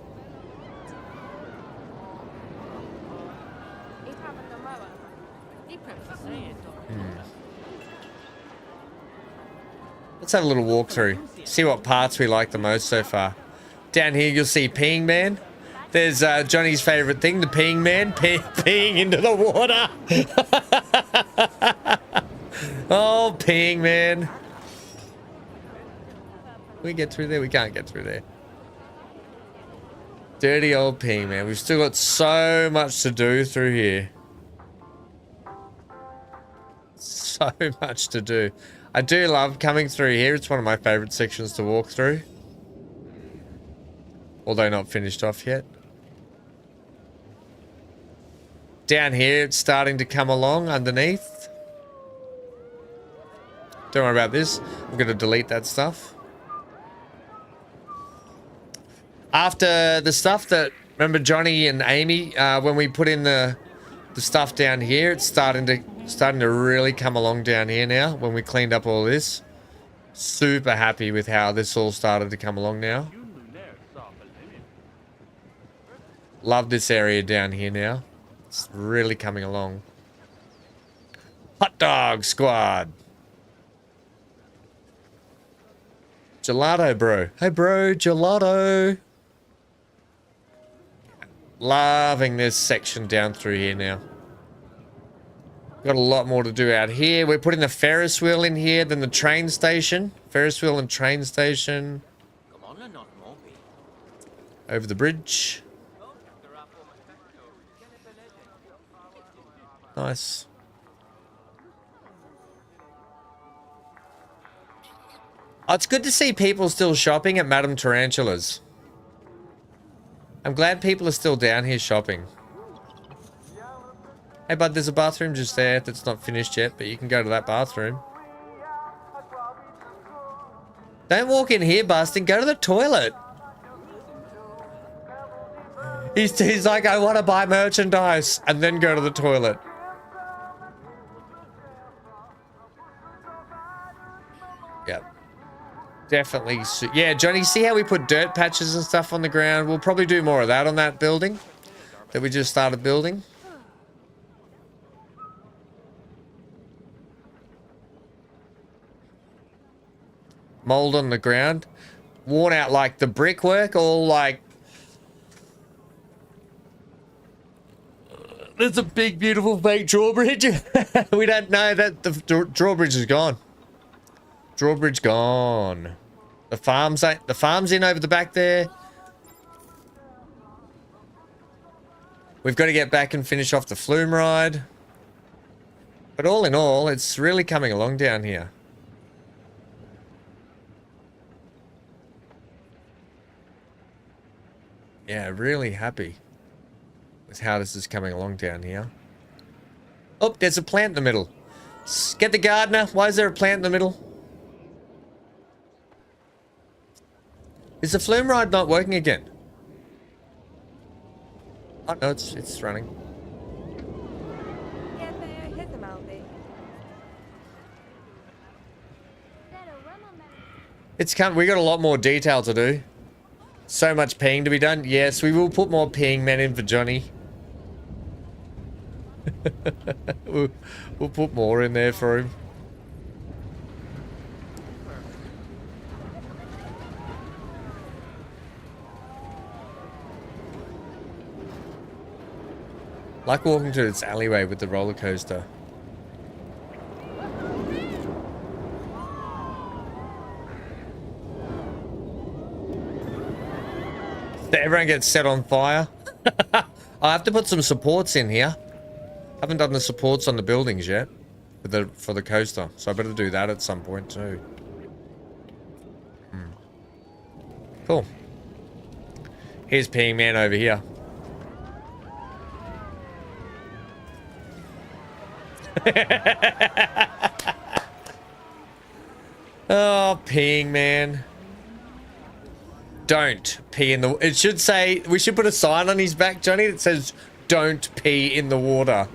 Let's have a little walkthrough. See what parts we like the most so far. Down here you'll see Peeing Man. There's Johnny's favourite thing, the Peeing Man, peeing into the water. Oh, Peeing Man. Can we get through there? We can't get through there. Dirty old Peeing Man. We've still got so much to do through here. So much to do. I do love coming through here. It's one of my favourite sections to walk through. Although not finished off yet. Down here, it's starting to come along underneath. Don't worry about this. I'm going to delete that stuff. After the stuff that... Remember Johnny and Amy, when we put in the stuff down here, it's starting to really come along down here now when we cleaned up all this. Super happy with how this all started to come along now. Love this area down here now. It's really coming along. Hot Dog Squad. Gelato, bro. Hey, bro, gelato. Loving this section down through here now. Got a lot more to do out here. We're putting the Ferris wheel in here, then the train station. Ferris wheel and train station. Over the bridge. Nice. Oh, it's good to see people still shopping at Madame Tarantula's. I'm glad people are still down here shopping. Hey bud, there's a bathroom just there that's not finished yet, but you can go to that bathroom. Don't walk in here, Busting. Go to the toilet. He's like, I want to buy merchandise, and then go to the toilet. Yep. Definitely. Yeah, Johnny, see how we put dirt patches and stuff on the ground? We'll probably do more of that on that building that we just started building. Mold on the ground. Worn out like the brickwork, all like... There's a big, beautiful fake drawbridge. We don't know that the drawbridge is gone. Drawbridge gone. The farm's in over the back there. We've got to get back and finish off the flume ride. But all in all, it's really coming along down here. Yeah, really happy with how this is coming along down here. Oh, there's a plant in the middle. Get the gardener. Why is there a plant in the middle? Is the flume ride not working again? Oh no, it's running. It's come. We got a lot more detail to do. So much peeing to be done. Yes, we will put more peeing men in for Johnny. we'll put more in there for him. Like walking through this alleyway with the roller coaster. Everyone gets set on fire. I have to put some supports in here. Haven't done the supports on the buildings yet for the coaster, so I better do that at some point too. Cool. Here's Peeing Man over here. Oh, Peeing Man. Don't pee in the... It should say... We should put a sign on his back, Johnny, that says, don't pee in the water.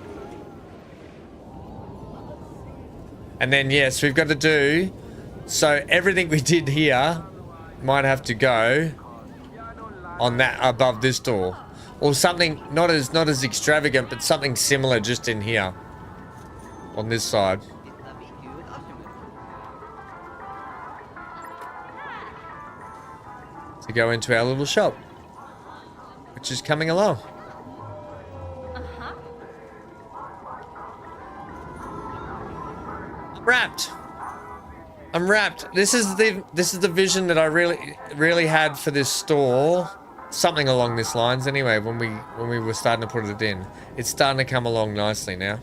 And then, yes, we've got to do... So, everything we did here might have to go on that above this door. Or something not as extravagant, but something similar just in here. On this side. To go into our little shop. Which is coming along. I'm wrapped. This is the vision that I really had for this store. Something along these lines anyway, when we were starting to put it in. It's starting to come along nicely now.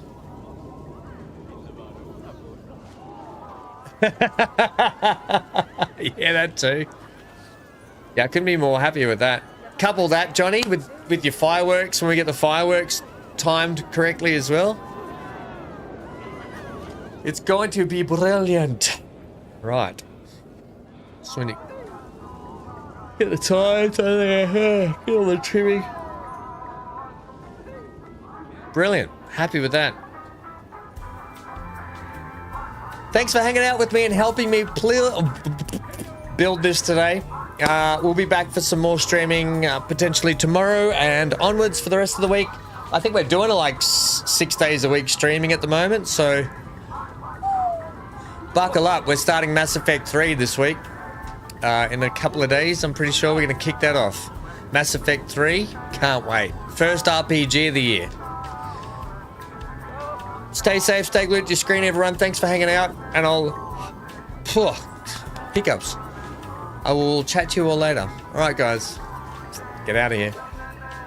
Yeah, that too. Yeah, I couldn't be more happy with that. Couple that, Johnny, with your fireworks, when we get the fireworks timed correctly as well. It's going to be brilliant. Right. So when you get the tires on there, get all the trimming. Brilliant. Happy with that. Thanks for hanging out with me and helping me build this today. We'll be back for some more streaming potentially tomorrow and onwards for the rest of the week. I think we're doing like 6 days a week streaming at the moment, so buckle up. We're starting Mass Effect 3 this week. In a couple of days, I'm pretty sure we're going to kick that off. Mass Effect 3, can't wait. First RPG of the year. Stay safe, stay glued to your screen, everyone. Thanks for hanging out, and hiccups. I will chat to you all later. All right, guys, get out of here.